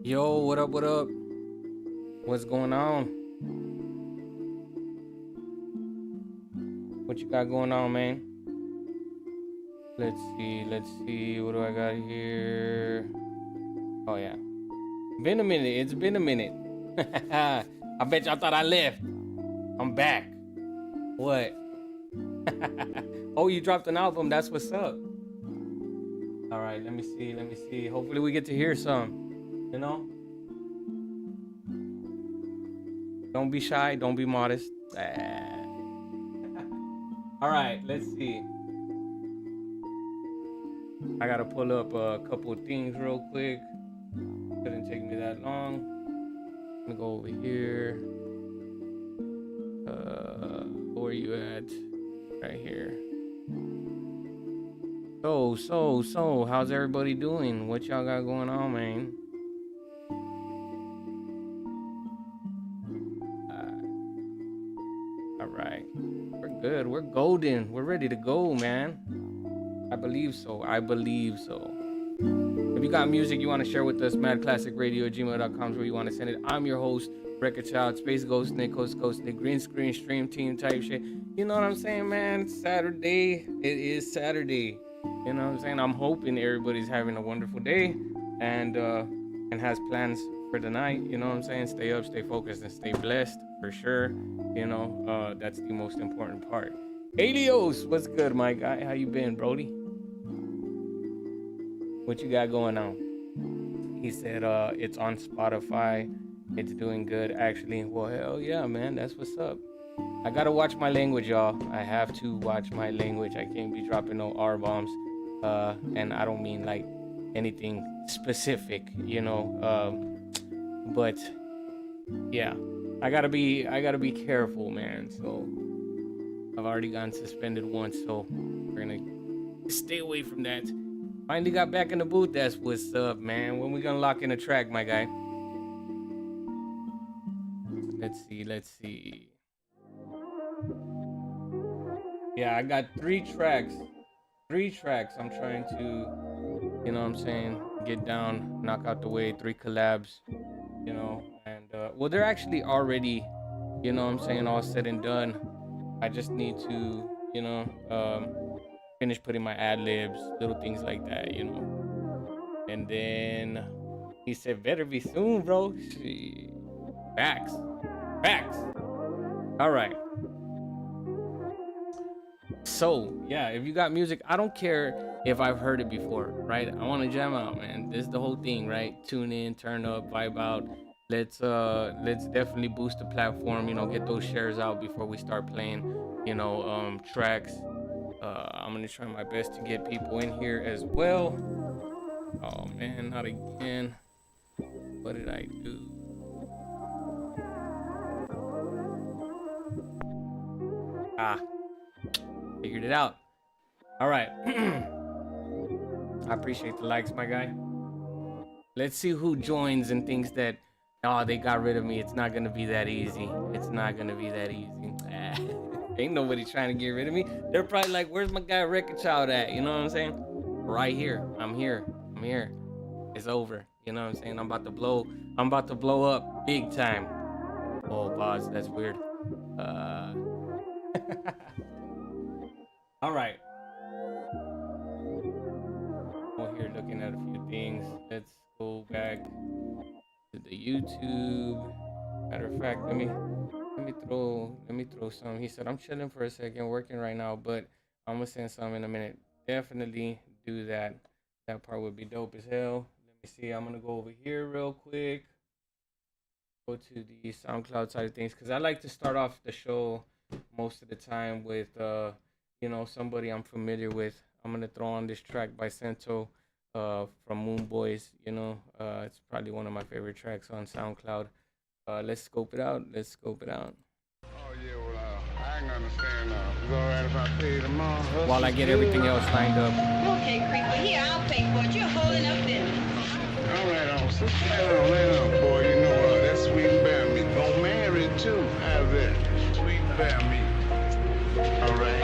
Yo, what up, what up? What's going on? What you got going on, man? Let's see, what do I got here? Oh, yeah. It's been a minute. I bet y'all thought I left. I'm back. What? Oh, you dropped an album, that's what's up. All right, let me see. Hopefully we get to hear some, you know? Don't be shy, don't be modest. All right, let's see. I gotta pull up a couple of things real quick. Couldn't take me that long. I'm gonna go over here. Where are you at? Right here. So, how's everybody doing? What y'all got going on, man? All right. We're good. We're golden. We're ready to go, man. I believe so. If you got music you want to share with us, madklassicradio@gmail.com is where you want to send it. I'm your host, Record Child, Space Ghost, Nick, Coast Coast, Nick, green screen, stream team type shit. You know what I'm saying, man? It's Saturday. It is Saturday. You know what I'm saying? I'm hoping everybody's having a wonderful day and has plans for the night. You know what I'm saying? Stay up, stay focused, and stay blessed for sure. You know, that's the most important part. Helios, what's good, my guy? How you been, Brody? What you got going on? He said it's on Spotify. It's doing good, actually. Well, hell yeah, man. That's what's up. I gotta watch my language, y'all. I have to watch my language. I can't be dropping no R-bombs. And I don't mean like anything specific, you know. But yeah, I gotta be careful, man. So I've already gotten suspended once, so we're gonna stay away from that. Finally got back in the booth. That's what's up, man. When we gonna lock in a track, my guy? Let's see. Yeah, I got three tracks. I'm trying to, you know what I'm saying, get down, knock out the way, 3 collabs, you know, and, well, they're actually already, you know what I'm saying, all said and done. I just need to, you know, finish putting my ad-libs, little things like that, you know. And then he said, better be soon, bro. Facts. All right. So, yeah, if you got music, I don't care if I've heard it before, right? I want to jam out, man. This is the whole thing, right? Tune in, turn up, vibe out. Let's definitely boost the platform, you know, get those shares out before we start playing, you know, tracks. I'm going to try my best to get people in here as well. Oh, man, not again. What did I do? Figured it out. All right. I appreciate the likes, my guy. Let's see who joins and thinks that, oh, they got rid of me. It's not going to be that easy. Ain't nobody trying to get rid of me. They're probably like, where's my guy Record Child at? You know what I'm saying? Right here. I'm here. It's over. You know what I'm saying? I'm about to blow up big time. Oh, boss, that's weird. All right. We're here looking at a few things. Let's go back to the YouTube. Matter of fact, let me throw some. He said, I'm chilling for a second, working right now, but I'm gonna send some in a minute. Definitely do that. That part would be dope as hell. Let me see. I'm gonna go over here real quick. Go to the SoundCloud side of things, because I like to start off the show most of the time with you know, somebody I'm familiar with. I'm gonna throw on this track by Cento from Moon Boys. You know, it's probably one of my favorite tracks on SoundCloud. Let's scope it out. Oh yeah, well, I ain't understand. It's all right if I pay tomorrow. While I get everything else lined up. Okay, creeper, here, I'll pay for it. You're holding up dinner. All right, officer. Lay down, boy. You know that sweet and bear me. Gonna marry too. How's that? Sweet and bear me. All right.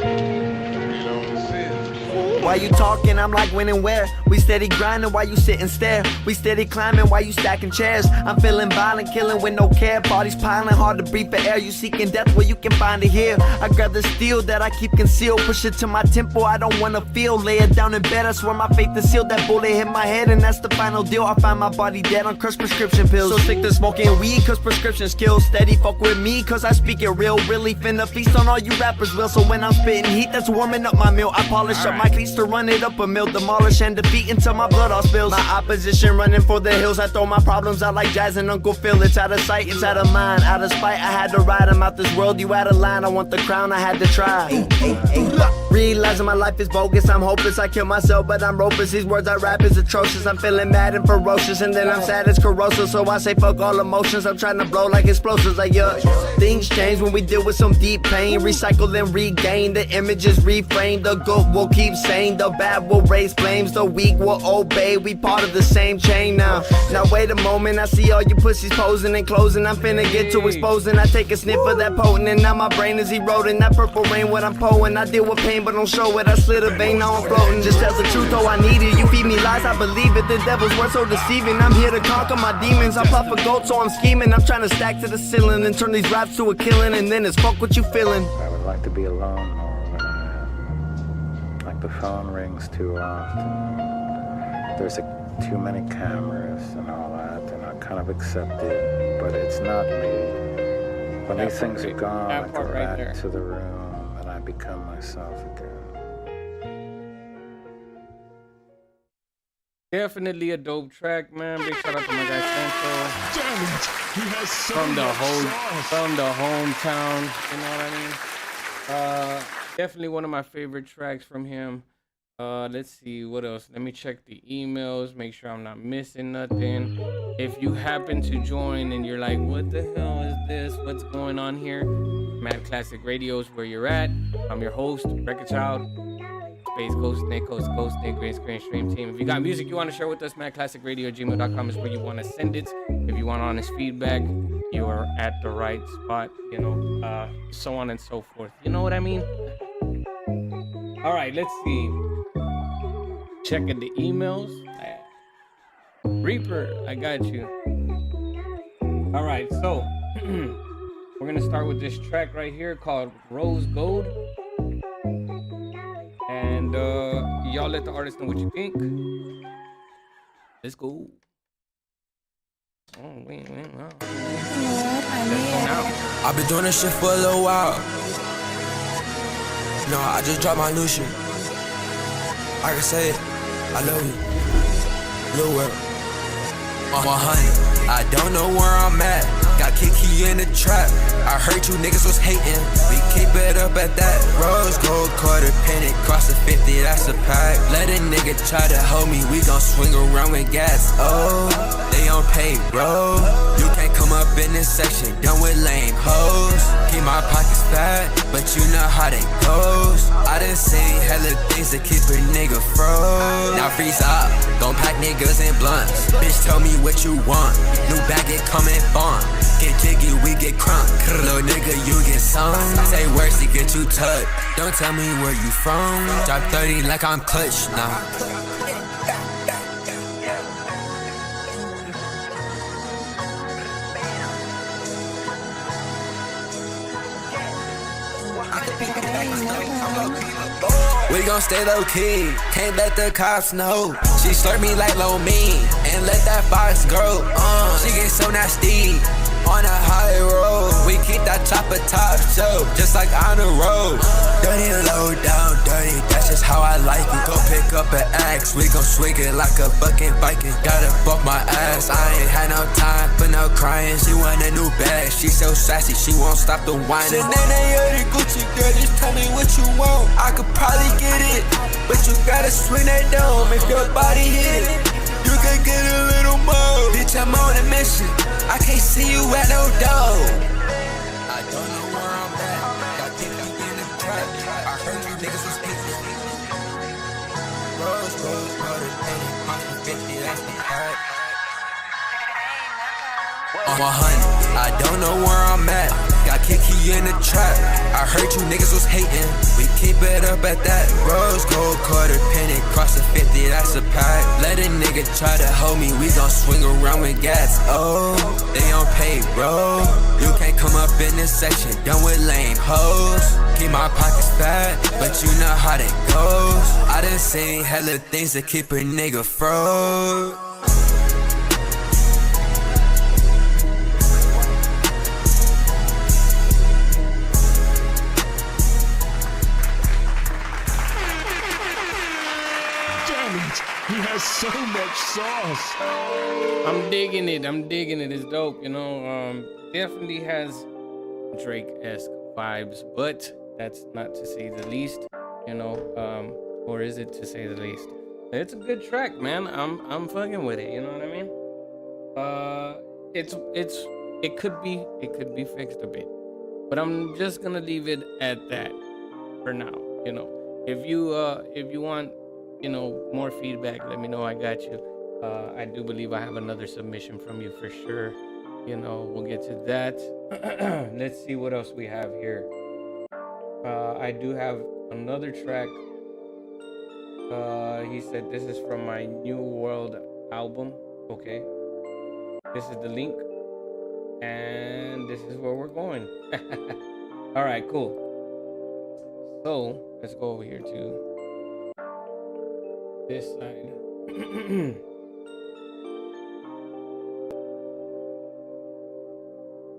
You know what I'm saying? Why you talking? I'm like when and where? We steady grinding while you sit and stare. We steady climbing while you stacking chairs. I'm feeling violent, killing with no care. Parties piling, hard to breathe for air. You seeking death where you can find it here. I grab the steel that I keep concealed. Push it to my temple, I don't wanna feel. Lay it down in bed, I swear my faith is sealed. That bullet hit my head and that's the final deal. I find my body dead on crushed prescription pills. So sick to smoking weed cause prescriptions kill. Steady fuck with me cause I speak it real. Really finna feast on all you rappers will. So when I'm spitting heat that's warming up my meal, I polish up my cleats to run it up a mill. Demolish and defeat until my blood all spills. My opposition running for the hills. I throw my problems out like Jazz and Uncle Phil. It's out of sight, it's out of mind. Out of spite, I had to ride him out this world. You out of line, I want the crown, I had to try. Realizing my life is bogus, I'm hopeless. I kill myself, but I'm ropeless. These words I rap is atrocious. I'm feeling mad and ferocious, and then I'm sad it's corrosive. So I say fuck all emotions. I'm trying to blow like explosives. Like things change when we deal with some deep pain. Recycle and regain. The images reframed. The good will keep sane. The bad will raise flames. The weak will obey. We part of the same chain now. Now wait a moment. I see all you pussies posing and closing. I'm finna get to exposing. I take a sniff of that potent, and now my brain is eroding. That purple rain, what I'm pouring. I deal with pain, but don't show it. I slit a vein, now I'm floating. Just tell the truth, oh I need it. You feed me lies, I believe it. The devil's word so deceiving. I'm here to conquer my demons. I puff a goat, so I'm scheming. I'm trying to stack to the ceiling and turn these raps to a killing. And then it's fuck what you feeling. I would like to be alone more when like the phone rings too often. There's too many cameras and all that, and I kind of accept it, but it's not me. When these things are gone, I go back to the room and I become myself again. Definitely a dope track, man. Big shout out to my guy Sancho. Damn it. He has so From the much from sauce. the hometown, you know what I mean? Definitely one of my favorite tracks from him. Let's see what else. Let me check the emails, make sure I'm not missing nothing. If you happen to join and you're like, what the hell is this? What's going on here? Mad Classic Radio is where you're at. I'm your host, Record Child. Space Ghost Nick, Ghost Nick, Green Screen Stream Team. If you got music you want to share with us, madclassicradio@gmail.com is where you want to send it. If you want honest feedback, you are at the right spot, you know, so on and so forth. You know what I mean? All right, let's see. Checking the emails. Reaper, I got you. All right, so we're gonna start with this track right here called Rose Gold. And y'all let the artist know what you think. Let's go. Oh, wait. Wow. I've been doing this shit for a little while. No, I just dropped my new shit. I can say it. I love you. Lil Will. I'm 100. I don't know where I'm at. Got Kiki in the trap. I heard you niggas was hating. We keep it up at that. Rose gold quarter penny. Cross the 50, that's a pack. Let a nigga try to hold me. We gon' swing around with gas. Oh, they on payroll. You can't come up in this section. Done with lame hoes. Keep my pockets fat, but you know how they goes. I done seen hella things to keep a nigga froze. Now freeze up. Gon' pack niggas in blunts. Bitch, tell me what you want. New bag it coming fun. Get jiggy, we get crunk. Little nigga, you get some. Say words to get you touched. Don't tell me where you from. Drop 30 like I'm clutch now. We gon' stay low key, can't let the cops know. She slurp me like low mean, and let that fox grow. She get so nasty, on a high road. We keep that chopper top show, just like on the road. Dirty low down, dirty, that's just how I like it. Go pick up an axe, we gon' swing it like a fucking Viking. Gotta fuck my ass, I ain't had no time for no crying. She want a new bag, she so sassy, she won't stop the whining. Chanel, Gucci, girl, just tell me what you want. I could probably get it, but you gotta swing that dome if your body hit it. You can get a little more. Bitch, I'm on a mission. I can't see you at no door. I don't know where I'm at. Got people in the trap. I heard you niggas was pissing. Rose, butter, penny, 50, that's the pack. On 100, I don't know where I'm at. Got Kiki in the trap. I heard you niggas was hating. We keep it up at that. Rose gold quarter penny, cross the 50, that's a pack. Let a nigga try to hold me, we gon' swing around with gas. Oh, they on payroll. You can't come up in this section, done with lame hoes. Keep my pockets fat, but you know how that goes. I done seen hella things that keep a nigga froze. He has so much sauce. I'm digging it. It's dope, you know. Definitely has Drake-esque vibes, but that's not to say the least, you know. Or is it to say the least? It's a good track, man. I'm fucking with it. You know what I mean? It could be fixed a bit, but I'm just gonna leave it at that for now. You know, if you want, you know, more feedback, let me know. I got you. I do believe I have another submission from you for sure. You know, we'll get to that. Let's see what else we have here. I do have another track. He said this is from my New World album. Okay. This is the link. And this is where we're going. All right, cool. So let's go over here to this side.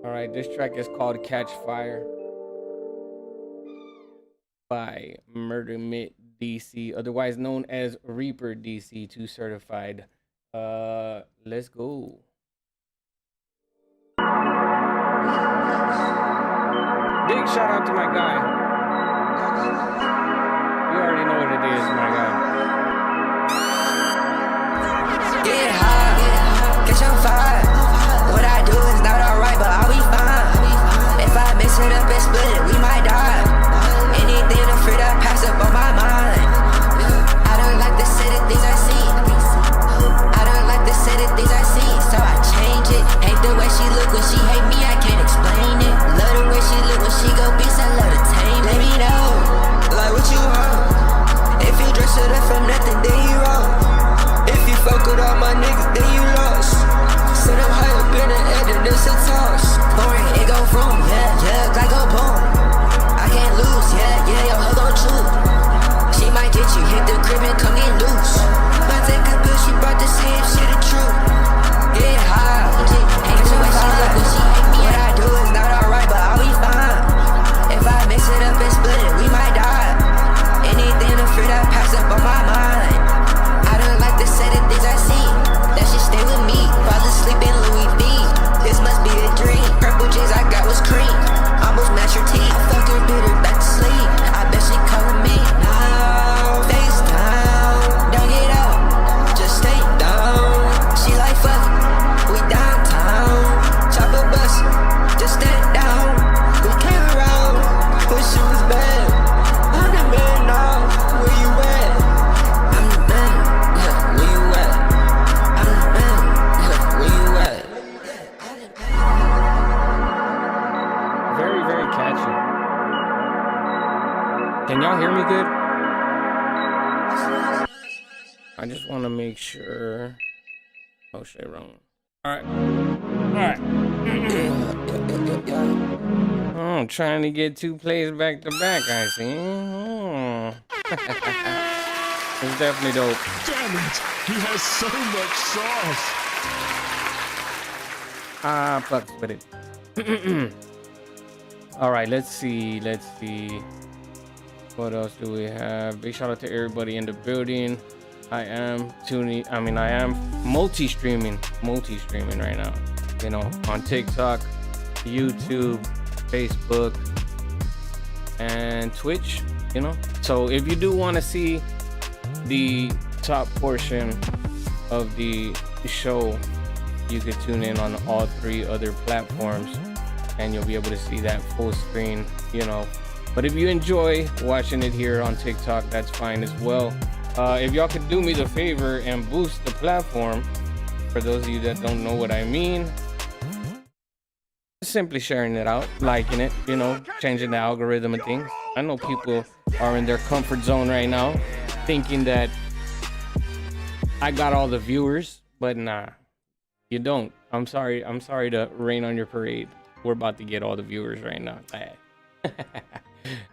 All right, this track is called Catch Fire by Murder Mitt DC, otherwise known as Reaper DC 2 certified. Let's go. Big shout out to my guy. You already know what it is, my guy. Get high, catch on fire. What I do is not alright, but I'll be fine. If I mix it up and split it, we might die. Anything to free that pass up on my mind. I don't like the set of things I see. I don't like the set of things I see, so I change it. Hate the way she look when she hate me, I can't explain it. Love the way she look when she go beast, I love to tame it. Let me know, like what you want. If you dress it up from nothing, then you wrong. If you fuck with all my niggas, then you lost. Sit up high up in the air, then it's a toss. Boring, it go from, yeah, like go boom. I can't lose, yeah, your hoe gon' choose. She might get you, hit the crib and come get loose. But take a pill, she brought the same shit the truth. Get high, ain't the way she look when she hate me. What I do is not alright, but I'll be fine. If I mix it up and split it, we might die. Anything to free that pass up on my mind. I don't like the set of things I see. That shit stay with me. Father sleep in Louis V. This must be a dream. Purple jeans I got was cream. Almost match your teeth. I fucked her, beat her back to sleep. I bet she calling me now. Face down, don't get up, just stay down. She like fuck, we downtown. Chop a bus, just stand down. We came around when she was bad. I'm the man now, where you at? I'm the man, yeah, where you at? I'm the man, yeah, where you at? Very, very catchy. Can y'all hear me good? I just want to make sure. Oh shit, wrong. All right. I'm trying to get 2 plays back to back. I see. It's definitely dope. Damn it, he has so much sauce. Fuck with it. All right, let's see. What else do we have? Big shout out to everybody in the building. I am multi-streaming right now. You know, on TikTok, YouTube, Facebook, and Twitch, you know. So if you do want to see the top portion of the show, you could tune in on all 3 other platforms and you'll be able to see that full screen, you know. But if you enjoy watching it here on TikTok, that's fine as well. If y'all could do me the favor and boost the platform, for those of you that don't know what I mean, simply sharing it out, liking it, changing the algorithm and things. I know people are in their comfort zone right now, thinking that I got all the viewers, but nah, you don't. I'm sorry to rain on your parade. We're about to get all the viewers right now.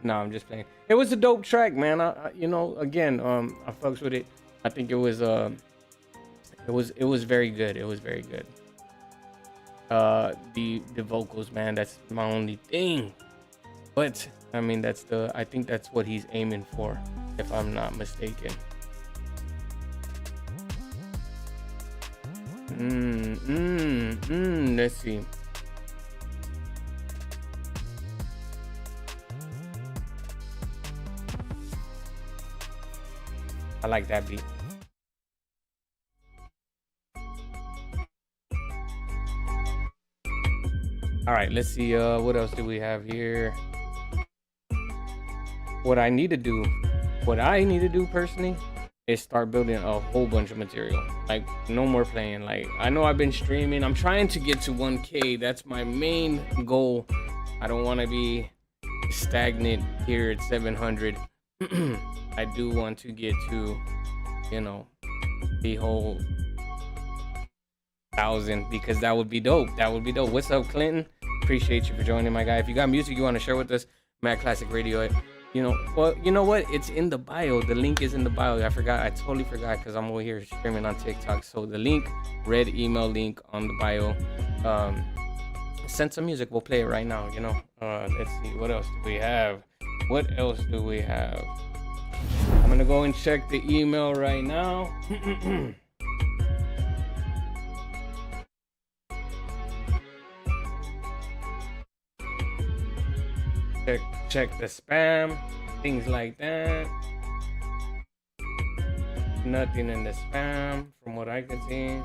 No, I'm just playing. It was a dope track, man. Again, I fucks with it. I think it was very good. It was very good. The vocals, man, that's my only thing. But I mean, I think that's what he's aiming for, if I'm not mistaken. Let's see. I like that beat. All right, let's see. What else do we have here? What I need to do personally is start building a whole bunch of material. Like, no more playing. Like, I know I've been streaming. I'm trying to get to 1K. That's my main goal. I don't want to be stagnant here at 700. I do want to get to, the whole 1,000, because that would be dope. What's up, Clinton? Appreciate you for joining, my guy. If you got music you want to share with us, Mad Classic Radio. You know what? It's in the bio. The link is in the bio. I totally forgot because I'm over here streaming on TikTok. So the link, red email link on the bio. Send some music. We'll play it right now. Let's see. What else do we have? I'm gonna go and check the email right now. Check the spam, things like that. Nothing in the spam from what I can see.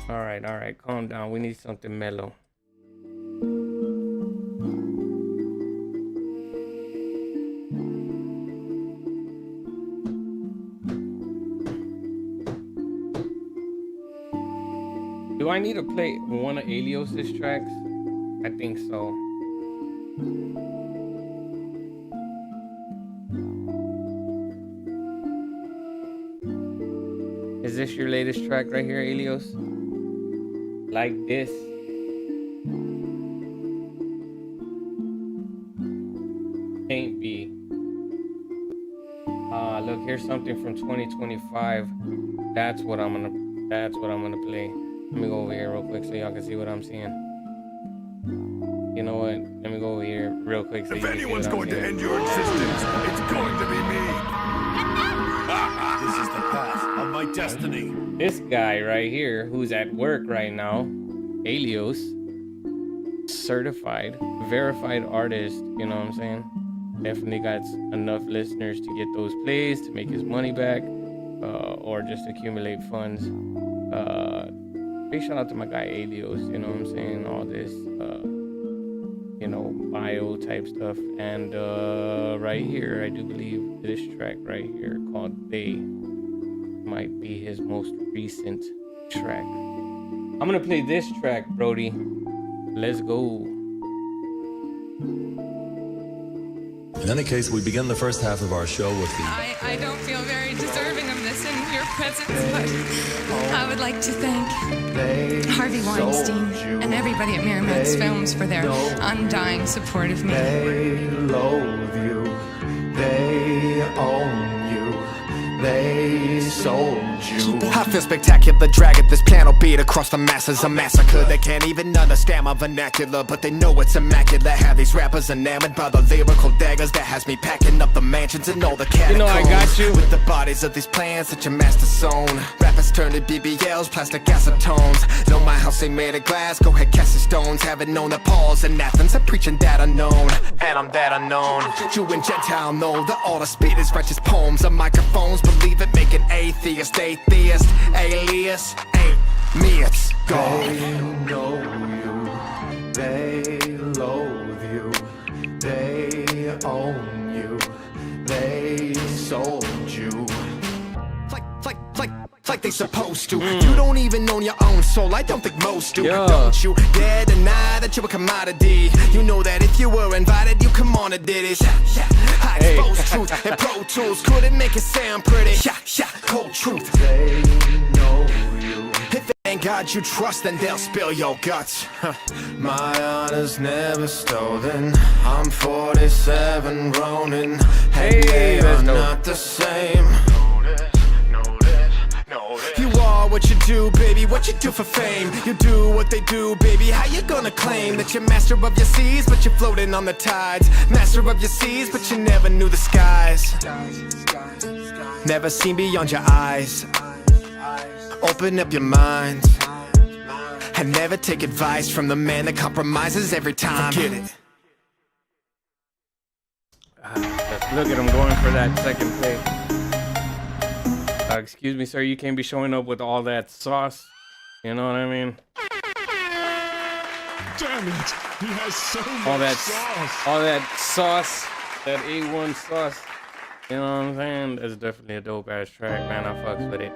All right, calm down. We need something mellow. Do I need to play one of Alios's tracks? I think so. Is this your latest track right here, Alios? Like this? Can't be. Look, here's something from 2025. That's what I'm gonna play. Let me go over here real quick so y'all can see what I'm seeing. You know what? Let me go over here real quick so you can see what I'm seeing. If anyone's going to end your existence, it's going to be me. This is the path of my destiny. This guy right here, who's at work right now, Alios, certified, verified artist, you know what I'm saying? Definitely got enough listeners to get those plays, to make his money back, or just accumulate funds. Big shout out to my guy Alios, you know what I'm saying? All this, bio type stuff. And right here, I do believe this track right here called They might be his most recent track. I'm gonna play this track, Brody. Let's go. In any case, we begin the first half of our show with the... I don't feel very deserving of this in your presence, but I would like to thank Harvey Weinstein and everybody at Miramax Films for their undying support of me. They loathe you. They own you. They sold you. I feel spectacular, dragging this piano beat across the masses. A massacre. They can't even understand my vernacular, but they know it's immaculate. Have these rappers enamored by the lyrical daggers that has me packing up the mansions and all the catacombs. I got you. With the bodies of these plants that your master sewn. Rappers turn to BBLs, plastic acetones. Know my house ain't made of glass, go ahead cast the stones. Haven't known the Pauls and Athens, I'm preaching that unknown. And I'm that unknown. Jew and Gentile know that all the spit is righteous poems. On microphones, believe it, make an atheist. Atheist, alias, ain't me, it's God. They know you. They loathe you. They own you. They sold you. they supposed to. You don't even own your own soul, I don't think most do. Yeah. Don't you dare deny that you're a commodity. You know that if you were invited, you come on and did it. I expose truth and Pro Tools couldn't make it sound pretty. Cold truth. They know you. If it ain't God you trust, then they'll spill your guts. My honor's never stolen. I'm 47 Ronin. Hey, They that's are dope. not the same. You are what you do, baby, what you do for fame. You do what they do, baby, how you gonna claim that you're master of your seas, but you're floating on the tides? Master of your seas, but you never knew the skies. Never seen beyond your eyes. Open up your mind and never take advice from the man that compromises every time. Forget it. Look at him going for that second play. Excuse me, sir, you can't be showing up with all that sauce. You know what I mean? Damn it! He has so All much that sauce. all that sauce, that A1 sauce. You know what I'm saying? That's definitely a dope ass track, man. I fucks with it.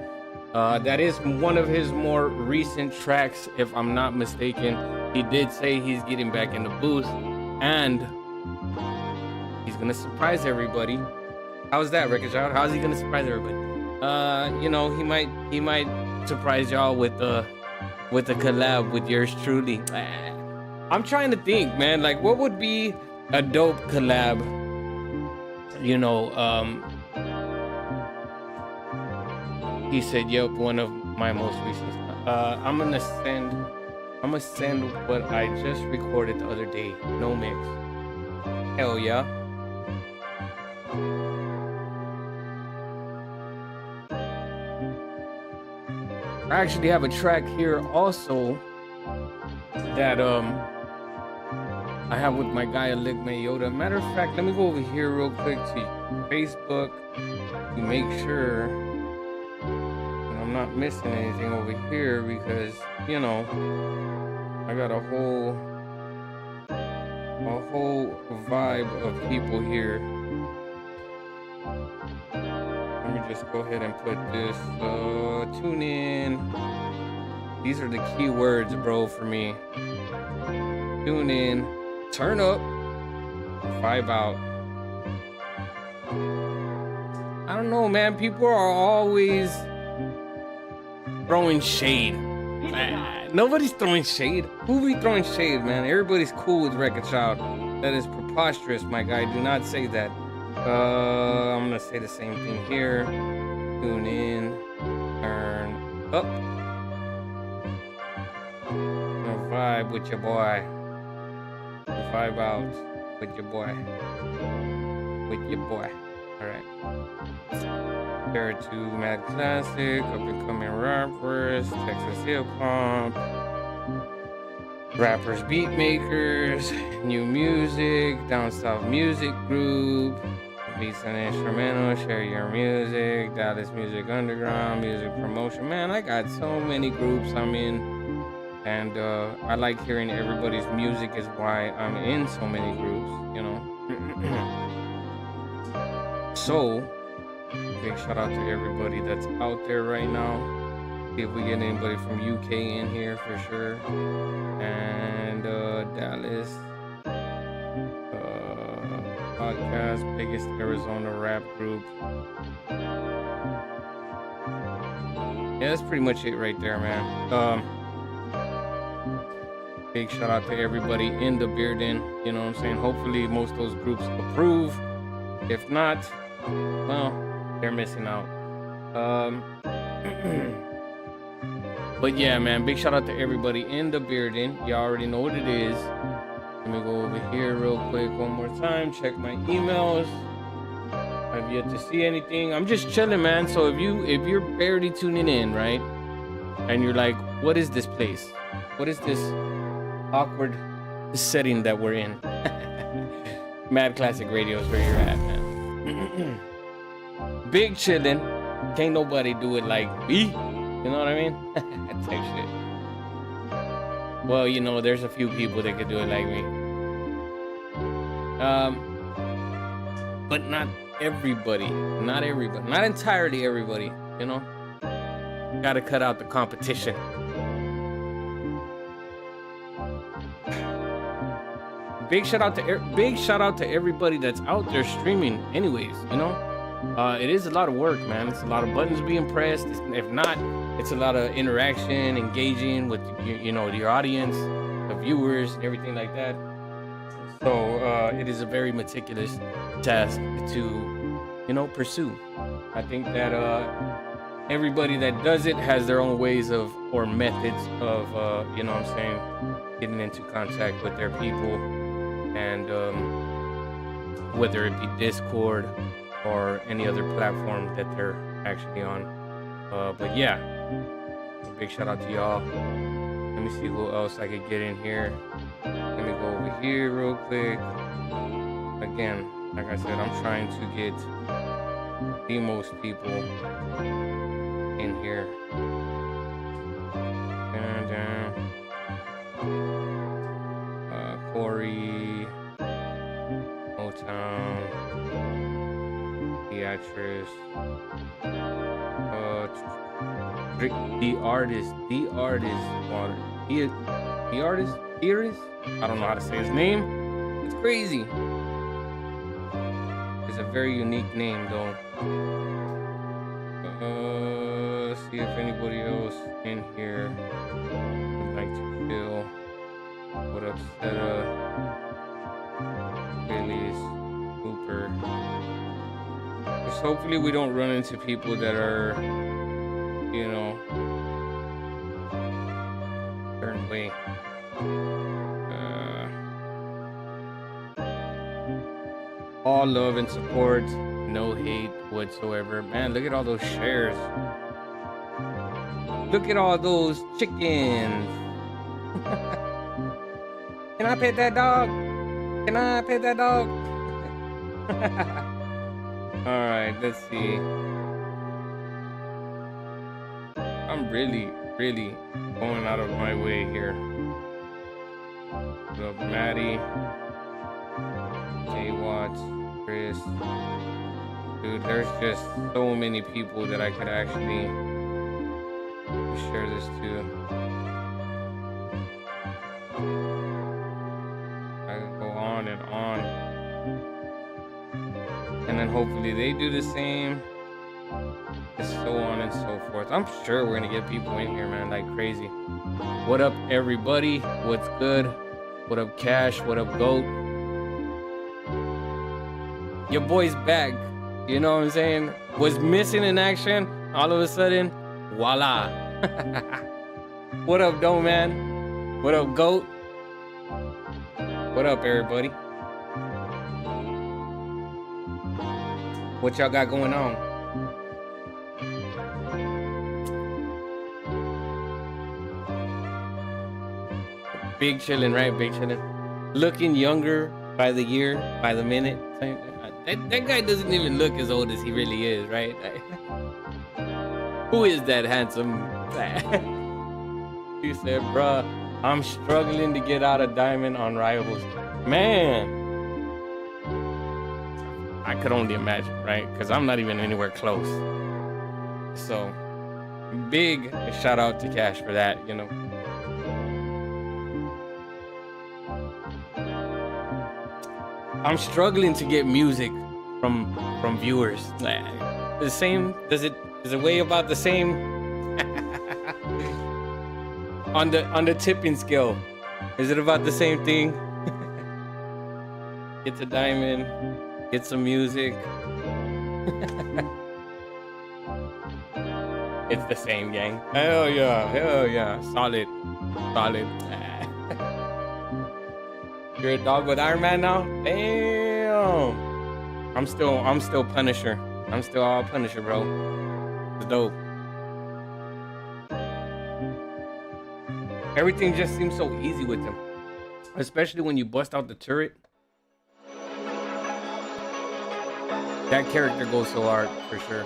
That is one of his more recent tracks, if I'm not mistaken. He did say he's getting back in the booth and he's gonna surprise everybody. How's that, Record Child? How's he gonna surprise everybody? You know, he might surprise y'all with a collab with yours truly. I'm trying to think, man, like what would be a dope collab? You know, he said, "Yep, one of my most recent." I'm gonna send what I just recorded the other day. No mix. Hell yeah. I actually have a track here also that I have with my guy Aligma Yoda. Matter of fact, let me go over here real quick to Facebook to make sure that I'm not missing anything over here, because you know I got a whole vibe of people here. Let me just go ahead and put this tune in. These are the key words, bro, for me. Tune in, turn up, vibe out. I don't know, man. People are always throwing shade. Nobody's throwing shade. Who be throwing shade, man? Everybody's cool with Record Child. That is preposterous, my guy. Do not say that. I'm gonna say the same thing here. Tune in, turn up. Gonna vibe with your boy. Vibe out with your boy. With your boy. Alright. There to Mad Classic, up and coming rappers, Texas hip hop, rappers, beat makers, new music, down south music group, beats and instrumental, share your music, Dallas Music Underground, music promotion. Man, I got so many groups I'm in, and I like hearing everybody's music is why I'm in so many groups, you know. So, big shout out to everybody that's out there right now. See if we get anybody from UK in here for sure. And Dallas podcast, biggest Arizona rap group. Yeah, that's pretty much it right there, man. Big shout out to everybody in the Bearden. You know what I'm saying? Hopefully most of those groups approve. If not, well, they're missing out. But yeah, man, big shout out to everybody in the Bearden. You already know what it is. Let me go over here real quick one more time. Check my emails. I've yet to see anything. I'm just chilling, man. So if you're barely tuning in, right, and you're like, what is this place? What is this awkward setting that we're in? Mad Classic Radio is where you're at, man. Big chillin'. Can't nobody do it like me. You know what I mean? Type shit. Well, you know, there's a few people that could do it like me. But not everybody. Not everybody. Not entirely everybody, you know? Gotta cut out the competition. Big shout out to everybody that's out there streaming. Anyways, you know, it is a lot of work, man. It's a lot of buttons being pressed. If not, it's a lot of interaction, engaging with you know, your audience, the viewers, and everything like that. So it is a very meticulous task to, you know, pursue. I think that everybody that does it has their own ways of or methods of, you know what I'm saying, getting into contact with their people, and whether it be Discord or any other platform that they're actually on. But yeah, a big shout out to y'all. Let me see who else I could get in here. Let me go over here real quick. Again, like I said, I'm trying to get the most people in here. Corey, Motown, Beatrice, the artist, I don't know how to say his name. It's crazy. It's a very unique name, though. Let's see if anybody else in here would like to fill. What up, Seta? Phillies, Hooper. Just hopefully we don't run into people that are, you know, certain way. All love and support, no hate whatsoever. Man, look at all those shares. Look at all those chickens. Can I pet that dog? Can I pet that dog? All right, let's see. I'm really going out of my way here. What up, Maddie? Jay Watts, Chris. Dude, there's just so many people that I could actually share this to. I could go on and on. And then hopefully they do the same. And so on and so forth. I'm sure we're gonna get people in here, man, like crazy. What up, everybody? What's good? What up, Cash? What up, Goat? Your boy's back. You know what I'm saying? Was missing in action. All of a sudden, voila. What up, Dome Man? What up, Goat? What up, everybody? What y'all got going on? Big chillin', right? Big chillin'. Looking younger by the year, by the minute. That guy doesn't even look as old as he really is, right? Who is that handsome? He said, bruh, I'm struggling to get out of diamond on rivals. Man, I could only imagine, right? Because I'm not even anywhere close. So, big shout out to Cash for that, you know. I'm struggling to get music from viewers. The same, is it way about the same on the tipping scale? Is it about the same thing? Get the diamond, get some music. It's the same, gang. Hell yeah, solid. You're a dog with Iron Man now? Damn. I'm still Punisher. I'm still all Punisher, bro. It's dope. Everything just seems so easy with him. Especially when you bust out the turret. That character goes so hard, for sure.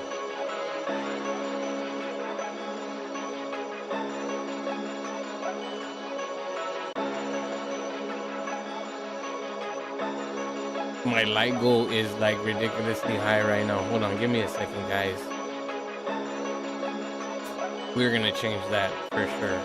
My light goal is like ridiculously high right now. Hold on, give me a second, guys. we're gonna change that for sure.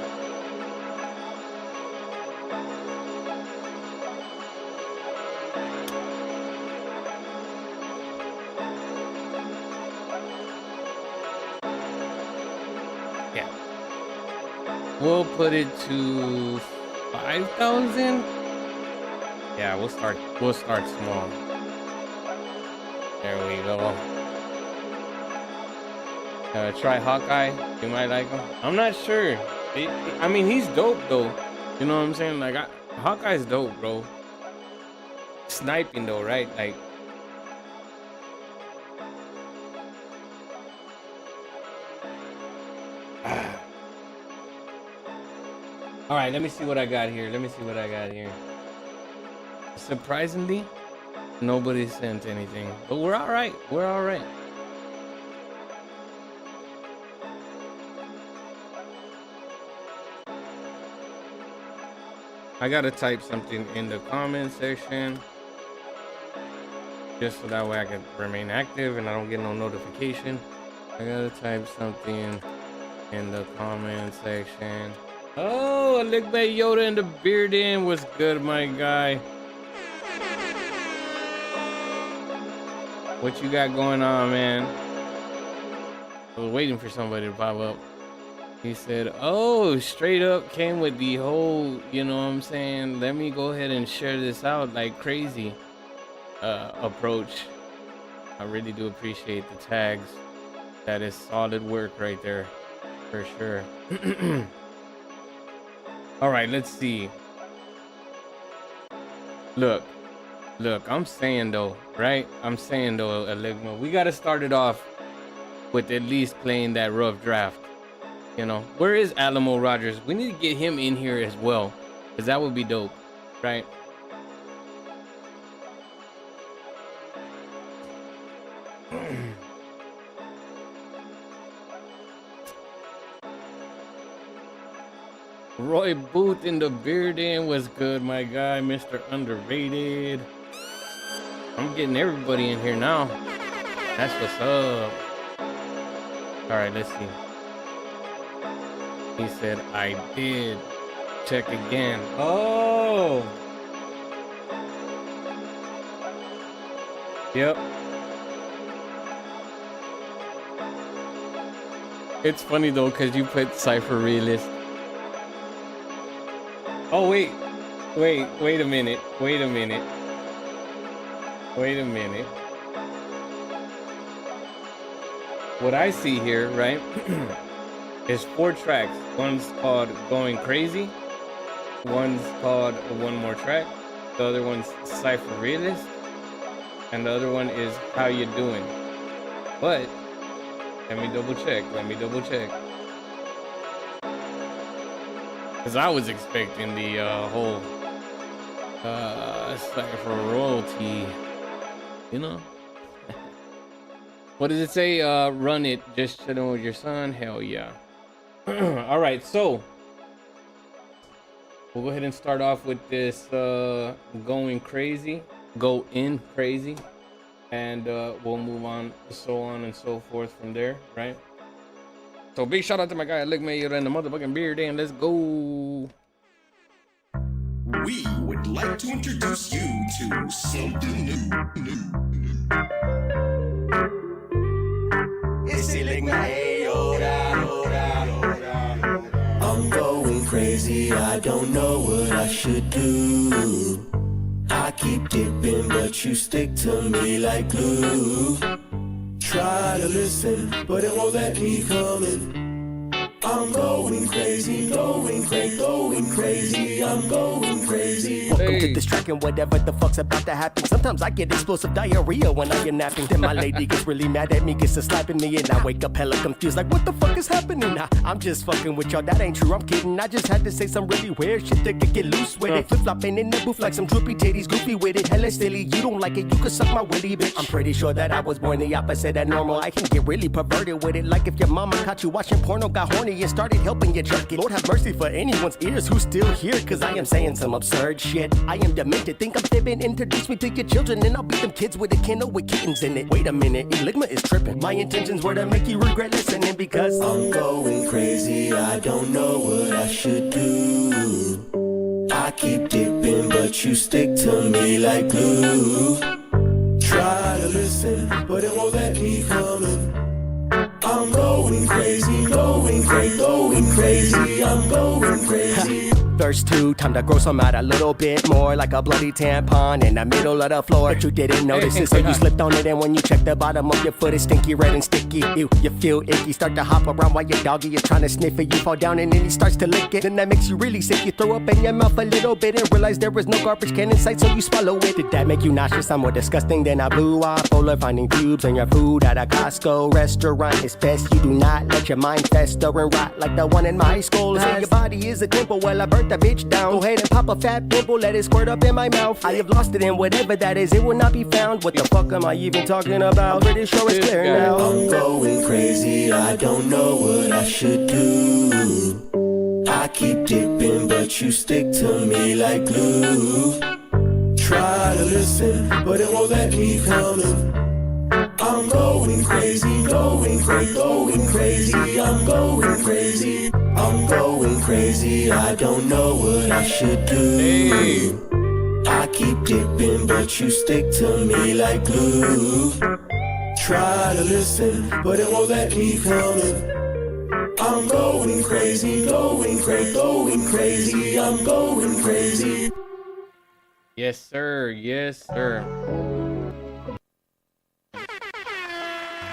Yeah. We'll put it to 5,000. Yeah, we'll start small. There we go. Try Hawkeye. You might like him. I'm not sure. I mean, he's dope though. You know what I'm saying? Like, Hawkeye's dope, bro. Sniping though, right? Like, all right, let me see what I got here. Surprisingly, nobody sent anything, but we're all right. I gotta type something in the comment section just so that way I can remain active and I don't get no notification. I gotta type something in the comment section. Oh, look at Yoda and the beard in. What's good, my guy? What you got going on, man? I was waiting for somebody to pop up. He said, oh, straight up came with the whole, you know what I'm saying, let me go ahead and share this out like crazy approach. I really do appreciate the tags. That is solid work right there, for sure. All right, let's see. Look, I'm saying though, right? Enigma, we got to start it off with at least playing that rough draft. You know, where is Alamo Rogers? We need to get him in here as well, because that would be dope, right? Roy Booth in the beard in was good, my guy, Mr. Underrated. I'm getting everybody in here now. That's what's up. All right, let's see. He said, I did. Check again. Oh! Yep. It's funny though, because you put Cypher Realist. Oh, wait a minute. What I see here, right? There's 4 tracks. One's called Going Crazy. One's called One More Track. The other one's Cypher Realist. And the other one is How You Doing. But, let me double check. Because I was expecting the whole Cypher royalty, you know? What does it say? Run it, just chilling with your son? Hell yeah. All right, so we'll go ahead and start off with this Going Crazy, Go In Crazy, and we'll move on, so on and so forth from there, right? So big shout out to my guy Enigma and the motherfucking beard in. Let's go. We would like to introduce you to something new. It's Enigma. I'm going crazy, I don't know what I should do. I keep dipping, but you stick to me like glue. Try to listen, but it won't let me come in. I'm going crazy, I'm going crazy. Welcome to this track and whatever the fuck's about to happen. Sometimes I get explosive diarrhea when I get napping. Then my lady gets really mad at me, gets to slapping me, and I wake up hella confused like what the fuck is happening? I'm just fucking with y'all, that ain't true, I'm kidding. I just had to say some really weird shit that could get loose with it. Flip-flopping in the booth like some droopy titties, goofy with it. Hella silly, you don't like it, you can suck my willy, bitch. I'm pretty sure that I was born the opposite of normal. I can get really perverted with it, like if your mama caught you watching porno, got horny me and started helping you jerk it. Lord have mercy for anyone's ears who's still here, cause I am saying some absurd shit. I am demented, think I'm fibbing. Introduce me to your children and I'll beat them kids with a kennel with kittens in it. Wait a minute, Eligma is tripping. My intentions were to make you regret listening because I'm going crazy, I don't know what I should do. I keep dipping, but you stick to me like glue. Try to listen, but it won't let me come in. I'm going crazy, going crazy, going crazy, I'm going crazy. Verse 2, time to grow some out a little bit more, like a bloody tampon in the middle of the floor. But you didn't notice it, so you slipped on it. And when you check the bottom of your foot, it's stinky red and sticky. You feel icky, start to hop around while your doggy is trying to sniff it. You fall down and then he starts to lick it. Then that makes you really sick. You throw up in your mouth a little bit and realize there was no garbage can in sight, so you swallow it. Did that make you nauseous? I'm more disgusting than a blue Polar. Finding pubes on your food at a Costco restaurant. It's best you do not let your mind fester and rot like the one in my school. Say your body is a temple, well I burnt the bitch down. Go ahead and pop a fat pimple, let it squirt up in my mouth. I have lost it and whatever that is, it will not be found. What the fuck am I even talking about? Pretty sure it's clear now. I'm going crazy, I don't know what I should do. I keep dipping, but you stick to me like glue. Try to listen, but it won't let me come in. I'm going crazy, going crazy, going crazy, I'm going crazy. I'm going crazy, I don't know what I should do. I keep dipping, but you stick to me like glue. Try to listen, but it won't let me come in. I'm going crazy, going crazy, going crazy, I'm going crazy. Yes, sir. Yes, sir.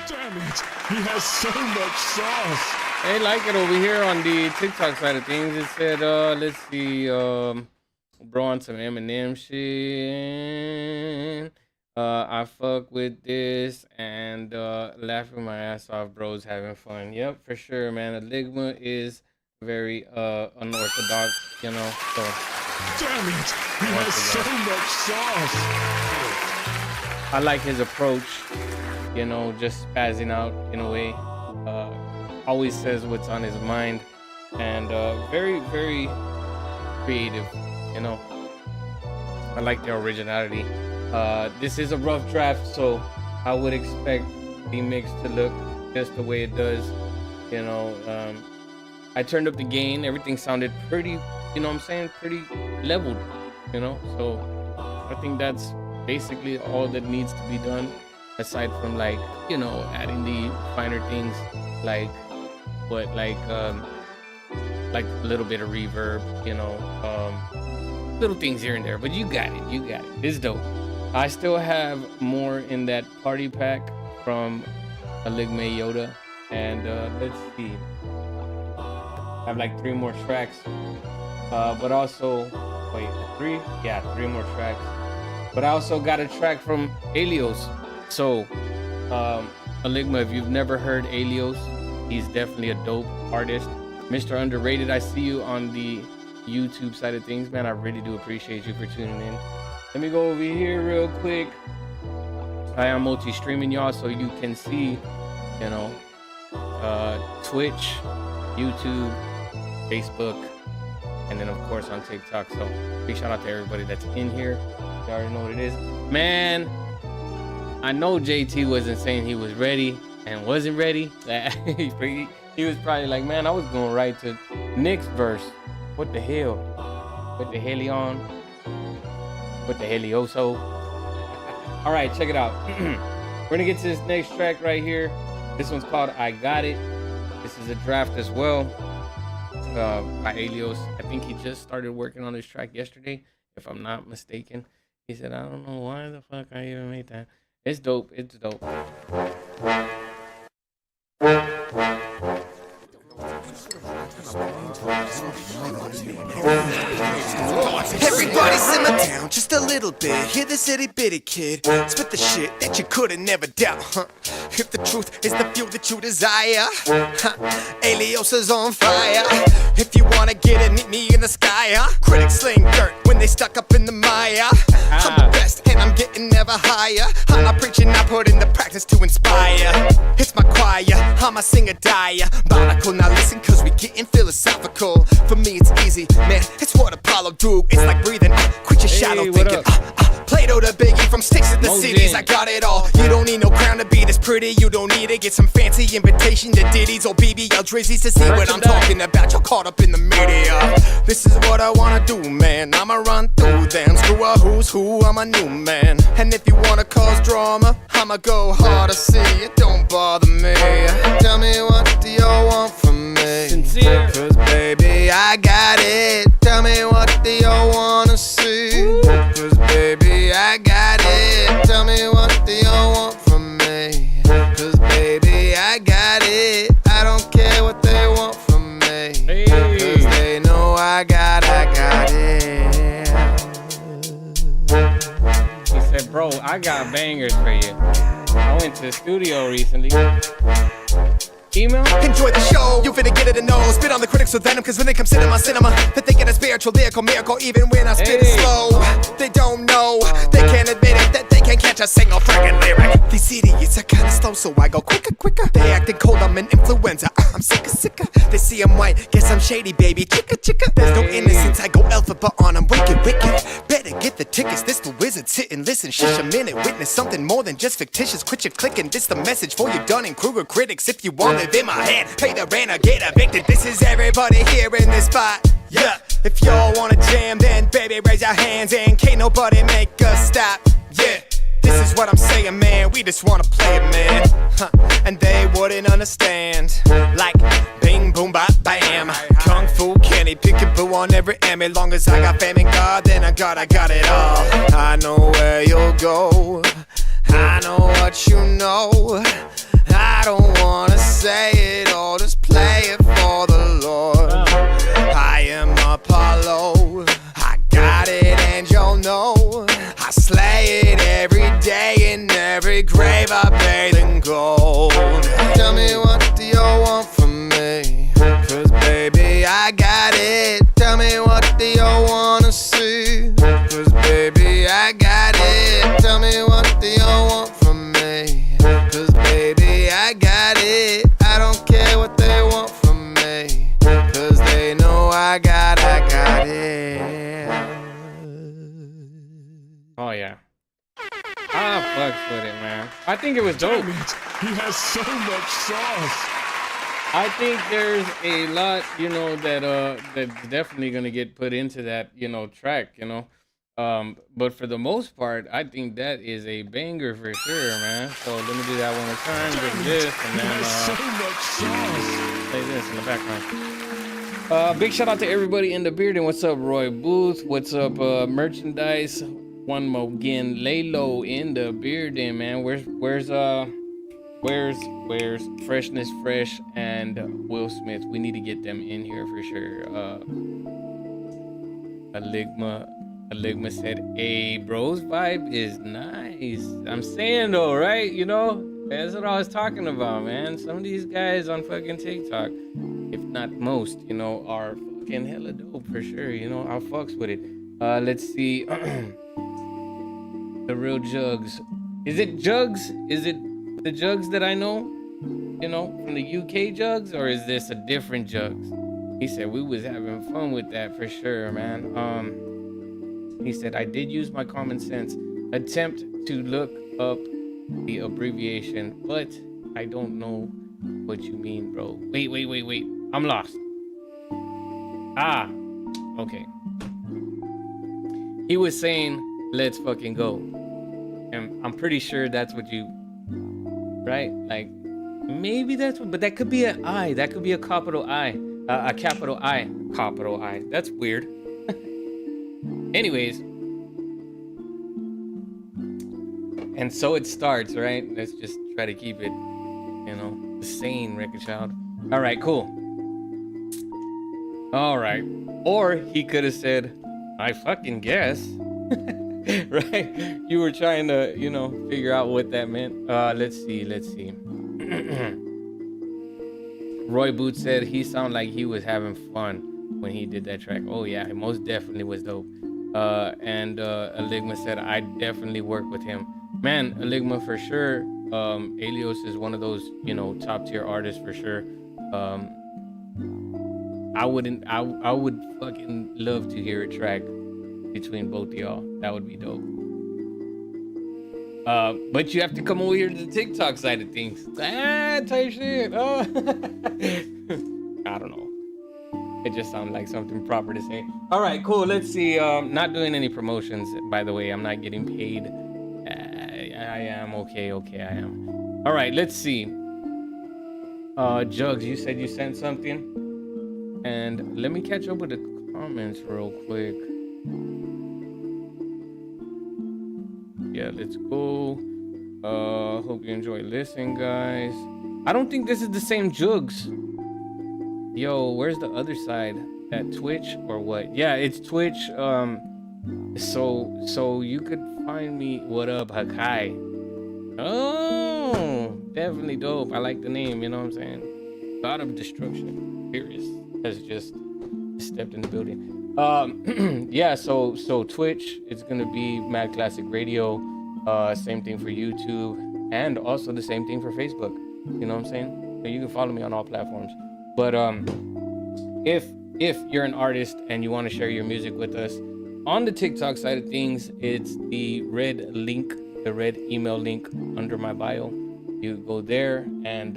Damn it, he has so much sauce. They like it over here on the TikTok side of things. It said, let's see, bro, on some Eminem shit. I fuck with this and laughing my ass off, bros, having fun. Yep, for sure, man. Eligma is very unorthodox, you know. So damn it, he has so much sauce. I like his approach, you know, just spazzing out in a way. Always says what's on his mind, and very, very creative, you know. I like the originality. This is a rough draft, so I would expect the mix to look just the way it does, you know. I turned up the gain, everything sounded pretty, you know what I'm saying, pretty leveled, you know. So I think that's basically all that needs to be done, aside from, like, you know, adding the finer things like like a little bit of reverb, you know, little things here and there, but you got it. It's dope. I still have more in that party pack from Eligma Yoda, and let's see, I have like 3 more tracks, but also, wait, 3? Yeah, 3 more tracks, but I also got a track from Alios. So Eligma, if you've never heard Alios, he's definitely a dope artist. Mr. Underrated, I see you on the YouTube side of things, man. I really do appreciate you for tuning in. Let me go over here real quick. I am multi-streaming, y'all, so you can see, you know, Twitch, YouTube, Facebook, and then, of course, on TikTok. So big shout out to everybody that's in here. You already know what it is. Man, I know JT wasn't saying he was ready and wasn't ready. He was probably like, man, I was going right to Nick's verse. What the hell? What the helion? What the helioso? All right, check it out. We're gonna get to this next track right here. This one's called I Got It. This is a draft as well by Alios. I think he just started working on this track yesterday, if I'm not mistaken. He said, I don't know why the fuck I even made that. It's dope. It's dope. Everybody simmer down just a little bit. Hear this itty bitty kid spit the shit that you could've never doubt. If the truth is the fuel that you desire, Alios is on fire. If you wanna get it, meet me in the sky. Critics sling dirt when they stuck up in the mire. I'm the best and I'm getting ever higher. I'm not preaching, I put in the practice to inspire. It's my choir, I'm a singer dire. Barnacle, now listen, cause we getting philosophical. For me, it's easy, man. It's what Apollo do. It's like breathing. Quit your shadow thinking. Plato to Biggie, from sticks to the cities, I got it all. You don't need no crown to be this pretty. You don't need to get some fancy invitation to ditties or BBL drizzies to see what I'm talking about. You're caught up in the media. This is what I wanna do, man. I'ma run through them. Screw a who's who, I'm a new man. And if you wanna cause drama, I'ma go hard to see it. Don't bother me. Tell me what do you want from me? Sincere. Cause baby, I got it. Tell me what do you wanna see? Cause baby, I got it. Tell me what do you want from me? Cause baby, I got it. I don't care what they want from me. Cause they know I got it. He said, bro, I got bangers for you. I went to the studio recently. Email? Enjoy the show, you finna get it and know. Spit on the critics with venom, cause when they come sit in my cinema, they think it a spiritual lyrical miracle, even when I spit it slow. They don't know, they can't admit it, that they can't catch a single friggin' lyric. These idiots are kinda slow, so I go quicker. They acting cold, I'm an influenza. I'm sicker. They see I'm white, guess I'm shady, baby. Chicka. There's no innocence, I go alphabet on, I'm wicked. Better get the tickets, this the wizard. Sit and listen, shush a minute. Witness something more than just fictitious. Quit your clicking, this the message for you Dunning-Kruger critics. If you want live in my head, pay the rent or get evicted. This is everybody here in this spot. Yeah, if y'all wanna jam, then baby raise your hands and can't nobody make us stop. Yeah, this is what I'm saying, man. We just wanna play it, man. And they wouldn't understand. Like bing, boom, bop, bam. Kung Fu, Kenny, peekaboo on every Emmy. Long as I got fame and God, then I got it all. I know where you'll go. I know what you know. I don't wanna say it all, just play it for the Lord. I am Apollo, I got it and you'll know. I slay it every day, in every grave I bathe in gold. Tell me what do you want from me? Cause baby I got it. Tell me what do you wanna see? Cause baby I got it. Tell me what do you want from me? Cause baby I got it. I don't care what they want from me. Cause they know I got it. Oh yeah. I fucks with it, man. I think it was dope. He has so much sauce. I think there's a lot, that's definitely gonna get put into that, track, but for the most part, I think that is a banger for sure, man. So let me do that one more time. Just this, and then so much sauce. play this in the background. Big shout out to everybody in the beard. What's up, Roy Booth? What's up, merchandise? One more again, lay low in the beard, man. Where's Freshness Fresh and Will Smith? We need to get them in here for sure. Aligma said, "Hey, bro's vibe is nice." I'm saying though, right? That's what I was talking about, man. Some of these guys on fucking TikTok, if not most, are fucking hella dope for sure. I'll fucks with it. Let's see. The real Jugs. Is it Jugs? Is it the Jugs that I know? From the UK Jugs, or is this a different Jugs? He said we was having fun with that for sure, man. He said I did use my common sense attempt to look up the abbreviation, but I don't know what you mean, bro. Wait. I'm lost. Okay. He was saying, let's fucking go. And I'm pretty sure that's what you, right? Like, maybe that's what, but that could be an I. That could be a capital I. A capital I. Capital I. That's weird. Anyways. And so it starts, right? Let's just try to keep it, sane, Record Child. All right, cool. All right. Or he could have said, I fucking guess. Right? You were trying to, figure out what that meant. Let's see. Roy Boots said he sounded like he was having fun when he did that track. Oh yeah, he most definitely was dope. And Aligma said, I definitely work with him. Man, Aligma for sure. Alios is one of those, top tier artists for sure. I would fucking love to hear a track between both of y'all. That would be dope. But you have to come over here to the TikTok side of things. Type shit. Oh. I don't know. It just sounds like something proper to say. All right, cool. Let's see. Not doing any promotions, by the way. I'm not getting paid. I am okay. I am. All right, let's see. Jugs, you said you sent something, and let me catch up with the comments real quick. Yeah, let's go. Hope you enjoy listening, guys. I don't think this is the same Jugs. Yo, where's the other side? That Twitch or what? Yeah, it's Twitch. So you could find me. What up, Hakai? Oh, definitely dope. I like the name. You know what I'm saying? God of Destruction. Furious has just stepped in the building. Yeah. So Twitch. It's gonna be Mad Classic Radio. Same thing for YouTube, and also the same thing for Facebook. You know what I'm saying? So you can follow me on all platforms. But if you're an artist and you want to share your music with us, on the TikTok side of things, it's the red link, the red email link under my bio. You go there and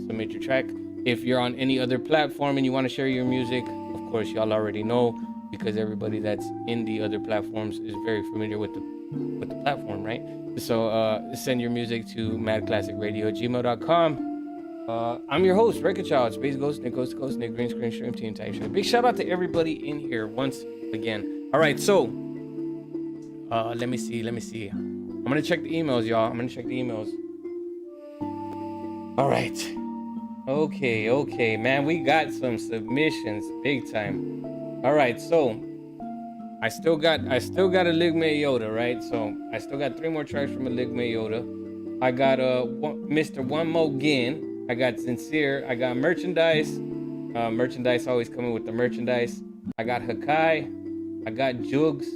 submit your track. If you're on any other platform and you want to share your music, of course, y'all already know, because everybody that's in the other platforms is very familiar with the platform, right? So send your music to madklassicradio@gmail.com. I'm your host, Record Child, Space Ghost, Nick, Ghost to Ghost, Nick, Green Screen, Stream Team, type shit. Big shout out to everybody in here once again. All right, so let me see. I'm gonna check the emails, y'all. All right. Okay, man, we got some submissions, big time. All right, so I still got a Ligma Yoda, right? So I still got 3 more tracks from a Ligma Yoda. I got Mr. One Mo Gin. I got Sincere. I got Merchandise. Merchandise always coming with the merchandise. I got Hakai. I got Jugs.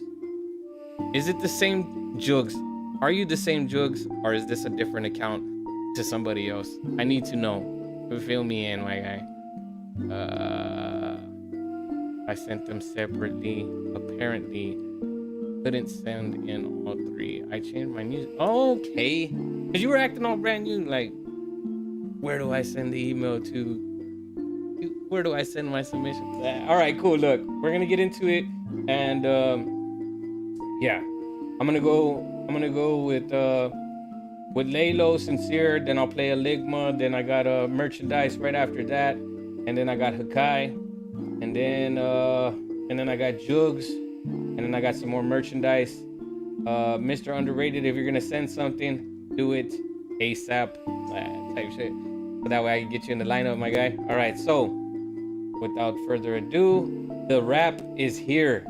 Is it the same Jugs? Are you the same Jugs, or is this a different account to somebody else? I need to know. Fill me in, my guy. I sent them separately. Apparently, couldn't send in all 3. I changed my news. Okay, because you were acting all brand new. Like, where do I send the email to? Where do I send my submission? All right, cool. Look, we're gonna get into it, and yeah, I'm gonna go with Laylo, Sincere. Then I'll play a Ligma. Then I got a Merchandise right after that, and then I got Hakai, and then I got Jugs, and then I got some more Merchandise. Mr. Underrated, if you're gonna send something, do it ASAP, type shit. So that way I can get you in the lineup, my guy. All right, so without further ado, the rap is here.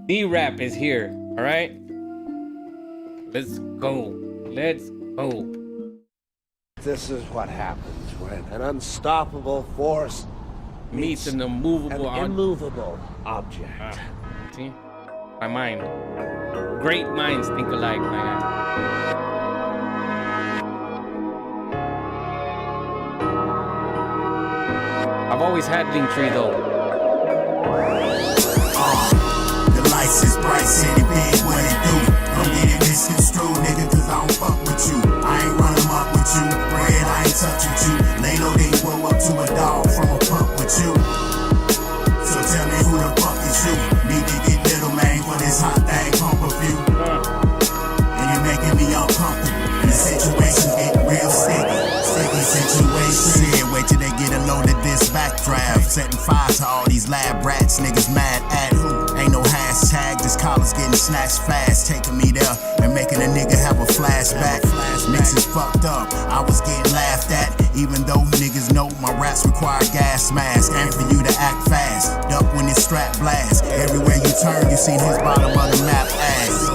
The rap is here. All right, let's go. This is what happens when an unstoppable force meets an immovable object. See? My mind. Great minds think alike, my guy. I've always had Linktree though. The lights is bright, city big, what it do? Don't get it misconstrued, nigga, cause I don't fuck with you. I ain't running up with you, bread, I ain't touch with you. Laylo didn't grow up to a dog from a pump with you. So tell me who the fuck is you? Need to get little man for this hot thing pump of you. And you're making me uncomfortable. And the situation's getting real sticky. Sticky situation. Shit, wait till they get a load of this backdraft. Setting fire to all these lab rats, niggas mad at who? Ain't no hashtag, this collar's getting snatched fast. Taking me there and making a nigga have a flashback. Niggas is fucked up, I was getting laughed at. Even though niggas know my raps require gas mask. And for you to act fast, duck when this strap blast. Everywhere you turn, you seen his bottom of the map ass.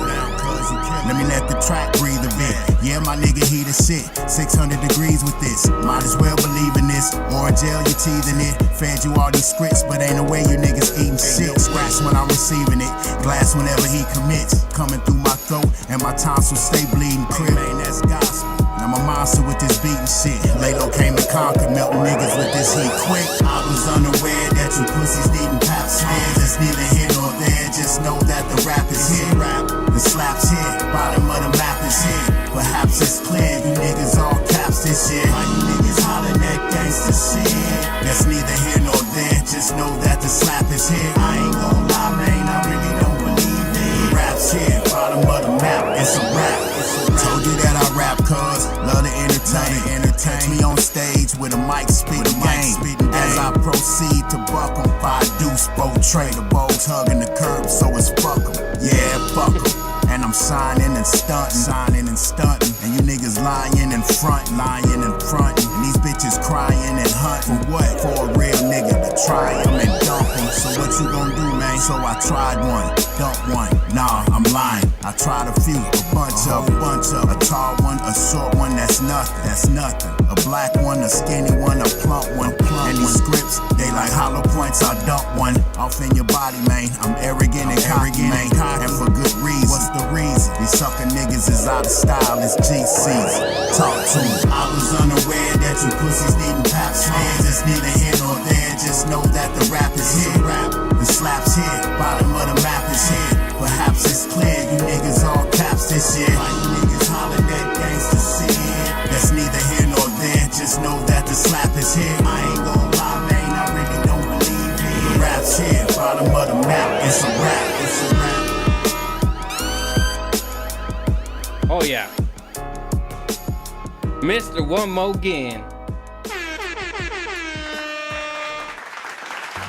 Let me let the track breathe a bit. Yeah, my nigga, he the shit. 600 degrees with this. Might as well believe in this. Or in jail, you teething it. Fed you all these scripts, but ain't no way you niggas eating shit. Scratch when I'm receiving it. Glass whenever he commits. Coming through my throat, and my tonsils stay bleeding. Crib, man, that's gospel. Now I'm a monster with this beating shit. Lalo came to conquer, melting niggas with this heat quick. I was unaware that you pussies needing pap smears. It's neither here nor there, just know that the rap is here. The slap's here, bottom of the map is here. Perhaps it's clear, you niggas all caps this year. Why you niggas hollering that gangsta shit? That's neither here nor there, just know that the slap is here. I ain't gon' lie, man, I really don't believe it. The rap's here, bottom of the map, it's a rap. Told you that I rap, cuz love to entertain. Catch me on stage with a mic spitting game. As I proceed to buck 'em, 5 deuce, both trade. The bows hugging the curb, so it's fuck 'em. Yeah, fuck 'em. And I'm signing and stunting. And you niggas lying in front. And these bitches crying and hunting. For what? For a real nigga to try 'em and dump 'em. So what you gon' do, man? So I tried one, dump one. Nah, I'm lying. I tried a few, a bunch of. A tall one, a short one, that's nothing. A black one, a skinny one, a plump one. And these scripts, they like hollow points, I dump one off in your body, man. I'm arrogant and cocky, man. And for good reason. What's the reason? These sucker niggas is out of style, it's GCs. Talk to me. I was unaware that you pussies needing pap smears. It's neither here nor there, just know that the rap is here. The slap's here, bottom of the map is here. Perhaps it's clear, you niggas all caps this year. Why you niggas holler that gangsta shit? That's neither here nor there, just know that the slap is here. I ain't gon' lie, man, I really don't believe it. The rap's here, bottom of the map, it's a rap, it's a rap. Oh yeah, Mr. One More Again.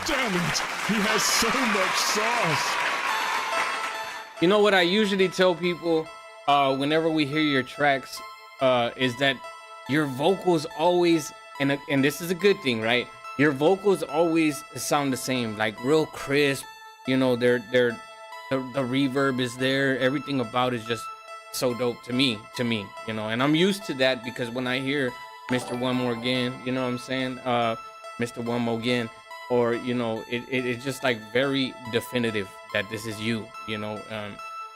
Damn it, he has so much sauce. You know what I usually tell people whenever we hear your tracks is that your vocals always, and this is a good thing, right? Your vocals always sound the same, like real crisp. You know, the reverb is there. Everything about it is just so dope to me. You know, and I'm used to that because when I hear Mr. One More Again, you know what I'm saying? Mr. One More Again, or you know, it's just like very definitive that this is you. You know,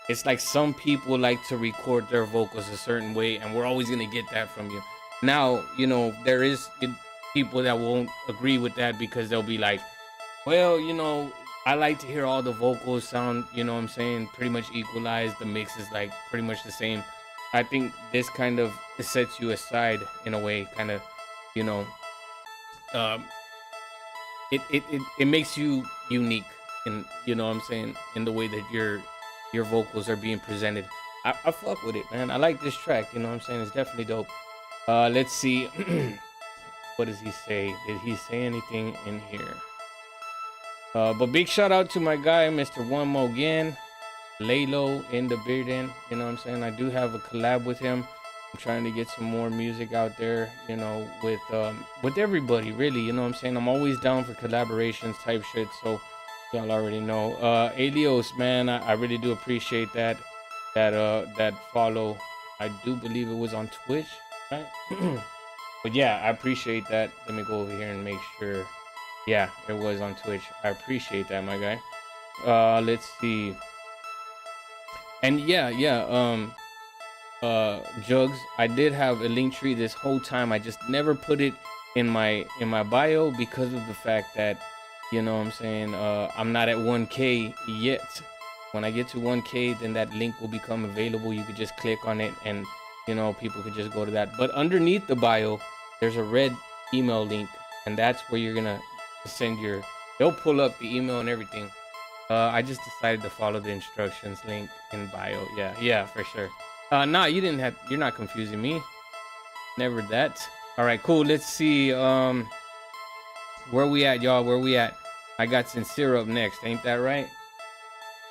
it's like some people like to record their vocals a certain way, and we're always gonna get that from you. Now, you know, there is people that won't agree with that because they'll be like, well, you know, I like to hear all the vocals sound, you know what I'm saying, pretty much equalized. The mix is like pretty much the same. I think this kind of sets you aside in a way, kind of, you know, it makes you unique in, you know what I'm saying, in the way that your vocals are being presented. I fuck with it, man. I like this track, you know what I'm saying? It's definitely dope. Let's see. What does he say? Did he say anything in here? But big shout out to my guy, Mr. One More Again, Lalo in the building. You know what I'm saying? I do have a collab with him. I'm trying to get some more music out there, you know, with everybody, really. You know what I'm saying? I'm always down for collaborations type shit. So y'all already know. Alios, man, I really do appreciate that follow. I do believe it was on Twitch, right? But yeah, I appreciate that. Let me go over here and make sure. Yeah, it was on Twitch. I appreciate that, my guy. Let's see. And yeah, Jugs, I did have a link tree this whole time. I just never put it in my bio because of the fact that, you know what I'm saying, I'm not at 1K yet. When I get to 1K, then that link will become available. You could just click on it and, you know, people could just go to that. But underneath the bio, there's a red email link, and that's where you're gonna send they'll pull up the email and everything. I just decided to follow the instructions link in bio. Yeah, for sure. Nah, you're not confusing me. Never that. All right, cool. Let's see. Where we at, y'all? Where we at? I got Sincere up next. Ain't that right?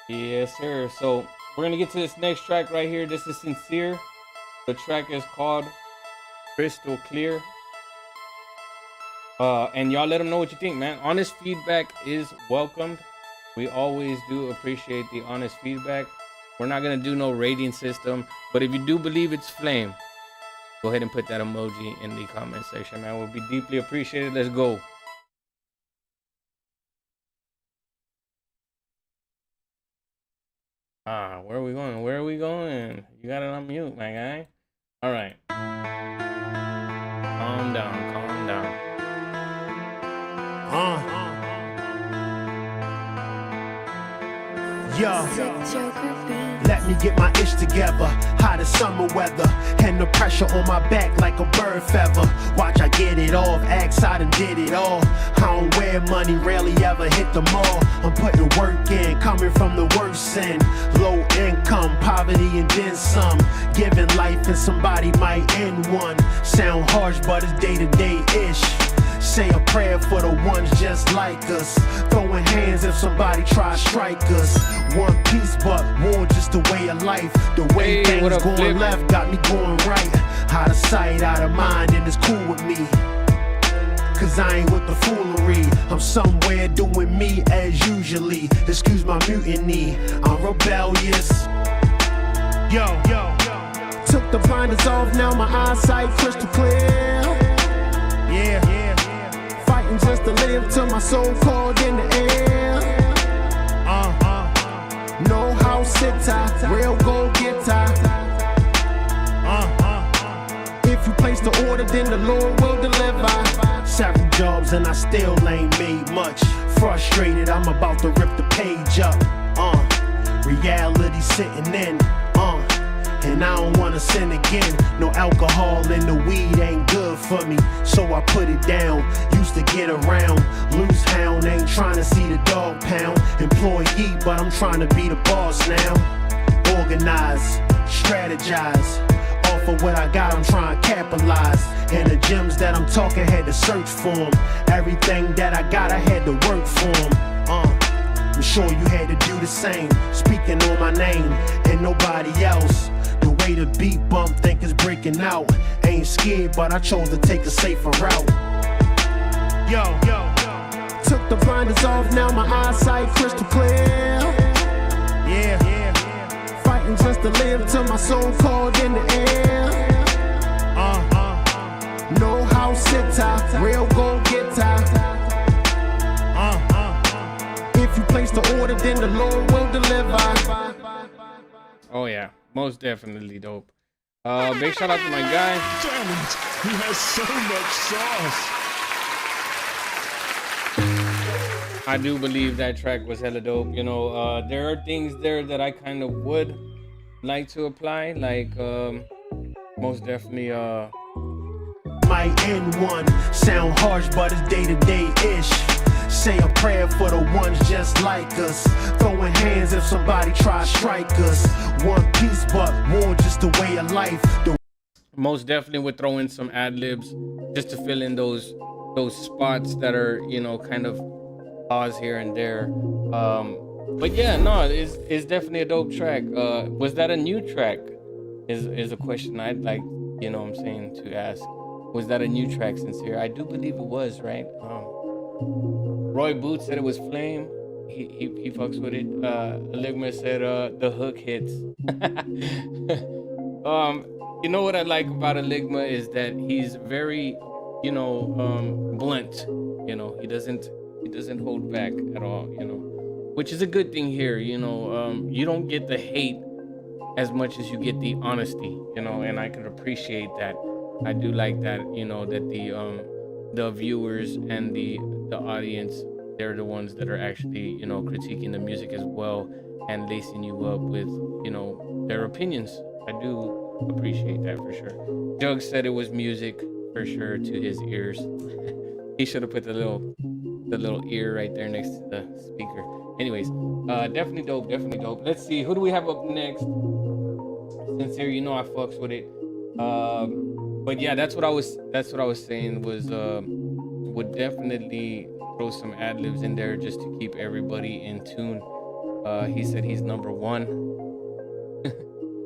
Yes, sir. So we're gonna get to this next track right here. This is Sincere. The track is called Crystal Clear. And y'all let them know what you think, man. Honest feedback is welcomed. We always do appreciate the honest feedback. We're not gonna do no rating system, but if you do believe it's flame, go ahead and put that emoji in the comment section, man. We'll be deeply appreciated. Let's go. Where are we going? You got it on mute, my guy. All right. Calm down, calm down. Let me get my ish together. Hot as summer weather, and the pressure on my back like a bird feather. Watch, I get it off. Axe, I done did it all. I don't wear money, rarely ever hit the mall. I'm putting work in, coming from the worst end. Low income, poverty, and then some. Giving life, and somebody might end one. Sound harsh, but it's day to day ish. Say a prayer for the ones just like us. Throwing hands if somebody try to strike us. One piece, but war just the way of life. The way things up, going Flip? left got me going right. Out of sight, out of mind, and it's cool with me. Cause I ain't with the foolery. I'm somewhere doing me as usually. Excuse my mutiny, I'm rebellious. Yo, took the blinders off, now my eyesight crystal clear. Yeah. Fighting just to live till my soul called in the air. No house sitter, real go getter. If you place the order, then the Lord will deliver. Several jobs and I still ain't made much. Frustrated, I'm about to rip the page up. Reality sitting in. And I don't wanna sin again. No alcohol and the weed ain't good for me, so I put it down. Used to get around, loose hound, ain't trying to see the dog pound. Employee, but I'm trying to be the boss now. Organize, strategize. Off of what I got, I'm trying to capitalize. And the gems that I'm talking, had to search for them. Everything that I got, I had to work for them. I'm sure you had to do the same. Speaking on my name and nobody else. The way the beat bump, think it's breaking out. Ain't scared, but I chose to take a safer route. Yo, took the blinders off, now my eyesight crystal clear. Yeah, fighting just to live till my soul called in the air. No house sitter, real go getter. If you place the order, then the Lord will deliver. Oh yeah, most definitely dope. Big shout out to my guy. Damn it, he has so much sauce. I do believe that track was hella dope. You know, there are things there that I kind of would like to apply, like most definitely might end one. Sound harsh, but it's day to day ish. Say a prayer for the ones just like us. Throwing hands if somebody try to strike us. One piece, but war just the way of life. Most definitely would throw in some ad libs just to fill in those spots that are, you know, kind of pause here and there. But yeah, no, it's definitely a dope track. Was that a new track? Is a question I'd like, you know what I'm saying, to ask. Was that a new track, Sincere? I do believe it was, right? Roy Boots said it was Flame. He fucks with it. Aligma said the hook hits. You know what I like about Aligma is that he's very, you know, blunt. You know, he doesn't hold back at all. You know, which is a good thing here. You know, you don't get the hate as much as you get the honesty. You know, and I can appreciate that. I do like that. You know, that the viewers and the audience, they're the ones that are actually, you know, critiquing the music as well and lacing you up with, you know, their opinions. I do appreciate that for sure. Jug said it was music for sure to his ears. He should have put the little ear right there next to the speaker. Anyways, definitely dope. Let's see, who do we have up next? Sincere, you know I fucks with it. But yeah, that's what I was saying was would definitely throw some ad libs in there just to keep everybody in tune. He said he's number one.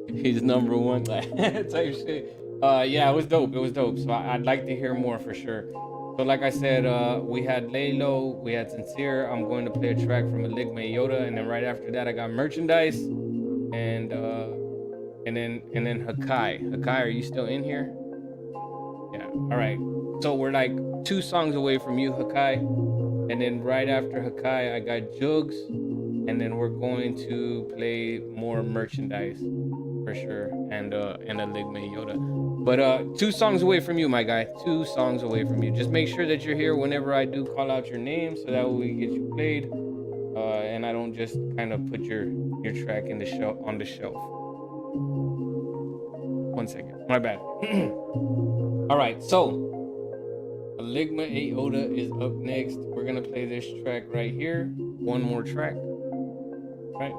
He's number one, like type shit. Yeah, it was dope. So I'd like to hear more for sure. So like I said, we had Laylo, we had Sincere. I'm going to play a track from Enigma Yoda, and then right after that I got merchandise, and then Hakai. Hakai, are you still in here? Yeah. All right. So we're like 2 songs away from you, Hakai, and then right after Hakai I got Jugs, and then we're going to play more merchandise for sure, and Enigma Yoda. But 2 songs away from you, my guy. 2 songs away from you. Just make sure that you're here whenever I do call out your name, so that way we get you played. And I don't just kind of put your track in the show on the shelf. 1 second. My bad. All right, so Aligma Aota is up next. We're gonna play this track right here. 1 more track, right?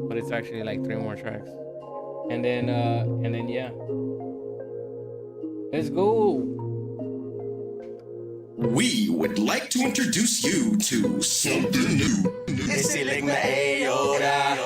But it's actually like 3 more tracks. And then yeah. Let's go. We would like to introduce you to something new. It's Aligma Aota.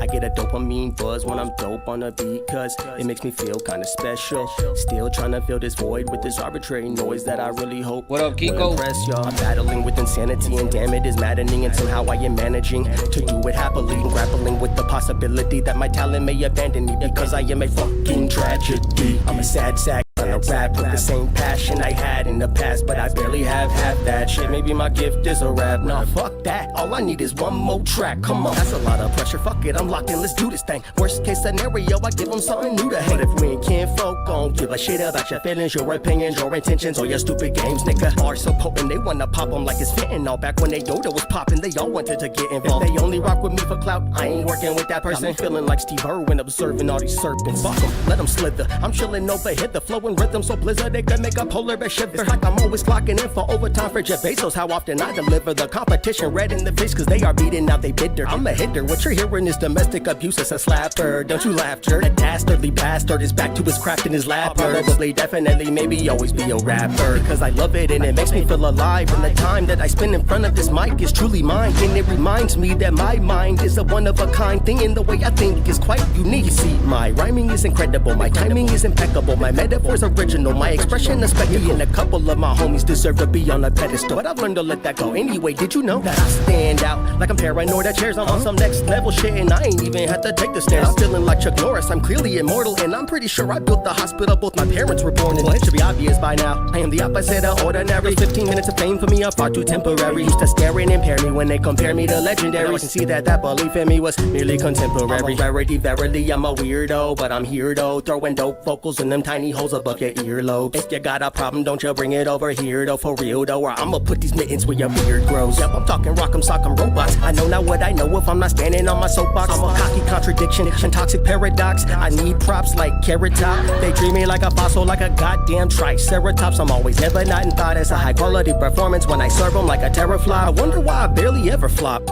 I get a dopamine buzz when I'm dope on a beat, cause it makes me feel kinda special. Still trying to fill this void with this arbitrary noise that I really hope what up, Kiko? will impress y'all. I'm battling with insanity and damn it is maddening, and somehow I am managing to do it happily, grappling with the possibility that my talent may abandon me because I am a fucking tragedy. I'm a sad sack trying to rap with the same passion I had in the past, but I barely have half that shit. Maybe my gift is a rap. Nah, fuck that. All I need is 1 more track. Come on, that's a lot of pressure. Fuck it, I'm locked in. Let's do this thing. Worst case scenario, I give them something new to hate. But if we ain't kinfolk, gon' give a shit about your feelings, your opinions, your intentions, or your stupid games, nigga. Bars so potent, they wanna pop them like it's fentanyl. Back when they Yoda was popping, they all wanted to get involved. If they only rock with me for clout, I ain't working with that person. I'm feeling like Steve Irwin observing all these serpents. Fuck them, let them slither. I'm chilling over here, the flowing rhythm so blizzard they can make a polar bear shiver. It's like I'm always clocking in for overtime for Jeff Bezos. How often I deliver the competition red in the face, cause they are beating out they bidder. I'm a hitter. What you're hearing is domestic abuse. It's a slapper. Don't you laugh, jerk. A dastardly bastard is back to his craft in his lap. Probably, definitely, maybe always be a rapper. Cause I love it and it makes me feel alive. And the time that I spend in front of this mic is truly mine. And it reminds me that my mind is a one of a kind thing. And the way I think is quite unique. You see, my rhyming is incredible. My timing is impeccable. My metaphor's original. My expression is spectacular. And a couple of my homies deserve to be on a pedestal. But I've learned to let that go. Anyway, did you know that I stand out? Like I'm paranoid at chairs. I'm on some next level shit. And I ain't even had to take the stairs. I'm feeling like Chuck Norris. I'm clearly immortal. And I'm pretty sure I built the hospital both my parents were born in. Well, it should be obvious by now. I am the opposite of ordinary. 15 minutes of fame for me are far too temporary. Used to stare and impair me when they compare me to legendary. Now I can see that belief in me was merely contemporary. Rarity, verily, I'm a weirdo. But I'm here though. Throwing dope vocals in them tiny holes above your earlobe. If you got a problem, don't you bring it over here though. For real though, or I'ma put these mittens where your beard grows. Yep, I'm talking rock'em sock'em robots. I know not what I know if I'm not standing on my soapbox. I'm a cocky contradiction and toxic paradox. I need props like Carrot Top. They treat me like a fossil, like a goddamn triceratops. I'm always never not in thought. It's a high quality performance when I serve them like a terrafly. I wonder why I barely ever flop.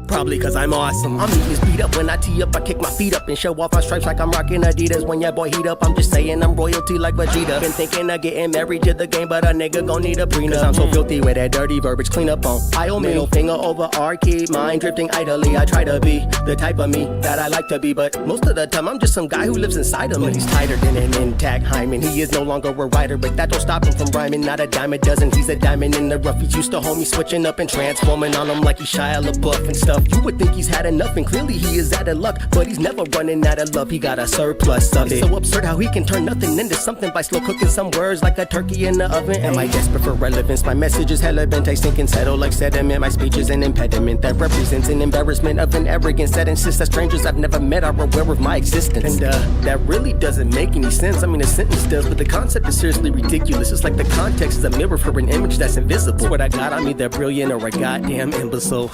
Probably cause I'm awesome. I'm eating this beat up when I tee up. I kick my feet up and show off my stripes like I'm rocking Adidas. When your boy heat up, I'm just saying I'm royalty like Vegeta. Been thinking of getting married to the game, but a nigga gon' need a prenup. Cause I'm so filthy with that dirty verbiage. Clean up on aisle middle finger over R key. Mind drifting idly. I try to be the type of me that I like to be, but most of the time I'm just some guy who lives inside him. And he's tighter than an intact hymen. He is no longer a writer, but that don't stop him from rhyming. Not a dime a dozen. He's a diamond in the rough. He's used to homie switching up and transforming on him like he's Shia LaBeouf and stuff. You would think he's had enough, and clearly he is out of luck, but he's never running out of love. He got a surplus of it. It's so absurd how he can turn nothing into something by slow cooking some words like a turkey in the oven. Am I desperate for relevance? My message is hella bent. I sink and settle like sediment. My speech is an impediment that represents an embarrassment of an arrogance that insists that strangers I've never met are aware of my existence. And that really doesn't make any sense. I mean, a sentence does, but the concept is seriously ridiculous. It's like the context is a mirror for an image that's invisible. That's what I got. I'm either brilliant or a goddamn imbecile.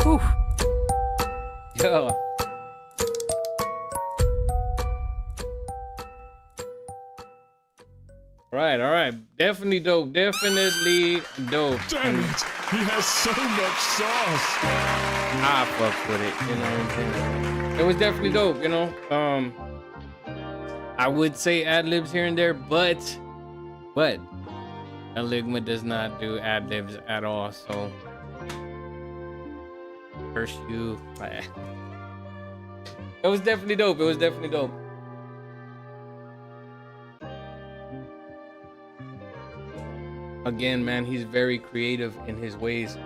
Whew. Yo. All right. Definitely dope. Definitely dope. Damn it. He has so much sauce. I fuck with it, you know what I'm saying? It was definitely dope, you know. I would say ad-libs here and there, but Aligma does not do ad-libs at all, so curse you. It was definitely dope. Again, man, he's very creative in his ways.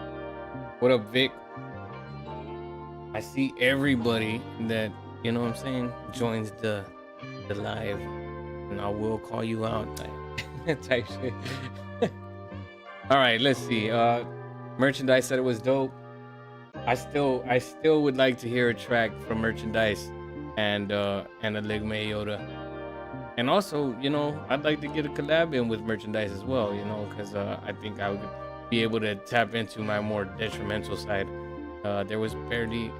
What up, Vic? I see everybody that, you know what I'm saying, joins the live, and I will call you out type shit. All right, let's see. Merchandise said it was dope. I still would like to hear a track from Merchandise. and a Ligma Yoda. And also, you know, I'd like to get a collab in with merchandise as well, you know, because I think I would be able to tap into my more detrimental side. There was barely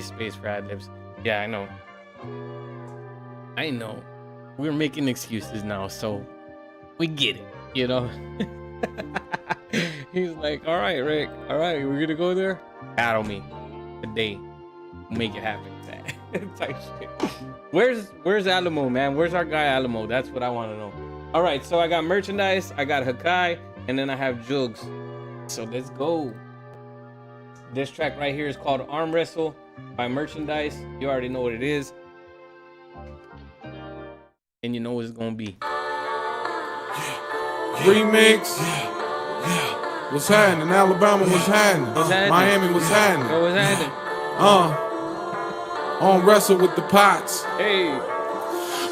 space for ad-libs. Yeah, I know. We're making excuses now, so we get it, you know. He's like, all right, Rick, all right, we're gonna go there. Battle me today, make it happen. Type shit. Where's Alamo, man? Where's our guy Alamo? That's what I want to know. All right, so I got merchandise, I got Hakai, and then I have Jugs. So let's go. This track right here is called Arm Wrestle by Merchandise. You already know what it is, and you know what it's gonna be. Remix. What's happening? Alabama, what's happening? Miami, what's happening? What's happening? On wrestle with the pots. Hey.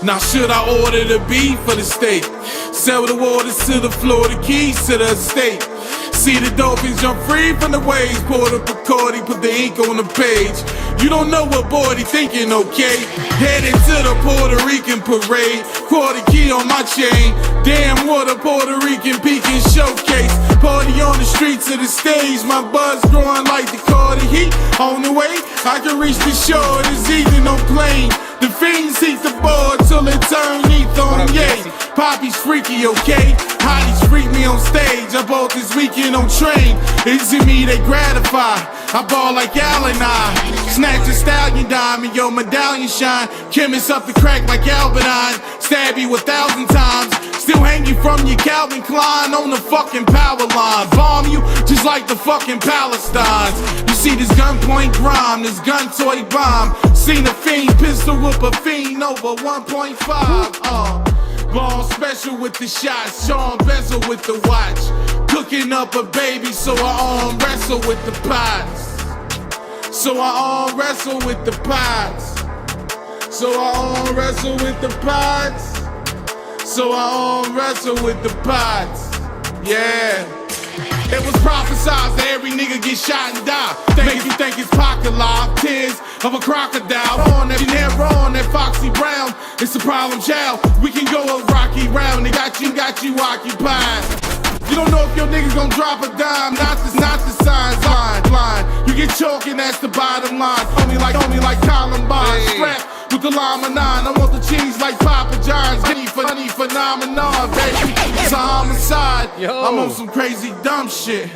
Now should I order the beef for the steak? Sell the waters to the floor, the keys to the estate. See the dolphins jump free from the waves. Pour the Bacardi, put the ink on the page. You don't know what boy he thinking, okay? Headed to the Puerto Rican parade. Quarter key on my chain. Damn, what a Puerto Rican peeking showcase. Party on the streets of the stage. My buzz growing like the Carter heat. On the way, I can reach the shore this evening on plane. The fiends seek the board till it turn ether on yay. Poppy's freaky, okay? Hotties freak me on stage. I bought this weekend on train. It's in me they gratify. I ball like Allen I. Snatch a stallion dime and your medallion shine. Chemists up the crack like Albert. Stab you 1,000 times. Still hanging from your Calvin Klein on the fucking power line. Bomb you just like the fucking Palestines. You see this gunpoint grime, this gun toy bomb. Seen a fiend pistol whoop a fiend over 1.5. Ball special with the shots, Sean Bezel with the watch. Cooking up a baby, so I arm wrestle with the pots. So I arm wrestle with the pots. So I arm wrestle with the pots. So I arm wrestle with the pots. Yeah. It was prophesized that every nigga get shot and die. Make you think it's pocket alive. Tears of a crocodile. On that never on that Foxy Brown. It's a problem child. We can go a rocky round. They got you occupied. You don't know if your niggas gon' drop a dime. Not the signs line. You get choking, that's the bottom line. Homie like Columbine. Strap with the llama 9. I want the cheese like Papa John's. Funny phenomenon, baby. It's a homicide. I'm on some crazy dumb shit.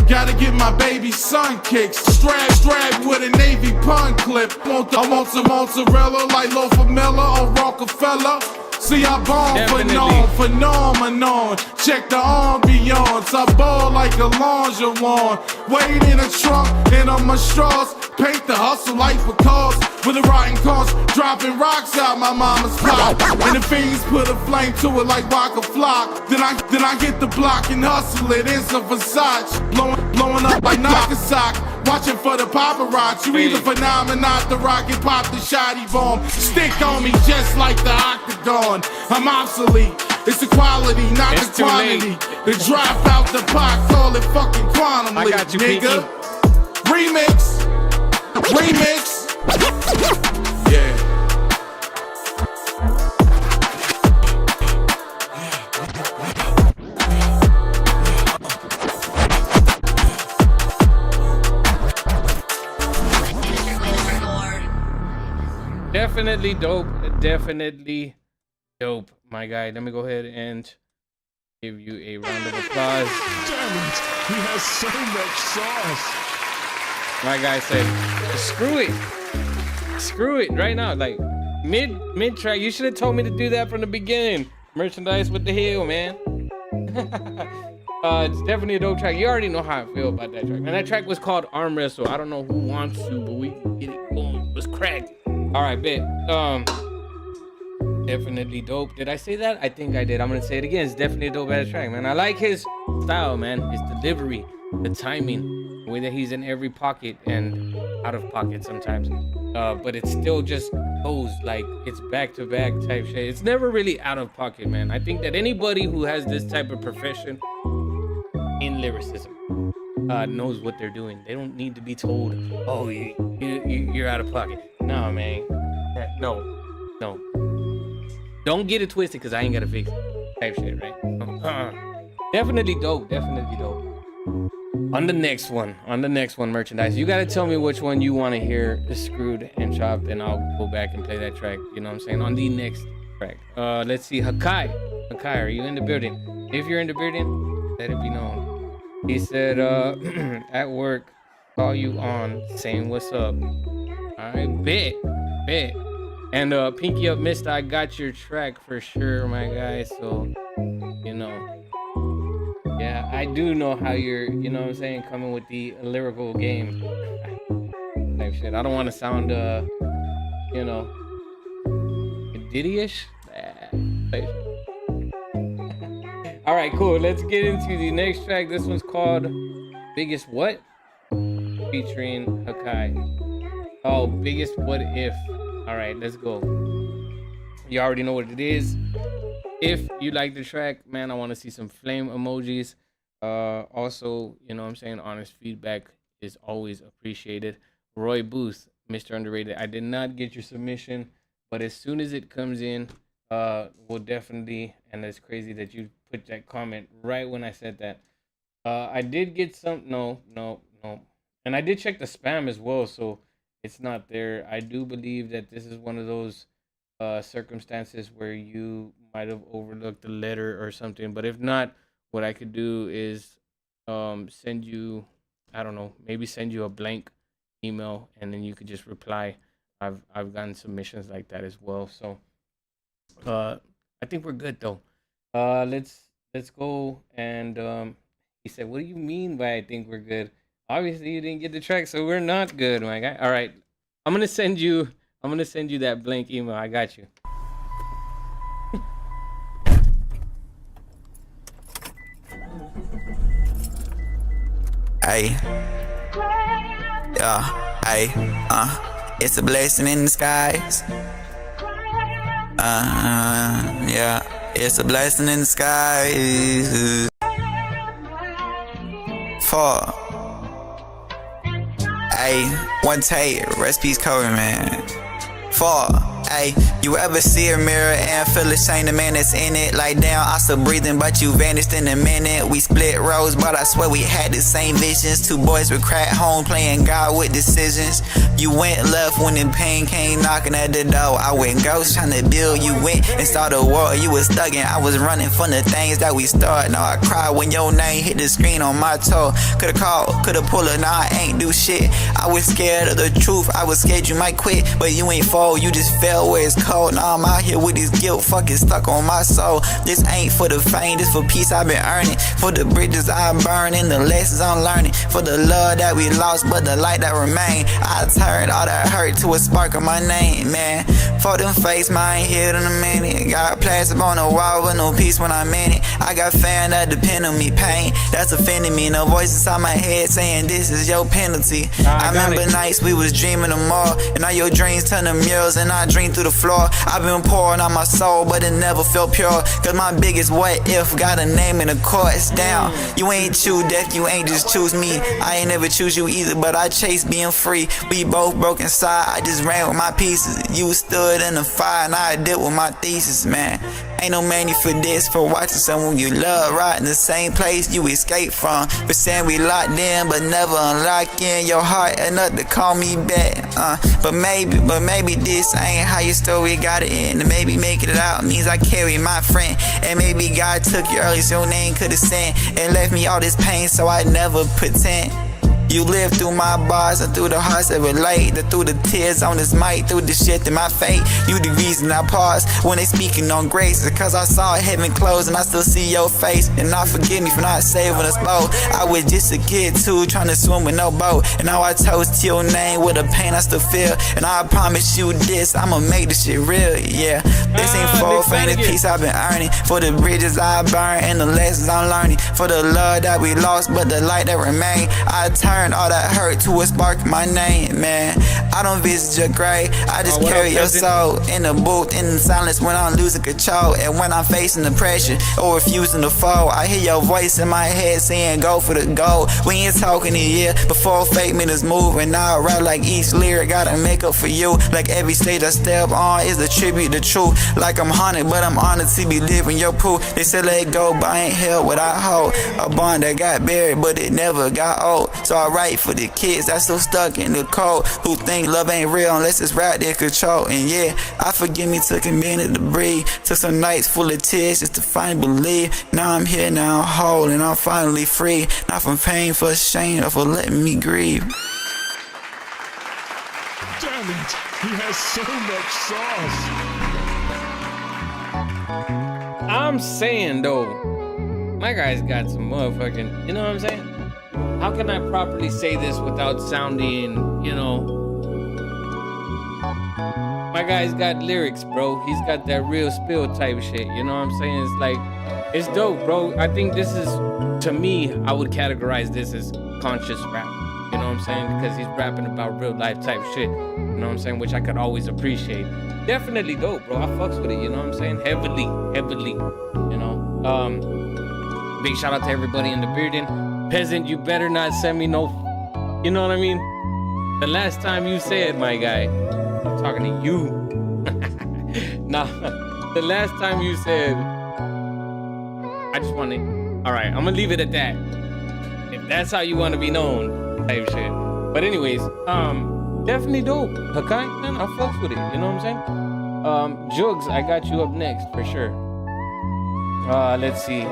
Gotta get my baby son kicked. Strap with a Navy pun clip. I want some mozzarella like Lofa Miller or Rockefeller. See, I born phenomenon. Check the ambiance. I ball like a lingerie. Wait in a trunk and on my straws. Paint the hustle like for cause. With a rotten cause, dropping rocks out my mama's pot. And the fiends put a flame to it like Waka Flock. Then I get the block and hustle it. It's a Versace. Blowing up like Nagasaki. Watching for the paparazzi. You either phenomenon, the rocket pop the shoddy bomb. Stick on me just like the octagon. I'm obsolete. It's the quality, not the quantity. The drop out the pot, call it fucking quantum leap, nigga. Remix. Yeah. Definitely dope. Definitely dope, my guy. Let me go ahead and give you a round of applause. Damn it, he has so much sauce. My guy said, screw it right now. Like mid track, you should have told me to do that from the beginning. Merchandise with the heel, man. It's definitely a dope track. You already know how I feel about that track. And that track was called Arm Wrestle. I don't know who wants to, but we can get it going. Let's crack. All right, bet. Definitely dope. Did I say that? I think I did. I'm gonna say it again. It's definitely a dope ass track, man. I like his style, man. His delivery, the timing, the way that he's in every pocket and out of pocket sometimes. But it still just goes like it's back to back type shit. It's never really out of pocket, man. I think that anybody who has this type of profession in lyricism knows what they're doing. They don't need to be told, oh, you're out of pocket. No, man. No. Don't get it twisted, because I ain't got to fix it. Type shit, right? Definitely dope. On the next one, merchandise. You got to tell me which one you want to hear screwed and chopped, and I'll go back and play that track. You know what I'm saying? On the next track. Let's see. Hakai, are you in the building? If you're in the building, let it be known. He said, at work, call you on, saying what's up. I bet. And Pinky Up Mister, I got your track for sure, my guy. So, you know. Yeah, I do know how you're, you know what I'm saying, coming with the lyrical game type shit. I don't want to sound, you know, Diddy-ish. All right, cool. Let's get into the next track. This one's called Biggest What? Featuring Hakai. Oh, Biggest What If. All right, let's go. You already know what it is. If you like the track, man, I want to see some flame emojis. Also, you know what I'm saying, honest feedback is always appreciated. Roy Booth, Mr. Underrated, I did not get your submission, but as soon as it comes in, we'll definitely, and it's crazy that you put that comment right when I said that. I did get some, no. And I did check the spam as well, so it's not there. I do believe that this is one of those circumstances where you might have overlooked the letter or something, but if not, what I could do is send you, I don't know, maybe send you a blank email, and then you could just reply. I've gotten submissions like that as well, so I think we're good though. Let's go. And he said, what do you mean by I think we're good? Obviously you didn't get the track, so we're not good, my guy. All right, I'm gonna send you that blank email. I got you. Ay, yeah, ay, it's a blessing in disguise. Yeah, it's a blessing in disguise. For, ay, one take, recipes covered, man. For, ay, you ever see a mirror and feel ashamed the man that's in it? Like damn, I'm still breathing, but you vanished in a minute. We split roads, but I swear we had the same visions. Two boys with crack home playing God with decisions. You went left when the pain came knocking at the door. I went ghost trying to build. You went and started a war. You was stuck and I was running from the things that we started. Now I cry when your name hit the screen on my toe. Could've called, could've pulled it, now I ain't do shit. I was scared of the truth, I was scared you might quit, but you ain't fall, you just fell where it's cold. Now I'm out here with this guilt fucking stuck on my soul. This ain't for the fame, this for peace I've been earning. For the bridges I burn and the lessons I'm learning. For the love that we lost, but the light that remained. I turned all that hurt to a spark of my name, man. For them face, mine healed in a minute. Got plastic on the wall with no peace when I'm in it. I got fan that depend on me, pain that's offending me. No voice inside my head saying this is your penalty. I remember nights we was dreaming of more, and now your dreams turn to murals and I dream through the floor. I've been pouring out my soul, but it never felt pure. Cause my biggest what if got a name in the courts. Down, you ain't choose death, you ain't just choose me. I ain't never choose you either, but I chase being free. We both broke inside, I just ran with my pieces. You stood in the fire and I did with my thesis, man. Ain't no manual for this, for watching someone you love right in the same place you escaped from. For saying we locked in, but never unlock in your heart enough to call me back. But maybe this ain't how your story got it in. And maybe making it out means I carry my friend. And maybe God took you early so your name could've sent and left me all this pain so I never pretend. You lived through my bars and through the hearts that relate, through the tears on this mic, through the shit in my fate. You the reason I pause when they speaking on grace, because I saw heaven close and I still see your face. And now forgive me for not saving us both. I was just a kid too, trying to swim with no boat, and now I toast your name with the pain I still feel. And I promise you this, I'ma make this shit real, yeah. This ain't for any peace I've been earning, for the bridges I burn and the lessons I'm learning, for the love that we lost but the light that remain. I turn turned all that hurt to a spark in my name, man. I don't visit your grave, I just carry your soul in the booth, in the silence when I'm losing control. And when I'm facing the pressure or refusing to fall, I hear your voice in my head saying go for the goal. We ain't talking a year before fake minutes move, and now I rap like each lyric gotta make up for you. Like every stage I step on is a tribute to truth. Like I'm haunted, but I'm honored to be living your proof. They said let go, but I ain't held what I hold. A bond that got buried, but it never got old. So I write for the kids that's still stuck in the cold, who think love ain't real unless it's right in control. And yeah, I forgive me, took a minute to breathe. Took some nights full of tears just to finally believe. Now I'm here, now I'm whole, and I'm finally free. Not from pain, for shame, or for letting me grieve. Damn it, he has so much sauce. I'm saying though, my guy's got some motherfucking, you know what I'm saying? How can I properly say this without sounding, you know? My guy's got lyrics, bro. He's got that real spill type shit, you know what I'm saying? It's like, it's dope, bro. I think this is, to me, I would categorize this as conscious rap. You know what I'm saying? Because he's rapping about real life type shit. You know what I'm saying? Which I could always appreciate. Definitely dope, bro. I fucks with it, you know what I'm saying? Heavily, you know? Big shout out to everybody in the building. Peasant, you better not send me no, you know what I mean? The last time you said, my guy, I'm talking to you. Nah, the last time you said, I just want to, all right, I'm gonna leave it at that. If that's how you want to be known, type shit. But anyways, definitely dope. Hakai, man, I fucks with it, you know what I'm saying? Jugs, I got you up next for sure. Let's see.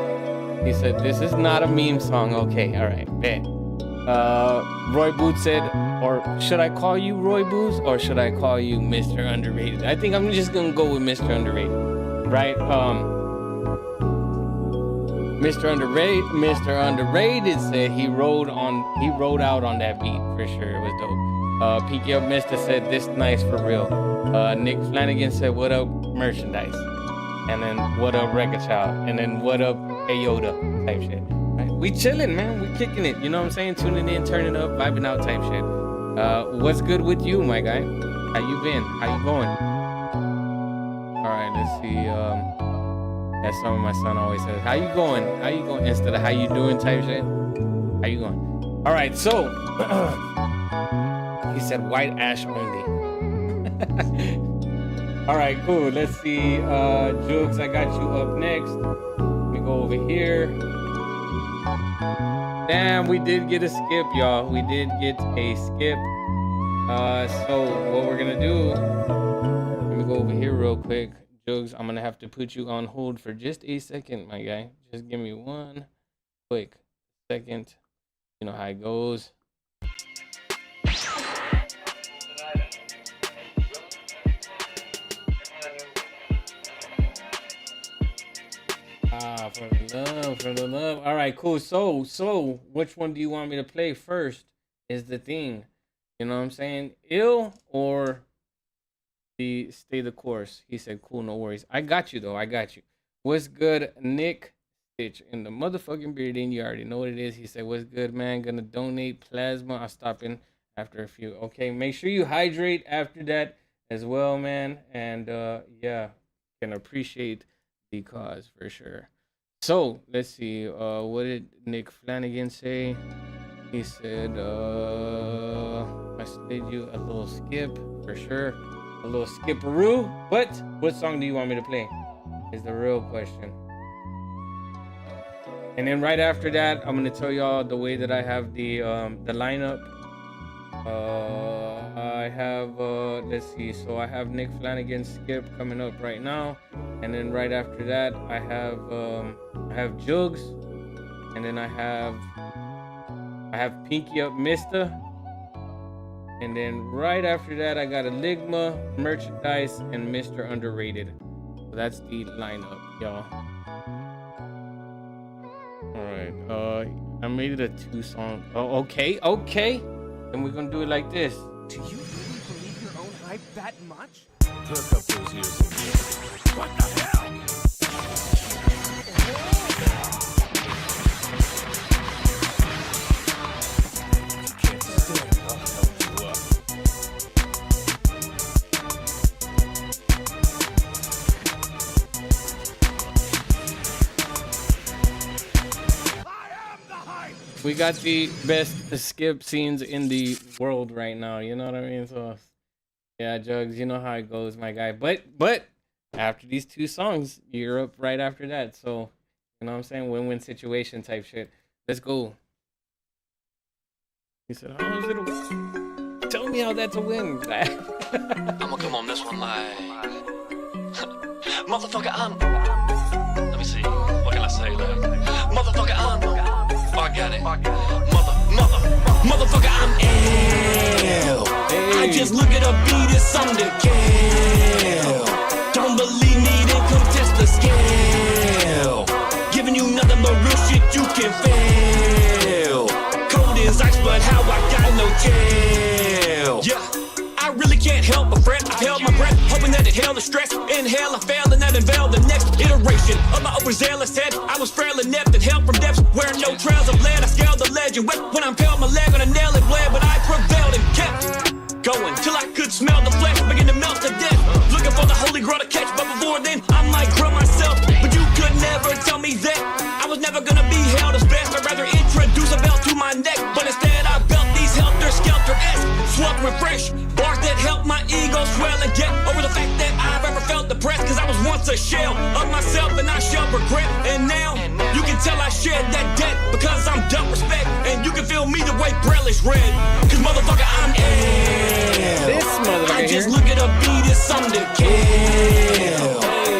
He said, this is not a meme song. Okay, all right, bet. Roy Booth said, or should I call you Roy Booth or should I call you Mr. Underrated? I think I'm just gonna go with Mr. Underrated, right? Mr. Underrated said he rode out on that beat for sure. It was dope. Peaky Up Mister said, this nice for real. Nick Flanagan said, what up merchandise? And then what up Record Child? And then what up Yoda type shit. Right? We chilling, man. We kicking it. You know what I'm saying? Tuning in, turning up, vibing out type shit. What's good with you, my guy? How you been? How you going? All right, let's see. That's something my son always says. How you going? How you going? Instead of how you doing type shit. How you going? All right, so he said white ash only. All right, cool. Let's see. Jugs, I got you up next. Go over here. Damn, we did get a skip, y'all. We did get a skip. So what we're gonna do, let me go over here real quick. Jugs, I'm gonna have to put you on hold for just a second, my guy. Just give me one quick second. You know how it goes. For the love. All right, cool. So, which one do you want me to play first? Is the thing, you know what I'm saying? Ill or the Stay the Course? He said, cool, no worries. I got you though. I got you. What's good, Nick Stitch in the motherfucking building? You already know what it is. He said, what's good, man? Gonna donate plasma. I'll stop in after a few. Okay, make sure you hydrate after that as well, man. And yeah, can appreciate the cause for sure. So let's see, what did Nick Flanagan say? He said, I slid you a little skip for sure, a little skipperoo. But what song do you want me to play is the real question. And then right after that, I'm gonna tell y'all the way that I have the lineup. I have let's see, so I have Nick Flanagan's skip coming up right now, and then right after that I have Jugs, and then I have Pinky Up Mister, and then right after that I got a Ligma, Merchandise, and Mr. Underrated. So that's the lineup, y'all. All right, I made it a 2-song. Oh, okay. And we're gonna do it like this. Do you really believe your own hype that much? Perk up those ears in here. What the hell? We got the best skip scenes in the world right now. You know what I mean? So, yeah, Jugs, you know how it goes, my guy. But after these two songs, you're up right after that. So, you know what I'm saying? Win-win situation type shit. Let's go. He said, how is it a win? Tell me how that's a win. I'ma come on this one like... Motherfucker, I'm... Let me see. What can I say? Like... Motherfucker, I'm... Oh, I got it. Motherfucker, I'm ill. Hey. I just look at a beat, it's something to kill. Don't believe me, then come test the scale. Giving you nothing but real shit you can feel. Cold as ice, but how I got no chill. Yeah. I really can't help but fret. I held my breath, hoping that it held the stress. Inhale, I failed, and that unveiled the next iteration of my overzealous head. I was frail, inept, and held from depths where no trails of lead. I scaled the ledge and wept when I impaled my leg on a nail. It bled, but I prevailed and kept going till I could smell the flesh begin to melt to death. Looking for the holy grail to catch, but before then I might grow myself. But you could never tell me that I was never gonna be held as best. I'd rather introduce a belt to my neck, but instead I belt these helter-skelter-esque, sweltering fresh bars that help my ego swell and get over the fact that I've ever felt depressed. Cause I was once a shell of myself and I shall regret. And now you can tell I shed that debt because I'm dealt respect. And you can feel me the way Braille is read. Cause motherfucker, I'm ill. This motherfucker I just here. look at a beat, it's something to kill.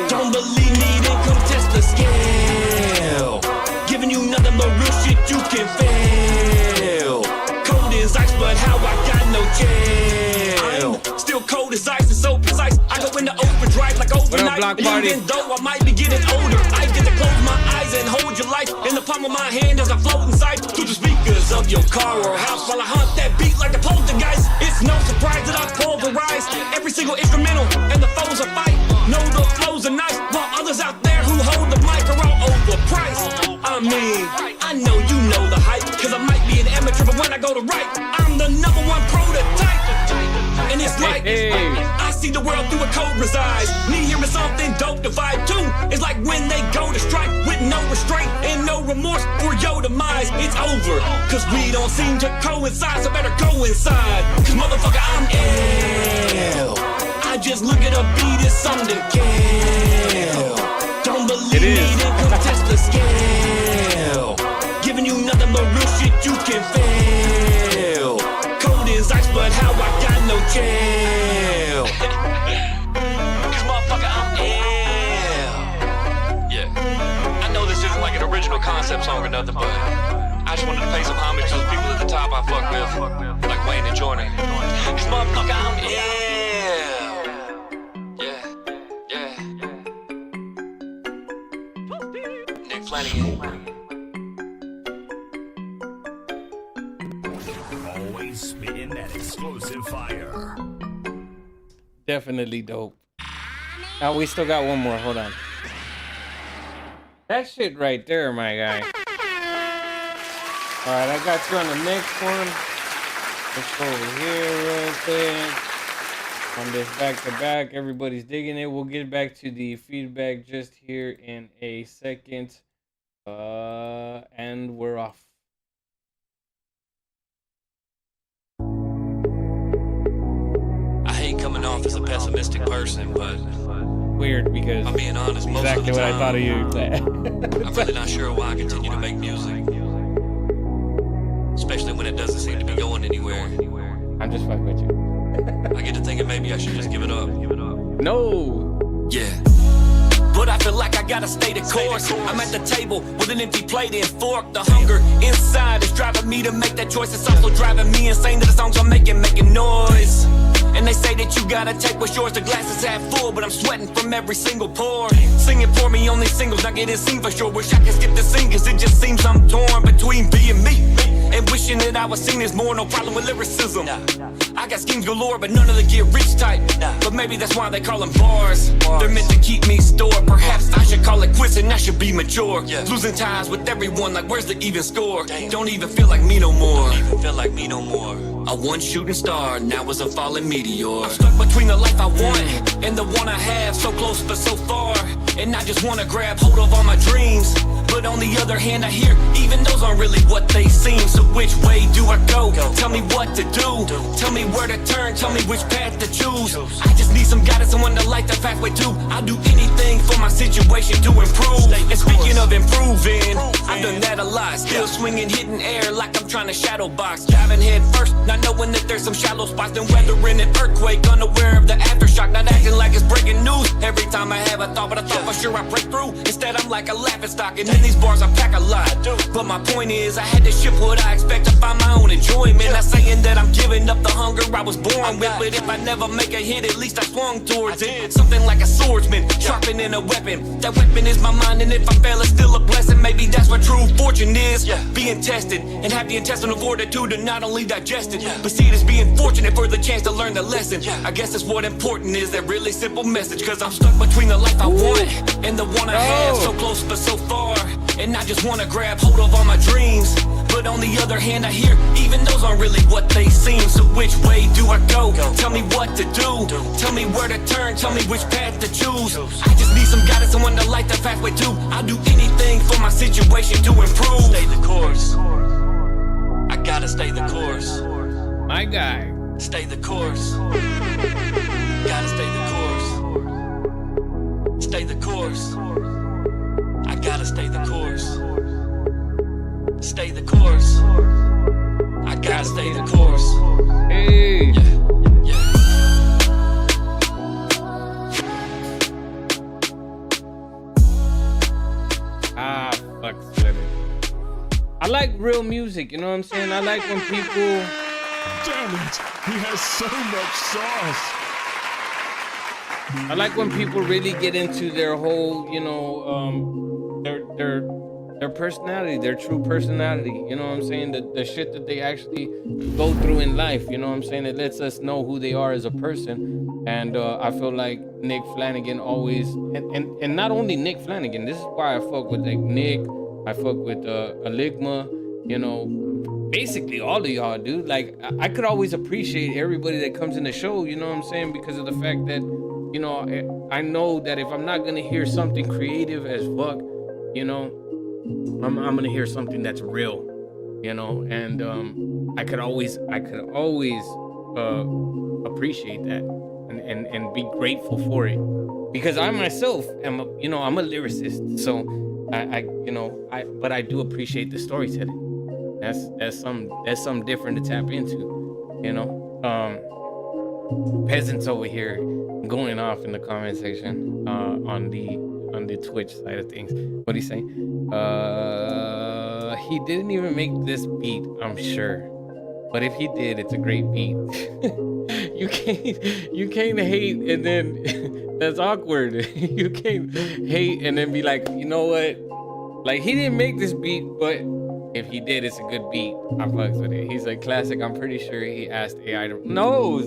Don't believe me, then come test the scale. Giving you nothing but real shit you can feel. Cold as ice, but how I got no chill. I'm still cold as ice and so precise. I go into overdrive like overnight. Even though I might be getting older, I get to close my eyes and hold your life in the palm of my hand as I float inside through the speakers of your car or house while I hunt that beat like the poltergeist. It's no surprise that I pulverize every single instrumental and the foes I fight. Know the flows are nice, while others out there who hold the mic are all overpriced. I mean, I know you know the hype, cause I might be an amateur, but when I go to write, I'm the #1 prototype. And it's like, I see the world through a code resides. Me hearing something dope to vibe too. It's like when they go to strike with no restraint and no remorse for your demise. It's over, cause we don't seem to coincide, so better go inside. Cause motherfucker, I'm ill. I just look at a beat, it's something to kill. Don't believe me, then come test the scale. Giving you nothing but real shit you can feel. Cold as ice, but how I got no chill. Cause motherfucker, I'm ill. Yeah. I know this isn't like an original concept song or nothing, but I just wanted to pay some homage to the people at the top I fuck with, like Wayne and Jordan. Cause motherfucker, I'm ill. Always spitting that explosive fire. Definitely dope. Now we still got one more. Hold on. That shit right there, my guy. Alright, I got you on the next one. Let's go over here real quick. On this back to back, everybody's digging it. We'll get back to the feedback just here in a second. And we're off. I hate coming off as a pessimistic person, but weird because I'm being honest, most exactly of the time, what I thought of you. I'm really not sure why I continue to make music, especially when it doesn't seem to be going anywhere. I'm just fucking with you. I get to thinking maybe I should just give it up. No. Yeah. But I feel like I gotta stay the course. I'm at the table with an empty plate and fork. The hunger inside is driving me to make that choice. It's also driving me insane to the songs I'm making noise. And they say that you gotta take what's yours. The glass is half full, but I'm sweating from every single pour. Singing for me on these singles, not getting seen for sure. Wish I could skip the scene, cause it just seems I'm torn between being me and wishing that I was seen as more. No problem with lyricism. I got schemes galore, but none of the get rich type. But maybe that's why they call them bars. They're meant to keep me stored. Perhaps I should call it quits and I should be mature. Losing ties with everyone, like where's the even score? Don't even feel like me no more. A one shooting star, now is a falling meteor. I'm stuck between the life I want and the one I have. So close but so far. And I just wanna grab hold of all my dreams, but But on the other hand, I hear even those aren't really what they seem. So which way do I go? Tell me what to do. Tell me where to turn. Tell me which path to choose. I just need some guidance, someone to light the pathway to. I'll do anything for my situation to improve. And speaking of improving, I've done that a lot. Still swinging, hitting air like I'm trying to shadow box. Diving head first, not knowing that there's some shallow spots. Then weathering an earthquake, unaware of the aftershock. Not acting like it's breaking news every time I have a thought, but I thought for sure I break through. Instead, I'm like a laughing stock, and in these bars I pack a lot. But my point is, I had to shift what I expect to find my own enjoyment. Not saying that I'm giving up the hunger I was born with, but if I never make a hit, at least I swung towards it. Something like a swordsman, sharpening a weapon. That weapon is my mind, and if I fail, it's still a blessing. Maybe that's what true fortune is, being tested and have the intestinal fortitude to not only digest it, but see it as being fortunate for the chance to learn the lesson. I guess that's what important is, that really simple message. Cause I'm stuck between the life I want and the one I have. So close but so far, and I just wanna grab hold of all my dreams. But on the other hand, I hear even those aren't really what they seem. So which way do I go? Tell me what to do. Tell me where to turn. Tell me which path to choose. I just need some guidance, someone to light the pathway to. I'll do anything for my situation to improve. Stay the course. I gotta stay the course. My guy. Stay the course. Gotta stay the course. Stay the course. I gotta stay the course. Stay the course. I gotta stay the course. Hey. Fuck with it. I like real music, you know what I'm saying? I like when people. Damn it! He has so much sauce. I like when people really get into their whole, their personality, their true personality. You know what I'm saying? The shit that they actually go through in life. You know what I'm saying? It lets us know who they are as a person. And I feel like Nick Flanagan always, and not only Nick Flanagan. This is why I fuck with like Nick. I fuck with Aligma. You know, basically all of y'all, dude. Like I could always appreciate everybody that comes in the show. You know what I'm saying? Because of the fact that, you know, I know that if I'm not gonna hear something creative as fuck, you know, I'm gonna hear something that's real, you know, and I could always appreciate that and be grateful for it, because I myself am I'm a lyricist, so but I do appreciate the storytelling. That's something different to tap into, you know. Peasants over here going off in the comment section on the Twitch side of things. What do you say? He didn't even make this beat, I'm sure. But if he did, it's a great beat. You can't hate and then that's awkward. You can't hate and then be like, you know what? Like, he didn't make this beat, but if he did, it's a good beat. I fucks with it. He's like, classic. I'm pretty sure he asked AI to. No,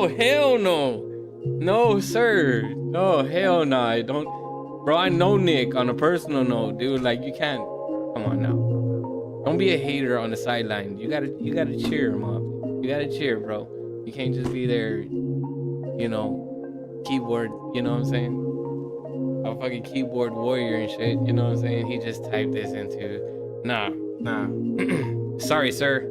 hell no. No, sir. No, hell no. I don't. Bro, I know Nick on a personal note, dude. Like, you can't. Come on now. Don't be a hater on the sideline. You gotta cheer him up. You gotta cheer, bro. You can't just be there, you know, keyboard, you know what I'm saying? A fucking keyboard warrior and shit, you know what I'm saying? He just typed this into. Nah. Sorry, sir.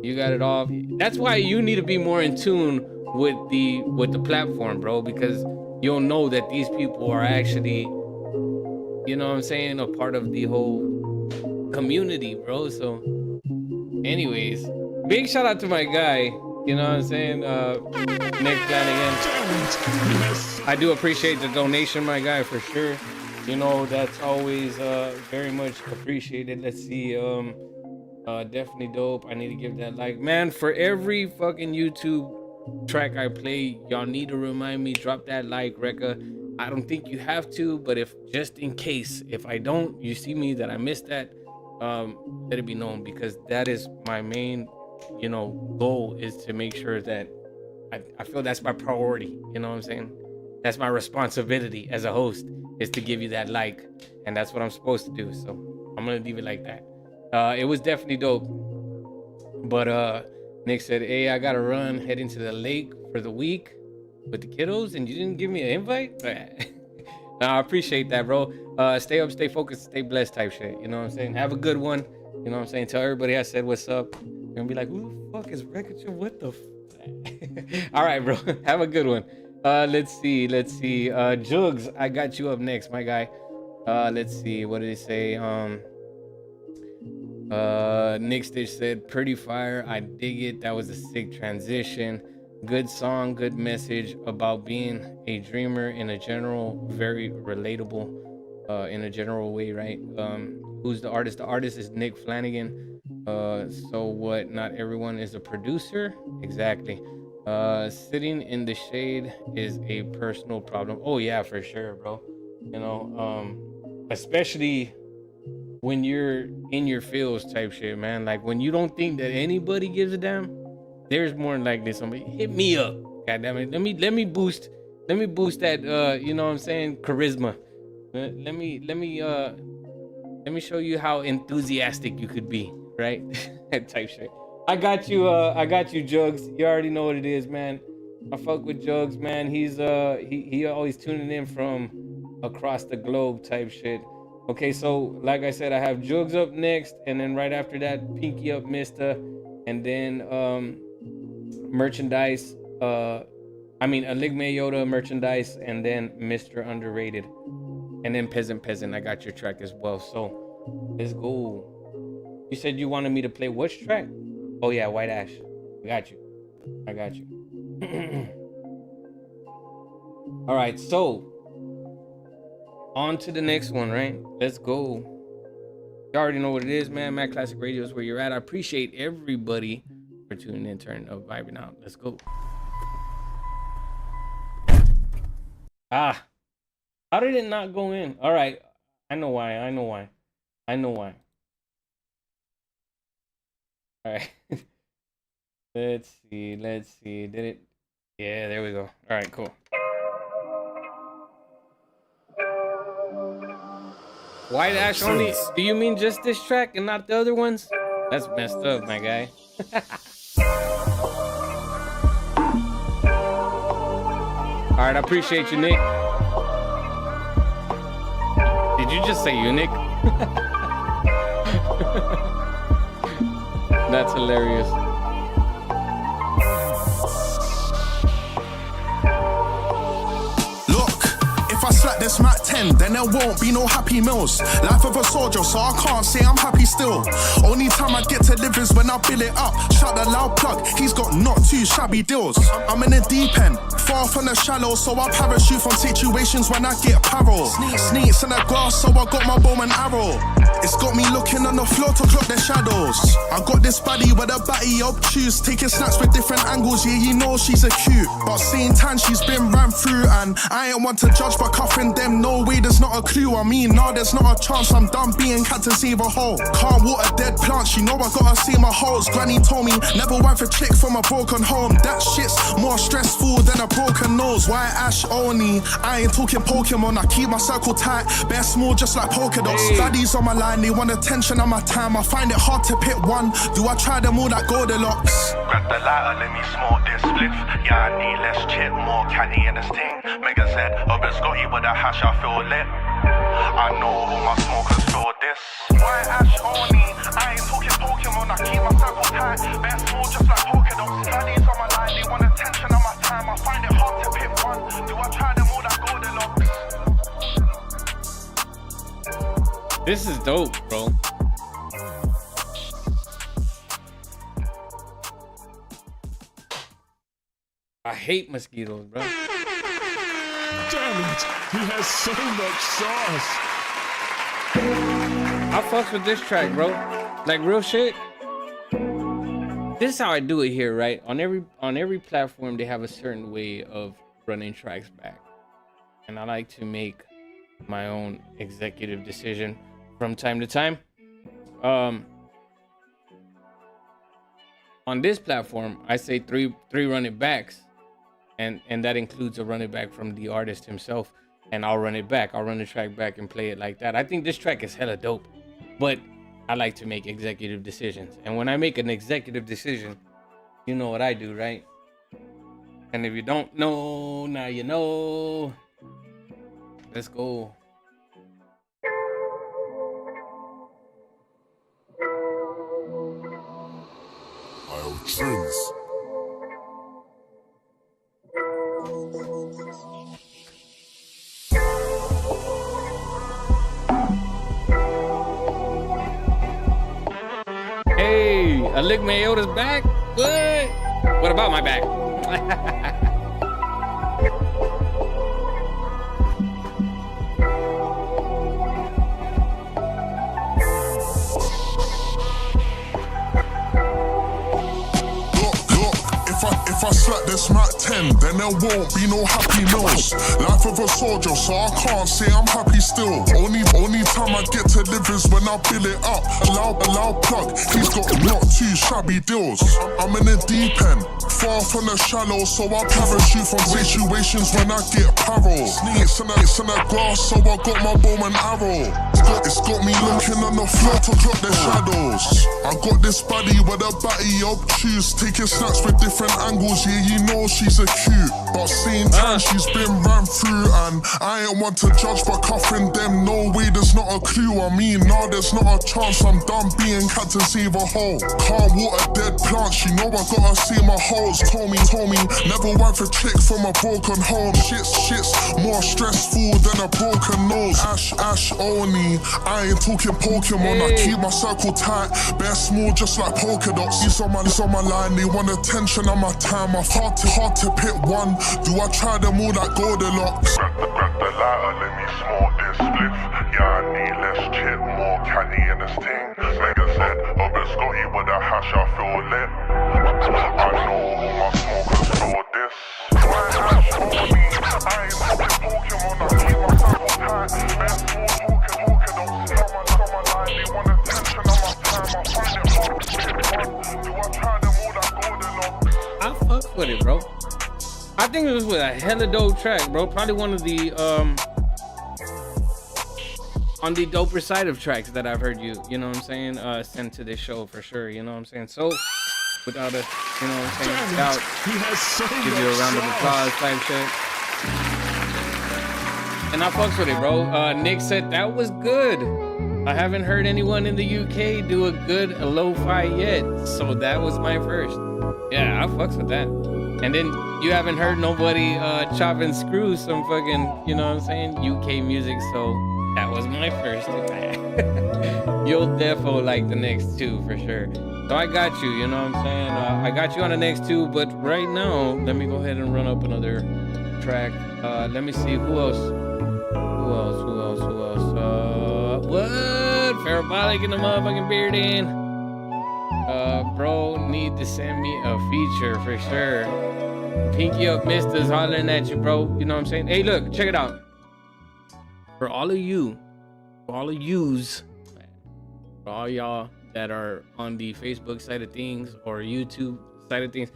You got it all. That's why you need to be more in tune with the platform, bro, because you'll know that these people are actually, you know what I'm saying, a part of the whole community, bro. So anyways, big shout out to my guy, you know what I'm saying, Nick Flanagan. I do appreciate the donation, my guy, for sure. You know, that's always very much appreciated. Let's see, definitely dope. I need to give that like, man, for every fucking YouTube track I play, y'all need to remind me, drop that like, Rekka. I don't think you have to, but if just in case, if I don't, you see me that I missed that, let it be known, because that is my main, you know, goal, is to make sure that I feel that's my priority. You know what I'm saying? That's my responsibility as a host, is to give you that like, and that's what I'm supposed to do. So I'm gonna leave it like that. It was definitely dope. But Nick said, hey, I gotta run, head into the lake for the week with the kiddos, and you didn't give me an invite? Nah, I appreciate that, bro. Stay up, stay focused, stay blessed type shit. You know what I'm saying? Have a good one. You know what I'm saying? Tell everybody I said what's up. You're gonna be like, who the fuck is Record Show? What the All right, bro. Have a good one. Let's see. Jugs, I got you up next, my guy. Let's see. What did he say? Nick Stitch said, pretty fire. I dig it. That was a sick transition. Good song, good message about being a dreamer in a general, very relatable, in a general way, right? Who's the artist? The artist is Nick Flanagan. So what? Not everyone is a producer? Exactly. Sitting in the shade is a personal problem. Oh yeah, for sure, bro. You know, especially when you're in your feels type shit, man. Like when you don't think that anybody gives a damn, there's more than likely somebody hit me up. God damn it. Let me boost that you know what I'm saying, charisma. Let me show you how enthusiastic you could be, right? Type shit. I got you, Jugs. You already know what it is, man. I fuck with Jugs, man. He's he always tuning in from across the globe type shit. Okay, so like I said, I have Jugs up next, and then right after that, Pinky up, Mister, and then merchandise. Aligme Yoda merchandise, and then Mr. Underrated, and then Peasant. I got your track as well. So let's go. You said you wanted me to play which track? Oh yeah, White Ash. I got you. All right, so on to the next one, right? Let's go. You already know what it is, man. Mad Classic Radio is where you're at. I appreciate everybody for tuning in, turning up, vibing out. Let's go. How did it not go in? All right, I know why. All right. Let's see. Did it? Yeah, there we go. All right, cool. White Ash only? Do you mean just this track and not the other ones? That's messed up, my guy. All right, I appreciate you, Nick. Did you just say you, Nick? That's hilarious. If I slap this Mac 10, then there won't be no happy meals. Life of a soldier, so I can't say I'm happy still. Only time I get to live is when I bill it up. Shut the loud plug, he's got not too shabby deals. I'm in the deep end, far from the shallow, so I parachute from situations when I get paro. Sneaks in the grass, so I got my bow and arrow. It's got me looking on the floor to clock the shadows. I got this baddie with a batty obtuse, taking snaps with different angles, yeah, you know she's a cute. But same time she's been ran through, and I ain't one to judge, but cuffing them, no way, there's not a clue. I mean, nah, there's not a chance, I'm done being cat to save a hole. Can't water dead plants, you know I gotta see my holes. Granny told me, never wife a chick from a broken home. That shit's more stressful than a broken nose. White Ash only, I ain't talking Pokemon, I keep my circle tight, bare small just like polka dots. Baddies on my line, they want attention on my time, I find it hard to pick one. Do I try them all like Goldilocks? Grab the lighter, let me smoke this spliff. Yeah, I need less chip, more candy in this thing. Mega said, oh, Scotty with a hash, I feel lit. I know all my smokers feel this. White Ash only, I ain't talking Pokemon, I keep my circle tight, bare small just like polka dots. Baddies on my line, they want attention on my time, I find it hard to pick one. Do I try them all like Goldilocks? This is dope, bro. I hate mosquitoes, bro. Damn it, he has so much sauce. I fucks with this track, bro. Like real shit. This is how I do it here, right? On every platform, they have a certain way of running tracks back, and I like to make my own executive decision from time to time. On this platform, I say three run it backs, and that includes a run it back from the artist himself, and I'll run it back. I'll run the track back and play it like that. I think this track is hella dope, but I like to make executive decisions. And when I make an executive decision, you know what I do, right? And if you don't know, now you know. Let's go. Strings. Hey, a lick Mayota's back? What? What about my back? If I slap this Mac 10, then there won't be no happy meals. Life of a soldier, so I can't say I'm happy still. Only time I get to live is when I bill it up. Allow plug, he's got not too shabby deals. I'm in the deep end, far from the shallow, so I parachute from situations when I get paro. Snakes in the grass, so I got my bow and arrow. It's got me looking on the floor to clock the shadows. I got this body with a batty obtuse, taking snaps with different angles. Yeah, you know she's a cute, but same time she's been ran through, and I ain't one to judge, but cuffing them, no way, there's not a clue. I mean, nah, there's not a chance. I'm done being cat to save a hole. Can't water dead plants, you know I gotta see my holes. Told me, never wife a chick from a broken home. Shit's more stressful than a broken nose. Ash only, I ain't talking Pokemon. I keep my circle tight, bare small just like polka dots. These on my line, they want attention on my time. I've hard to pick one. Do I try them all like Goldilocks? Grab the lighter, let me smoke this spliff. Yeah, I need less chip, more candy in this thing. Like I said, a biscotti with a hash, I feel lit. I know all my smokers feel this. Why hash on me? I ain't talking Pokemon, I keep my circle tight. Bare small talking, don't my line. They want attention on my time. I find it hard to pick one. Do I try them all like Goldilocks? I fuck with it, bro. I think it was with a hella dope track, bro. Probably one of the on the doper side of tracks that I've heard you know what I'm saying, send to this show for sure, you know what I'm saying? So without a, you know what I'm saying, doubt, give you a round of applause type shit. And I fucks with it, bro. Nick said that was good. I haven't heard anyone in the UK do a good lo-fi yet, so that was my first. Yeah, I fucks with that. And then you haven't heard nobody chop and screw some fucking, you know what I'm saying, UK music, so that was my first. You'll defo like the next two for sure. So I got you, you know what I'm saying? I got you on the next two, but right now, let me go ahead and run up another track. Let me see, who else? What? Parabolic in the motherfucking beard in. Bro, need to send me a feature for sure. Pinky up misters hollering at you, bro. You know what I'm saying? Hey, look, check it out. For all of you, for all y'all that are on the Facebook side of things or YouTube side of things,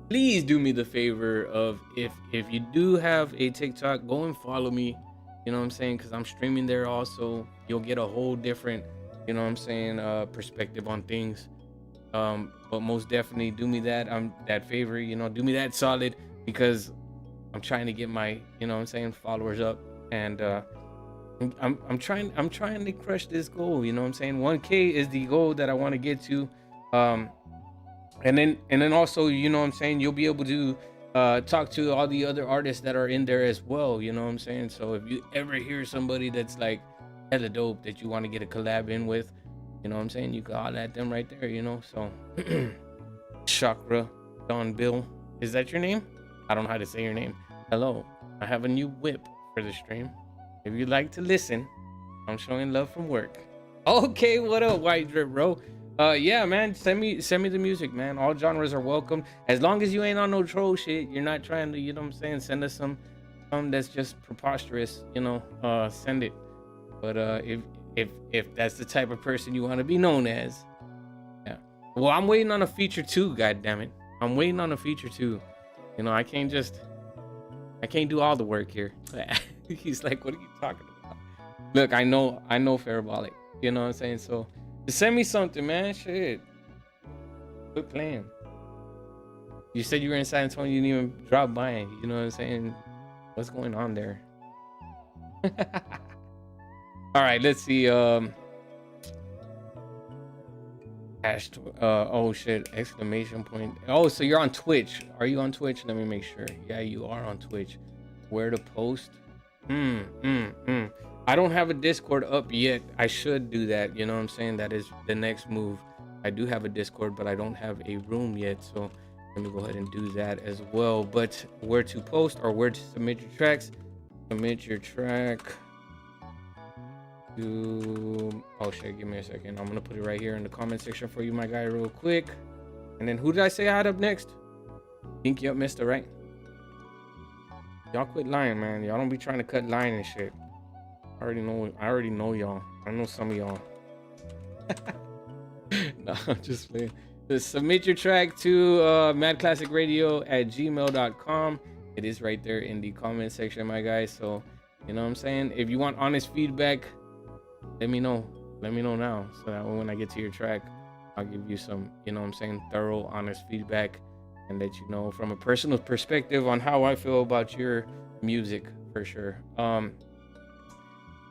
please do me the favor of, if you do have a TikTok, go and follow me. You know what I'm saying? Because I'm streaming there also. You'll get a whole different, you know what I'm saying, perspective on things. But most definitely do me that favor, you know, do me that solid, because I'm trying to get my, you know what I'm saying, followers up, and I'm trying to crush this goal, you know what I'm saying. 1K is the goal that I want to get to, and then also, you know what I'm saying, you'll be able to talk to all the other artists that are in there as well, you know what I'm saying. So if you ever hear somebody that's like hella dope that you want to get a collab in with, you know what I'm saying, you can holler at them right there, you know. So Chakra Don Bill, is that your name? I don't know how to say your name. Hello, I have a new whip for the stream. If you'd like to listen, I'm showing love from work. Okay, what up, White Drip, bro? Yeah, man, send me the music, man. All genres are welcome, as long as you ain't on no troll shit. You're not trying to, you know what I'm saying, send us some that's just preposterous, you know. Send it. But if that's the type of person you want to be known as, yeah. Well, I'm waiting on a feature too, god damn it. I'm waiting on a feature too. You know, I can't do all the work here. He's like, what are you talking about? Look, I know Parabolic, you know what I'm saying? So just send me something, man. Shit, quit playing. You said you were in San Antonio, you didn't even drop by, you know what I'm saying? What's going on there? All right, let's see. Oh shit! Exclamation point. Oh, so you're on Twitch? Are you on Twitch? Let me make sure. Yeah, you are on Twitch. Where to post? I don't have a Discord up yet. I should do that. You know what I'm saying? That is the next move. I do have a Discord, but I don't have a room yet. So let me go ahead and do that as well. But where to post or where to submit your tracks? Submit your track to... Oh shit, give me a second. I'm gonna put it right here in the comment section for you, my guy, real quick. And then who did I say I had up next? Pinky Up Mister, right? Y'all quit lying, man. Y'all don't be trying to cut line and shit. I already know y'all. I know some of y'all. No, I'm just playing. Just submit your track to madklassicradio@gmail.com. It is right there in the comment section, my guys. So, you know what I'm saying? If you want honest feedback, let me know. Let me know now. So that when I get to your track, I'll give you some, you know what I'm saying, thorough, honest feedback and let you know from a personal perspective on how I feel about your music for sure.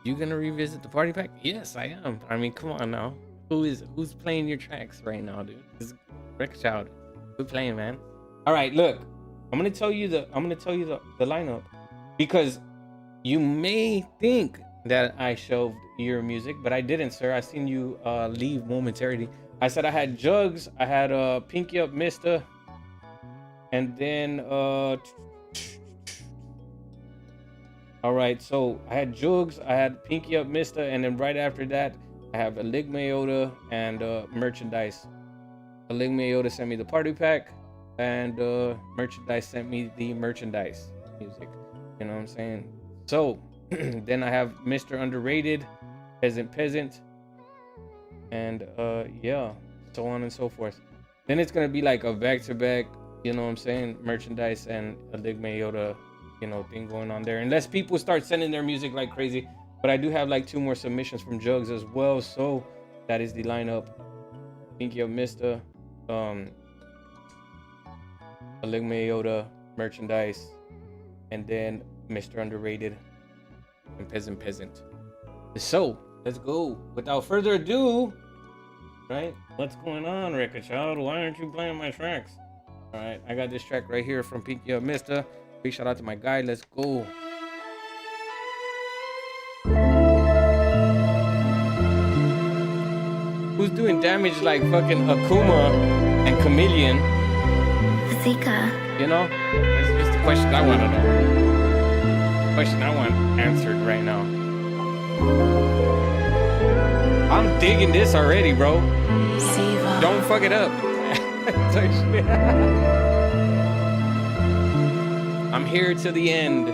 You gonna revisit the party pack? Yes, I am. I mean, come on now. Who's playing your tracks right now, dude? This is Record Child. Who's playing, man? All right, look. I'm gonna tell you the lineup because you may think that I shelved your music, but I didn't, sir. I seen you leave momentarily. I said I had Jugs, I had Pinky Up Mister, and then all right, so I had Jugs, I had Pinky Up Mister, and then right after that I have Enigma Yoda and merchandise. Enigma Yoda sent me the party pack, and merchandise sent me the merchandise music. You know what I'm saying? So then I have Mr. Underrated, Peasant, and yeah, so on and so forth. Then it's gonna be like a back-to-back, you know what I'm saying, merchandise and Enigma Yoda, you know, thing going on there. Unless people start sending their music like crazy. But I do have like 2 more submissions from Jugs as well. So that is the lineup. Pinky Up Mister, Enigma Yoda, merchandise, and then Mr. Underrated and Peasant. So let's go. Without further ado, right? What's going on, Record Child? Why aren't you playing my tracks? All right, I got this track right here from Pinky Up Mister. Big shout out to my guy. Let's go. Who's doing damage like fucking Akuma and Chameleon? Zika. You know? That's just the question I want to know. The question I want answered right now. I'm digging this already, bro. Siva. Don't fuck it up. I'm here to the end.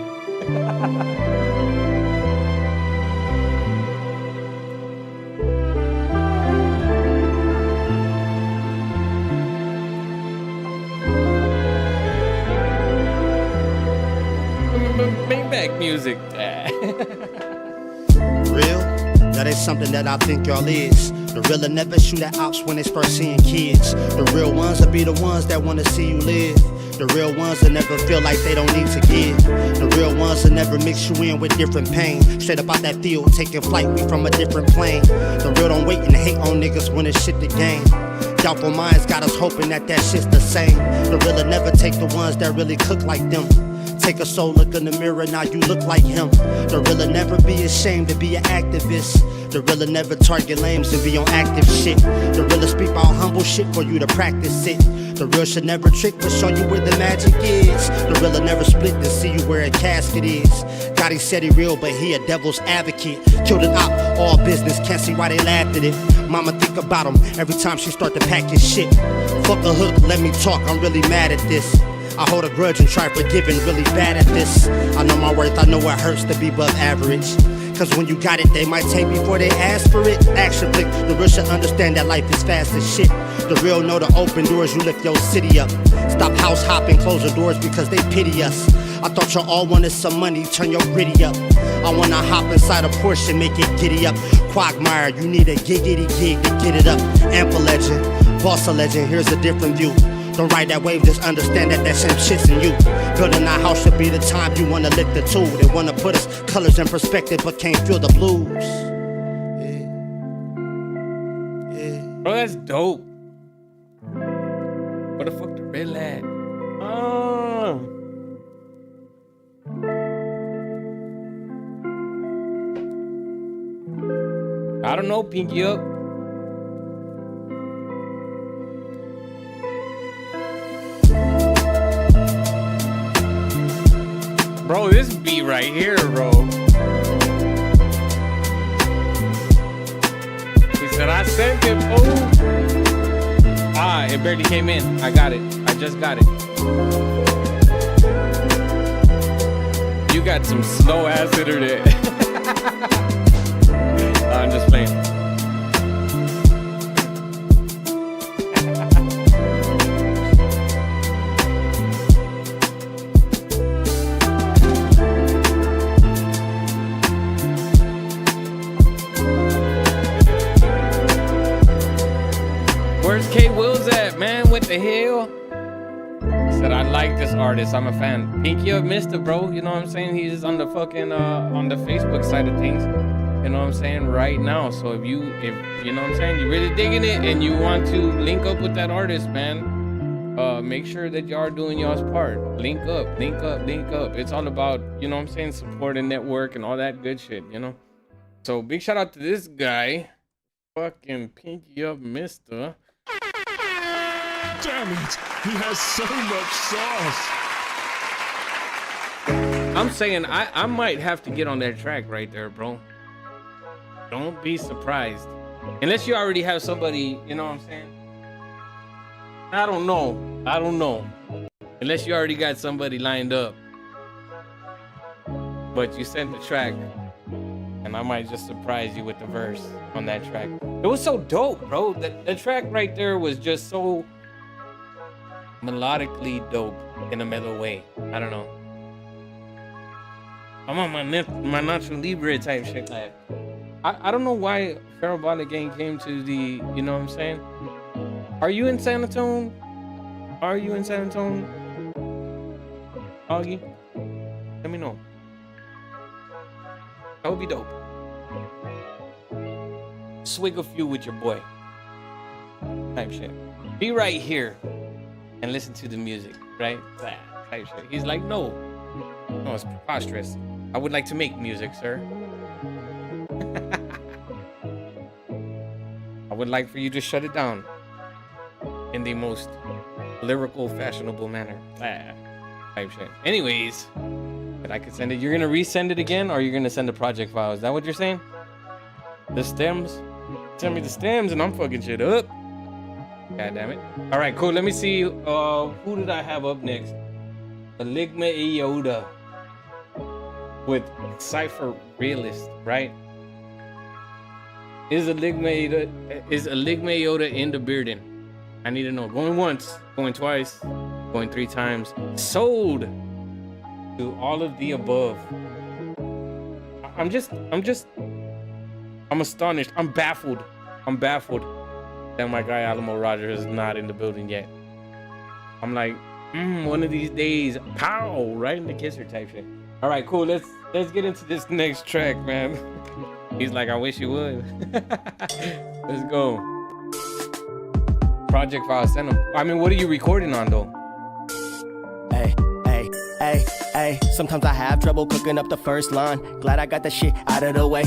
Bring back music. Real? That is something that I think y'all is. The real'll never shoot at ops when they start seeing kids. The real ones will be the ones that wanna see you live. The real ones will never feel like they don't need to give. The real ones will never mix you in with different pain. Straight up out that field, taking flight, we from a different plane. The real don't wait and hate on niggas when it's shit the game. Doubtful minds got us hoping that shit's the same. The real'll never take the ones that really cook like them. Take a soul look in the mirror, now you look like him. The real'll never be ashamed to be an activist. The real'll never target lames and be on active shit. The real'll speak about humble shit for you to practice it. The real should never trick but show you where the magic is. The real'll never split to see you where a casket is. God, he said he real, but he a devil's advocate. Killed an op, all business, can't see why they laughed at it. Mama think about him every time she start to pack his shit. Fuck a hook, let me talk, I'm really mad at this. I hold a grudge and try forgiving, really bad at this. I know my worth, I know it hurts to be above average. Cause when you got it, they might take before they ask for it. Action flick, the real should understand that life is fast as shit. The real know to open doors, you lift your city up. Stop house hopping, close the doors because they pity us. I thought you all wanted some money, turn your gritty up. I wanna hop inside a Porsche, make it giddy up. Quagmire, you need a giggity gig to get it up. Ample legend, boss a legend, here's a different view. Don't ride that wave, just understand that same shit's in you. Building a house should be the time you wanna lift the tool. They wanna put us colors in perspective, but can't feel the blues. Yeah. Bro, that's dope. What the fuck the real at? Oh. I don't know, Pinky Up. Bro, this beat right here, bro. He said, I sent it, oh. Ah, it barely came in. I got it. I just got it. You got some slow ass internet. I'm just playing. Where's K Wills at, man? What the hell? He said, I like this artist. I'm a fan. Pinky Up Mister, bro. You know what I'm saying? He's on the fucking, on the Facebook side of things. You know what I'm saying? Right now. So if you know what I'm saying, you're really digging it and you want to link up with that artist, man, make sure that you are doing y'all's part. Link up, link up, link up. It's all about, you know what I'm saying, support and network and all that good shit, you know? So big shout out to this guy. Fucking Pinky Up Mister. Damn it, he has so much sauce. I'm saying I might have to get on that track right there, bro. Don't be surprised. Unless you already have somebody, you know what I'm saying? I don't know. Unless you already got somebody lined up. But you sent the track. And I might just surprise you with the verse on that track. It was so dope, bro. The track right there was just so melodically dope in a mellow way. I don't know. I'm on my Nacho Libre type shit. Like, I don't know why Parabolic Gang came to the, you know what I'm saying? Are you in San Antonio? Augie? Let me know. That would be dope. Swig a few with your boy. Type shit. Be right here and listen to the music, right? Type shit. He's like, no, it's preposterous. I would like to make music, sir. I would like for you to shut it down in the most lyrical, fashionable manner. Type shit. Anyways, but I could send it. You're gonna resend it again, or you're gonna send the project file? Is that what you're saying? The stems? Send me the stems, and I'm fucking shit up. God damn it. All right, cool. Let me see. Who did I have up next? Enigma Iota with Cypher Realist, right? Is Enigma Iota in the building? I need to know. Going once, going twice, going 3 times. Sold to all of the above. I'm astonished. I'm baffled that my guy Alamo Rogers is not in the building yet. I'm like, one of these days, pow, right in the kisser type shit. All right, cool. Let's get into this next track, man. He's like, I wish you would. Let's go. Project file, send him. I mean, what are you recording on though? Hey, sometimes I have trouble cooking up the first line. Glad I got that shit out of the way.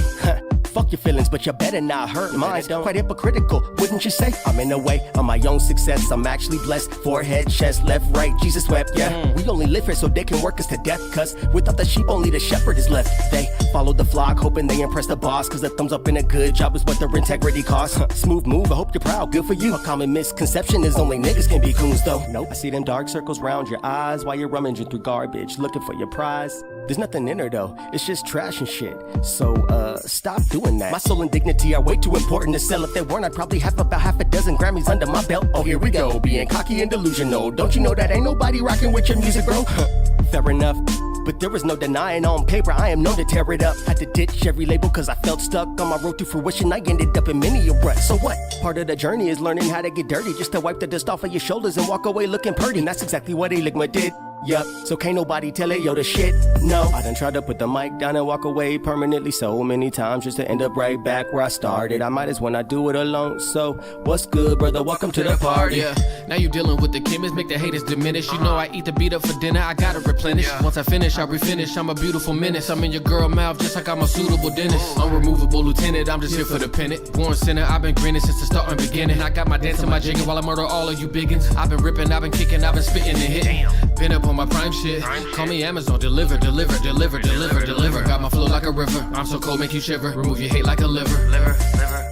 Fuck your feelings, but you better not hurt mine. Quite hypocritical, wouldn't you say? I'm in the way of my own success. I'm actually blessed. Forehead, chest, left, right, Jesus wept. Yeah, we only live here so they can work us to death. Cause without the sheep, only the shepherd is left. They follow the flock, hoping they impress the boss. Cause a thumbs up in a good job is what their integrity costs. Smooth move, I hope you're proud, good for you. A common misconception is only niggas can be coons though. Nope, I see them dark circles round your eyes while you're rummaging through garbage, looking for your prize. There's nothing in her though, it's just trash and shit. So stop doing that. My soul and dignity are way too important to sell. If they weren't, I'd probably have about half a dozen Grammys under my belt. Oh, here we go, being cocky and delusional. Don't you know that ain't nobody rocking with your music, bro? Fair enough. But there was no denying on paper, I am known to tear it up. Had to ditch every label cause I felt stuck. On my road to fruition, I ended up in many a rut. So what? Part of the journey is learning how to get dirty, just to wipe the dust off of your shoulders and walk away looking purty. And that's exactly what Enigma did. Yup, so can't nobody tell it, yo, the shit, no. I done tried to put the mic down and walk away permanently so many times just to end up right back where I started. I might as well not do it alone, so what's good, brother? Welcome to the party. Yeah, now you dealing with the chemists, make the haters diminish. You know I eat the beat up for dinner, I gotta replenish. Once I finish, I refinish, I'm a beautiful menace. I'm in your girl mouth just like I'm a suitable dentist. Unremovable lieutenant, I'm just here for the pennant. Born sinner, I've been grinning since the start and beginning. I got my dance and my jigging while I murder all of you biggins. I've been ripping, I've been kicking, I've been spitting and hitting. Been up on my prime shit. Call me Amazon, deliver. Got my flow like a river. I'm so cold, make you shiver. Remove your hate like a liver.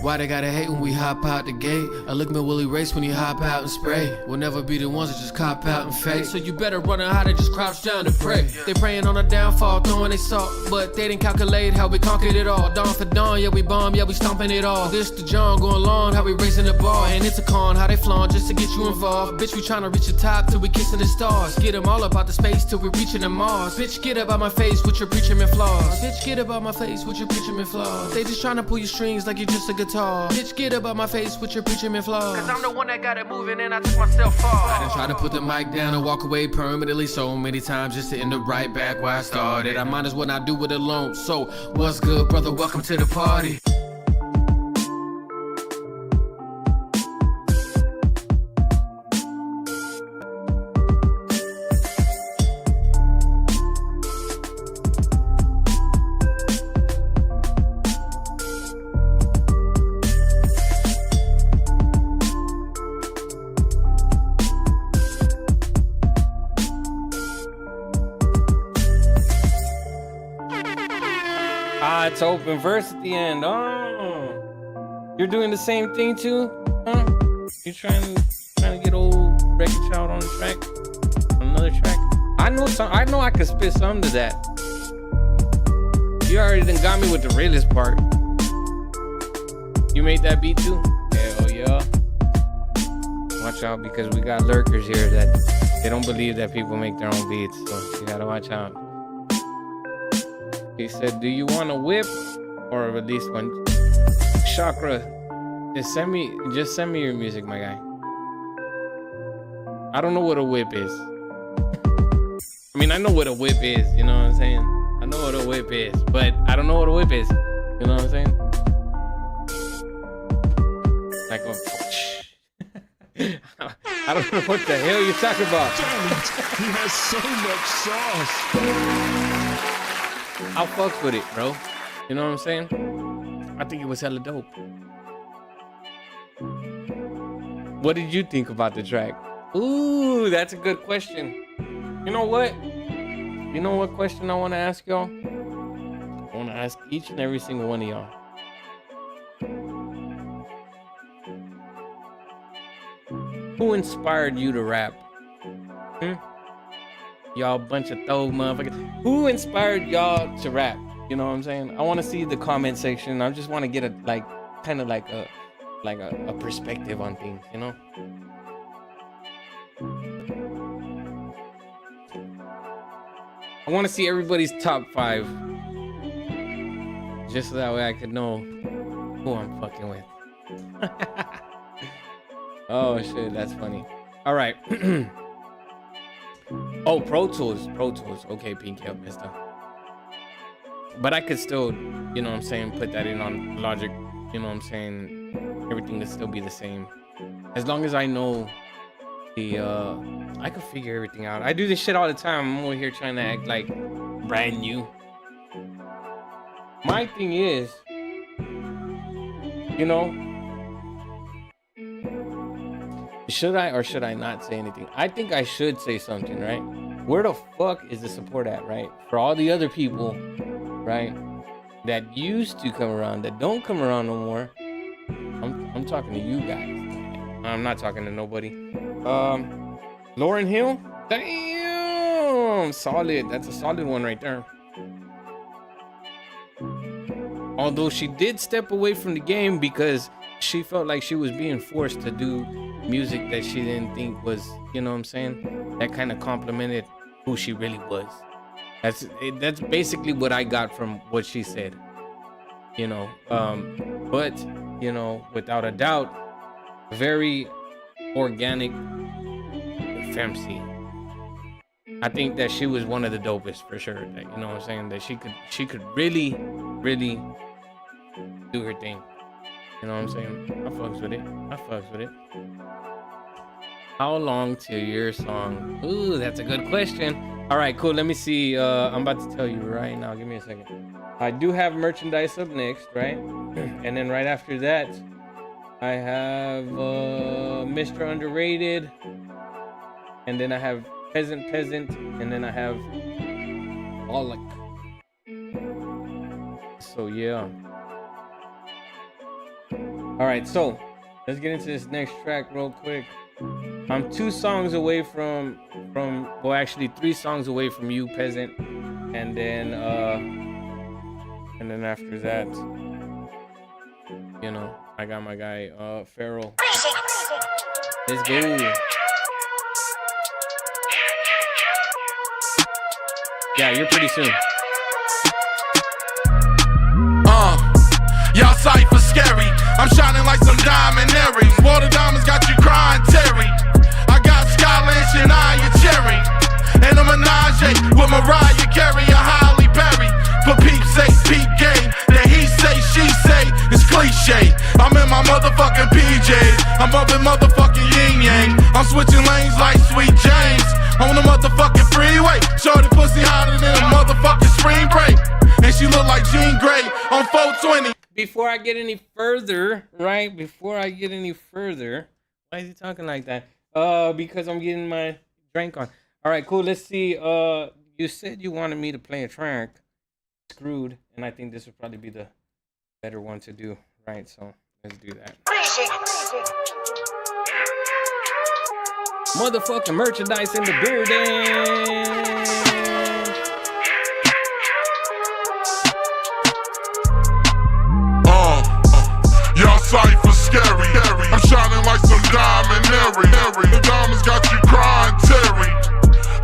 Why they gotta hate when we hop out the gate? I look me Willie race when you hop out and spray. We'll never be the ones that just cop out and fake. So you better run and hide and just crouch down and pray. They praying on a downfall, throwing they salt, but they didn't calculate how we conquered it all. Dawn for dawn, yeah we bomb, yeah we stomping it all. This the John going long, how we raising the bar. And it's a con, how they flaunt just to get you involved. Bitch, we tryna reach the top till we kissing the stars. Get them all up out the space till we reaching the Mars. Bitch, get up out my face with your preaching and flaws. Bitch, get up out my face with your preaching and flaws. They just tryna pull your strings like you're just a guitar. Bitch, get up out my face with your preaching and flaws. Cause I'm the one that got it moving and I took myself far. I done tried to put the mic down and walk away permanently so many times just to end up right back where I started. I might as well not do it alone. So, what's good, brother? Welcome to the party. It's open verse at the end. Oh, you're doing the same thing too? Huh? You trying to get old Wreck-It Child on the track? On another track? I know I could spit something to that. You already done got me with the realest part. You made that beat too? Hell yeah. Watch out because we got lurkers here that they don't believe that people make their own beats. So you gotta watch out. He said, do you want a whip or at least one? Chakra, just send me your music, my guy. I don't know what a whip is. I mean, I know what a whip is, you know what I'm saying? I know what a whip is, but I don't know what a whip is. You know what I'm saying? Like I don't know what the hell you're talking about. He has so much sauce. I'll fuck with it, bro. You know what I'm saying? I think it was hella dope. What did you think about the track? Ooh, that's a good question. You know what? You know what question I want to ask y'all? I want to ask each and every single one of y'all. Who inspired you to rap? Y'all bunch of thug motherfuckers. Who inspired y'all to rap? You know what I'm saying? I want to see the comment section. I just want to get a a perspective on things, you know? I want to see everybody's top 5. Just so that way I could know who I'm fucking with. Oh shit, that's funny. All right. Oh, Pro Tools. Okay, Pinky up, mister. But I could still, you know what I'm saying, put that in on Logic. You know what I'm saying? Everything could still be the same. As long as I know the, I could figure everything out. I do this shit all the time. I'm over here trying to act like brand new. My thing is, you know, should I or should I not say anything? I think I should say something, right? Where the fuck is the support at, right? For all the other people, right, that used to come around, that don't come around no more. I'm talking to you guys. I'm not talking to nobody. Lauryn Hill? Damn! Solid. That's a solid one right there. Although she did step away from the game because she felt like she was being forced to do music that she didn't think was, you know what I'm saying? That kind of complimented who she really was. That's basically what I got from what she said. You know, but, you know, without a doubt, very organic, fancy. I think that she was one of the dopest for sure. That, you know what I'm saying? That she could really do her thing. You know what I'm saying? I fucks with it. How long till your song? Ooh, that's a good question. All right, cool. Let me see. I'm about to tell you right now. Give me a second. I do have merchandise up next, right? And then right after that, I have Mr. Underrated. And then I have Peasant. And then I have Alec. So, yeah. All right, so let's get into this next track real quick. I'm 2 songs away from well, actually 3 songs away from you, Peasant, and then after that, you know, I got my guy Farrell. Let's go. Yeah, you're pretty soon. Y'all cypher scary. I'm shining like some diamond Aries. Water diamonds got you crying, Terry. I got Skyland, Shania Cherry. And a menage with Mariah Carey and Holly Berry. For peep's sake, peep game. That he say, she say, it's cliche. I'm in my motherfucking PJs. I'm bumping motherfucking yin yang. I'm switching lanes like Sweet James. On the motherfucking freeway. Shorty pussy hotter than a motherfucking spring break. And she look like Jean Grey on 420. Before I get any further, right? Why is he talking like that? Because I'm getting my drink on. All right, cool. Let's see. You said you wanted me to play a track, Screwed, and I think this would probably be the better one to do, right? So let's do that. Motherfucking merchandise in the building. Y'all cypher scary. I'm shining like some diamond Aries. The diamonds got you crying, Terry.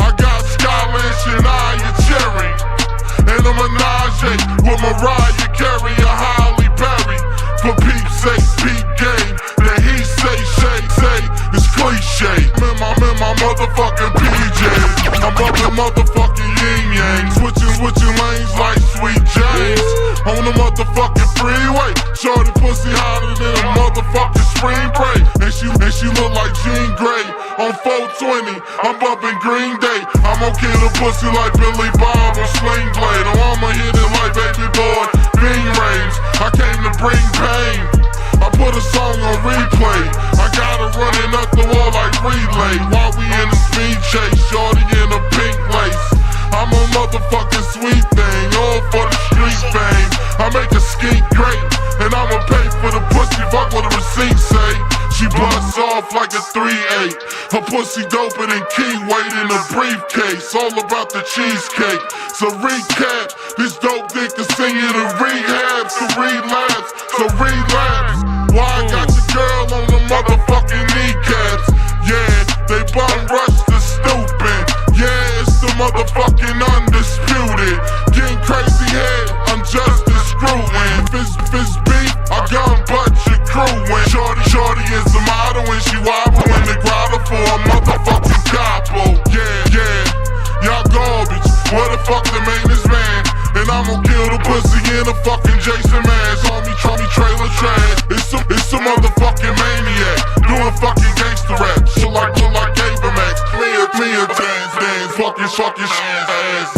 I got Skyland, Shania Cherry. And a menage with Mariah Carey and Holly Berry. For peep's sake, peep game. That he say, it's cliche. I'm in my motherfucking PJs. I'm bumping motherfucking yin yang. Switching lanes like Sweet James. On the motherfucking freeway. Shorty pussy hotter than a motherfucking spring break. And she look like Jean Grey on 420. I'm bumping Green Day. I'ma kill the pussy like Billy Bob on Sling Blade. Oh, I'ma hit it like baby boy Bing Range. I came to bring pain. I put a song on replay. I got her running up the wall like relay. While we in a speed chase, shorty in a pink lace. I'm a motherfucking sweet thing, all for the street fame. I make a skink great, and I'ma pay for the pussy, fuck what the receipt say. She busts off like a 3-8. Her pussy doper than key weight in a briefcase. All about the cheesecake. So recap, this dope dick can sing you to rehab, to relapse, so relapse. Why I got your girl on the motherfucking kneecaps? Yeah, they bum rush the stupid. Yeah, it's the motherfucking undisputed. Getting crazy head, I'm just a screwin'. Fist beat, I gun but your crewin'. Shorty is the model and she wobble in the grotto for a motherfucking capo. Yeah, y'all garbage. Where the fuck the maintenance man? And I'ma kill the pussy in a fucking Jason mask. On me, trailer trash. It's a motherfucking maniac doing fucking gangster rap. Shit like Ava Max. Clear dance, fucking ass,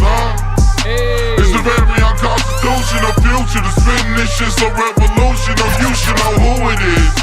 Hey. It's the very unconstitutional future to spin this shit so revolutionary. You should know who it is.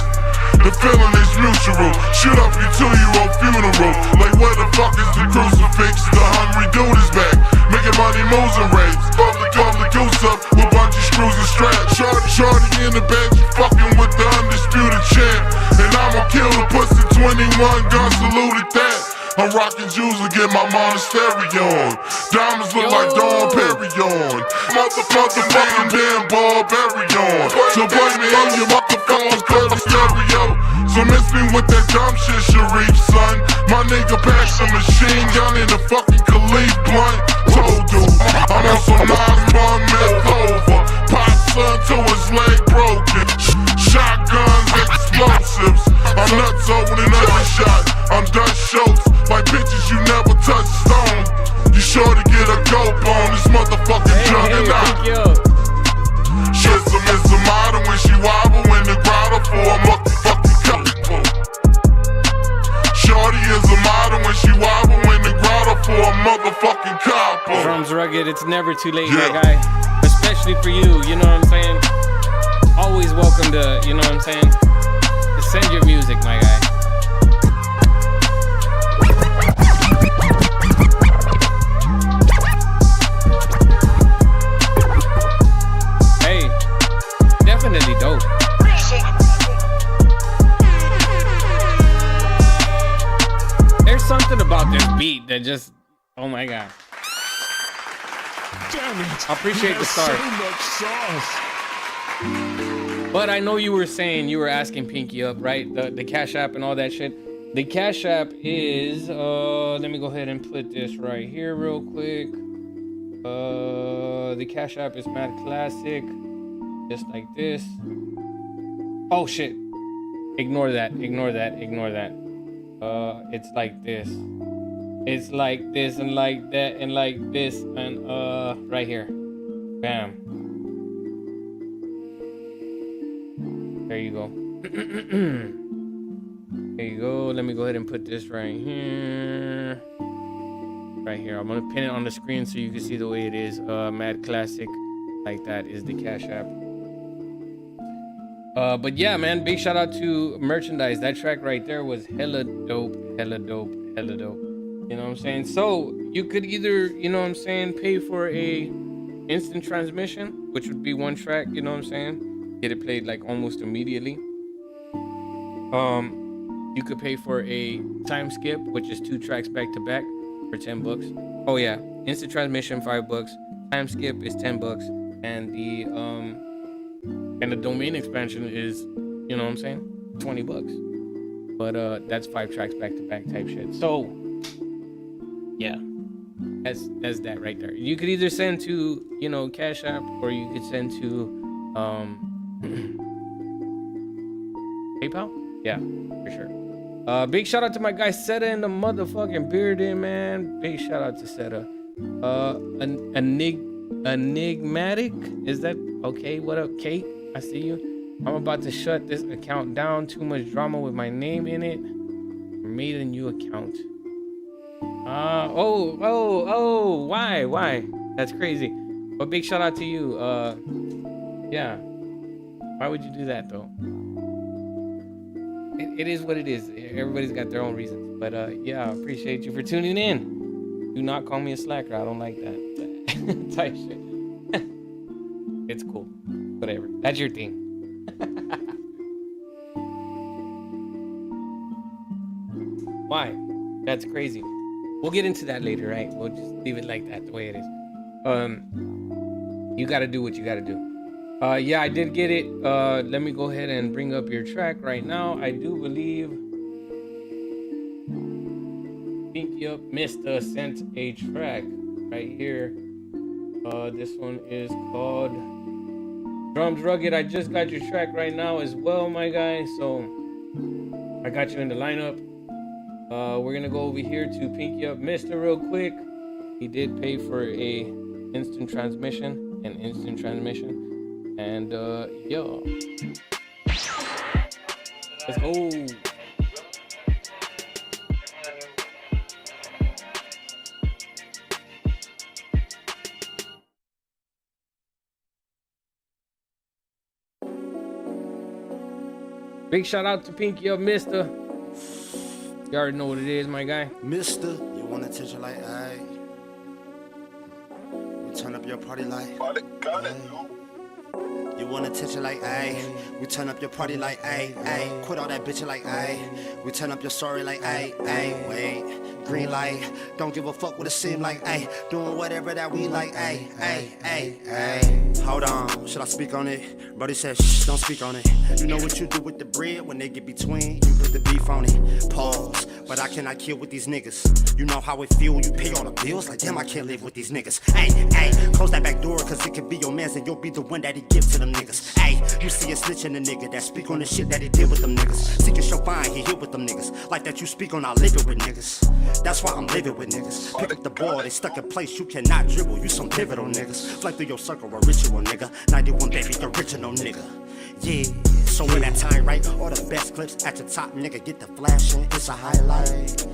The feeling is mutual. Shoot up your 2-year-old funeral. Like where the fuck is the crucifix? The hungry dude is back, making money, moves and rapes. Public goose up with bunch of screws and straps. Shorty in the bed, she fucking with the undisputed champ. And I'ma kill the pussy, 21 guns, saluted that. I'm rocking jewels to get my monastery on. Diamonds look like Dawn Perry on. Motherfucking damn Barberry on. So play me on your motherfucking stereo. So miss me with that dumb shit, Sharif, son. My nigga packed a machine gun in the fucking Khalif blunt. Told dude, I'm on some 9-1 meth over. Pop son till his leg broken. Shotguns, explosives. I'm nuts over another shot. I'm Dutch Schultz. Like bitches, you never touch stone. sure to get a dope on this motherfucking juggernaut. Shizm is the model when she wobble in the grotto for a motherfucking couple. Shorty is a model when she wobble in the grotto for a motherfucking couple. Drums rugged, it's never too late, my guy. Especially for you, you know what I'm saying? Always welcome to, you know what I'm saying? To send your music, my guy. Hey, definitely dope. There's something about this beat that just, oh my god. Damn it. I appreciate the start. So much sauce. But I know you were saying, you were asking Pinky Up, right? The Cash App and all that shit. The Cash App is, let me go ahead and put this right here real quick. The Cash App is Mad Classic. Just like this. Oh shit. Ignore that. It's like this. It's like this and like that and like this and right here. Bam. There you go. There you go. Let me go ahead and put this right here. Right here. I'm gonna pin it on the screen so you can see the way it is. Mad Classic. Like that is the Cash App. But yeah, man, big shout out to Merchandise. That track right there was hella dope. You know what I'm saying? So you could either, you know what I'm saying, pay for a instant transmission, which would be one track, you know what I'm saying? Get it played like almost immediately. You could pay for a time skip, which is 2 tracks back to back for $10. Oh yeah, instant transmission $5. Time skip is $10, and the domain expansion is, you know what I'm saying, $20. But that's 5 tracks back to back type shit. So yeah, that's that right there. You could either send to, you know, Cash App, or you could send to PayPal. Yeah, for sure. Big shout out to my guy Seta in the motherfucking bearded, man. Big shout out to Seta. Enigmatic, is that okay? What up, Kate? I see you. I'm about to shut this account down. Too much drama with my name in it. Made a new account. Why? That's crazy. But big shout out to you. Yeah. Why would you do that though? It is what it is. Everybody's got their own reasons. But yeah, I appreciate you for tuning in. Do not call me a slacker. I don't like that type shit. It's cool. Whatever. That's your thing. Why? That's crazy. We'll get into that later, right? We'll just leave it like that, the way it is. You gotta do what you gotta do. Yeah, I did get it. Let me go ahead and bring up your track right now. I do believe Pinky Up Mr. sent a track right here. This one is called Drums Rugged. I just got your track right now as well, my guy. So I got you in the lineup. We're gonna go over here to Pinky Up Mr. real quick. He did pay for a instant transmission. And yo, let's go. Big shout out to Pinky Up Mr. You already know what it is, my guy. Mister, you want attention like, ayy. We turn up your party like, ayy. You want attention like, ayy. We turn up your party like, ayy, ayy. Quit all that bitching like, ayy. We turn up your story like, ayy, ayy. Wait, green light. Don't give a fuck what it seem like, ayy. Doing whatever that we like, ayy, ayy, ayy, ayy. Hold on, should I speak on it? Brody said, shh, don't speak on it. You know what you do with the bread when they get between? You put the beef on it. Pause. But I cannot kill with these niggas. You know how it feel, you pay all the bills. Like, damn, I can't live with these niggas. Ayy, ayy, close that back door, cause it could be your mans and you'll be the one that he give to them niggas. Ayy, you see a snitch in the nigga that speak on the shit that he did with them niggas. Seek a show fine, he hit with them niggas. Like that you speak on, I live it with niggas. That's why I'm living with niggas. Pick up the ball, they stuck in place, you cannot dribble. You some pivotal niggas. Fly through your circle, a ritual nigga. 91 baby, original nigga. Yeah, so when that time right, all the best clips at the top, nigga, get the flashing, it's a highlight.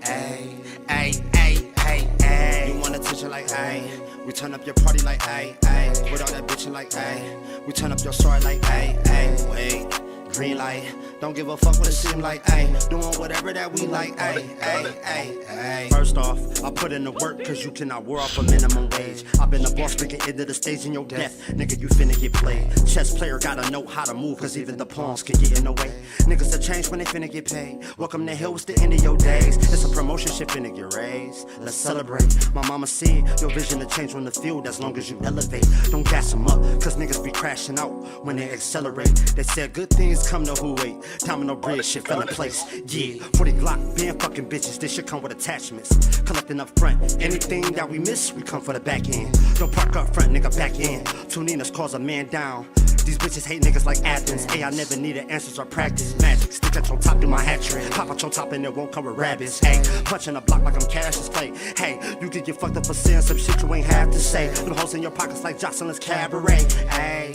Ay, ay, ay, ay, ay. You want attention like ay. We turn up your party like ay, ay. With all that bitchin' like ay. We turn up your story like ay, ay. Wait, green light. Don't give a fuck what it seem like, ayy. Doing whatever that we like, ayy, ayy, ayy, ayy. First off, I put in the work, cause you cannot work off a minimum wage. I've been a boss, nigga, into the stage in your death. Nigga, you finna get played. Chess player gotta know how to move, cause even the pawns can get in the way. Niggas will change when they finna get paid. Welcome to hell, it's the end of your days. It's a promotion shit finna get raised. Let's celebrate. My mama said, your vision to change on the field as long as you elevate. Don't gas them up, cause niggas be crashing out when they accelerate. They said good things come to who wait. Domino bridge shit fell in place. Yeah, 40 Glock, being fucking bitches. This shit come with attachments. Collecting up front. Anything that we miss, we come for the back end. Don't park up front, nigga, back in. Two Ninas cause a man down. These bitches hate niggas like Athens. Hey, I never needed answers or practice. Magic, stick at your top, do my hat trick. Pop out your top and it won't come with rabbits. Hey, punching a block like I'm Cassius Clay. Hey, you could get fucked up for saying some shit you ain't have to say. Them hoes in your pockets like Jocelyn's cabaret. Hey,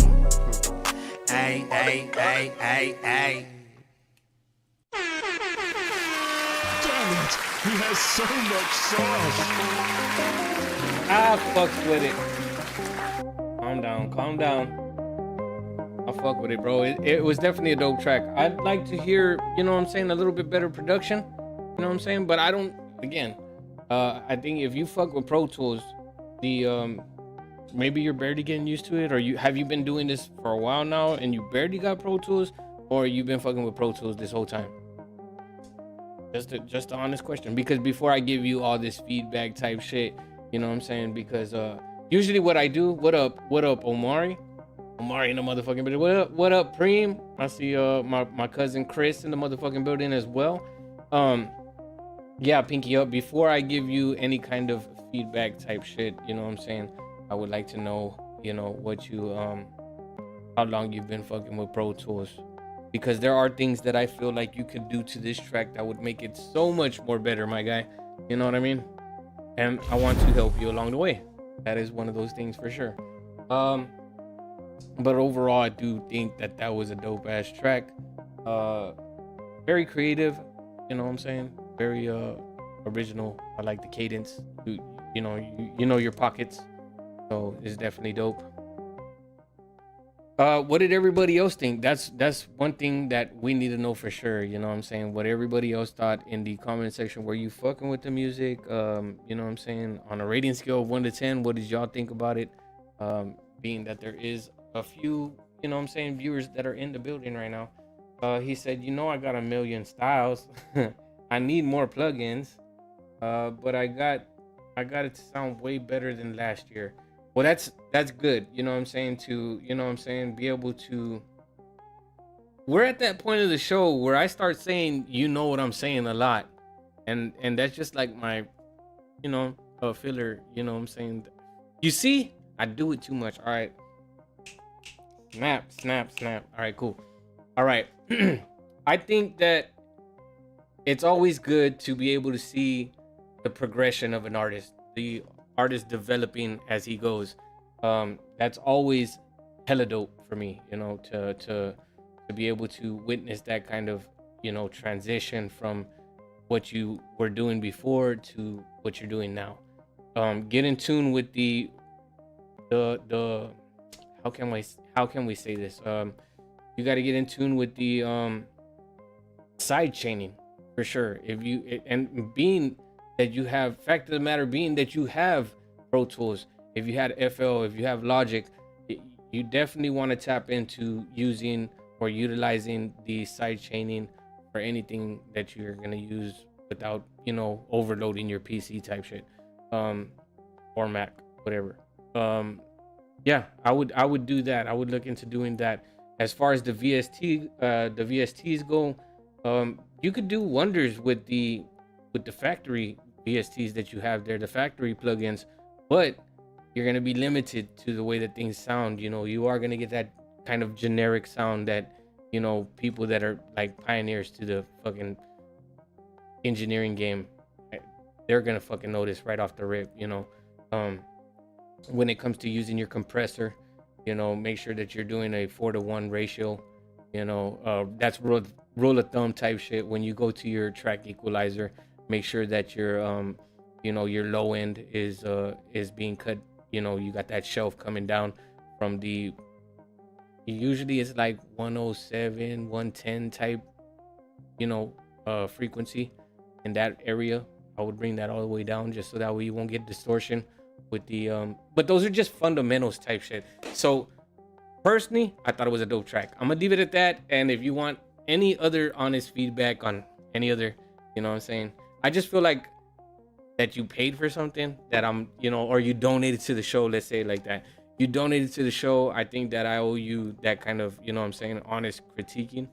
hey, hey, hey, hey, hey. Damn it! He has so much sauce. I fucks with it. Calm down, calm down. I fuck with it, bro. It was definitely a dope track. I'd like to hear, you know what I'm saying, a little bit better production. You know what I'm saying? But I don't, again, I think if you fuck with Pro Tools, maybe you're barely getting used to it, or have you been doing this for a while now and you barely got Pro Tools, or you've been fucking with Pro Tools this whole time? Just an honest question, because before I give you all this feedback type shit, you know what I'm saying? Because usually what I do, what up, Omari in the motherfucking building. What up, Preem? I see my cousin Chris in the motherfucking building as well. Yeah, pinky up. Before I give you any kind of feedback type shit, you know what I'm saying? I would like to know, you know, what you how long you've been fucking with Pro Tools. Because there are things that I feel like you could do to this track that would make it so much more better, my guy. You know what I mean? And I want to help you along the way. That is one of those things for sure. But overall, I do think that was a dope ass track. Very creative, you know what I'm saying? Very original. I like the cadence. You know your pockets. So it's definitely dope. What did everybody else think? That's one thing that we need to know for sure. You know what I'm saying? What everybody else thought in the comment section. Were you fucking with the music? You know what I'm saying? On a rating scale of 1 to 10, what did y'all think about it? Being that there is a few, you know what I'm saying, viewers that are in the building right now. He said, you know, I got a million styles. I need more plugins. But I got it to sound way better than last year. Well, that's good, you know what I'm saying, to, you know what I'm saying, be able to, we're at that point of the show where I start saying, you know what I'm saying, a lot, and that's just like my, you know, filler, you know what I'm saying. You see, I do it too much. All right, snap. All right, cool. All right. I think that it's always good to be able to see the progression of an artist, the artist developing as he goes. That's always hella dope for me, you know, to be able to witness that kind of, you know, transition from what you were doing before to what you're doing now. Get in tune with the how can we say this? You got to get in tune with the side chaining for sure. And being that you have, fact of the matter being that you have Pro Tools, if you had FL, if you have Logic, you definitely want to tap into using or utilizing the side chaining for anything that you're going to use without, you know, overloading your PC type shit, or Mac, whatever. Yeah, I would do that. I would look into doing that. As far as the VSTs go, you could do wonders with the factory VSTs that you have there, the factory plugins, but you're going to be limited to the way that things sound. You know, you are going to get that kind of generic sound that, you know, people that are like pioneers to the fucking engineering game they're gonna fucking notice right off the rip, you know. When it comes to using your compressor, you know, make sure that you're doing a 4-to-1 ratio. You know, that's rule of thumb type shit. When you go to your track equalizer, make sure that your you know, your low end is being cut. You know, you got that shelf coming down from the, usually it's like 107, 110 type, you know, frequency in that area. I would bring that all the way down just so that way you won't get distortion with the but those are just fundamentals type shit. So personally, I thought it was a dope track. I'm gonna leave it at that. And if you want any other honest feedback on any other, you know what I'm saying, I just feel like that you paid for something that I'm, you know, or you donated to the show, let's say it like that. You donated to the show. I think that I owe you that kind of, you know what I'm saying, honest critiquing.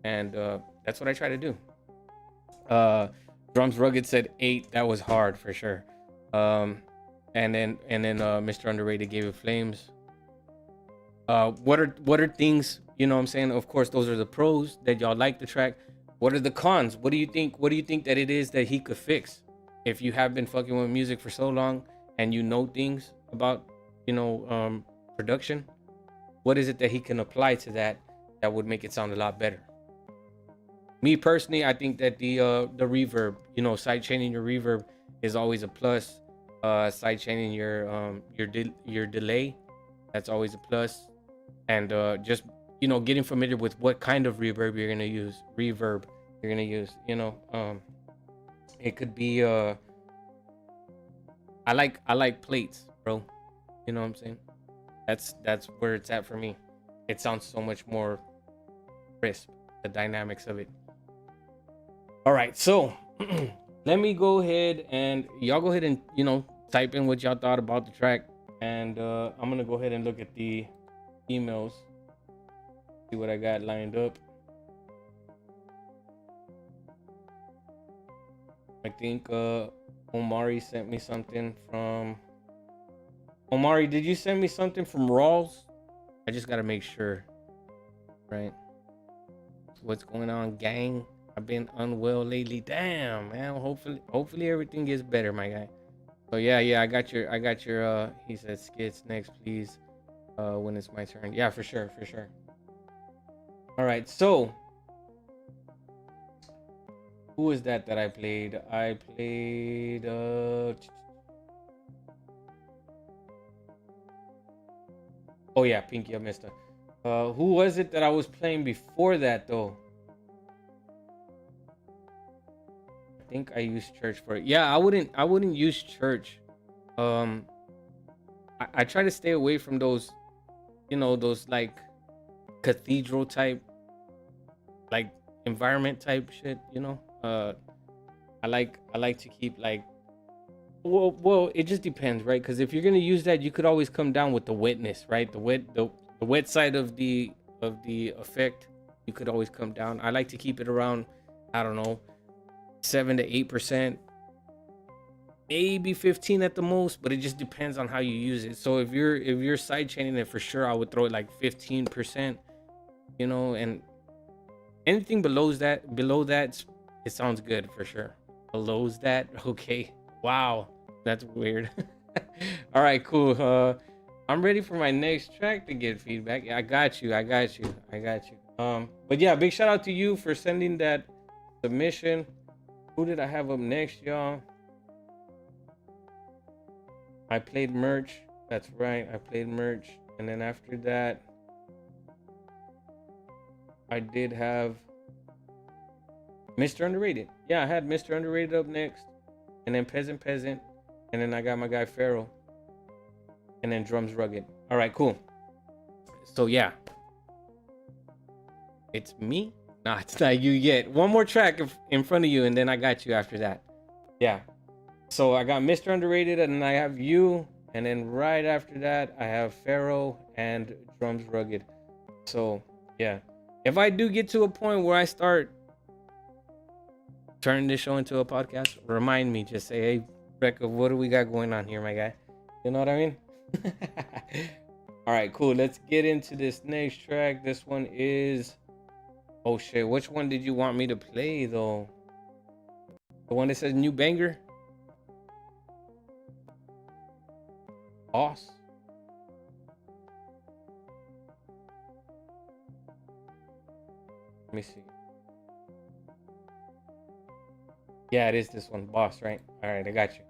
And that's what I try to do. Drums Rugged said 8. That was hard for sure. And then Mr. Underrated gave it flames. What are things, you know what I'm saying? Of course, those are the pros that y'all like the track. What are the cons? What do you think that it is that he could fix? If you have been fucking with music for so long and you know things about, you know, production, what is it that he can apply to that would make it sound a lot better? Me personally, I think that the reverb, you know, side chaining your reverb is always a plus. Side chaining your delay, that's always a plus. And just, you know, getting familiar with what kind of reverb you're gonna use. You know, it could be I like plates, bro. You know what I'm saying? That's where it's at for me. It sounds so much more crisp, the dynamics of it. All right, so let me go ahead and y'all go ahead and, you know, type in what y'all thought about the track. And I'm gonna go ahead and look at the emails, see what I got lined up. I think Omari sent me something from Omari. Did you send me something from Rawls? I just gotta make sure, right? What's going on, gang? I've been unwell lately. Damn, man. Hopefully everything gets better, my guy. So yeah, I got your he said skits next, please. When it's my turn. Yeah, for sure. All right, so who was that I played? I played oh yeah, Pinky, I missed her. Who was it that I was playing before that though? I think I used Church for it. Yeah, I wouldn't use Church. I try to stay away from those, you know, those like cathedral type, like environment type shit, you know. I like to keep like, well, it just depends, right? Because if you're gonna use that, you could always come down with the wetness, right? The wet side of the effect, you could always come down. I like to keep it around, I don't know, 7 to 8%, maybe 15 at the most, but it just depends on how you use it. So if you're side chaining it, for sure I would throw it like 15%, you know, and anything below that it sounds good for sure. Below that, okay, wow, that's weird. All right, cool. I'm ready for my next track to get feedback. I got you. But yeah, big shout out to you for sending that submission. Who did I have up next, y'all? I played Merch. That's right, I played Merch. And then after that, I did have Mr. Underrated. Yeah, I had Mr. Underrated up next. And then Peasant. And then I got my guy Pharaoh. And then Drums Rugged. All right, cool. So yeah, it's me. Nah, it's not you yet. One more track in front of you, and then I got you after that. Yeah. So I got Mr. Underrated, and then I have you, and then right after that I have Pharaoh and Drums Rugged. So yeah, if I do get to a point where I start turning this show into a podcast, remind me. Just say, hey, Becca, what do we got going on here, my guy? You know what I mean? All right, cool. Let's get into this next track. This one is, oh shit, which one did you want me to play though? The one that says new banger? Boss. Let me see. Yeah, it is this one, Boss, right? All right, I got you.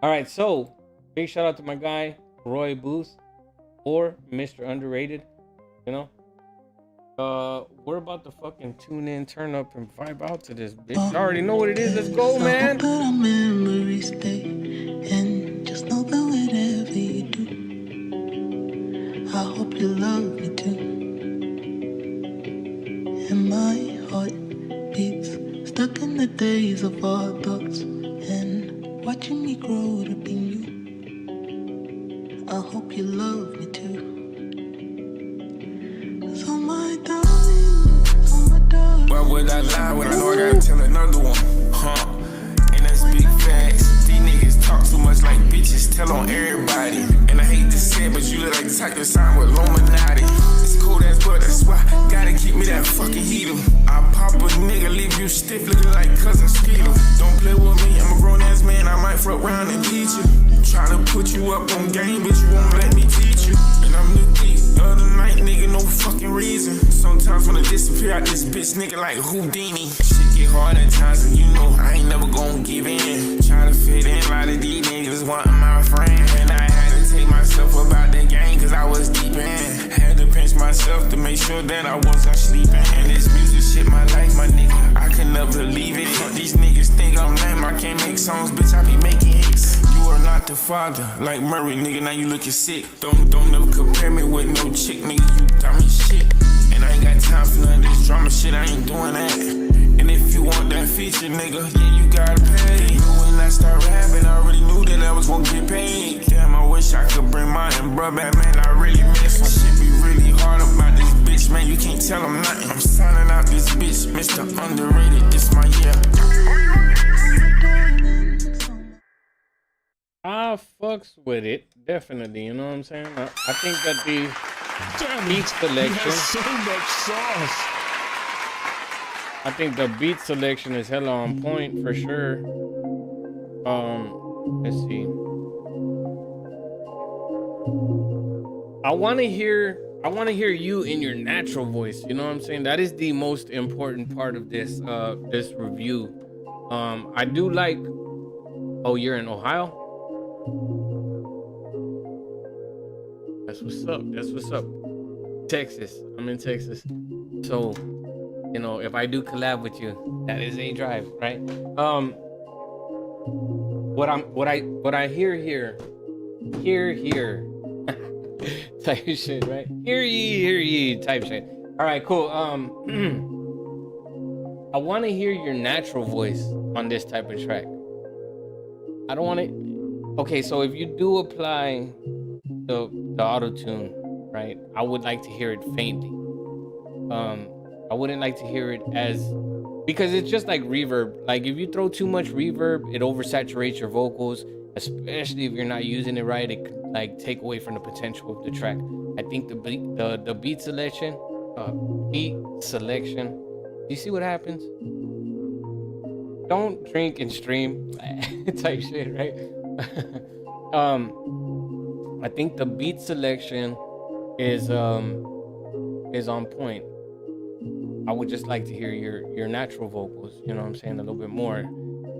All right, so big shout out to my guy Roy Booth, or Mr. Underrated. You know, we're about to fucking tune in, turn up, and vibe out to this bitch. You already know what it is. Let's go, man. Our memories stay, and just know that whatever you do, I hope you love me too. And my heart beats, stuck in the days of our thoughts, and watching me grow to be you. I hope you love me too. So my darling, why would I lie when I know I gotta tell another one? Huh? And that's big facts. These niggas talk too much like bitches, tell on everybody. And I hate to say it, but you look like the type to sign with Illuminati. It's cold as but that's why gotta keep me that fucking heater. I pop a nigga, leave you stiff looking like cousin Skeeter. Don't play with me, I'm a grown ass man, I might fuck around and beat you. Try to put you up on game, but you won't let me teach you. And I'm the thief, other night nigga, no fucking reason. Sometimes when I disappear out this bitch nigga like Houdini. Shit get hard at times and you know I ain't never gon' give in. Try to fit in, a lot of these niggas want my friend. And I had to take myself about the game cause I was deep in. Had to pinch myself to make sure that I wasn't sleeping. And this music shit my life, my nigga, I can never leave it. These niggas think I'm lame, I can't make songs, bitch, I be making hits. You are not the father, like Murray, nigga, now you looking sick. Don't never compare me with no chick, nigga, you dumb as shit. And I ain't got time for none of this drama shit, I ain't doing that. And if you want that feature, nigga, yeah, you gotta pay. When I start rapping, I already knew that I was gonna get paid. Damn, I wish I could bring mine and bruh back, man, I really miss him. Shit be really hard about this bitch, man, you can't tell him nothing. I'm signing out this bitch, Mr. Underrated, this my year. I fucks with it, definitely. You know what I'm saying? I think that the beat selection. So much sauce. I think the beat selection is hella on point for sure. Let's see. I want to hear you in your natural voice. You know what I'm saying? That is the most important part of this this review. I do like. Oh, you're in Ohio? That's what's up. That's what's up. Texas. I'm in Texas. So, you know, if I do collab with you, that is a drive, right? What I hear here type shit, right? Hear ye type shit. All right, cool. I want to hear your natural voice on this type of track. I don't want it. Okay, so if you do apply the auto-tune, right, I would like to hear it faintly. I wouldn't like to hear it as, because it's just like reverb. Like if you throw too much reverb, it oversaturates your vocals, especially if you're not using it right. It could like take away from the potential of the track. I think the beat selection, you see what happens? Don't drink and stream type shit, right? I think the beat selection is on point. I would just like to hear your natural vocals, you know what I'm saying, a little bit more.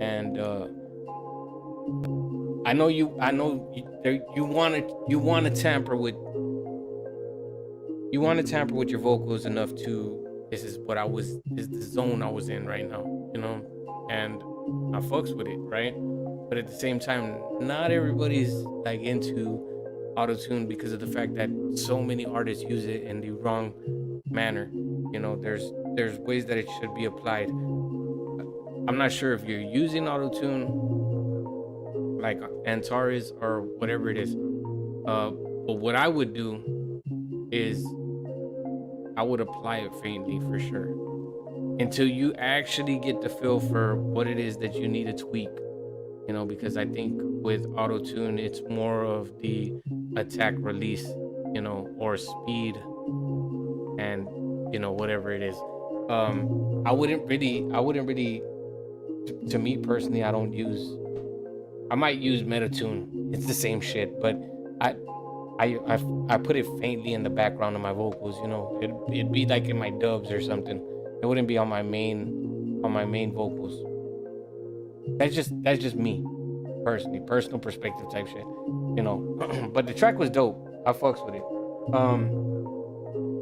And I know you want to tamper with your vocals enough to, this is the zone I was in right now, you know, and I fucks with it, right? But at the same time, not everybody's like into auto-tune because of the fact that so many artists use it in the wrong manner. You know, there's ways that it should be applied. I'm not sure if you're using auto-tune like Antares or whatever it is. But what I would do is I would apply it faintly for sure until you actually get the feel for what it is that you need to tweak. You know, because I think with auto-tune, it's more of the attack release, you know, or speed and, you know, whatever it is. I wouldn't really, to me personally, I might use Metatune. It's the same shit, but I I put it faintly in the background of my vocals. You know, it'd be like in my dubs or something. It wouldn't be on my main vocals. That's just me personally, personal perspective type shit. You know, but the track was dope. I fucks with it.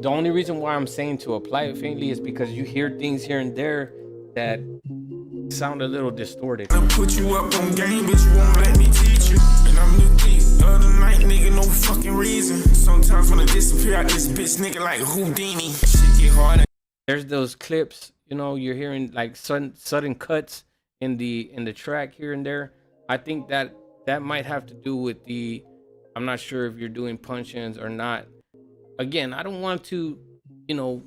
The only reason why I'm saying to apply it faintly is because you hear things here and there that sound a little distorted. I put you up on game, bitch, you won't let me teach you. And I'm the thief. The other night, nigga, no fucking reason. Sometimes when I disappear out this bitch, nigga, like Houdini. Shit get harder. There's those clips, you know, you're hearing like sudden cuts in the track here and there. I think that might have to do with the. I'm not sure if you're doing punch-ins or not. Again, I don't want to, you know,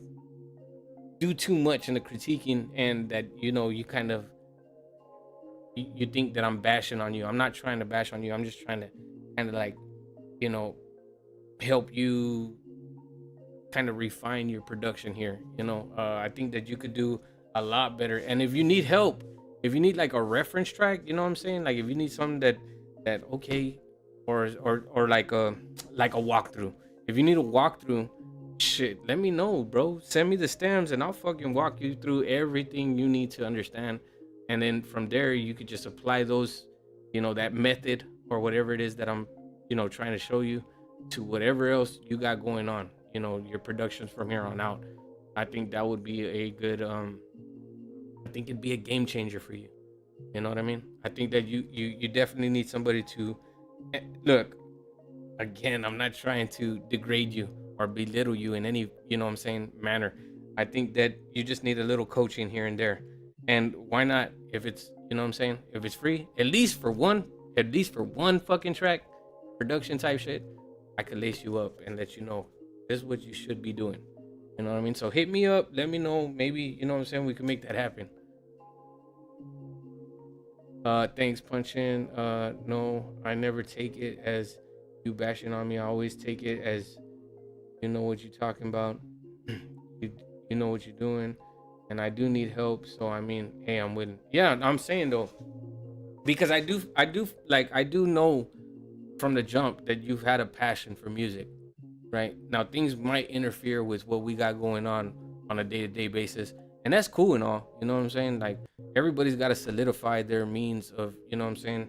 do too much in the critiquing and that, you know, you kind of you think that I'm bashing on you. I'm not trying to bash on you. I'm just trying to kind of like, you know, help you kind of refine your production here. You know, I think that you could do a lot better. And if you need help, if you need like a reference track, you know what I'm saying? Like if you need something that okay, or like a walkthrough. If you need a walkthrough, shit, let me know, bro. Send me the stems and I'll fucking walk you through everything you need to understand. And then from there, you could just apply those, you know, that method or whatever it is that I'm, you know, trying to show you to whatever else you got going on, you know, your productions from here on out. I think that would be a good, I think it'd be a game changer for you. You know what I mean? I think that you definitely need somebody to, look, again, I'm not trying to degrade you or belittle you in any, you know what I'm saying, manner. I think that you just need a little coaching here and there. And why not, if it's, you know what I'm saying, if it's free, at least for one fucking track, production type shit, I could lace you up and let you know this is what you should be doing. You know what I mean? So hit me up, let me know, maybe, you know what I'm saying, we can make that happen. Thanks, Punchin. No, I never take it as you bashing on me. I always take it as you know what you're talking about. you know what you're doing. And I do need help, so I mean, hey, I'm willing. Yeah, I'm saying though, because I do know from the jump that you've had a passion for music, right? Now things might interfere with what we got going on a day-to-day basis, and that's cool and all. You know what I'm saying? Like everybody's got to solidify their means of, you know what I'm saying,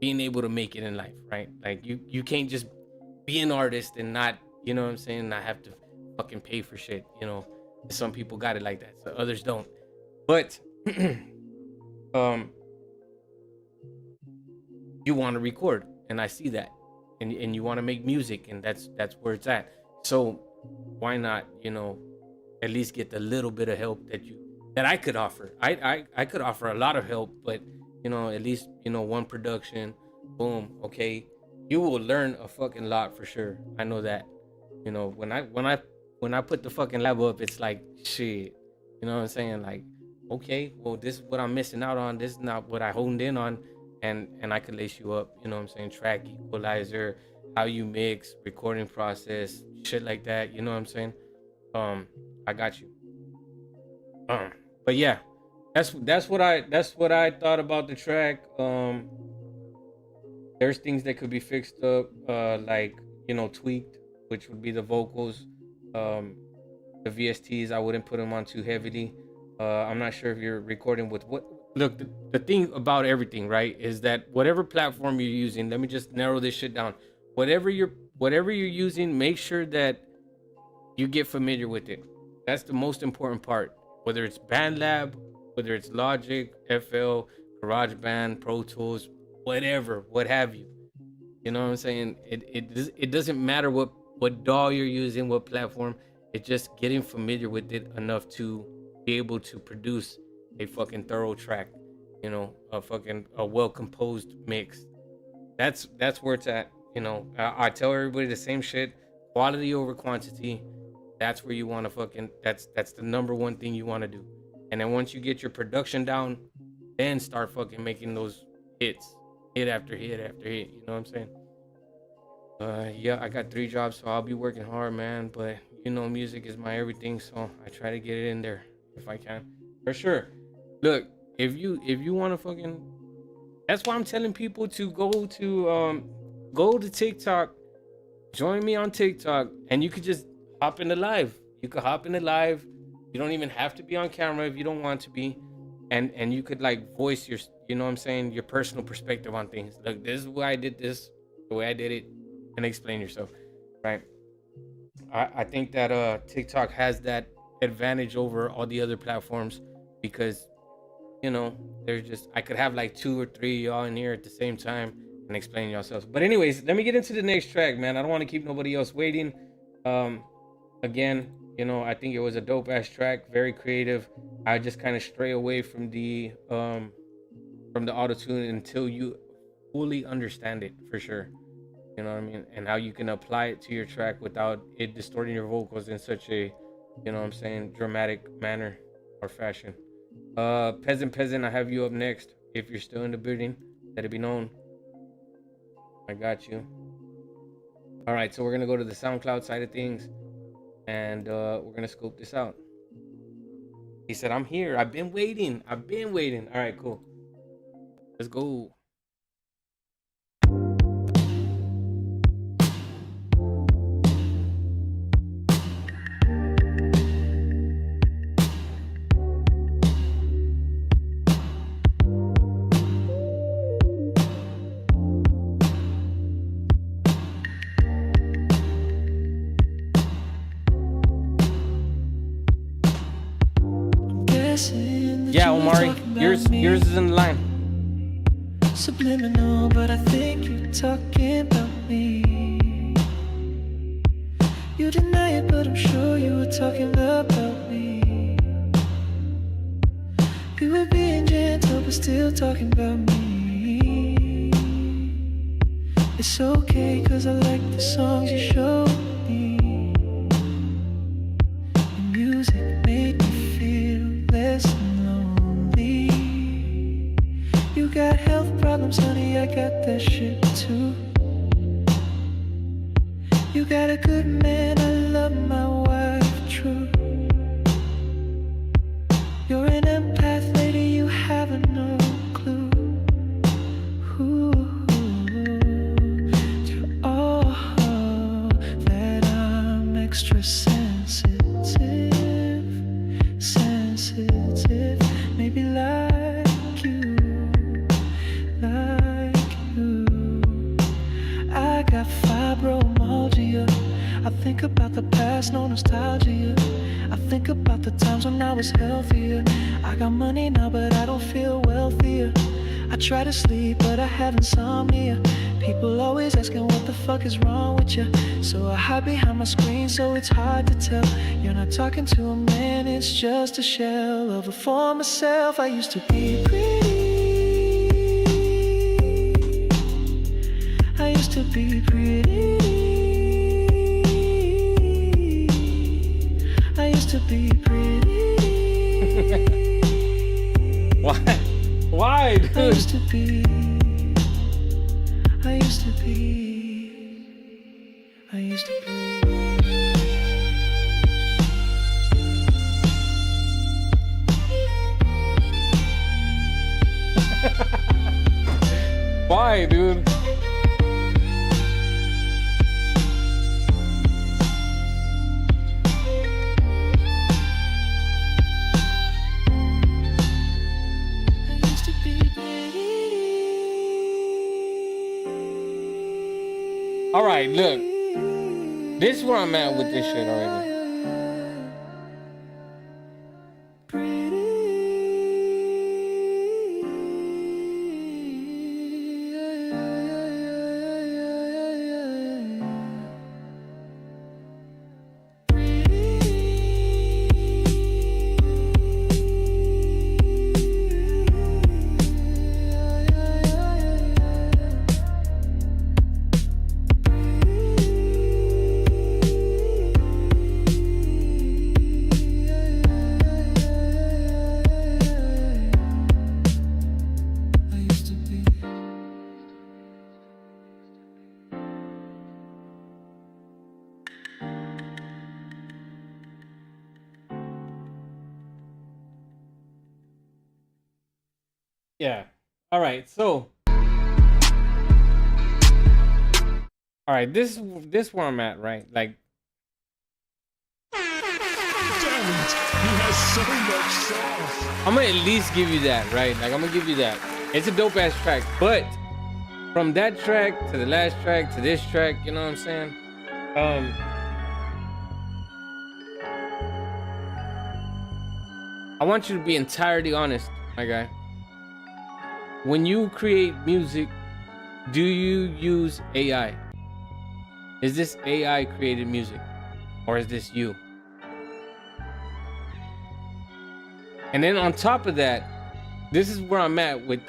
being able to make it in life, right? Like you can't just be an artist and not, you know what I'm saying, not have to fucking pay for shit, you know. Some people got it like that, so others don't. But you want to record, and I see that, and you want to make music, and that's where it's at. So why not, you know, at least get the little bit of help that I could offer. I could offer a lot of help, but you know, at least, you know, one production, boom, okay, you will learn a fucking lot for sure. I know that. You know, when I put the fucking lab up, it's like shit. You know what I'm saying? Like, okay, well, this is what I'm missing out on. This is not what I honed in on, and I could lace you up. You know what I'm saying? Track equalizer, how you mix, recording process, shit like that. You know what I'm saying? I got you. But yeah, that's what I thought about the track. There's things that could be fixed up, like, you know, tweaked, which would be the vocals. The VSTs, I wouldn't put them on too heavily. I'm not sure if you're recording with what. Look, the thing about everything, right, is that whatever platform you're using, let me just narrow this shit down. Whatever you're using, make sure that you get familiar with it. That's the most important part. Whether it's BandLab, whether it's Logic, FL, GarageBand, Pro Tools, whatever, what have you. You know what I'm saying? It doesn't matter what DAW you're using, what platform. It's just getting familiar with it enough to be able to produce a fucking thorough track, you know, a well composed mix. That's where it's at. You know, I tell everybody the same shit: quality over quantity. That's where you want to fucking. That's the number one thing you want to do. And then once you get your production down, then start fucking making those hits, hit after hit after hit. You know what I'm saying? Yeah, I got 3 jobs, so I'll be working hard, man. But you know, music is my everything, so I try to get it in there if I can, for sure. Look, if you want to fucking, that's why I'm telling people to go go to TikTok, join me on TikTok, and you could just hop into live. You could hop into live. You don't even have to be on camera if you don't want to be. And you could like voice your, you know what I'm saying, your personal perspective on things. Like, this is why I did this, the way I did it, and explain yourself, right? I think that TikTok has that advantage over all the other platforms because, you know, there's just, I could have like 2 or 3 y'all in here at the same time and explain yourselves. But anyways, let me get into the next track, man. I don't want to keep nobody else waiting. Again, you know, I think it was a dope ass track, very creative. I just kind of stray away from the auto-tune until you fully understand it, for sure. You know what I mean? And how you can apply it to your track without it distorting your vocals in such a, you know what I'm saying, dramatic manner or fashion. Peasant, I have you up next. If you're still in the building, let it be known. I got you. All right, so we're gonna go to the SoundCloud side of things, and we're gonna scope this out. He said, I'm here. I've been waiting. All right, cool. Let's go. Yeah, Omari, yours is in the line. Subliminal, but I think you're talking about me. You deny it, but I'm sure you were talking about me. You were being gentle, but still talking about me. It's okay, cause I like the songs you showed me. Your music made me feel less lonely. You got health problems, honey, I got that shit too. You got a good man, I love my wife, true. You're an empath, lady, you have no clue. Ooh, to all that I'm extra sensitive, maybe like you. I got fibromyalgia. I think about the past, no nostalgia. I think about the times when I was healthier. I got money now, but I don't feel wealthier. I try to sleep, but I have insomnia. People always asking what the fuck is wrong with you. So I hide behind my screen, so it's hard to tell. You're not talking to a man, it's just a shell of a former self. I used to be pretty. I used to be pretty. I used to be pretty. Why, dude? I used to be. I used to be. I used to be. Why, dude? All right, look. This is where I'm at with this shit already. Yeah. All right. So All right, this where I'm at, right? Like, Damn it! He has so much sauce. I'm gonna at least give you that, right? Like, I'm gonna give you that. It's a dope ass track, but from that track to the last track to this track, you know what I'm saying? I want you to be entirely honest, my guy. When you create music, do you use AI? Is this AI created music? Or is this you? And then on top of that, this is where I'm at with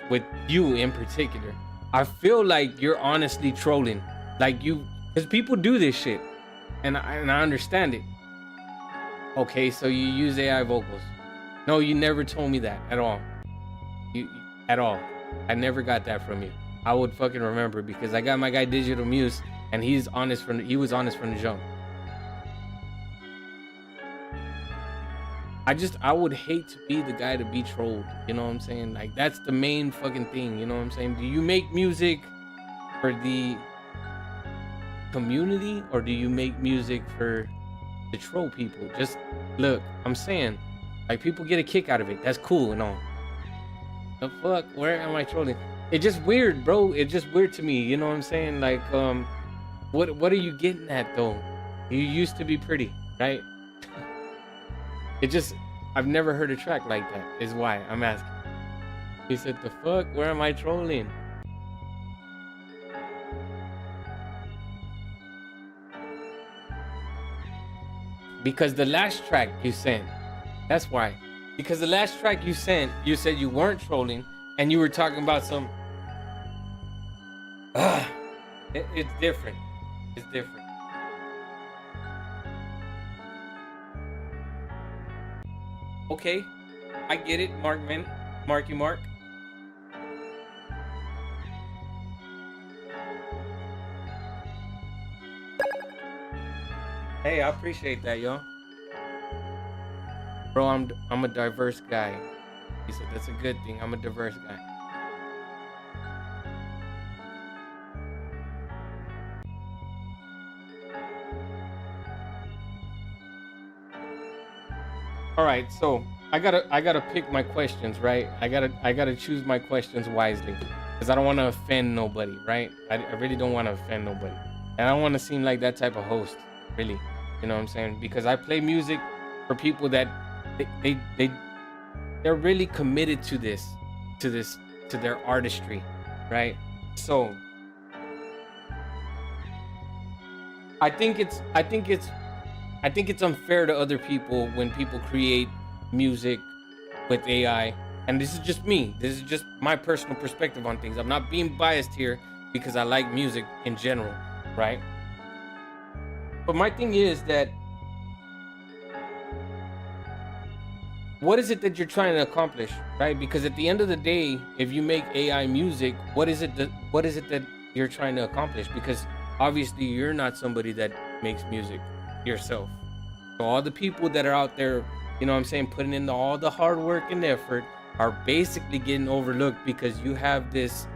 you in particular. I feel like you're honestly trolling. Like you, because people do this shit. And I understand it. Okay, so you use AI vocals. No, you never told me that at all. At all. I never got that from you. I would fucking remember because I got my guy Digital Muse and he was honest from the jump. I would hate to be the guy to be trolled. You know what I'm saying? Like, that's the main fucking thing. You know what I'm saying? Do you make music for the community or do you make music for the troll people? Just look, I'm saying, like, people get a kick out of it. That's cool and all. The fuck? Where am I trolling? It's just weird, bro. It's just weird to me. You know what I'm saying? Like, what are you getting at though? You used to be pretty, right? It just, I've never heard a track like that, is why I'm asking. He said, the fuck? Where am I trolling? Because the last track you sent, that's why. Because the last track you sent, you said you weren't trolling and you were talking about some... It's different. It's different. Okay, I get it, Marky Mark. Hey, I appreciate that, yo. Bro, I'm a diverse guy. He said that's a good thing. I'm a diverse guy. All right, so I gotta pick my questions, right? I gotta choose my questions wisely, because I don't want to offend nobody, right? I really don't want to offend nobody, and I don't want to seem like that type of host, really. You know what I'm saying? Because I play music for people that they're really committed to their artistry, right? So I think it's unfair to other people when people create music with AI. And this is just me. This is just my personal perspective on things. I'm not being biased here because I like music in general, right? But my thing is that what is it that you're trying to accomplish, right? Because at the end of the day, if you make AI music, what is it that you're trying to accomplish? Because obviously you're not somebody that makes music yourself. So all the people that are out there, you know what I'm saying, putting in all the hard work and effort are basically getting overlooked because you have this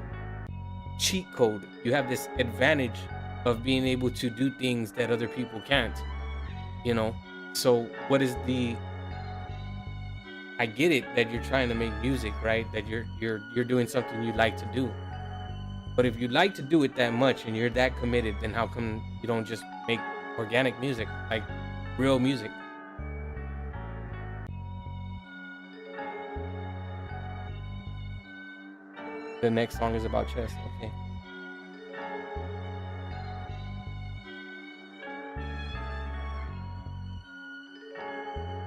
cheat code. You have this advantage of being able to do things that other people can't, you know? So what is I get it that you're trying to make music, right? That you're doing something you like to do. But if you like to do it that much and you're that committed, then how come you don't just make organic music, like real music? The next song is about chess, okay.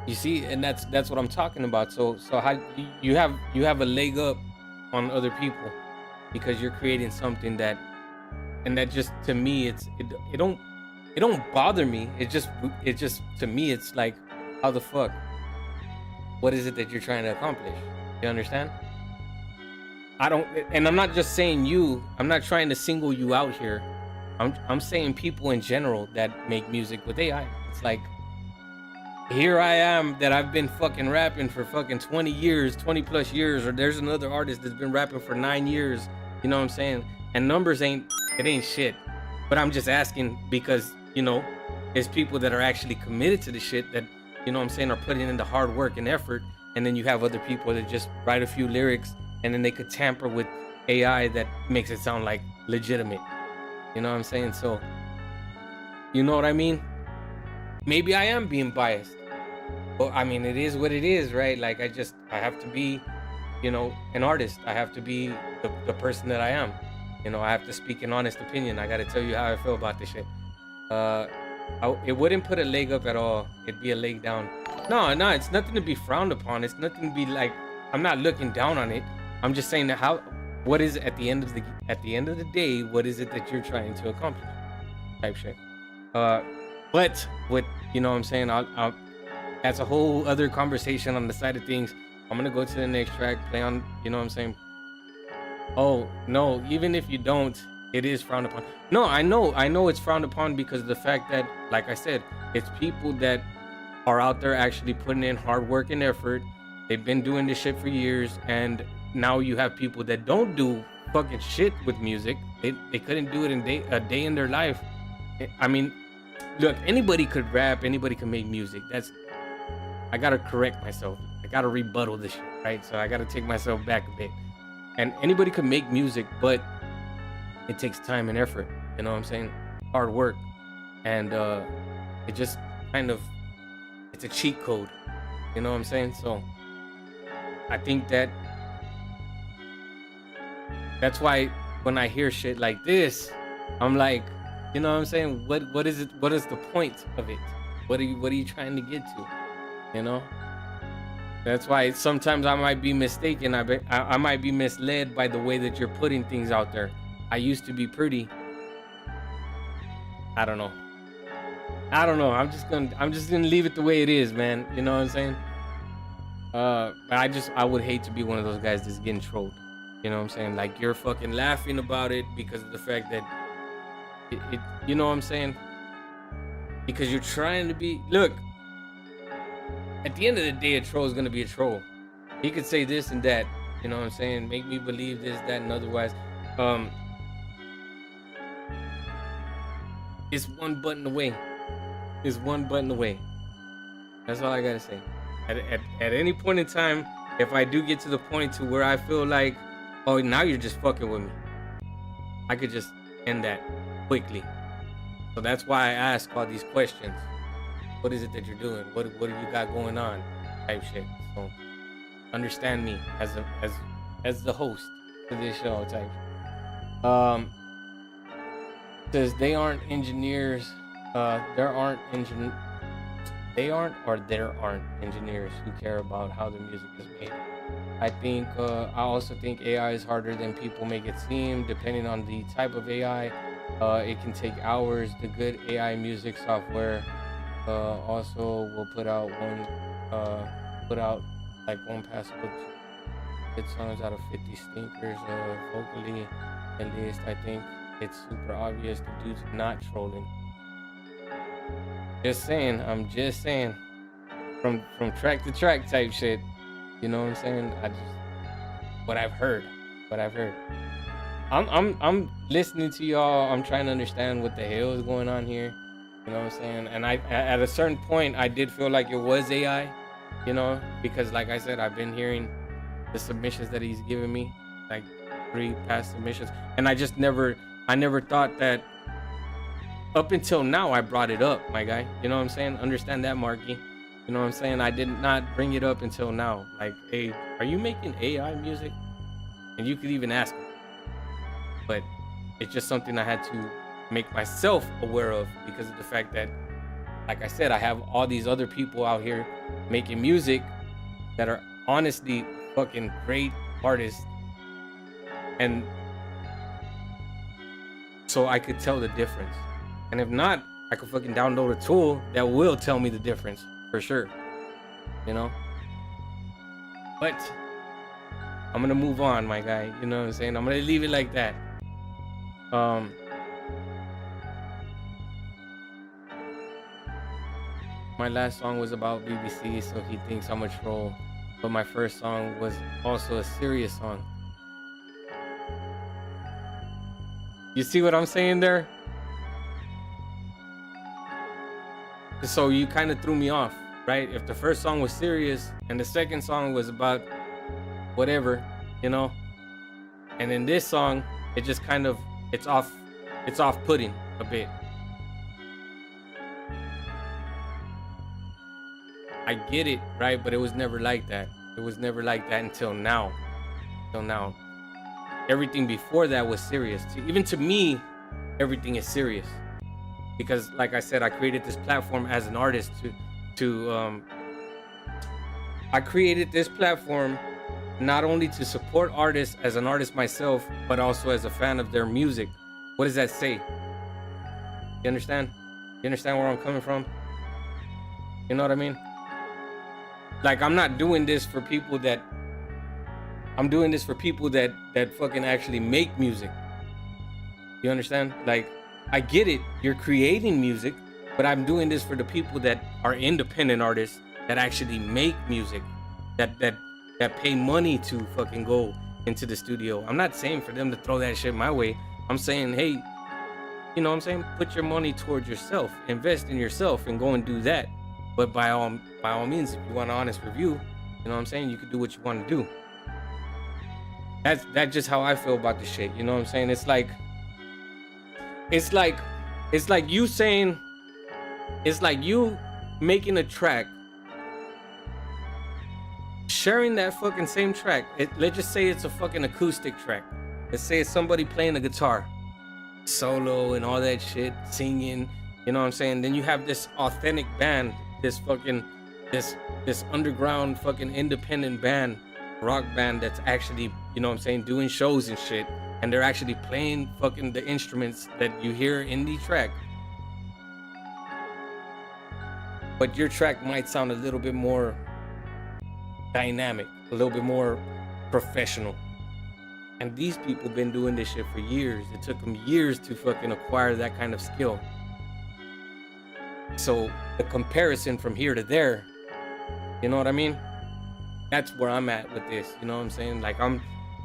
You see, and that's what I'm talking about. So how you have a leg up on other people because you're creating something that just, to me, it don't bother me. It just to me it's like, how the fuck? What is it that you're trying to accomplish? You understand? And I'm not just saying you. I'm not trying to single you out here. I'm saying people in general that make music with AI. It's like, here I am that I've been fucking rapping for fucking 20 plus years, or there's another artist that's been rapping for 9 years, you know what I'm saying? And numbers ain't shit. But I'm just asking because, you know, it's people that are actually committed to the shit that, you know what I'm saying, are putting in the hard work and effort. And then you have other people that just write a few lyrics and then they could tamper with AI that makes it sound like legitimate. You know what I'm saying? So, you know what I mean? Maybe I am being biased. Well, I mean, it is what it is, right? Like, I have to be, you know, an artist. I have to be the person that I am. You know, I have to speak an honest opinion. I got to tell you how I feel about this shit. It wouldn't put a leg up at all. It'd be a leg down. No, it's nothing to be frowned upon. It's nothing to be like, I'm not looking down on it. I'm just saying that what is at the end of the day, what is it that you're trying to accomplish? Type shit. But with, you know what I'm saying, I'll that's a whole other conversation on the side of things. I'm gonna go to the next track, play on, you know what I'm saying? Oh, no, even if you don't, it is frowned upon. No, I know it's frowned upon because of the fact that, like I said, it's people that are out there actually putting in hard work and effort. They've been doing this shit for years, and now you have people that don't do fucking shit with music. They couldn't do it in a day in their life. I mean, look, anybody could rap, anybody can make music. I gotta correct myself. I gotta rebuttal this shit, right? So I gotta take myself back a bit. And anybody can make music, but it takes time and effort. You know what I'm saying? Hard work. And it just kind of, it's a cheat code. You know what I'm saying? So I think that's why when I hear shit like this, I'm like, you know what I'm saying? What is it? What is the point of it? What are you trying to get to? You know? That's why sometimes I might be mistaken. I might be misled by the way that you're putting things out there. I used to be pretty. I don't know. I'm just gonna leave it the way it is, man. You know what I'm saying? But I would hate to be one of those guys that's getting trolled. You know what I'm saying? Like, you're fucking laughing about it because of the fact that it you know what I'm saying? Because you're trying to be, look, at the end of the day, a troll is gonna be a troll. He could say this and that, you know what I'm saying? Make me believe this, that, and otherwise. It's one button away. It's one button away. That's all I gotta say. At any point in time, if I do get to the point to where I feel like, oh, now you're just fucking with me, I could just end that quickly. So that's why I ask all these questions. What is it that you're doing? What do you got going on? Type shit. So understand me as the host to this show. Type. Says they aren't engineers. There aren't engineers who care about how the music is made. I also think AI is harder than people make it seem. Depending on the type of AI, it can take hours. The good AI music software also will put out like one passable hit songs out of 50 stinkers. Vocally, at least, I think it's super obvious the dude's not trolling. I'm just saying, from track to track type shit. You know what I'm saying? What I've heard. I'm listening to y'all. I'm trying to understand what the hell is going on here. You know what I'm saying? And at a certain point, I did feel like it was AI, you know, because like I said, I've been hearing the submissions that he's given me, like 3 past submissions, and I never thought that. Up until now, I brought it up, my guy. You know what I'm saying? Understand that, Marky. You know what I'm saying? I did not bring it up until now. Like, hey, are you making AI music? And you could even ask me. But it's just something I had to make myself aware of because of the fact that, like I said, I have all these other people out here making music that are honestly fucking great artists. And so I could tell the difference. And if not, I could fucking download a tool that will tell me the difference for sure. You know? But I'm gonna move on, my guy. You know what I'm saying? I'm gonna leave it like that. My last song was about BBC, so he thinks I'm a troll. But my first song was also a serious song. You see what I'm saying there? So you kind of threw me off, right? If the first song was serious and the second song was about whatever, you know, and in this song, it just kind of, it's off-putting a bit. I get it, right? But it was never like that. It was never like that until now. Everything before that was serious. Even to me, everything is serious. Because like I said, I created this platform as an artist I created this platform not only to support artists as an artist myself, but also as a fan of their music. What does that say? You understand? You understand where I'm coming from? You know what I mean? Like, I'm not doing this for people that, I'm doing this for people that fucking actually make music. You understand? Like, I get it, you're creating music, but I'm doing this for the people that are independent artists that actually make music, that pay money to fucking go into the studio. I'm not saying for them to throw that shit my way. I'm saying, hey, you know what I'm saying? Put your money towards yourself, invest in yourself, and go and do that. But by all means, if you want an honest review, you know what I'm saying? You can do what you want to do. That's just how I feel about this shit. You know what I'm saying? It's like you saying, it's like you making a track, sharing that fucking same track. Let's just say it's a fucking acoustic track. Let's say it's somebody playing a guitar, solo and all that shit, singing, you know what I'm saying? Then you have this authentic band, this underground fucking independent band, rock band that's actually, you know what I'm saying, doing shows and shit, and they're actually playing fucking the instruments that you hear in the track. But your track might sound a little bit more dynamic, a little bit more professional. And these people been doing this shit for years. It took them years to fucking acquire that kind of skill. So the comparison from here to there, you know what I mean? That's where I'm at with this, you know what I'm saying? Like,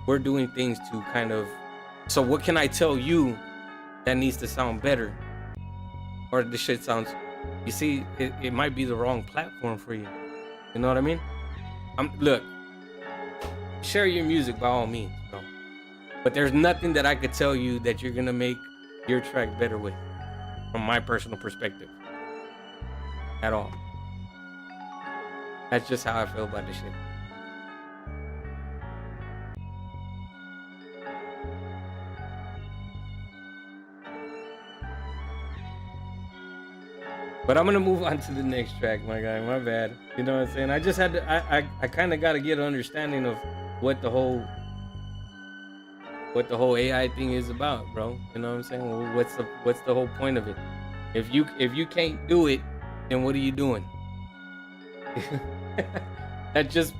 we're doing things to kind of, so what can I tell you that needs to sound better? Or the shit sounds, you see, it might be the wrong platform for you. You know what I mean? Look, share your music by all means, bro. But there's nothing that I could tell you that you're gonna make your track better with, from my personal perspective. At all. That's just how I feel about this shit. But I'm gonna move on to the next track, my guy. My bad. You know what I'm saying? I just had to, I kind of got to get an understanding of what the whole AI thing is about, bro. You know what I'm saying? Well, what's the whole point of it? If you can't do it, then what are you doing? That's just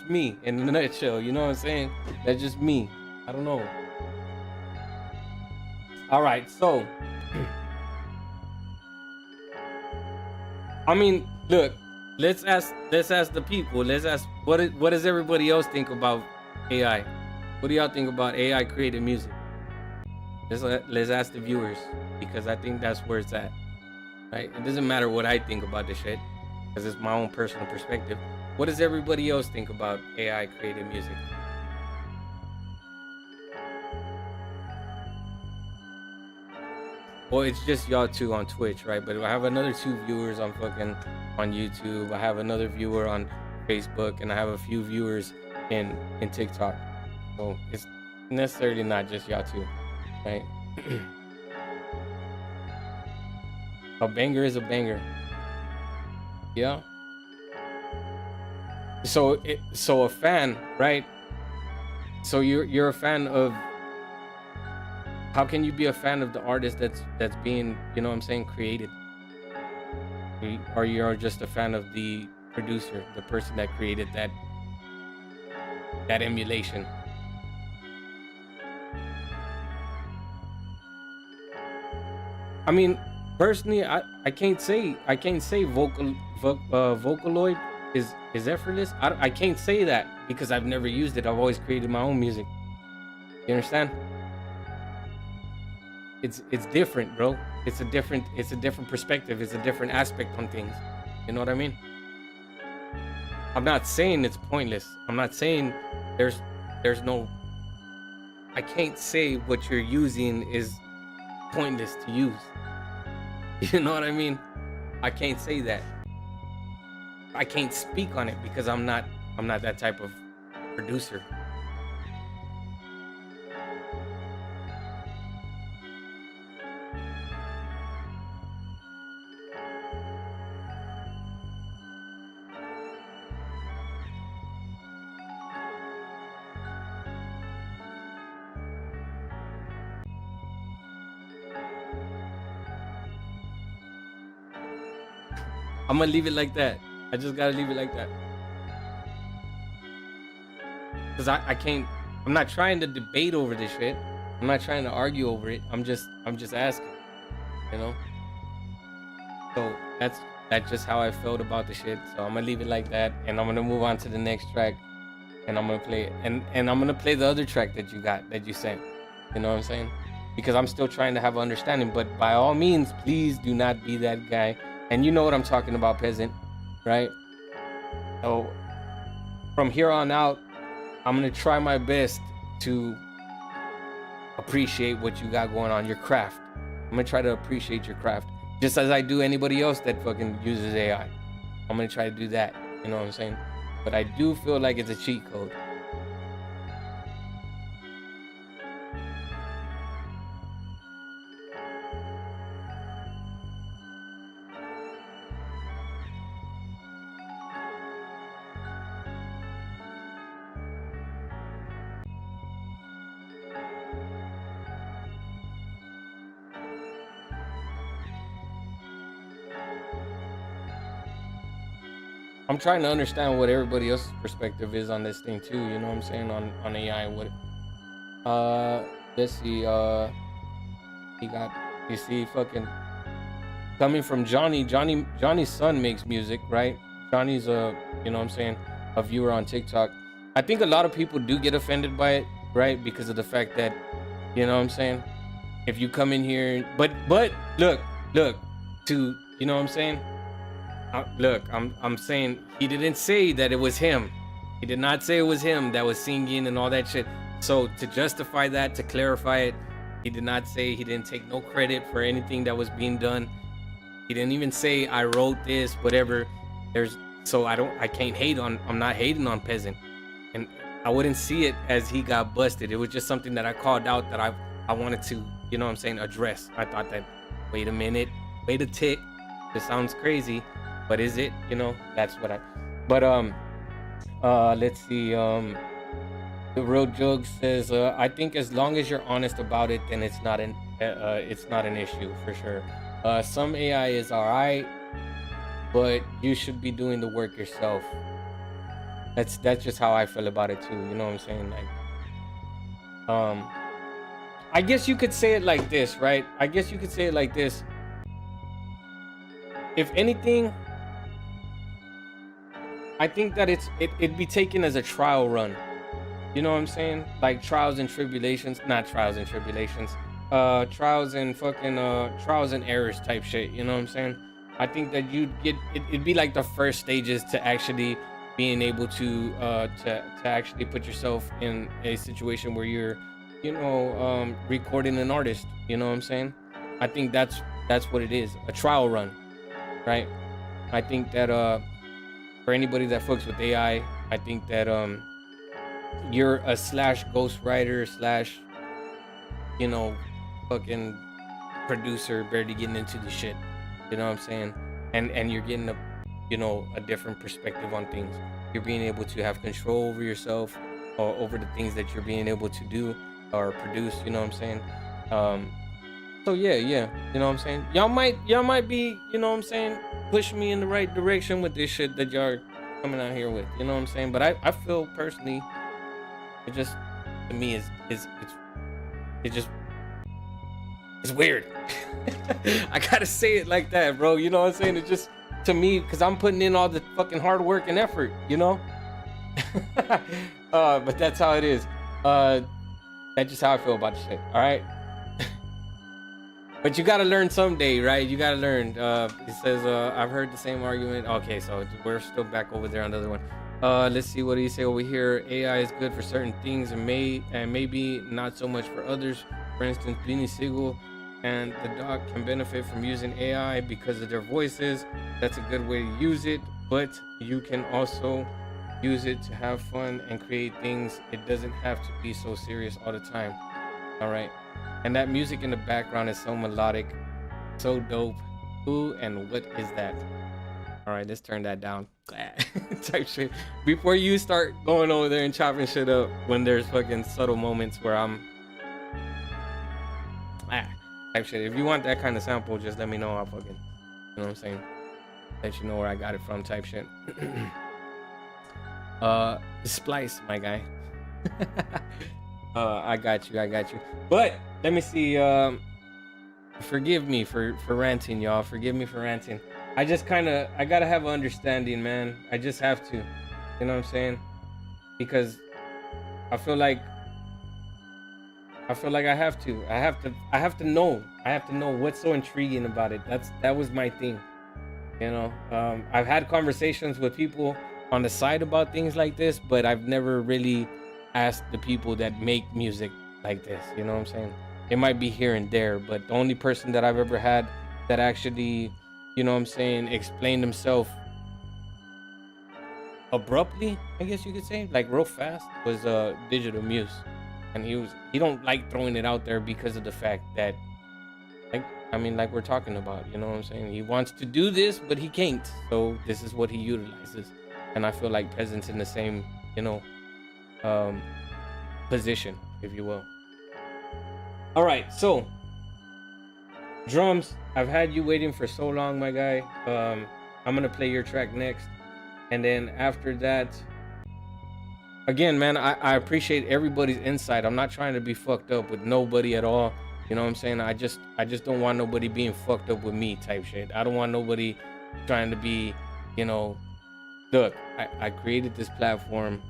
me in a nutshell. You know what I'm saying? That's just me. I don't know. All right, so. I mean, look, let's ask the people. Let's ask what does everybody else think about AI? What do y'all think about AI created music? Let's ask the viewers, because I think that's where it's at. Right? It doesn't matter what I think about this shit, because it's my own personal perspective. What does everybody else think about AI created music? Well, it's just y'all two on Twitch, right? But I have another 2 viewers on YouTube. I have another viewer on Facebook, and I have a few viewers in TikTok. So it's necessarily not just y'all two, right? A banger is a banger. Yeah. So a fan, right? So you're a fan of. How can you be a fan of the artist that's being, you know what I'm saying, created? Or you're just a fan of the producer, the person that created that emulation? I mean, personally, I can't say Vocaloid is effortless. I can't say that because I've never used it. I've always created my own music. You understand? it's different, bro. It's a different perspective. It's a different aspect on things. You know what I mean? I'm not saying it's pointless. I'm not saying there's no. I can't say what you're using is pointless to use. You know what I mean? I can't say that. I can't speak on it because I'm not that type of producer. I'm gonna leave it like that. I just gotta leave it like that. Cause I can't, I'm not trying to debate over this shit. I'm not trying to argue over it. I'm just asking, you know? So that's just how I felt about the shit. So I'm gonna leave it like that, and I'm gonna move on to the next track, and I'm gonna play it. And I'm gonna play the other track that you sent. You know what I'm saying? Because I'm still trying to have an understanding, but by all means, please do not be that guy. And you know what I'm talking about, peasant, right? So from here on out, I'm gonna try my best to appreciate what you got going on, your craft. I'm gonna try to appreciate your craft, just as I do anybody else that fucking uses AI. I'm gonna try to do that, you know what I'm saying? But I do feel like it's a cheat code. I'm trying to understand what everybody else's perspective is on this thing too, you know what I'm saying, on AI. What let's see, you see fucking coming from Johnny's son makes music, right? Johnny's you know what I'm saying, a viewer on TikTok. I think a lot of people do get offended by it, right? Because of the fact that, you know what I'm saying, if you come in here, but look, to, you know what I'm saying? Look, I'm saying he didn't say that it was him. He did not say it was him that was singing and all that shit. So to justify that, to clarify it, he did not say, he didn't take no credit for anything that was being done. He didn't even say I wrote this, whatever. I can't hate on, I'm not hating on Peasant. And I wouldn't see it as he got busted. It was just something that I called out that I wanted to, you know what I'm saying, address. I thought that, wait a minute, wait a tick. This sounds crazy. But is it? You know, that's what let's see. The Real Jug says, I think as long as you're honest about it, then it's not an issue for sure. Some AI is alright, but you should be doing the work yourself. That's just how I feel about it too. You know what I'm saying? Like, I guess you could say it like this, right? If anything, I think that it'd be taken as a trial run. You know what I'm saying? Like trials and tribulations, not trials and tribulations. Trials and errors type shit. You know what I'm saying? I think that you'd get it'd be like the first stages to actually being able to actually put yourself in a situation where you're, you know, recording an artist. You know what I'm saying? I think that's what it is, a trial run, right? I think that for anybody that fucks with AI, I think that you're a ghostwriter / you know, fucking producer barely getting into the shit. You know what I'm saying? And you're getting a different perspective on things. You're being able to have control over yourself or over the things that you're being able to do or produce, you know what I'm saying? So yeah, you know what I'm saying? Y'all might be, you know what I'm saying, push me in the right direction with this shit that y'all are coming out here with, you know what I'm saying? But I feel personally, it just, to me, it's weird. I gotta say it like that, bro. You know what I'm saying? It's just, to me, because I'm putting in all the fucking hard work and effort, you know? But that's how it is. That's just how I feel about the shit, all right? But you gotta learn someday, right? You gotta learn. It says, I've heard the same argument. Okay, so we're still back over there on the other one. Let's see, what do you say over here? AI is good for certain things and maybe not so much for others. For instance, Beanie Siegel and the doc can benefit from using AI because of their voices. That's a good way to use it, but you can also use it to have fun and create things. It doesn't have to be so serious all the time. All right. And that music in the background is so melodic, so dope. Who and what is that? All right, let's turn that down. Type shit. Before you start going over there and chopping shit up when there's fucking subtle moments where I'm type shit. If you want that kind of sample, just let me know. I'll fucking, you know what I'm saying? Let you know where I got it from type shit. Splice, my guy. I got you. But let me see. Forgive me for ranting, y'all. Forgive me for ranting. I gotta have an understanding, man. I just have to. You know what I'm saying? Because I feel like I have to. I have to know. I have to know what's so intriguing about it. That was my thing. You know, I've had conversations with people on the side about things like this, but I've never really asked the people that make music like this. You know what I'm saying? It might be here and there, but the only person that I've ever had that actually, you know what I'm saying, explained himself abruptly, I guess you could say, like real fast, was Digital Muse. And he don't like throwing it out there because of the fact that, like we're talking about, you know what I'm saying? He wants to do this, but he can't. So this is what he utilizes. And I feel like Peasant's in the same, you know, position, if you will. All right, so drums. I've had you waiting for so long, my guy. I'm gonna play your track next, and then after that, again, man, I appreciate everybody's insight. I'm not trying to be fucked up with nobody at all. You know what I'm saying? I just don't want nobody being fucked up with me type shit. I don't want nobody trying to be, you know, look, I created this platform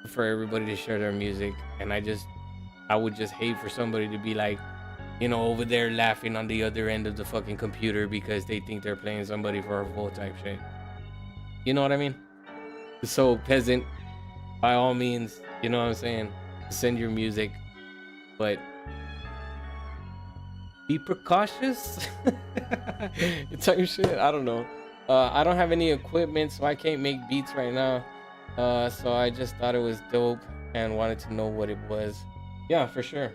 for everybody to share their music, and I would just hate for somebody to be like, you know, over there laughing on the other end of the fucking computer because they think they're playing somebody for a full type shit. You know what I mean? So Peasant, by all means, you know what I'm saying, send your music, but be precautious. Type shit. I don't know. I don't have any equipment, so I can't make beats right now. So I just thought it was dope and wanted to know what it was. Yeah, for sure.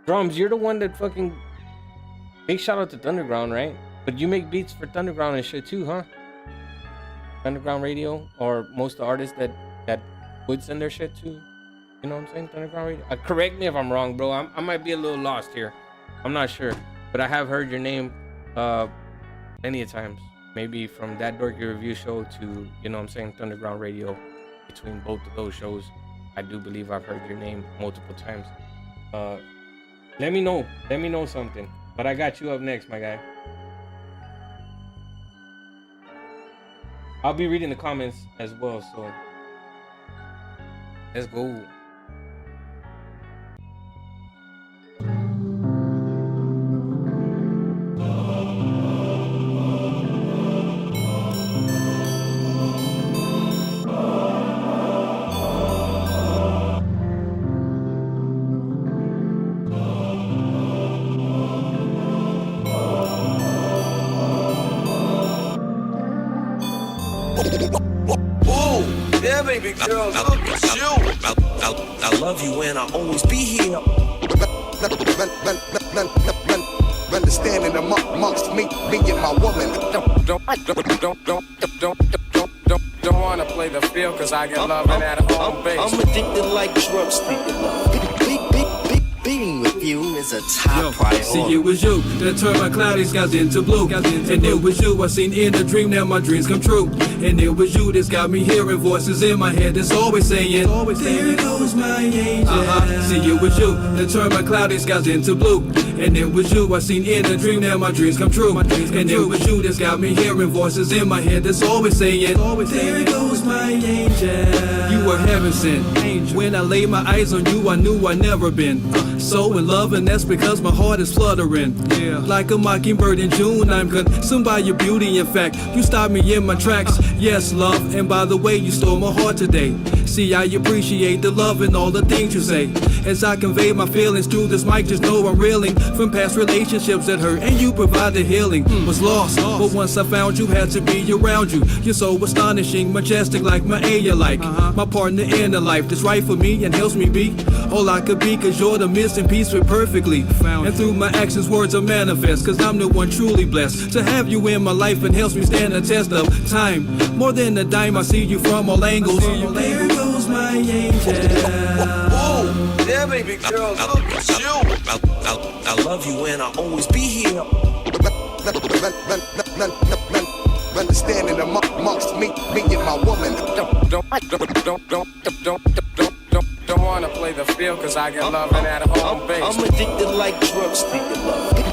Drums, you're the one that fucking, big shout out to Thunderground, right? But you make beats for Thunderground and shit too, huh? Underground Radio, or most artists that would send their shit to, you know what I'm saying, Underground Radio. Correct me if I'm wrong, bro. I might be a little lost here. I'm not sure, but I have heard your name many a times. Maybe from That Dorky Review show to, you know what I'm saying, Underground Radio. Between both of those shows, I do believe I've heard your name multiple times. Let me know something. But I got you up next, my guy. I'll be reading the comments as well, so let's go. Baby girl, look at you. I love you and I'll always be here. Understanding amongst me and my woman. Don't wanna play the field cause I get loving at home base. I'm addicted like drugs, speaking of. Being with you is a top priority. See, it was you that turned my cloudy skies into blue. And it was you I seen in a dream, now my dreams come true. And it was you that's got me hearing voices in my head that's always saying, there goes my angel. See, it was you that turned my cloudy skies into blue. And it was you I seen in a dream, now my dreams come true. And it was you that's got me hearing voices in my head that's always saying, there goes my angel. You were heaven sent. When I laid my eyes on you, I knew I'd never been so in love love, and that's because my heart is fluttering. Yeah. Like a mockingbird in June, I'm consumed by your beauty. In fact, you stopped me in my tracks. Yes, love, and by the way, you stole my heart today. See, I appreciate the love and all the things you say. As I convey my feelings through this mic, just know I'm reeling from past relationships that hurt, and you provide the healing. Was lost, but once I found you, had to be around you. You're so astonishing, majestic, like my like my partner in the life that's right for me and helps me be all I could be, cause you're the missing piece fit perfectly. And through my actions, words are manifest, cause I'm the one truly blessed to have you in my life, and helps me stand the test of time. More than a dime, I see you from all angles. There goes my angel. Yeah, baby girl, look at you. I love you and I'll always be here. Understanding amongst me and my woman. Don't wanna play the field, cause I get loving at home base. I'm addicted like drugs to your love.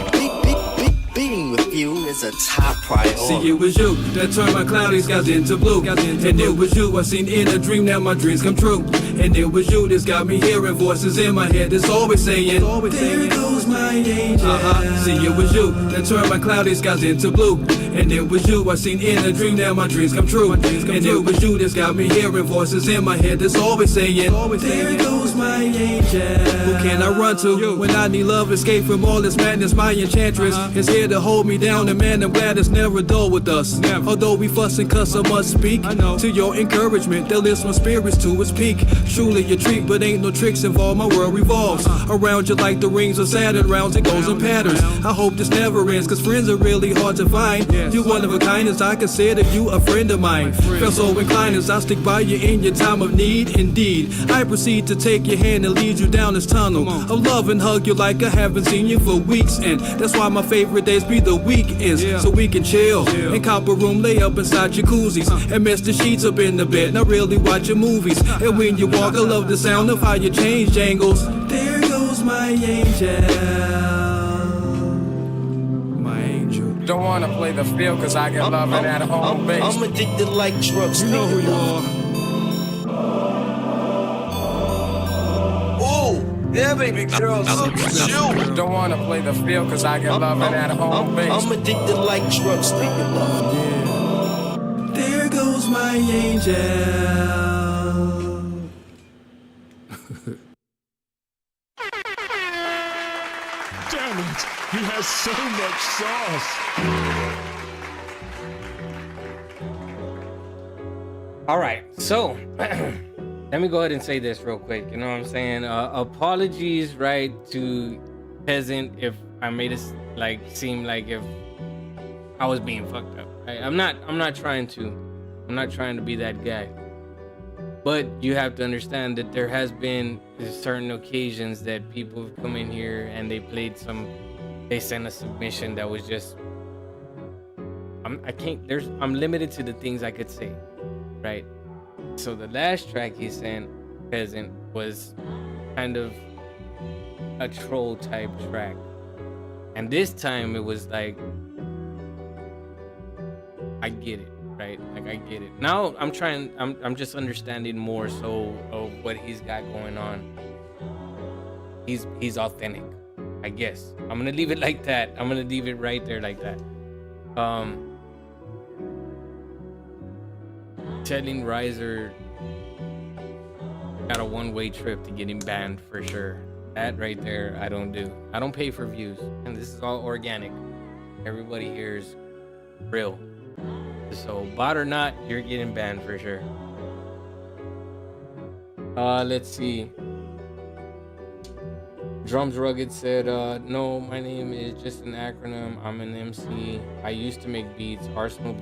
Being with you is a top priority. See, it was you that turned my cloudy skies into blue. And it was you I seen in a dream, now my dreams come true. And it was you that's got me hearing voices in my head that's always saying, there goes my angel. See, it was you that turned my cloudy skies into blue. And it was you I seen in a dream, now my dreams come true. And it was you that's got me hearing voices in my head that's always saying, there goes my angel. Who can I run to when I need love, escape from all this madness? My enchantress is here to hold me down, and man, I'm glad it's never dull with us. Although we fuss and cuss, I must speak to your encouragement that lifts my spirits to its peak. Truly a treat, but ain't no tricks involved. My world revolves around you like the rings of Saturn, rounds, it goes in patterns. I hope this never ends, cause friends are really hard to find. You one of a kind, as I consider you a friend of mine. Felt so inclined as I stick by you in your time of need. Indeed, I proceed to take your hand and lead you down this tunnel of love and hug you like I haven't seen you for weeks. And that's why my favorite days be the weekends, so we can chill and cop a room, lay up inside jacuzzis and mess the sheets up in the bed, not really watching movies. And when you walk, I love the sound of how your chain jangles. There goes my angel. My angel. Don't wanna play the field, cause I get loving at home base. I'm addicted like drugs. You know who you are. Yeah, baby girl, look at you. Don't wanna play the field, cause I get loving at home base. I'm addicted like drugs to your love. Yeah. There goes my angel. Damn it, he has so much sauce. All right, so let me go ahead and say this real quick. You know what I'm saying? Apologies, right, to Peasant if I made it like seem like if I was being fucked up. Right? I'm not trying to be that guy. But you have to understand that there has been certain occasions that people have come in here and they sent a submission that was just I'm limited to the things I could say, right? So the last track he sent, Peasant, was kind of a troll type track. And this time it was like, I get it, right? Like I get it. Now I'm just understanding more so of what he's got going on. He's authentic, I guess. I'm gonna leave it like that. I'm gonna leave it right there like that. Telling Riser got a one-way trip to get him banned for sure. That right there, I don't do. I don't pay for views, and this is all organic. Everybody here is real. So, bot or not, you're getting banned for sure. Let's see. Drums Rugged said, no, my name is just an acronym. I'm an MC. I used to make beats. Arsenal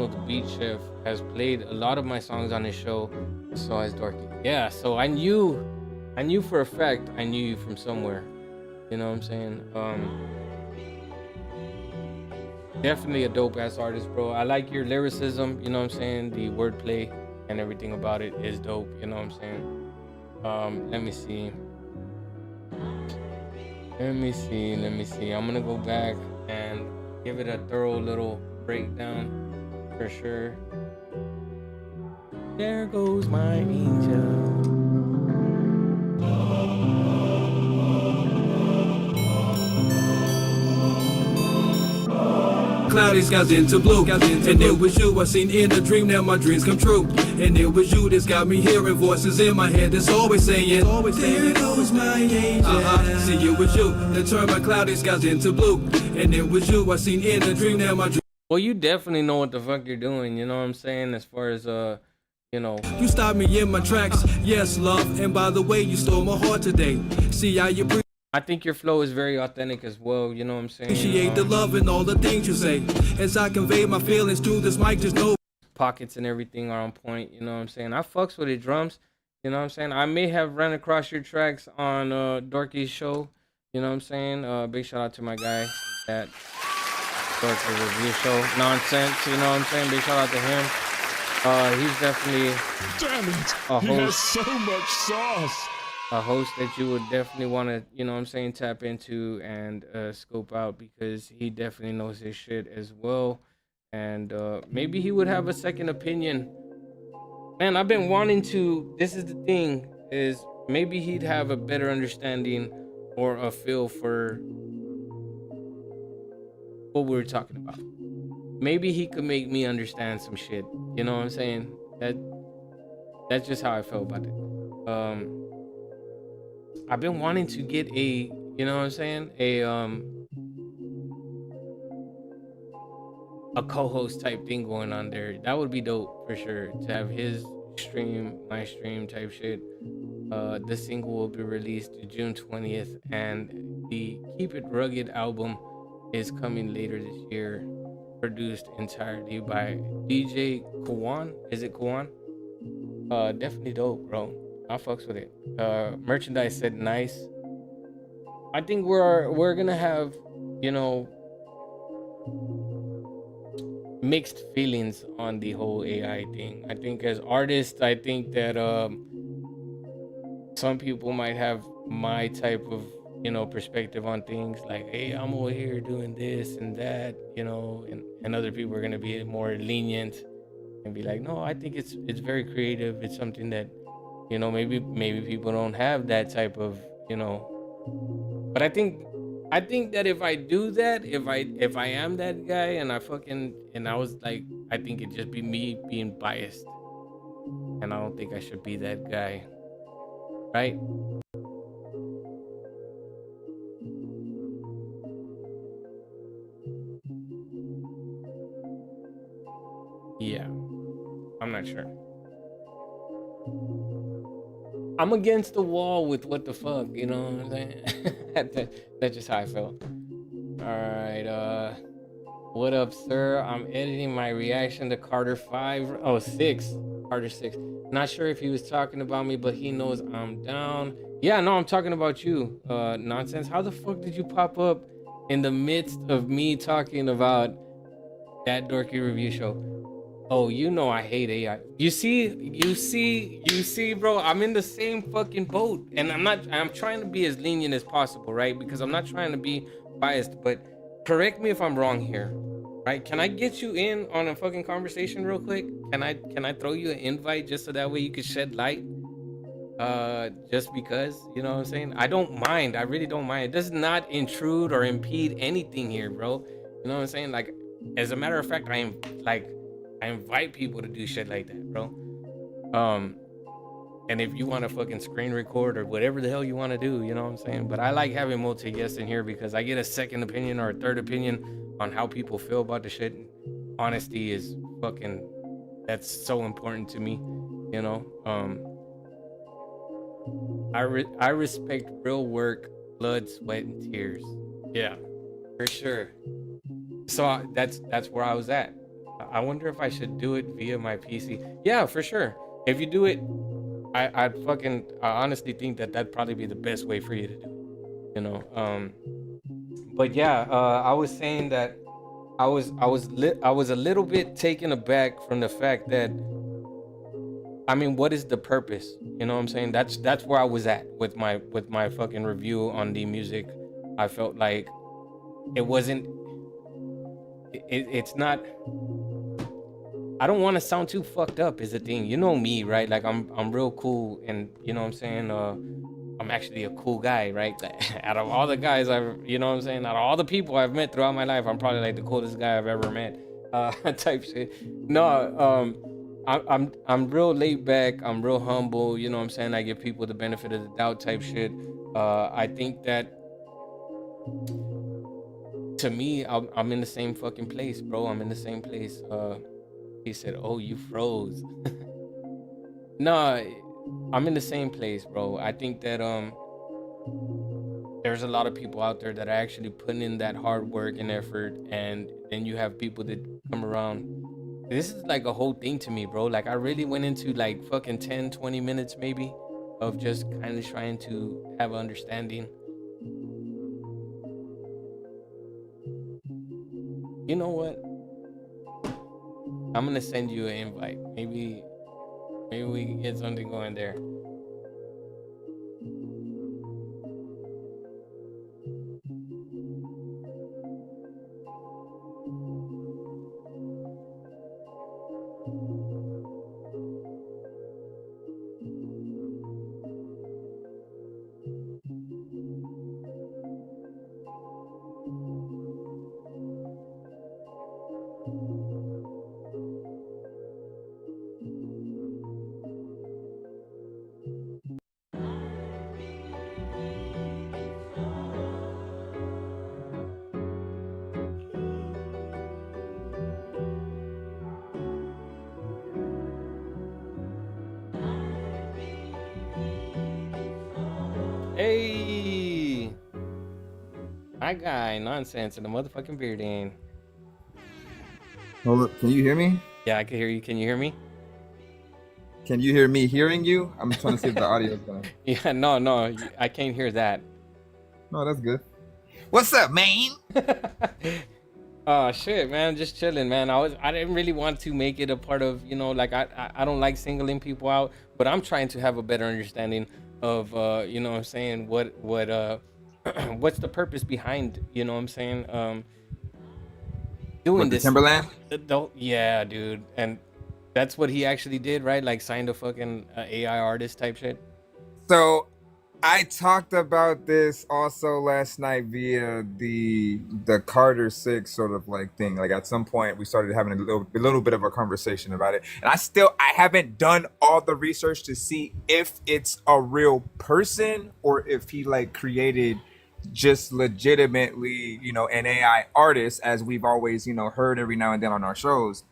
the Beat Chef has played a lot of my songs on his show. So has Dorky. Yeah, so I knew for a fact I knew you from somewhere. You know what I'm saying? Definitely a dope ass artist, bro. I like your lyricism, you know what I'm saying? The wordplay and everything about it is dope, you know what I'm saying? Let me see. I'm gonna go back and give it a thorough little breakdown for sure. There goes my angel. cloudy skies into blue. And it was you I seen in a dream, now my dreams come true. And it was you that's got me hearing voices in my head that's always saying, there goes my angel. See, it was you that turned my cloudy skies into blue. And it was you I seen in a dream, now my dreams. Well, you definitely know what the fuck you're doing, you know what I'm saying? As far as, you know. You stopped me in my tracks, yes, love. And by the way, you stole my heart today. See how you breathe. I think your flow is very authentic as well, you know what I'm saying? Appreciate the love and all the things you say. As I convey my feelings through this mic, just know pockets and everything are on point, you know what I'm saying? I fucks with it, drums, you know what I'm saying? I may have run across your tracks on Dorky's show, you know what I'm saying? Big shout out to my guy, that Dorky review show, Nonsense, you know what I'm saying? Big shout out to him. He's definitely Damn it! a He host. has so much sauce. A host that you would definitely want to, you know what I'm saying, tap into and scope out, because he definitely knows his shit as well. And maybe he would have a second opinion. Man, I've been wanting to, this is the thing, is maybe he'd have a better understanding or a feel for what we were talking about. Maybe he could make me understand some shit, you know what I'm saying? That's just how I felt about it. I've been wanting to get a, you know what I'm saying, a co-host type thing going on there. That would be dope for sure, to have his stream, my stream type shit. The single will be released June 20th, and the Keep It Rugged album is coming later this year, produced entirely by DJ Kwan. Is it Kwan? Definitely dope, bro. I fucks with it. Merchandise said nice. I think we're gonna have, you know, mixed feelings on the whole AI thing. I think as artists, I think that some people might have my type of, you know, perspective on things, like, hey, I'm over here doing this and that, you know, and other people are gonna be more lenient and be like, no, I think it's very creative. It's something that, you know, maybe people don't have that type of, you know. But I think that if I do that, if I am that guy and I was like, I think it'd just be me being biased. And I don't think I should be that guy. Right? Yeah. I'm not sure. I'm against the wall with what the fuck, you know what I'm saying? That's just how I felt. Alright, what up, sir? I'm editing my reaction to Carter 6. Carter 6. Not sure if he was talking about me, but he knows I'm down. Yeah, no, I'm talking about you. Nonsense. How the fuck did you pop up in the midst of me talking about that dorky review show? Oh, you know I hate AI. You see, bro, I'm in the same fucking boat. And I'm trying to be as lenient as possible, right? Because I'm not trying to be biased, but correct me if I'm wrong here, right? Can I get you in on a fucking conversation real quick? Can I throw you an invite just so that way you could shed light? Just because, you know what I'm saying? I don't mind. I really don't mind. It does not intrude or impede anything here, bro. You know what I'm saying? Like, as a matter of fact, I invite people to do shit like that, bro. And if you want to fucking screen record or whatever the hell you want to do, you know what I'm saying? But I like having multi guests in here because I get a second opinion or a third opinion on how people feel about the shit. Honesty is fucking, that's so important to me, you know? I respect real work, blood, sweat, and tears. Yeah, for sure. So that's where I was at. I wonder if I should do it via my PC. Yeah, for sure. If you do it, I honestly think that'd probably be the best way for you to do it, you know. But yeah, I was saying that I was a little bit taken aback from the fact that, I mean, what is the purpose? You know what I'm saying? That's where I was at with my fucking review on the music. I felt like it wasn't. It's not. I don't want to sound too fucked up is the thing. You know me, right? Like I'm real cool, and you know what I'm saying. I'm I'm actually a cool guy, right? Out of all the guys I've, you know what I'm saying? Out of all the people I've met throughout my life, I'm probably like the coolest guy I've ever met. Type shit. No, I'm real laid back. I'm real humble. You know what I'm saying? I give people the benefit of the doubt, type shit. I think that to me, I'm in the same fucking place, bro. I'm in the same place. He said, "Oh, you froze." No, I'm in the same place, bro. I think that there's a lot of people out there that are actually putting in that hard work and effort, and then you have people that come around. This is like a whole thing to me, bro. Like I really went into like fucking 10, 20 minutes maybe of just kind of trying to have an understanding. You know what? I'm gonna send you an invite. Maybe we can get something going there. Hey, my guy, nonsense in the motherfucking bearding. Hold up, can you hear me? Yeah, I can hear you. Can you hear me? Can you hear me hearing you? I'm trying to see if the audio is gonna. Yeah, no, I can't hear that. No, that's good. What's up, man? Oh shit, man, just chilling, man. I didn't really want to make it a part of, you know, like I don't like singling people out, but I'm trying to have a better understanding of you know what I'm saying, what what's the purpose behind, you know what I'm saying, doing What, the this. Timberland? Yeah, dude. And that's what he actually did, right? Like signed a fucking AI artist type shit. So I talked about this also last night via the Carter 6 sort of like thing. Like at some point we started having a little bit of a conversation about it. And I haven't done all the research to see if it's a real person or if he like created just legitimately, you know, an AI artist, as we've always, you know, heard every now and then on our shows.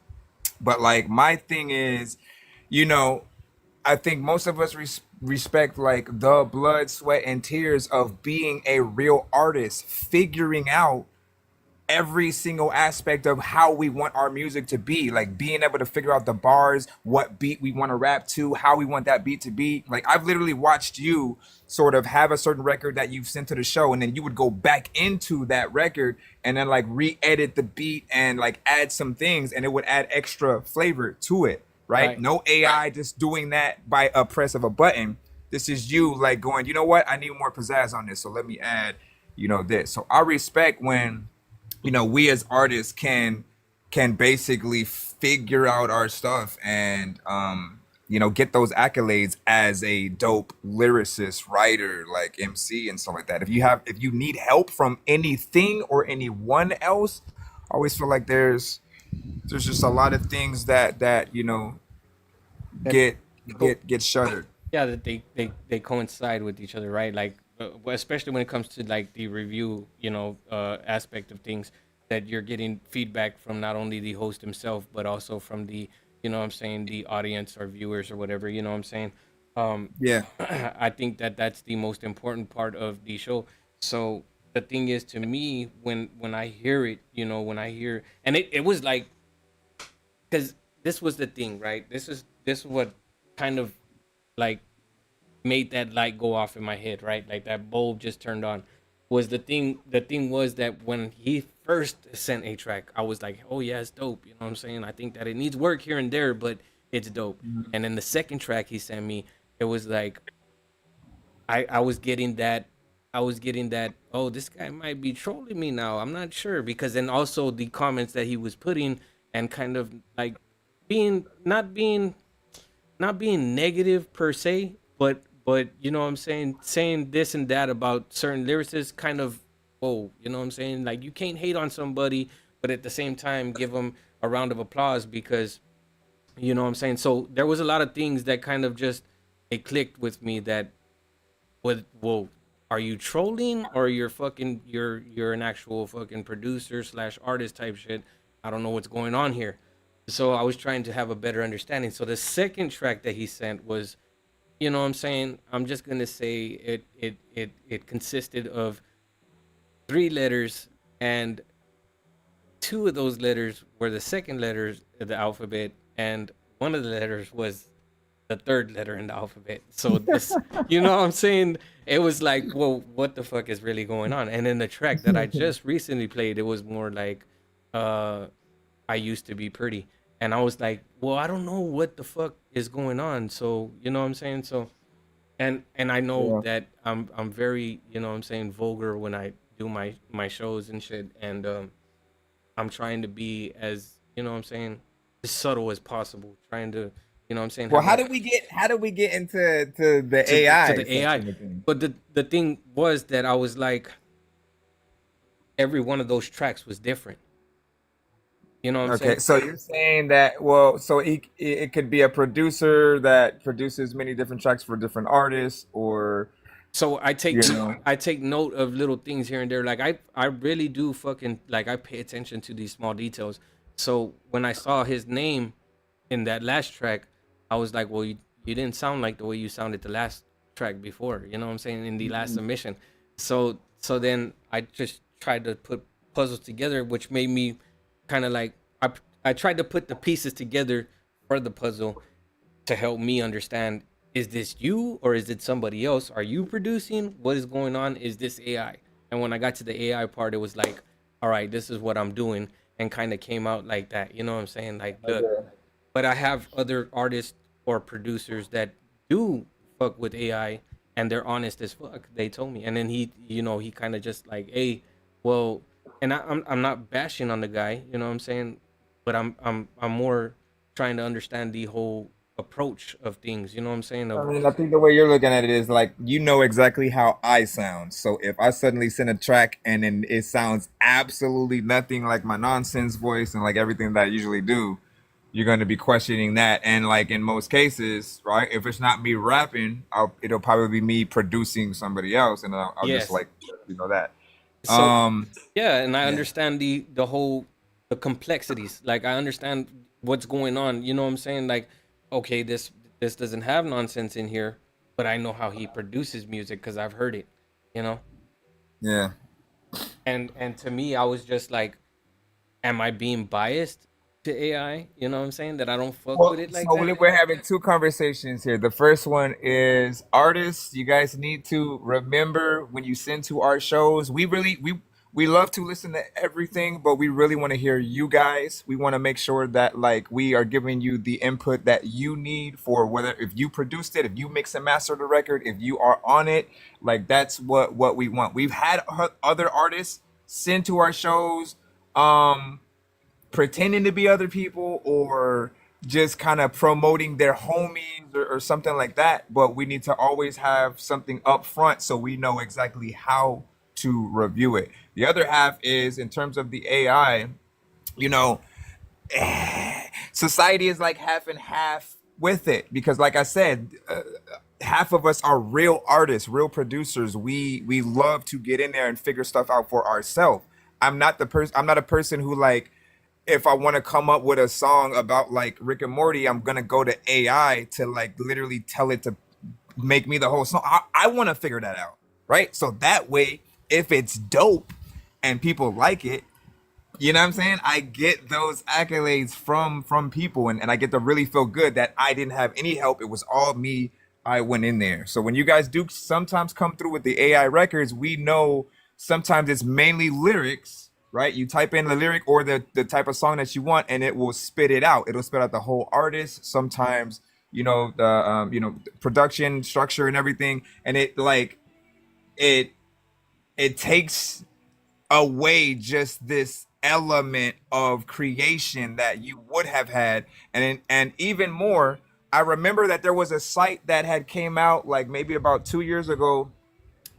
But like my thing is, you know, I think most of us respect like the blood, sweat, and tears of being a real artist, figuring out every single aspect of how we want our music to be, like being able to figure out the bars, what beat we want to rap to, how we want that beat to be. Like I've literally watched you sort of have a certain record that you've sent to the show, and then you would go back into that record and then like re-edit the beat and like add some things, and it would add extra flavor to it, right? No AI just doing that by a press of a button. This is you like going, you know what, I need more pizzazz on this, so let me add, you know, this. So I respect when, you know, we as artists can basically figure out our stuff and you know, get those accolades as a dope lyricist, writer, like MC and stuff like that. If you need help from anything or anyone else, I always feel like there's just a lot of things that you know get shuttered. Yeah, that they coincide with each other, right? Like especially when it comes to like the review, you know, aspect of things, that you're getting feedback from not only the host himself but also from the, you know what I'm saying, the audience or viewers or whatever, you know what I'm saying. Yeah. I think that that's the most important part of the show. So the thing is, to me, when I hear it, you know, when I hear, and it was like, because this was the thing, right? This is what kind of like made that light go off in my head, right? Like that bulb just turned on. Was the thing was that when he first sent a track, I was like, oh yeah, it's dope. You know what I'm saying? I think that it needs work here and there, but it's dope. Mm-hmm. And then the second track he sent me, it was like, I was getting that, oh, this guy might be trolling me now. I'm not sure. Because then also the comments that he was putting and kind of like not being negative per se, but but you know what I'm saying this and that about certain lyricists kind of, whoa, you know what I'm saying? Like you can't hate on somebody, but at the same time give them a round of applause because you know what I'm saying? So there was a lot of things that kind of just it clicked with me that with whoa, are you trolling or you're fucking you're an actual fucking producer slash artist type shit? I don't know what's going on here. So I was trying to have a better understanding. So the second track that he sent was, you know what I'm saying? I'm just gonna say it consisted of 3 letters, and 2 of those letters were the second letters of the alphabet, and one of the letters was the third letter in the alphabet. So this, you know what I'm saying? It was like, whoa, what the fuck is really going on? And in the track that I just recently played, it was more like, I used to be pretty. And I was like, well, I don't know what the fuck is going on. So, you know what I'm saying? So, and I know Yeah. that I'm very, you know what I'm saying, vulgar when I do my shows and shit. And I'm trying to be as, you know what I'm saying, as subtle as possible, trying to, you know what I'm saying, Well, have a how did we get into the to AI the AI. section of things? But the thing was that I was like, every one of those tracks was different. You know what I'm Okay, saying? so you're saying that, well, so it could be a producer that produces many different tracks for different artists, or So you know. I take note of little things here and there. Like I really do fucking like I pay attention to these small details. So when I saw his name in that last track, I was like, well, you didn't sound like the way you sounded the last track before. You know what I'm saying? In the last Mhm. submission. So then I just tried to put puzzles together, which made me kind of like I tried to put the pieces together for the puzzle to help me understand, is this you or is it somebody else? Are you producing? What is going on? Is this AI? And when I got to the AI part, it was like, all right, this is what I'm doing, and kind of came out like that. You know what I'm saying? Like, look, Okay. but I have other artists or producers that do fuck with AI and they're honest as fuck. They told me, and then he, you know, he kind of just like, hey, well, and I'm not bashing on the guy, you know what I'm saying, but I'm more trying to understand the whole approach of things. You know what I'm saying? I Of mean, I think the way you're looking at it is like you know exactly how I sound. So if I suddenly send a track and then it sounds absolutely nothing like my nonsense voice and like everything that I usually do, you're going to be questioning that. And like in most cases, right? If it's not me rapping, it'll probably be me producing somebody else, and I'll just yes. like that. So Um, yeah, and I yeah. understand the whole the complexities. Like I understand what's going on. You know what I'm saying? Like, okay, this doesn't have nonsense in here, but I know how he produces music because I've heard it. You know, Yeah. and to me, I was just like, am I being biased to AI? You know what I'm saying? That I don't fuck with Well, it like so that. we're having two conversations here. The first one is artists. You guys need to remember when you send to our shows. We love to listen to everything, but we really want to hear you guys. We want to make sure that like we are giving you the input that you need for whether if you produced it, if you mix and master the record, if you are on it. Like that's what we want. We've had other artists send to our shows. Pretending to be other people or just kind of promoting their homies or something like that. But we need to always have something up front so we know exactly how to review it. The other half is in terms of the AI, you know, society is like half and half with it because like I said, half of us are real artists, real producers. We love to get in there and figure stuff out for ourselves. I'm not a person who like if I want to come up with a song about like Rick and Morty, I'm gonna go to AI to like literally tell it to make me the whole song. I want to figure that out, right? So that way, if it's dope and people like it, you know what I'm saying? I get those accolades from people, and I get to really feel good that I didn't have any help. It was all me. I went in there. So when you guys do sometimes come through with the AI records, we know sometimes it's mainly lyrics, right? You type in the lyric or the type of song that you want, and it will spit it out. It'll spit out the whole artist. Sometimes, you know, the production structure and everything, and it it takes away just this element of creation that you would have had, and even more I remember that there was a site that had came out like maybe about 2 years ago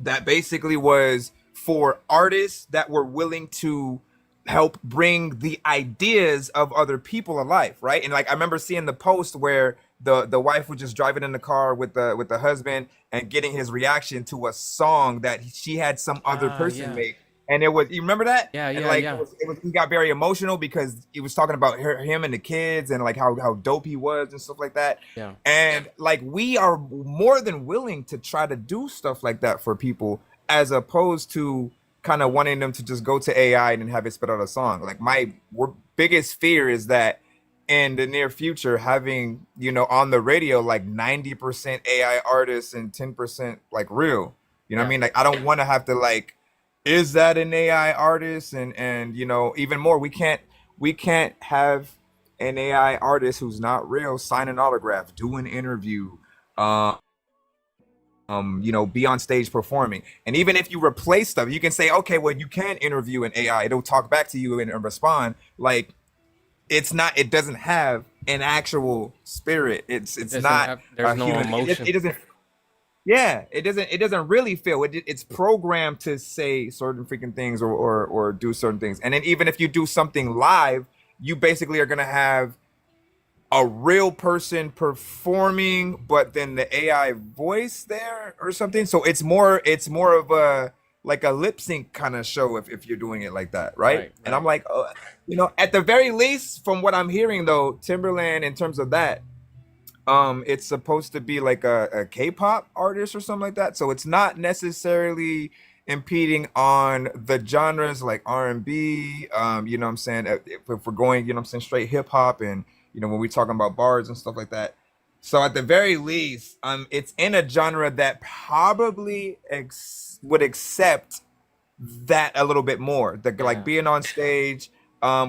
that basically was for artists that were willing to help bring the ideas of other people alive, right? And like I remember seeing the post where the wife was just driving in the car with the husband and getting his reaction to a song that she had some other person Yeah. make. And it was, you remember that? Yeah, And yeah, like yeah. he got very emotional because he was talking about him and the kids and like how dope he was and stuff like that. Yeah. And like we are more than willing to try to do stuff like that for people as opposed to kind of wanting them to just go to AI and have it spit out a song. Like my biggest fear is that in the near future, having, you know, on the radio like 90% AI artists and 10% like real. You know what I Yeah. mean? Like I don't want to have to like, is that an AI artist? And you know, even more, we can't have an AI artist who's not real sign an autograph, do an interview, uh, you know, be on stage performing. And even if you replace stuff, you can say, okay, well, you can interview an AI, it'll talk back to you and respond. Like it doesn't have an actual spirit. It's Doesn't not have. There's a no human. emotion. It doesn't. Yeah, it doesn't really feel it's programmed to say certain freaking things or do certain things. And then even if you do something live, you basically are gonna have a real person performing, but then the AI voice there or something. So it's more of a like a lip sync kind of show if you're doing it like that, right? Right. And I'm Right. like, you know, at the very least, from what I'm hearing though, Timberland in terms of that, it's supposed to be like a K-pop artist or something like that. So it's not necessarily impeding on the genres like R&B. You know what I'm saying? If we're going, you know what I'm saying, straight hip hop and you know when we talking about bars and stuff like that. So at the very least, it's in a genre that probably would accept that a little bit more. The like Yeah. being on stage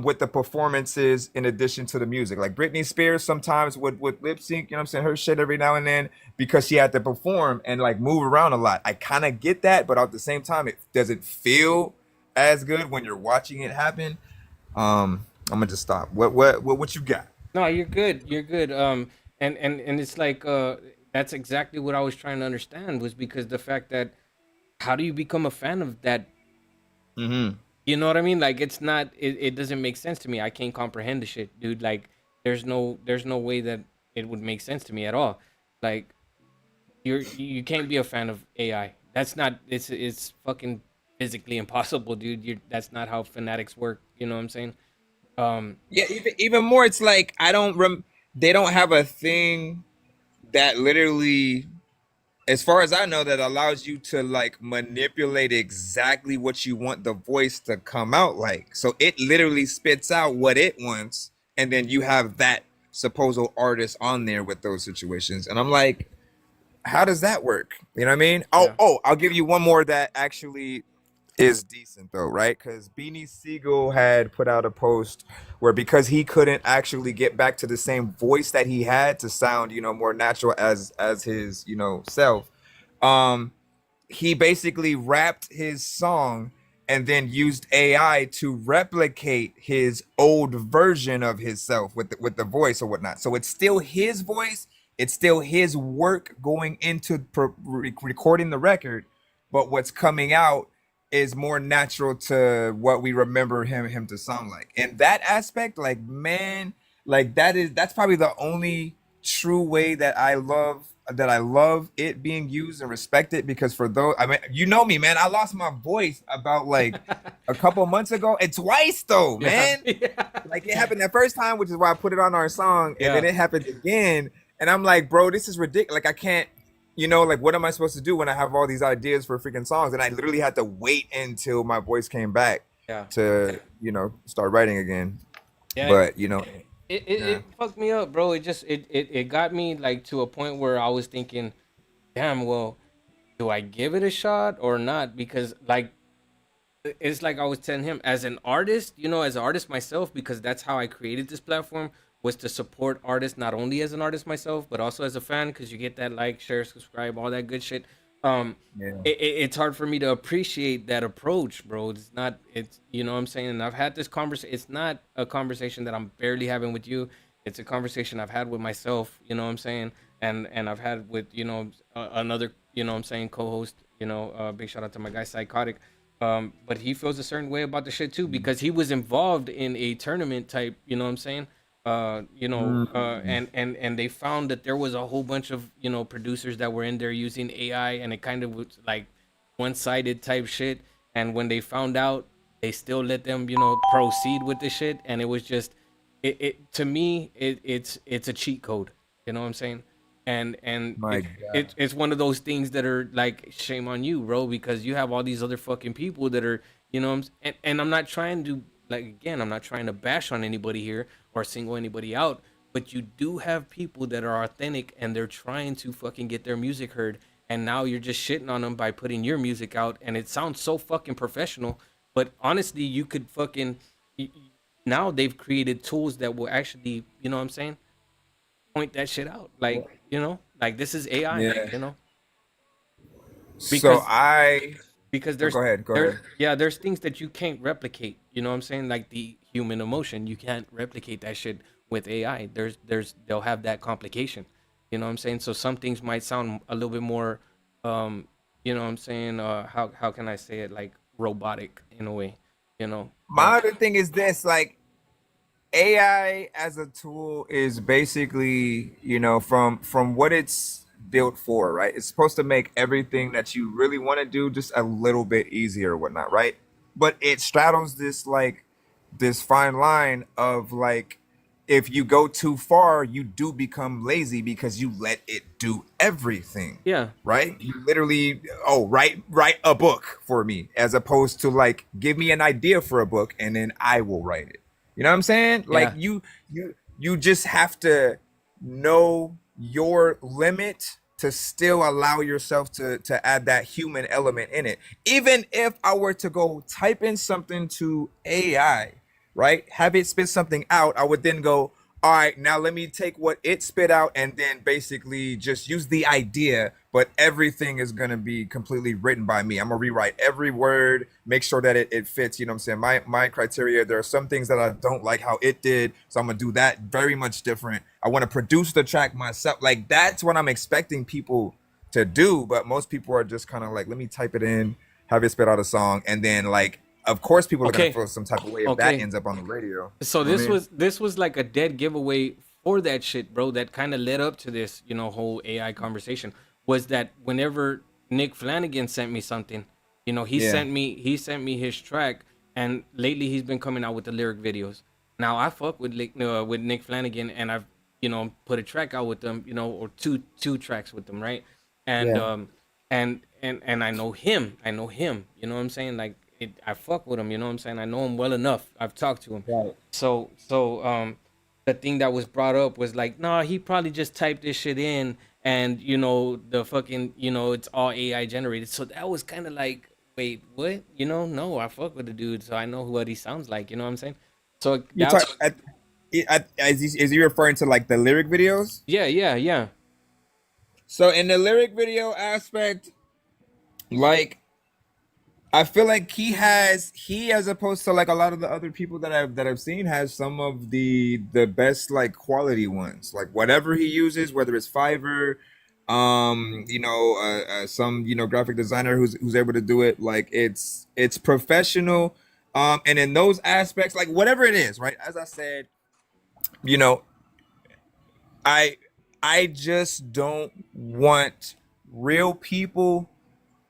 with the performances in addition to the music. Like Britney Spears sometimes would lip sync, you know what I'm saying, her shit every now and then because she had to perform and like move around a lot. I kind of get that, but at the same time, it doesn't feel as good when you're watching it happen. I'm gonna just stop. What you got? No, you're good. You're good. And it's like that's exactly what I was trying to understand was because the fact that how do you become a fan of that? Mm-hmm. You know what I mean? Like it's not. It doesn't make sense to me. I can't comprehend the shit, dude. Like there's no way that it would make sense to me at all. Like you can't be a fan of AI. That's not. It's fucking physically impossible, dude. That's not how fanatics work. You know what I'm saying? Yeah, even more, it's like they don't have a thing that literally, as far as I know, that allows you to like manipulate exactly what you want the voice to come out like. So it literally spits out what it wants, and then you have that supposed artist on there with those situations. And I'm like, how does that work? You know what I mean? Yeah. I'll give you one more that actually is decent though, right? Because Beanie Siegel had put out a post where because he couldn't actually get back to the same voice that he had to sound, you know, more natural as his, you know, self, um, he basically rapped his song and then used AI to replicate his old version of himself with the voice or whatnot. So it's still his voice, it's still his work going into recording the record, but what's coming out is more natural to what we remember him to sound like. In that aspect, like man, like that's probably the only true way that I love it being used and respected because for those I mean you know me man I lost my voice about like a couple months ago and twice though man like it happened that first time which is why I put it on our song and then it happened again and I'm like bro this is ridiculous like I can't you know like what am I supposed to do when I have all these ideas for freaking songs and I literally had to wait until my voice came back to you know start writing again but you know It fucked me up, bro. It got me like to a point where I was thinking, damn, well, do I give it a shot or not? Because like it's like I was telling him as an artist, you know, as an artist myself, because that's how I created this platform was to support artists, not only as an artist myself, but also as a fan, because you get that like, share, subscribe, all that good shit. It's hard for me to appreciate that approach, bro. It's not, it's, you know what I'm saying? And I've had this conversation. It's not a conversation that I'm barely having with you. It's a conversation I've had with myself, you know what I'm saying? And I've had with, another, you know what I'm saying, co-host, big shout out to my guy Psychotic. But he feels a certain way about the shit too because he was involved in a tournament type, you know what I'm saying? And they found that there was a whole bunch of, producers that were in there using AI, and it kind of was like one-sided type shit. And when they found out, they still let them, proceed with the shit. And it was just, it to me, it's a cheat code. You know what I'm saying? And My it's one of those things that are like, shame on you, bro, because you have all these other fucking people that are, and I'm not trying to, like, again, I'm not trying to bash on anybody here or single anybody out, but you do have people that are authentic and they're trying to fucking get their music heard, and now you're just shitting on them by putting your music out, and it sounds so fucking professional, but honestly, you could fucking, now they've created tools that will actually, you know what I'm saying, point that shit out, like, like this is AI, Yeah. because So I because there's go ahead. yeah, there's things that you can't replicate, you know what I'm saying, like the human emotion, you can't replicate that shit with AI. They'll have that complication, you know what I'm saying, so some things might sound a little bit more you know what I'm saying, how can I say it, like robotic in a way, My other thing is this, like, AI as a tool is basically, from what it's built for, right? It's supposed to make everything that you really want to do just a little bit easier or whatnot, right? But it straddles this fine line of, like, if you go too far, you do become lazy because you let it do everything. Yeah. Right? You literally, write a book for me, as opposed to, like, give me an idea for a book and then I will write it. You know what I'm saying? Like, you just have to know your limit to still allow yourself to add that human element in it. Even if I were to go type in something to AI, right? Have it spit something out, I would then go, all right, now let me take what it spit out and then basically just use the idea, but everything is going to be completely written by me. I'm going to rewrite every word, make sure that it fits, you know what I'm saying? My criteria, there are some things that I don't like how it did, so I'm going to do that very much different. I want to produce the track myself. Like, that's what I'm expecting people to do, but most people are just kind of like, let me type it in, have it spit out a song, and then, like, of course people are gonna feel some type of way if that ends up on the radio. So this was like a dead giveaway for that shit, bro, that kind of led up to this, whole AI conversation, was that whenever Nick Flanagan sent me something, he sent me his track, and lately he's been coming out with the lyric videos. Now I fuck with Nick Flanagan, and I've put a track out with them, or two tracks with them, right? And and I know him, you know what I'm saying, like, I fuck with him, you know what I'm saying? I know him well enough. I've talked to him. Right. So the thing that was brought up was like, nah, he probably just typed this shit in, and the fucking, it's all AI generated. So that was kind of like, wait, what? No, I fuck with the dude, so I know what he sounds like, you know what I'm saying? So is he referring to, like, the lyric videos? Yeah. So in the lyric video aspect, like, I feel like he as opposed to, like, a lot of the other people that I've seen, has some of the best, like, quality ones. Like, whatever he uses, whether it's Fiverr, some graphic designer who's able to do it, like, it's professional. And in those aspects, like, whatever it is, right? As I said, I just don't want real people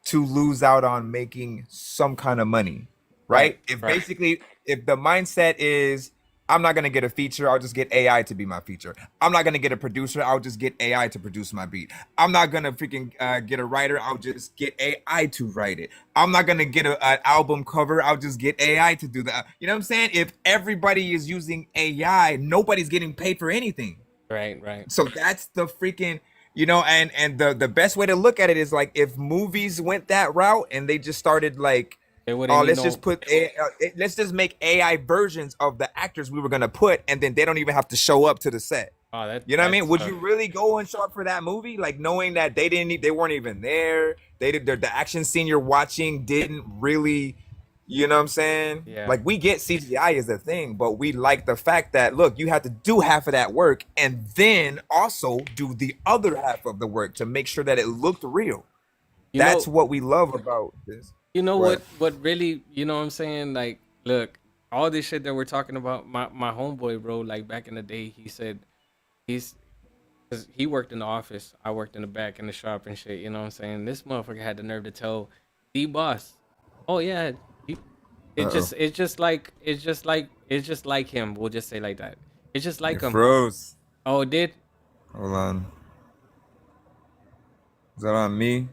to lose out on making some kind of money, right? If the mindset is, I'm not gonna get a feature, I'll just get AI to be my feature. I'm not gonna get a producer, I'll just get AI to produce my beat. I'm not gonna freaking get a writer, I'll just get AI to write it. I'm not gonna get an album cover, I'll just get AI to do that. You know what I'm saying? If everybody is using AI, nobody's getting paid for anything. Right. So that's the freaking, and the best way to look at it is, like, if movies went that route and they just started, like, let's just make AI versions of the actors we were gonna put, and then they don't even have to show up to the set. You know what I mean? Would you really go and show up for that movie, like, knowing that they weren't even there? The action scene you're watching didn't really You know what I'm saying? Yeah. Like we get CGI is a thing, but we like the fact that look, you have to do half of that work and then also do the other half of the work to make sure that it looked real. You That's know, what we love about this. you know What? what really, you know what I'm saying? Like, look, all this shit that we're talking about, my homeboy, bro, like back in the day, he said he's cause he worked in the office, I worked in the back in the shop and shit, you know what I'm saying? This motherfucker had the nerve to tell the boss, oh yeah, he, Uh-oh. it's just like him. We'll just say like that. It's just like It him. froze. Oh, it did? Hold on. Is that on me?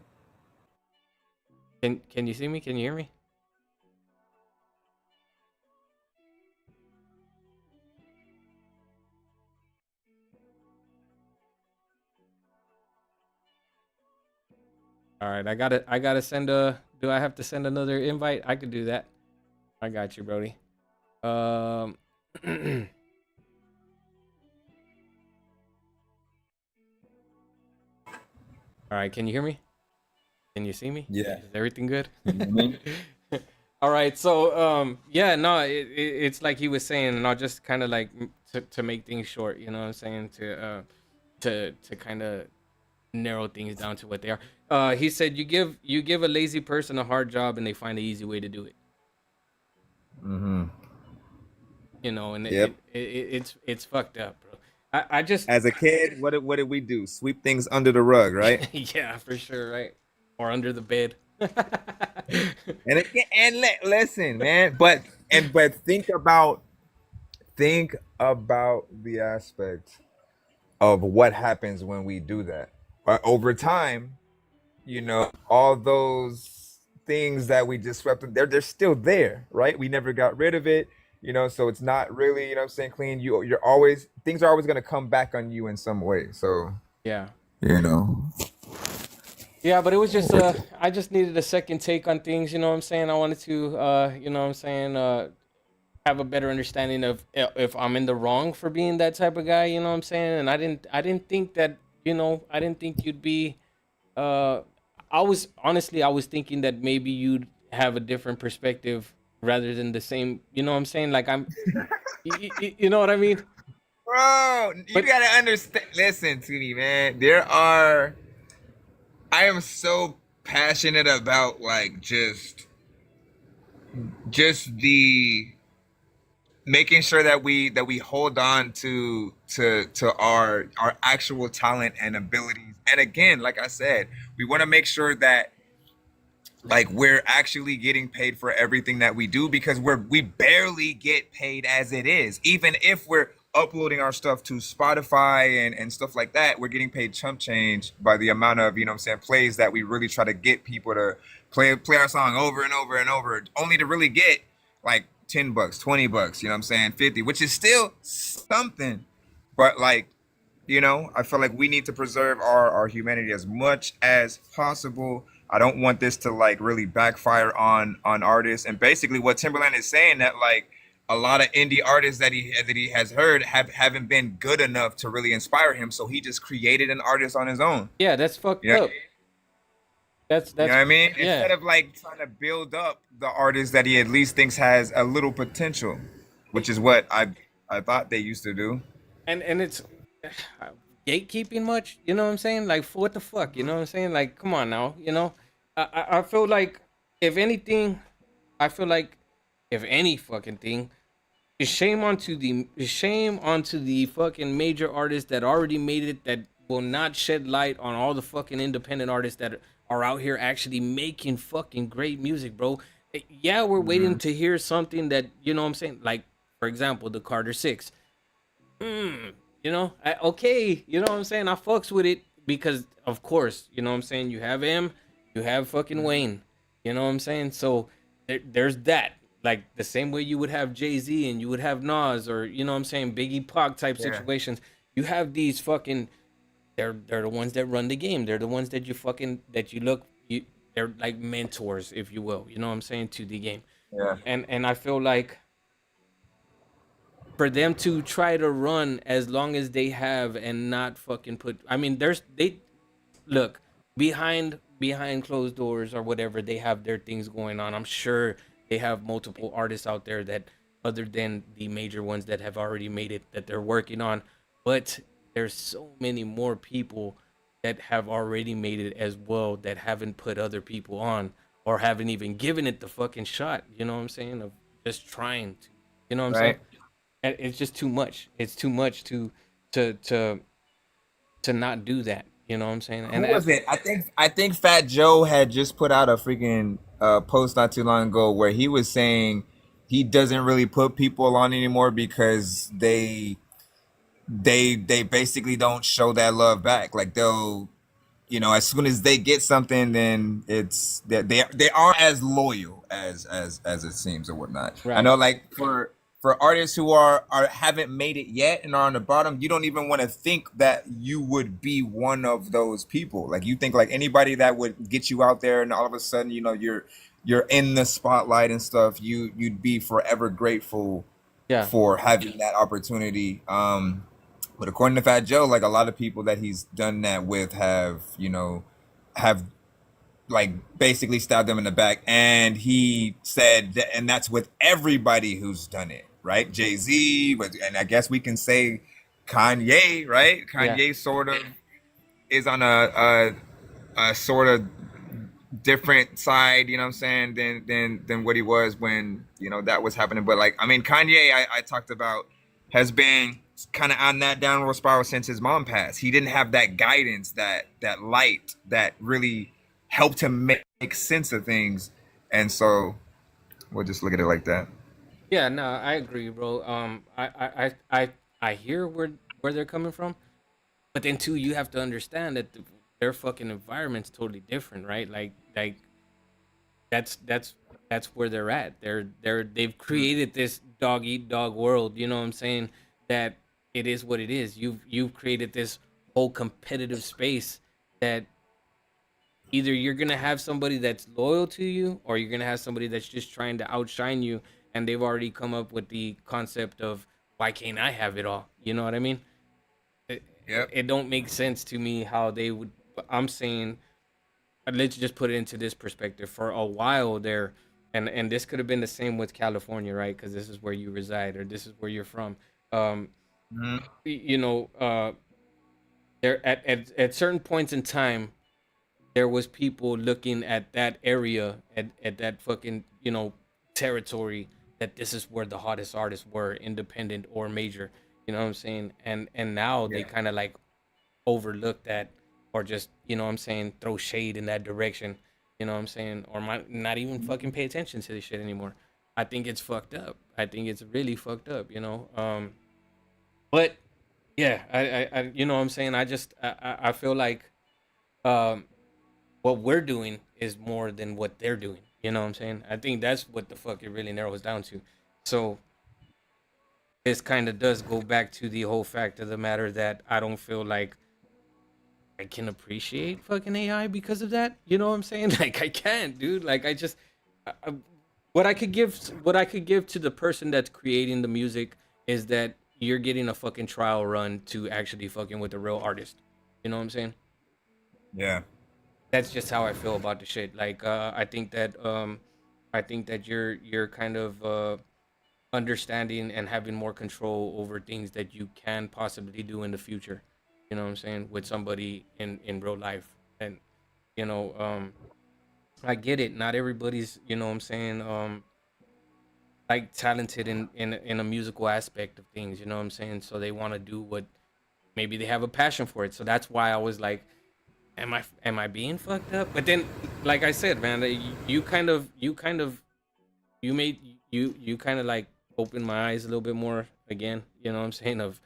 Can you see me? Can you hear me? All right, I gotta send a. Do I have to send another invite? I could do that. I got you, Brody. Um. All right, can you hear me? Can you see me? Yeah. Is everything good? Mhm. All right, so yeah, no, it's like he was saying, and I'll just kind of like to make things short, you know what I'm saying, to kind of narrow things down to what they are. He said you give a lazy person a hard job and they find the easy way to do it. Mm-hmm. You know, and Yep. it's fucked up, bro. I just As a kid, what did we do? Sweep things under the rug, right? yeah, for sure, right? Or under the bed. And again, listen, man. But think about the aspect of what happens when we do that. Over time, all those things that we just swept, they're still there, right? We never got rid of it, so it's not really, what I'm saying, clean. You're always, things are always gonna come back on you in some way. So, Yeah. you know. Yeah, but it was just I just needed a second take on things, you know what I'm saying? I wanted to you know what I'm saying, have a better understanding of if I'm in the wrong for being that type of guy, you know what I'm saying? And I didn't think that, I didn't think you'd be uh I was thinking that maybe you'd have a different perspective rather than the same, you know what I'm saying? Like you know what I mean? Bro, you But gotta understand. Listen to me, man. I am so passionate about like just the making sure that we hold on to our actual talent and abilities. And again, like I said, we want to make sure that like we're actually getting paid for everything that we do, because we barely get paid as it is. Even if we're uploading our stuff to Spotify and stuff like that, we're getting paid chump change by the amount of, what I'm saying, plays that we really try to get people to play our song over and over and over, only to really get like $10, $20, what I'm saying, 50, which is still something. But like, I feel like we need to preserve our humanity as much as possible. I don't want this to like really backfire on artists. And basically what Timberland is saying, that like a lot of indie artists that he has heard haven't been good enough to really inspire him. So he just created an artist on his own. yeah, that's fucked Yeah. up. That's You know what I mean? yeah. Instead of like trying to build up the artist that he at least thinks has a little potential, which is what I thought they used to do. And it's gatekeeping much, you know what I'm saying? Like what the fuck, you know what I'm saying? Like come on now, I feel like if anything, I feel like if any fucking thing, shame onto the fucking major artists that already made it, that will not shed light on all the fucking independent artists that are out here actually making fucking great music, bro. Yeah, we're waiting to hear something that, you know what I'm saying? Like for example, the Carter 6. Okay, you know what I'm saying? I fucks with it because, of course, you know what I'm saying? You have him, you have fucking Wayne, you know what I'm saying? So there's that. Like the same way you would have Jay-Z and you would have Nas, or, you know what I'm saying, Biggie Pac type Yeah. situations. You have these fucking, they're the ones that run the game. They're the ones that they're like mentors, if you will, you know what I'm saying, to the game. Yeah. And I feel like for them to try to run as long as they have and not fucking put, I mean, they look behind closed doors or whatever, they have their things going on. I'm sure they have multiple artists out there that other than the major ones that have already made it that they're working on, but there's so many more people that have already made it as well that haven't put other people on or haven't even given it the fucking shot, you know what I'm saying, of just trying to, you know what I'm saying? Right. And it's just too much. It's too much to to to not do that, you know what I'm saying? Who And was it? I think Fat Joe had just put out a freaking post not too long ago where he was saying he doesn't really put people on anymore because they basically don't show that love back. Like they'll, as soon as they get something, then it's that they aren't as loyal as it seems or whatnot. I Right. know, like for artists who are haven't made it yet and are on the bottom, you don't even want to think that you would be one of those people. Like you think like anybody that would get you out there, and all of a sudden, you're in the spotlight and stuff. You'd be forever grateful Yeah. for having that opportunity. But according to Fat Joe, like a lot of people that he's done that with have like basically stabbed them in the back. And he said that, and that's with everybody who's done it, right? Jay-Z, and I guess we can say Kanye, right? Yeah. Kanye sort of is on a sort of different side, you know what I'm saying, than what he was when, that was happening. But like, I mean, Kanye, I talked about, has been kind of on that downward spiral since his mom passed. He didn't have that guidance, that light that really helped him make sense of things. And so we'll just look at it like that. Yeah, no, I agree, bro. I hear where they're coming from, but then too, you have to understand that their fucking environment's totally different, right? Like that's that's where they're at. They've created this dog eat dog world. You know what I'm saying? That it is what it is. You've created this whole competitive space that either you're gonna have somebody that's loyal to you, or you're gonna have somebody that's just trying to outshine you, and they've already come up with the concept of why can't I have it all? You know what I mean? It, Yep. it don't make sense to me how they would. I'm saying, let's just put it into this perspective. For a while there, and this could have been the same with California, right? Because this is where you reside, or this is where you're from. Um, Mhm. you know, there at certain points in time, there was people looking at that area, at that fucking territory, that this is where the hottest artists were, independent or major. You know what I'm saying? And now they Yeah. kind of like overlook that, or just what I'm saying, throw shade in that direction. You know what I'm saying? Or might not even fucking pay attention to this shit anymore. I think it's fucked up. I think it's really fucked up. But yeah, I you know what I'm saying. I feel like um what we're doing is more than what they're doing. You know what I'm saying? I think that's what the fuck it really narrows down to. So this kind of does go back to the whole fact of the matter that I don't feel like I can appreciate fucking AI because of that. You know what I'm saying? Like I can't, dude. Like I, what I could give to the person that's creating the music is that you're getting a fucking trial run to actually fucking with a real artist. You know what I'm saying? Yeah. That's just how I feel about the shit. Like I think that you're kind of understanding and having more control over things that you can possibly do in the future. You know what I'm saying? With somebody in real life. And you know, I get it. Not everybody's, you know what I'm saying, like talented in a musical aspect of things, you know what I'm saying? So they want to do what maybe they have a passion for it. So that's why I was like, am I being fucked up? But then, like I said, man, you made you kind of like opened my eyes a little bit more again. You know what I'm saying? Of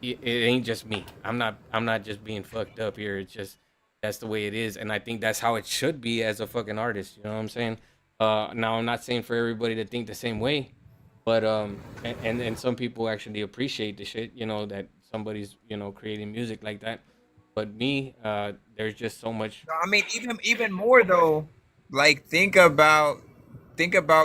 it ain't just me. I'm not just being fucked up here. It's just that's the way it is, and I think that's how it should be as a fucking artist. You know what I'm saying? Now I'm not saying for everybody to think the same way, but and some people actually appreciate the shit. You know that somebody's creating music like that. But me, there's just so much. I mean, even more though, like think about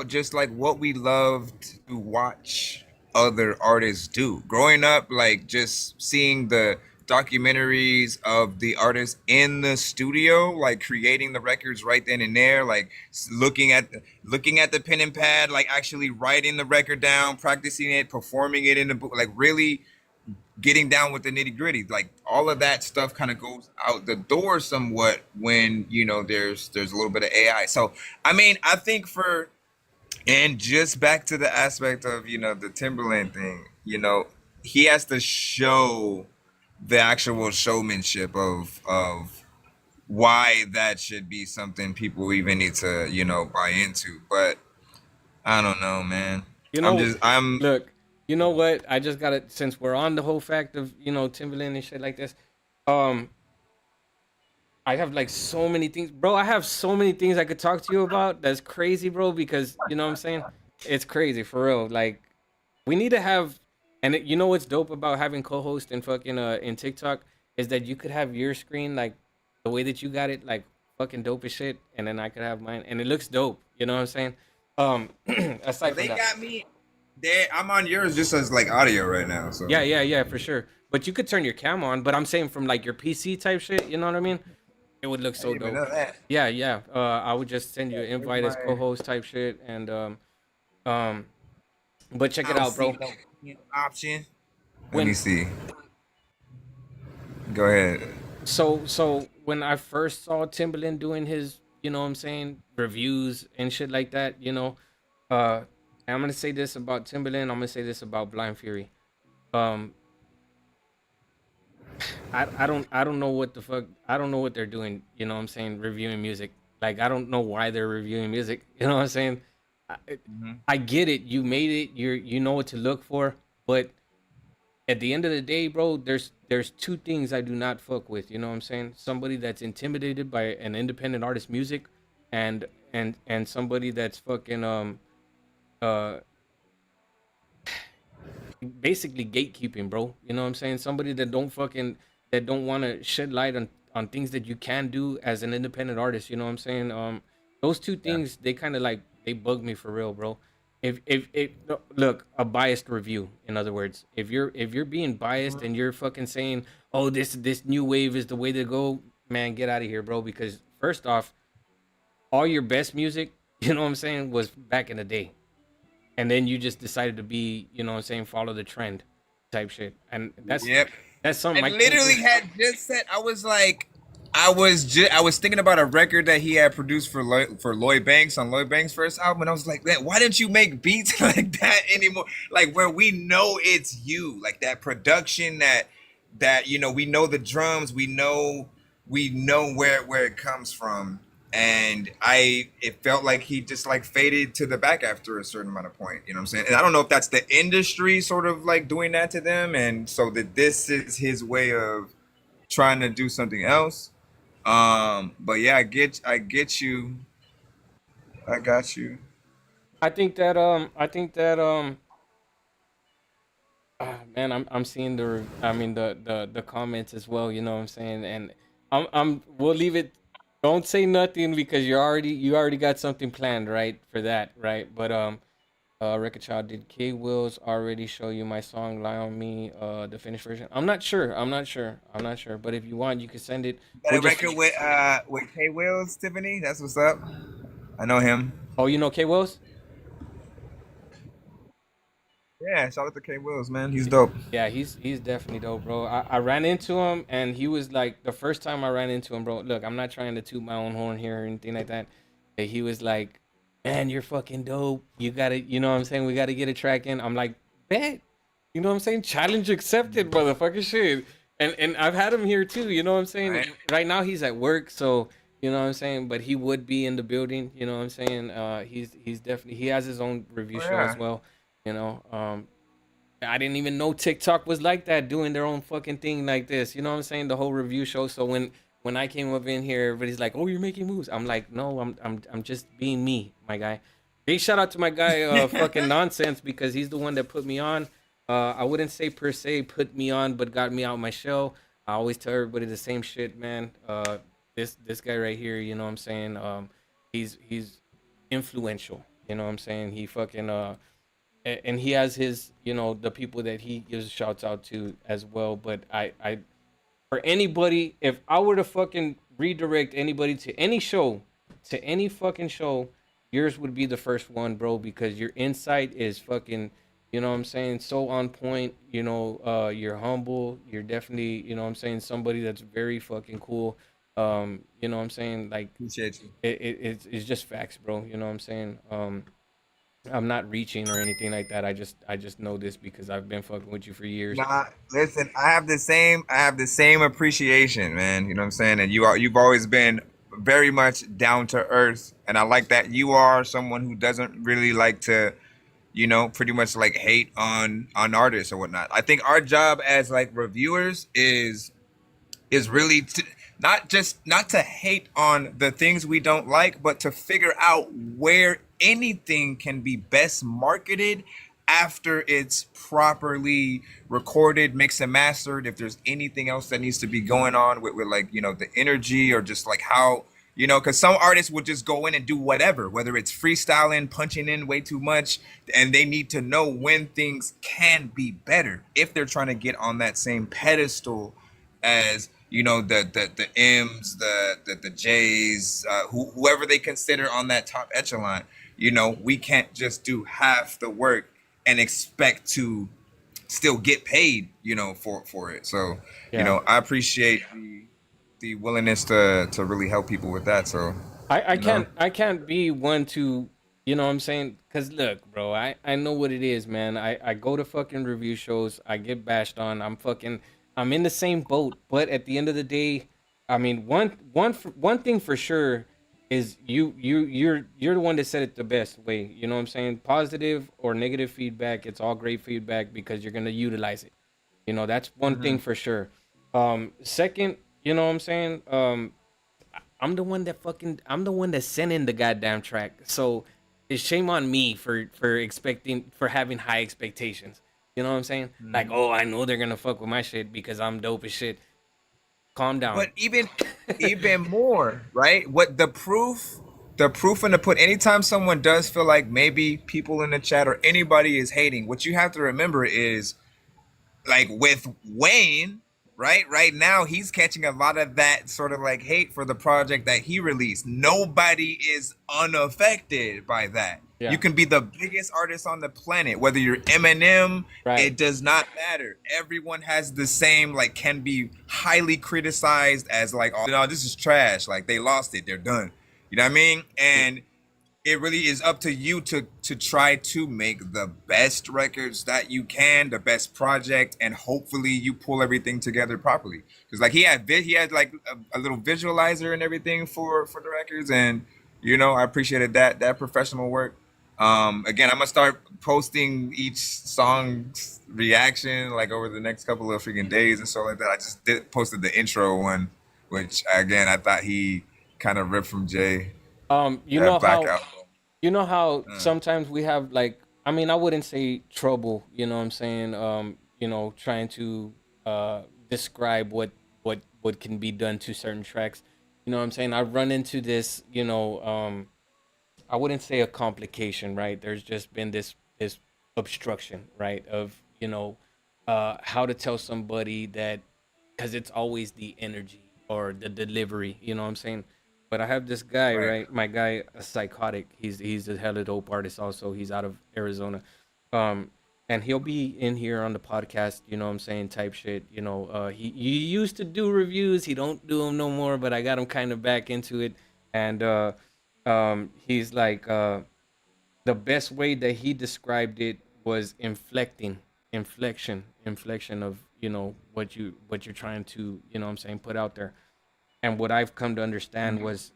just like what we loved to watch other artists do. Growing up, like just seeing the documentaries of the artists in the studio, like creating the records right then and there, like looking at the pen and pad, like actually writing the record down, practicing it, performing it in the book, like really getting down with the nitty gritty. Like all of that stuff kind of goes out the door somewhat when there's a little bit of AI. So I mean, I think for and just back to the aspect of the Timberland thing, he has to show the actual showmanship of why that should be something people even need to buy into. But I don't know, man. You know, look, you know what? I just got to, since we're on the whole fact of, Timberland and shit like this. Um, I have like so many things, bro. I have so many things I could talk to you about. That's crazy, bro, because you know what I'm saying? It's crazy for real. Like, we need to have, and you know what's dope about having co-host and fucking in TikTok is that you could have your screen like the way that you got it, like fucking dope as shit, and then I could have mine, and it looks dope. You know what I'm saying? Aside They from that, got me there. I'm on yours just as like audio right now. So yeah, for sure. But you could turn your cam on. But I'm saying from like your PC type shit. You know what I mean? It would look I so didn't even dope. know that. Yeah. I would just send you an Where's invite as my co-host type shit, and um, but check it I'll out, see bro. option? Let me When see. Go ahead. so when I first saw Timbaland doing his, you know what I'm saying, reviews and shit like that, uh, I'm gonna say this about Timbaland. I'm gonna say this about Blind Fury. Um, I don't know what the fuck, I don't know what they're doing. You know what I'm saying, reviewing music. Like I don't know why they're reviewing music. You know what I'm saying? I, I get it. You made it. You know what to look for, but at the end of the day, bro, there's two things I do not fuck with. You know what I'm saying? Somebody that's intimidated by an independent artist music, and somebody that's fucking uh basically gatekeeping, bro. You know what I'm saying? Somebody that don't want to shed light on things that you can do as an independent artist. You know what I'm saying? Those two things they kind of like they bug me for real, bro. If no, look, a biased review, in other words, if you're being biased and you're fucking saying, oh, this new wave is the way to go, man, get out of here, bro. Because first off, all your best music, you know what I'm saying, was back in the day, and then you just decided to be, you know what I'm saying, follow the trend type shit. And Yep. that's I something I can't literally do. had just said I was like I was thinking about a record that he had produced for Lloyd Banks on Lloyd Banks' first album, and I was like, man, why didn't you make beats like that anymore? Like where we know it's you, like that production that we know the drums, we know where it comes from, and it felt like he just like faded to the back after a certain amount of point. You know what I'm saying? And I don't know if that's the industry sort of like doing that to them, and so that this is his way of trying to do something else. But yeah, I get you. I got you. Man, I'm seeing I mean the comments as well, you know what I'm saying? And I'm we'll leave it, don't say nothing because you already got something planned, right? For that, right? But Record Child, did K Wills already show you my song Lie on Me, the finished version? I'm not sure. But if you want, you can send it. Got We're a just record with K Wills, Tiffany. That's what's up. I know him. Oh, you know K Wills? Yeah, shout out to K Wills, man. He's dope. Yeah, he's definitely dope, bro. I ran into him and he was like the first time I ran into him, bro. Look, I'm not trying to toot my own horn here or anything like that. But he was like, man, you're fucking dope. You gotta, you know what I'm saying? We gotta get a track in. I'm like, bet. You know what I'm saying? Challenge accepted, motherfucker shit. And I've had him here too, you know what I'm saying? Right now he's at work, so you know what I'm saying, but he would be in the building, you know what I'm saying? He's definitely, he has his own review Oh, show as yeah. well, you know. I didn't even know TikTok was like that, doing their own fucking thing like this. You know what I'm saying? The whole review show. So when I came up in here, everybody's like, "Oh, you're making moves." I'm like, "No, I'm just being me, my guy." Big shout out to my guy, fucking nonsense, because he's the one that put me on. I wouldn't say per se put me on, but got me out my shell. I always tell everybody the same shit, man. This guy right here, you know what I'm saying? He's influential. You know what I'm saying? He fucking and he has his, you know, the people that he gives shouts out to as well. But I for anybody, if I were to fucking redirect anybody to any show, to any fucking show, yours would be the first one, bro, because your insight is fucking, you know what I'm saying, so on point. You're humble. You're definitely, you know what I'm saying, somebody that's very fucking cool. You know what I'm saying? Like, Appreciate you. it's just facts, bro. You know what I'm saying? I'm not reaching or anything like that. I just know this because I've been fucking with you for years. Nah, listen, I have the same appreciation, man. You know what I'm saying? And you've always been very much down to earth, and I like that you are someone who doesn't really like to, pretty much like hate on artists or whatnot. I think our job as like reviewers is really not to hate on the things we don't like, but to figure out where anything can be best marketed after it's properly recorded, mixed and mastered. If there's anything else that needs to be going on with like, the energy or just like how, because some artists will just go in and do whatever, whether it's freestyling, punching in way too much, and they need to know when things can be better if they're trying to get on that same pedestal as the M's, the J's, whoever they consider on that top echelon. We can't just do half the work and expect to still get paid, for it. So, Yeah. I appreciate the willingness to really help people with that. So, I you know, can't be one to, you know what I'm saying? Cause look, bro, I know what it is, man. I go to fucking review shows, I get bashed on, I'm in the same boat, but at the end of the day, I mean, one thing for sure is you're the one that said it the best way. You know what I'm saying? Positive or negative feedback, it's all great feedback because you're gonna utilize it. That's one thing Mhm. for sure. Second, you know what I'm saying? I'm the one that sent in the goddamn track. So it's shame on me for having high expectations. You know what I'm saying? Like, Mhm. oh, I know they're gonna fuck with my shit because I'm dope as shit. Calm down. But even more, right? The proof in the put. Anytime someone does feel like maybe people in the chat or anybody is hating, what you have to remember is, like with Wayne, right? Right now, he's catching a lot of that sort of like hate for the project that he released. Nobody is unaffected by that. You Yeah. can be the biggest artist on the planet, whether you're Eminem, Right. it does not matter. Everyone has the same, like, can be highly criticized as like, oh, no, this is trash. Like, they lost it, they're done. You know what I mean? And it really is up to you to try to make the best records that you can, the best project, and hopefully you pull everything together properly. Because like he had like a little visualizer and everything for the records, and I appreciated that professional work. Again, I'm gonna start posting each song's reaction like over the next couple of freaking days and stuff like that. I just posted the intro one, which again I thought he kind of ripped from Jay. You know That Black how Album. Uh, sometimes we have like, I mean, I wouldn't say trouble, you know what I'm saying? Trying to describe what can be done to certain tracks. You know what I'm saying? I run into this, I wouldn't say a complication, right? There's just been this obstruction, right? Of, how to tell somebody that, because it's always the energy or the delivery, you know what I'm saying? But I have this guy, right. right? My guy, a psychotic. He's a hella dope artist. Also, he's out of Arizona, um, and he'll be in here on the podcast. You know what I'm saying? Type shit. He used to do reviews. He don't do them no more. But I got him kind of back into it, and he's like, the best way that he described it was inflection of what you're trying to, what I'm saying, put out there. And what I've come to understand Mhm. was,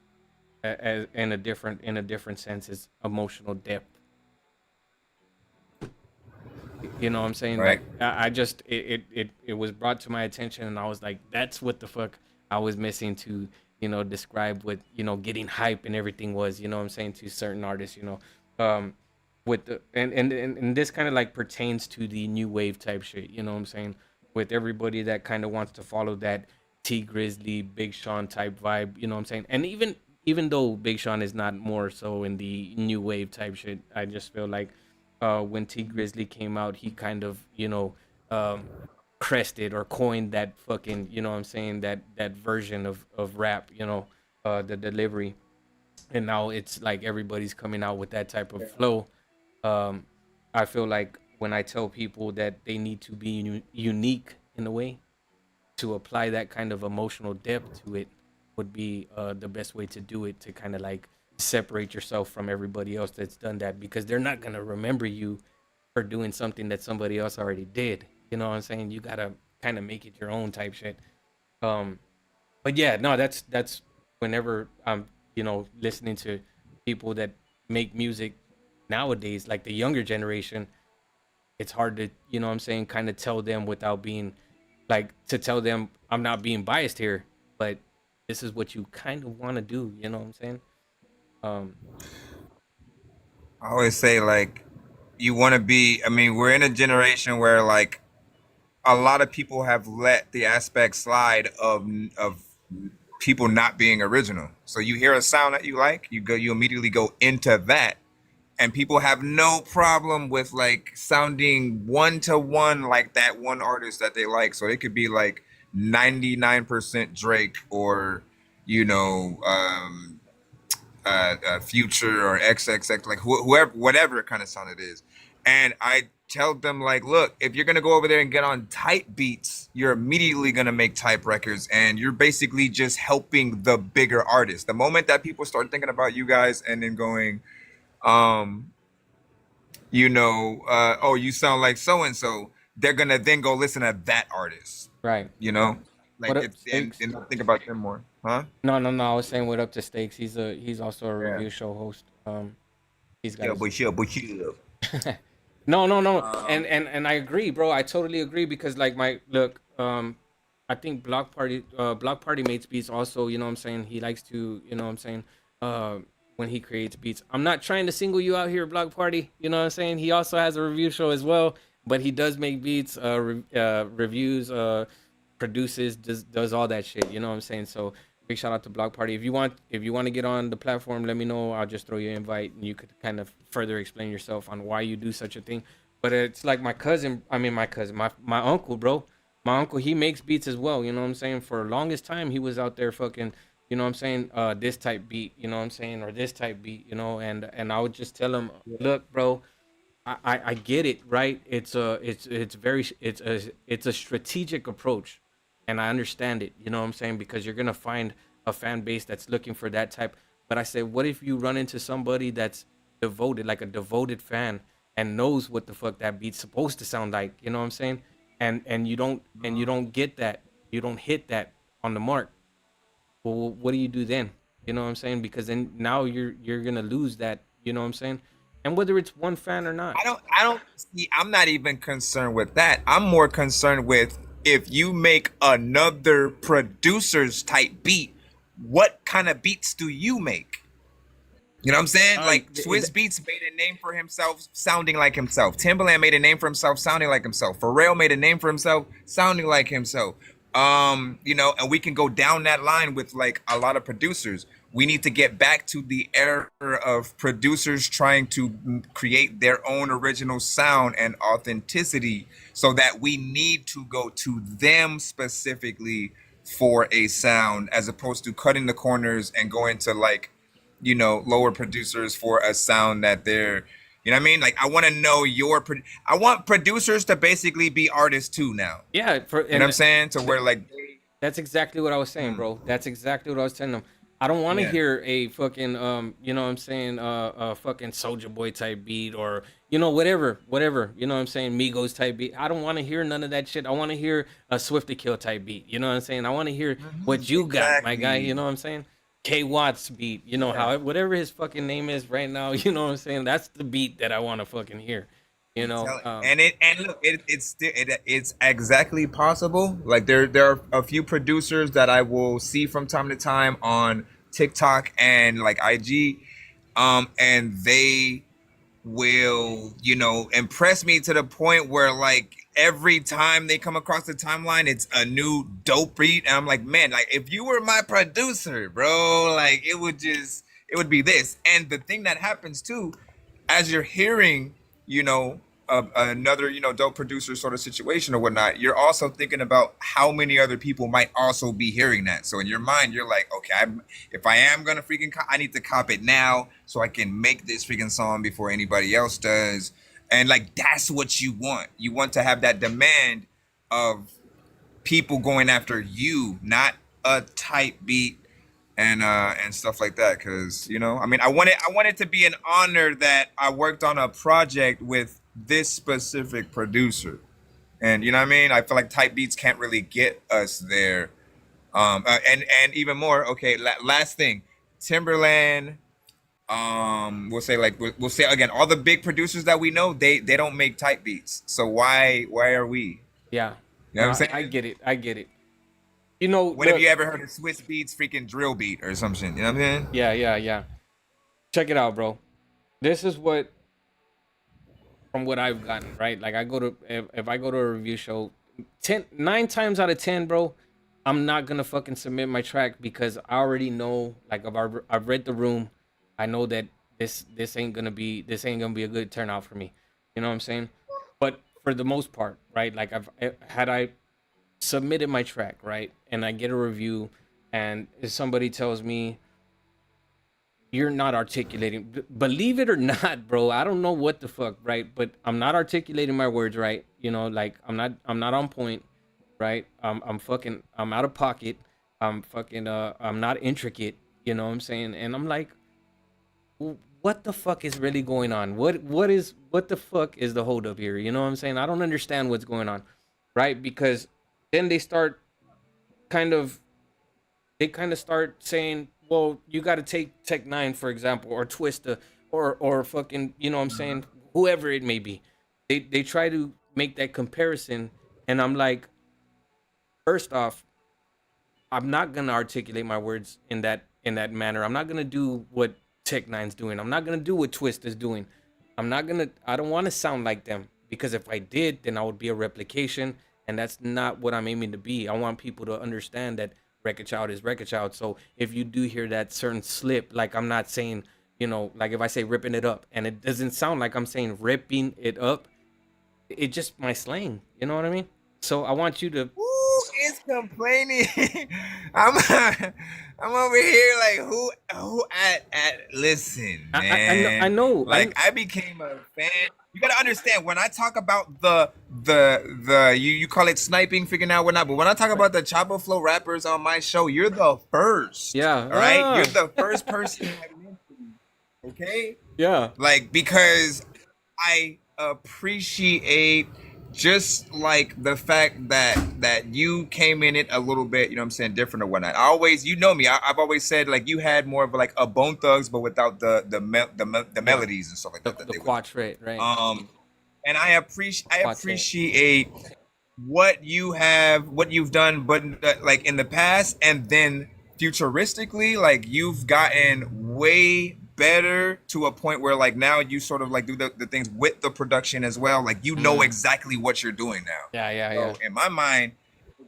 in a different sense, is emotional depth. You know what I'm saying? Right. Like, I just, it was brought to my attention, and I was like, that's what the fuck I was missing to, describe what, getting hype and everything was, you know what I'm saying, to certain artists, um with the and this kind of like pertains to the new wave type shit, you know what I'm saying, with everybody that kind of wants to follow that T Grizzly, Big Sean type vibe, you know what I'm saying? And even though Big Sean is not more so in the new wave type shit, I just feel like when T Grizzly came out, he kind of, um, crested or coined that fucking, you know what I'm saying, that version of rap, you know, the delivery. And now it's like everybody's coming out with that type of flow. um I feel like when I tell people that they need to be unique in a way, to apply that kind of emotional depth to it would be the best way to do it, to kind of like separate yourself from everybody else that's done that, because they're not going to remember you for doing something that somebody else already did. You know what I'm saying? You got to kind of make it your own type shit. um but yeah, no, that's whenever I'm, you know, listening to people that make music nowadays, like the younger generation, it's hard to, you know what I'm saying, kind of tell them without being like, to tell them I'm not being biased here, but this is what you kind of want to do, you know what I'm saying? um I always say like you want to be. I mean, we're in a generation where like a lot of people have let the aspect slide of people not being original. So you hear a sound that you like, you immediately go into that, and people have no problem with like sounding one to one like that one artist that they like. So it could be like 99% Drake or you know Future or XXX, like whoever, whatever kind of sound it is. And I tell them like, look, if you're gonna go over there and get on type beats, you're immediately gonna make type records, and you're basically just helping the bigger artists. The moment that people start thinking about you guys and then going, um, oh, you sound like so and so, they're gonna then go listen to that artist. right. You know, like What up, it's Stakes? and think about them more, huh? No, I was saying what up to Stakes. He's also a Yeah. review show host. He's got Yeah, his but yeah, but yeah. no, and I agree, bro. I totally agree, because like my look, I think Block Party makes beats also. You know what I'm saying? He likes to, you know what I'm saying, uh, when he creates beats. I'm not trying to single you out here, Block Party. You know what I'm saying? He also has a review show as well, but he does make beats, reviews, produces, does all that shit. You know what I'm saying? So big shout out to Block Party. If you want to get on the platform, let me know. I'll just throw you an invite, and you could kind of further explain yourself on why you do such a thing. But it's like my cousin, my uncle, bro. My uncle, he makes beats as well. You know what I'm saying? For the longest time, he was out there fucking, you know what I'm saying, this type beat, you know what I'm saying, or this type beat, you know, and I would just tell him, look, bro, I get it, right? It's a strategic approach, and I understand it. You know what I'm saying? Because you're gonna find a fan base that's looking for that type. But I said, what if you run into somebody that's devoted, like a devoted fan, and knows what the fuck that beat's supposed to sound like? You know what I'm saying? And you don't get that, you don't hit that on the mark. Well, what do you do then? You know what I'm saying? Because then now you're gonna lose that. You know what I'm saying? And whether it's one fan or not. I don't see. I'm not even concerned with that. I'm more concerned with if you make another producer's type beat, what kind of beats do you make? You know what I'm saying? Like Swiss Beats made a name for himself sounding like himself. Timbaland made a name for himself sounding like himself. Pharrell made a name for himself sounding like himself. And we can go down that line with like a lot of producers. We need to get back to the era of producers trying to create their own original sound and authenticity, so that we need to go to them specifically for a sound, as opposed to cutting the corners and going to like, lower producers for a sound that they're, you know what I mean? Like, I want to know I want producers to basically be artists too now. Yeah, You know what I'm saying? To where like, that's exactly what I was saying, bro. That's exactly what I was telling them. I don't want to Yeah. hear a fucking you know what I'm saying, a fucking Soldier Boy type beat, or whatever, you know what I'm saying, Migos type beat. I don't want to hear none of that shit. I want to hear a Swift to Kill type beat. You know what I'm saying? I want to hear what you got, my guy. You know what I'm saying? K Watts beat. You know how whatever his fucking name is right now. You know what I'm saying? That's the beat that I want to fucking hear. You know, it's exactly possible. Like there are a few producers that I will see from time to time on TikTok and like IG, and they will impress me to the point where like every time they come across the timeline, it's a new dope beat, and I'm like, man, like if you were my producer, bro, like it would be this. And the thing that happens too, as you're hearing another, dope producer sort of situation or whatnot, you're also thinking about how many other people might also be hearing that. So in your mind, you're like, okay, if I am gonna freaking, I need to cop it now so I can make this freaking song before anybody else does. And like that's what you want. You want to have that demand of people going after you, not a type beat and stuff like that. Because I mean, I want it to be an honor that I worked on a project with this specific producer, and you know what I mean. I feel like type beats can't really get us there. And even more. Okay, last thing, Timberland. We'll say like we'll say again, all the big producers that we know, they don't make type beats. So why are we? Yeah. You know what I'm saying? I get it. I get it. When have you ever heard of Swiss Beats freaking drill beat or some shit? You know what I'm saying? Yeah. Check it out, bro. This is what, from what I've gotten, right? Like I go to, if I go to a review show, 9 times out of 10, bro, I'm not gonna fucking submit my track because I already know, like I've read the room. I know that this ain't gonna be a good turnout for me. You know what I'm saying? But for the most part, right? Like I submitted my track, right, and I get a review, and if somebody tells me you're not articulating, believe it or not, bro, I don't know what the fuck, right, but I'm not articulating my words right, like I'm not on point, right, I'm out of pocket, I'm not intricate, you know what I'm saying, and I'm like, what the fuck is really going on? What the fuck is the holdup here? You know what I'm saying? I don't understand what's going on, right? Because then they kind of start saying, well, you got to take Tech Nine, for example, or Twista, or fucking, you know what I'm saying, whoever it may be. They try to make that comparison, and I'm like, first off, I'm not gonna articulate my words in that manner. I'm not gonna do what Tech Nine's doing. I'm not gonna do what Twista's doing. I don't want to sound like them, because if I did, then I would be a replication, and that's not what I'm aiming to be. I want people to understand that Record Child is Record Child. So if you do hear that certain slip, like I'm not saying, like if I say ripping it up, and it doesn't sound like I'm saying ripping it up, it just my slang. You know what I mean? So I want you to. Who is complaining? I'm over here like who at listen, man. I know. Like I became a fan. You gotta understand, when I talk about the you call it sniping, figuring out whatnot, but when I talk about the Chopper Flow rappers on my show, you're the first. Yeah. All right? You're the first person I mentioned. Okay? Yeah. Like, because I appreciate just like the fact that you came in it a little bit, you know what I'm saying, different or whatnot. I always, you know me, I've always said like you had more of like a Bone Thugs, but without the melodies and stuff like that. The quatrain, right? And I appreciate what you've done, but like in the past, and then futuristically, like you've gotten way better to a point where like now you sort of like do the things with the production as well, like you know exactly what you're doing now. Yeah. In my mind,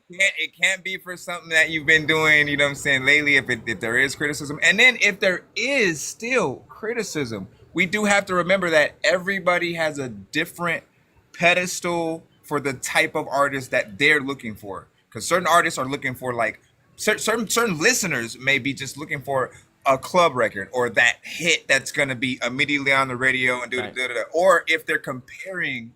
it can't be for something that you've been doing, you know what I'm saying, lately, if there is criticism. And then if there is still criticism, we do have to remember that everybody has a different pedestal for the type of artist that they're looking for, because certain artists are looking for like certain listeners may be just looking for a club record or that hit that's going to be immediately on the radio and or if they're comparing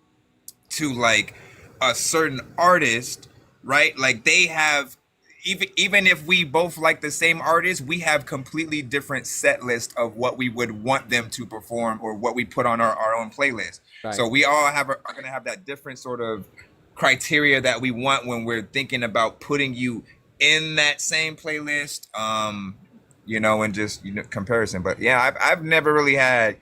to like a certain artist, right? Like they have, even if we both like the same artist, we have completely different set list of what we would want them to perform or what we put on our own playlist. Right. So we all are going to have that different sort of criteria that we want when we're thinking about putting you in that same playlist. And just, comparison. But yeah, I've never really had,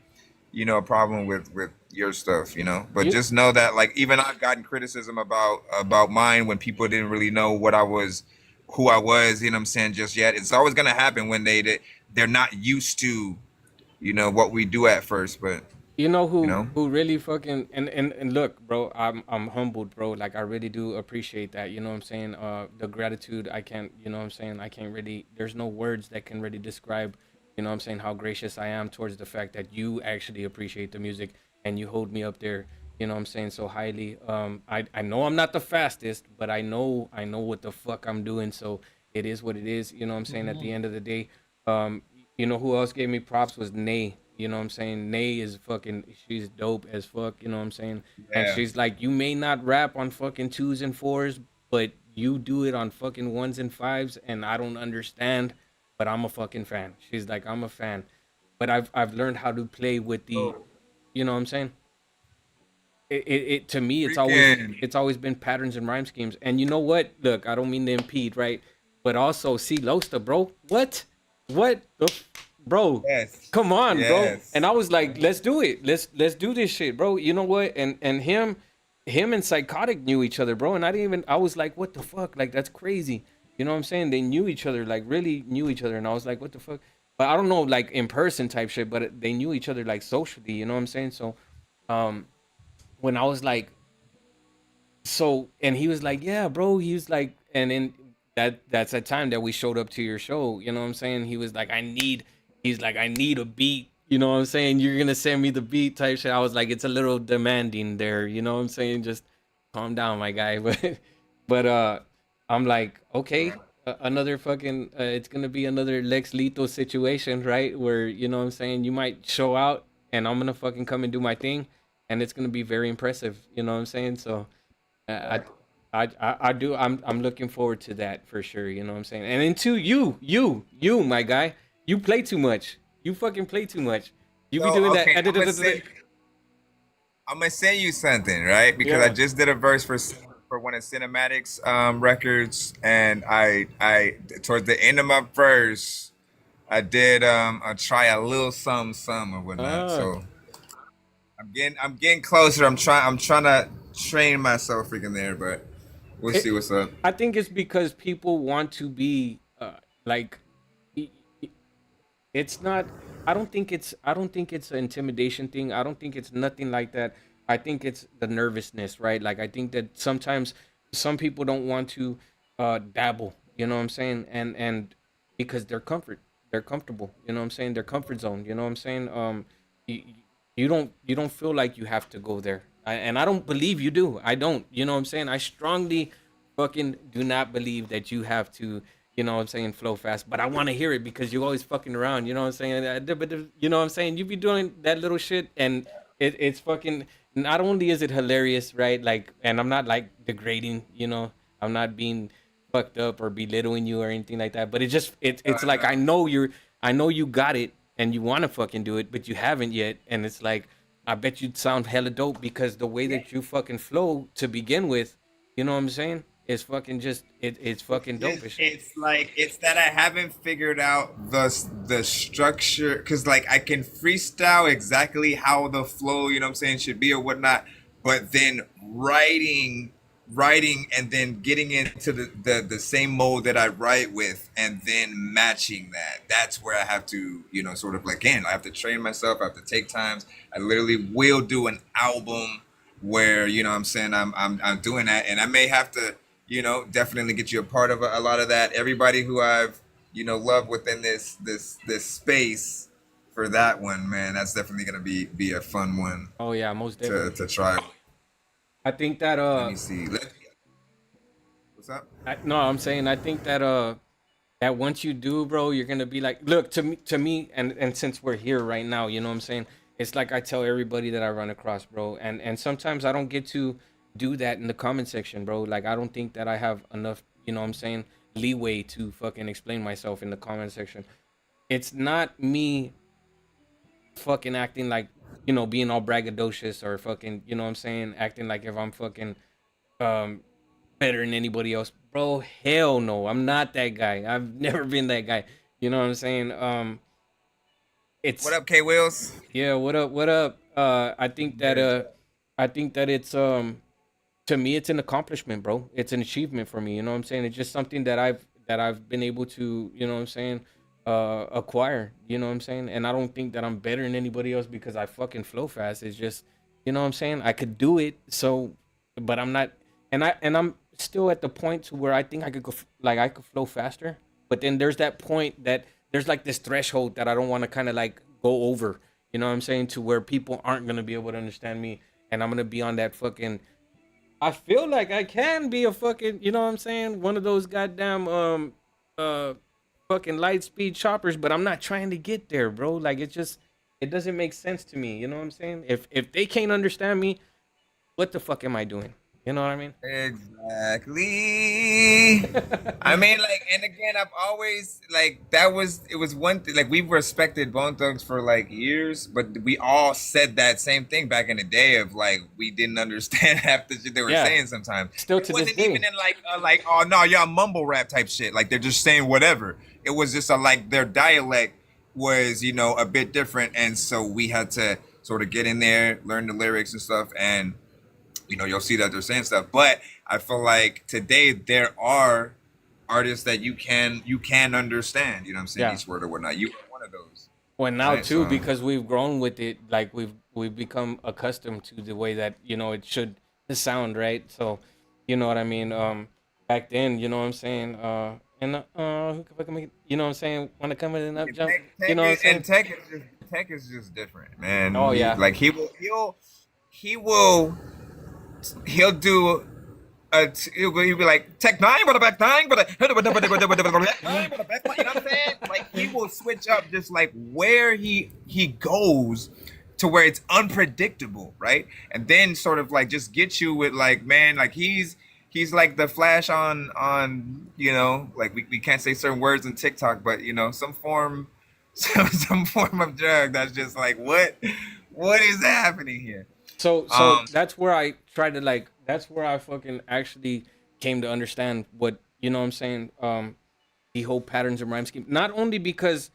a problem with your stuff, but just know that like, even I've gotten criticism about mine when people didn't really know who I was, you know what I'm saying, just yet. It's always going to happen when they're not used to, what we do at first, but who really fucking and look, bro, I'm humbled, bro. Like I really do appreciate that. You know what I'm saying? The gratitude, I can't, you know what I'm saying? I can't really, there's no words that can really describe, you know what I'm saying, how gracious I am towards the fact that you actually appreciate the music and you hold me up there, You know what I'm saying, so highly. I know I'm not the fastest, but I know what the fuck I'm doing. So it is what it is. You know what I'm saying. At the end of the day, um, you know who else gave me props was Nay. You know what I'm saying. Nay is fucking. She's dope as fuck. You know what I'm saying. And Yeah. she's like, you may not rap on fucking twos and fours, but you do it on fucking ones and fives, and I don't understand, but I'm a fucking fan. She's like, I'm a fan, but I've learned how to play with the, you know what I'm saying. It to me Freaking it's always been patterns and rhyme schemes. And you know what? Look, I don't mean to impede, right? But also, see Losta, bro. What the bro? yes, Come on, bro. yes. And I was like, let's do it. Let's do this shit, bro. You know what? And him and Psychotic knew each other, bro. And I was like, what the fuck? Like that's crazy. You know what I'm saying? They knew each other, like really knew each other. And I was like, what the fuck? But I don't know, like in person type shit. But they knew each other like socially. You know what I'm saying? So, um, when I was like, so, and he was like, yeah, bro. He was like, and then that's that time that we showed up to your show. You know what I'm saying? He was like, he's like, I need a beat. You know what I'm saying? You're gonna send me the beat type shit. I was like, it's a little demanding there. You know what I'm saying? Just calm down, my guy. But I'm like, okay, another fucking, it's gonna be another Lex Lethal situation, right? Where you know what I'm saying? You might show out, and I'm gonna fucking come and do my thing, and it's gonna be very impressive. You know what I'm saying? So I, I do. I'm looking forward to that for sure. You know what I'm saying? And then two, you, my guy, you play too much. You fucking play too much. You be So doing okay, that. I'm gonna send you something, right? Because I Yeah. just did a verse for one of Cinematics records, and I towards the end of my verse, I did I try a little some or whatnot. Ah. So I'm getting closer. I'm trying to train myself freaking there, but we'll see It, what's up. I think it's because people want to be like i- i- it's not. I don't think it's an intimidation thing. I don't think it's nothing like that. I think it's the nervousness, right? Like I think that sometimes some people don't want to dabble, you know what I'm saying? And because they're comfortable, you know what I'm saying? Their comfort zone, you know what I'm saying? You, you don't feel like you have to go there. And I don't believe you do. I don't, you know what I'm saying? I strongly fucking do not believe that you have to, you know what I'm saying, flow fast. But I want to hear it because you always fucking around, you know what I'm saying? But you know what I'm saying? You be doing that little shit, and it's fucking, not only is it hilarious, right? Like, and I'm not like degrading, you know, I'm not being fucked up or belittling you or anything like that. But it's like I know you got it and you want to fucking do it, but you haven't yet. And it's like, I bet you'd sound hella dope because the way that you fucking flow to begin with, you know what I'm saying? It's fucking just it's fucking dopish. It's like it's that I haven't figured out the structure, because like I can freestyle exactly how the flow, you know what I'm saying, should be or whatnot, but then writing and then getting into the same mode that I write with and then matching that's where I have to, sort of like, again, I have to train myself, I have to take times. I literally will do an album where, what I'm saying, I'm doing that, and I may have to, definitely get you a part of a lot of that. Everybody who I've, loved within this space for that one, man, that's definitely gonna be a fun one Oh yeah, most to definitely. try. I think that Let me see. What's up? no, I'm saying I think that that once you do, bro, you're gonna be like, look, to me, and since we're here right now, you know what I'm saying? It's like I tell everybody that I run across, bro, and sometimes I don't get to do that in the comment section, bro. Like I don't think that I have enough, you know what I'm saying, leeway to fucking explain myself in the comment section. It's not me fucking acting like, being all braggadocious or fucking, you know what I'm saying, acting like if I'm fucking um better than anybody else. Bro, hell no. I'm not that guy. I've never been that guy. You know what I'm saying? What It's up, K Wheels? yeah, what up, what up? I think that it's to me it's an accomplishment, bro. It's an achievement for me, you know what I'm saying? It's just something that I've been able to, you know what I'm saying, acquire, you know what I'm saying? And I don't think that I'm better than anybody else because I fucking flow fast. It's just, you know what I'm saying? I could do it, so but I'm not, and I'm still at the point to where I think I could go like I could flow faster, but then there's that point that there's like this threshold that I don't want to kind of like go over, you know what I'm saying, to where people aren't going to be able to understand me and I'm gonna be on that fucking. I feel like I can be a fucking, you know what I'm saying, one of those goddamn uh fucking light speed choppers, but I'm not trying to get there, bro. Like it doesn't make sense to me. You know what I'm saying? If they can't understand me, what the fuck am I doing? You know what I mean? Exactly. I mean, like, and again, I've always like it was one thing. Like, we've respected Bone Thugs for like years, but we all said that same thing back in the day of like we didn't understand half the shit they were Yeah. saying sometimes. Still It to this wasn't day. even in like oh no, y'all mumble rap type shit. Like they're just saying whatever. It was just like their dialect was, you know, a bit different, and so we had to sort of get in there, learn the lyrics and stuff, and you know, you'll see that they're saying stuff. But I feel like today there are artists that you can understand, you know what I'm saying, Yeah. each word or whatnot. You are one of those. Well, now Right, too, so because we've grown with it, like we've become accustomed to the way that, you know, it should sound, right? So, you know what I mean. Back then, you know what I'm saying. Who can fucking make it, you know what I'm saying? Want to come in and up jump, you know what I'm saying? Tech is just different, man. Oh yeah. Like he'll do he'll be like Tech 9 but a back 9 but a you know what I'm saying? Like he will switch up just like where he goes to where it's unpredictable, right? And then sort of like just get you with like, man, like he's like the Flash on you know, like we can't say certain words in TikTok, but you know, some form of drug that's just like what is happening here? So that's where I try to like. That's where I fucking actually came to understand what, you know what I'm saying. The whole patterns and rhyme scheme. Not only because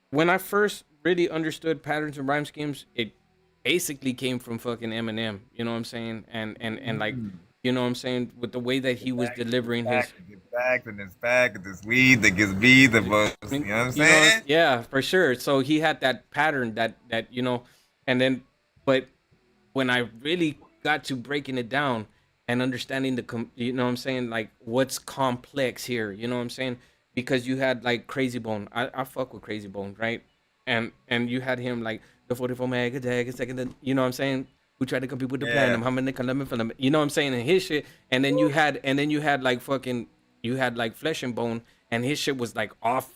when I first really understood patterns and rhyme schemes, it basically came from fucking Eminem. You know what I'm saying? And like, you know what I'm saying, with the way that he was delivering his. This bag, this weed that gives me the buzz. You know what I'm saying? Yeah, for sure. So he had that pattern that you know, and then, but when I really got to breaking it down and understanding you know what I'm saying, like what's complex here, you know what I'm saying, because you had like Crazy Bone. I fuck with Crazy Bone, right? And you had him like the 44 mega tag second, you know what I'm saying, who tried to compete with the platinum, how many column film, you know what I'm saying, and his shit, and then you had like fucking, you had like Flesh and Bone, and his shit was like off,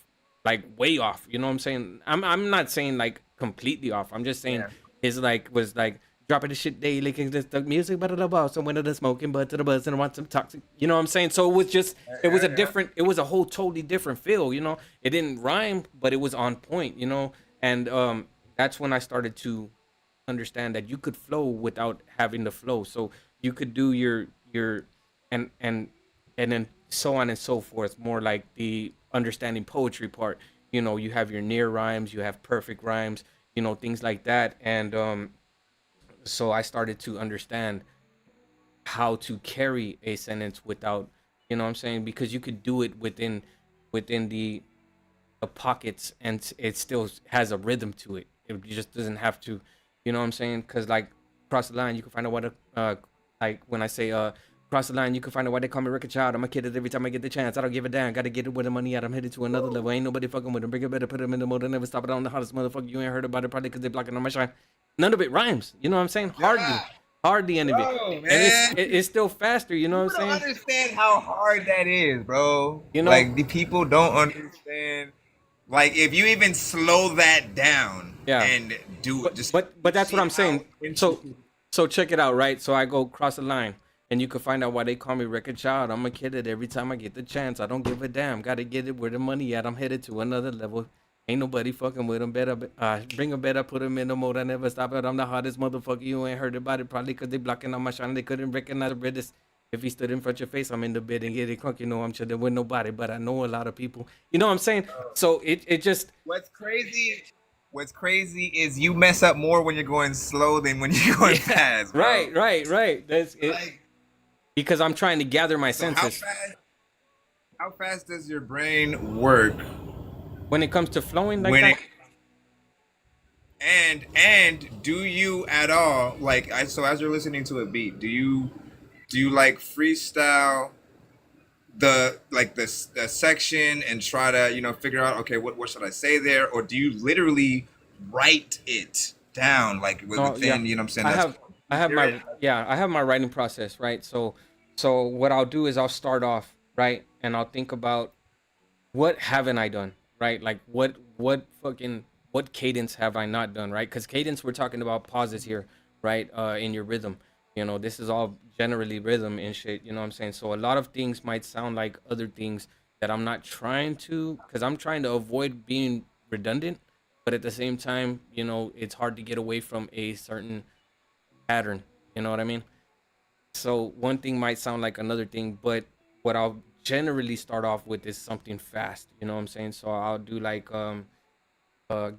like way off, you know what I'm saying. I'm not saying like completely off. I'm just saying his like was like dropping the shit daily, just the music, but about some window the smoking, but to the buzz and I want some toxic, you know what I'm saying. So it was just, it was a different, it was a whole totally different feel, you know. It didn't rhyme, but it was on point, you know. And that's when I started to understand that you could flow without having the flow. So you could do your and then so on and so forth. More like the understanding poetry part. You know, you have your near rhymes, you have perfect rhymes, you know, things like that. And so I started to understand how to carry a sentence without, you know what I'm saying, because you could do it within the pockets and it still has a rhythm to it. It just doesn't have to, you know what I'm saying? Because like cross the line, you can find out what like when I say cross the line, you can find out why they call me Record Child. I'm a kid every time I get the chance. I don't give a damn. Gotta get it with the money out. I'm headed to another level. Ain't nobody fucking with them. Bring it better, put them in the mode. Never stop it on the hottest motherfucker. You ain't heard about it probably because they blocking on my shine. None of it rhymes. You know what I'm saying? Hardly any of it. And it's still faster. You know what I'm saying? You don't understand how hard that is, bro. You know, like the people don't understand. Like if you even slow that down, and do it, just but that's what I'm saying. So check it out, right? So I go cross the line, and you can find out why they call me Record Child. I'm a kid that every time I get the chance, I don't give a damn. Gotta get it where the money at. I'm headed to another level. Ain't nobody fucking with them. Better bring them better, put them in the mode. I never stop it. I'm the hottest motherfucker. You ain't heard about it probably because they blocking on my shine. They couldn't recognize the redness. If he stood in front of your face, I'm in the bed and get it crunk. You know, I'm chilling with nobody, but I know a lot of people. You know what I'm saying? So it just. What's crazy is you mess up more when you're going slow than when you're going fast, bro. Right. That's it. Because I'm trying to gather my senses. How fast does your brain work when it comes to flowing like that? And do you at all so as you're listening to a beat, do you like freestyle the section and try to figure out, okay, what should I say there, or do you literally write it down like within you know what I'm saying? I have hear it? I have my writing process, right? So what I'll do is I'll start off, right? And I'll think about what haven't I done, right? Like what cadence have I not done, right? Because cadence, we're talking about pauses here, right? In your rhythm, this is all generally rhythm and shit. You know what I'm saying? So a lot of things might sound like other things that I'm not trying to, because I'm trying to avoid being redundant, but at the same time, it's hard to get away from a certain pattern. You know what I mean? So one thing might sound like another thing, but what I'll generally start off with is something fast. You know what I'm saying? So I'll do like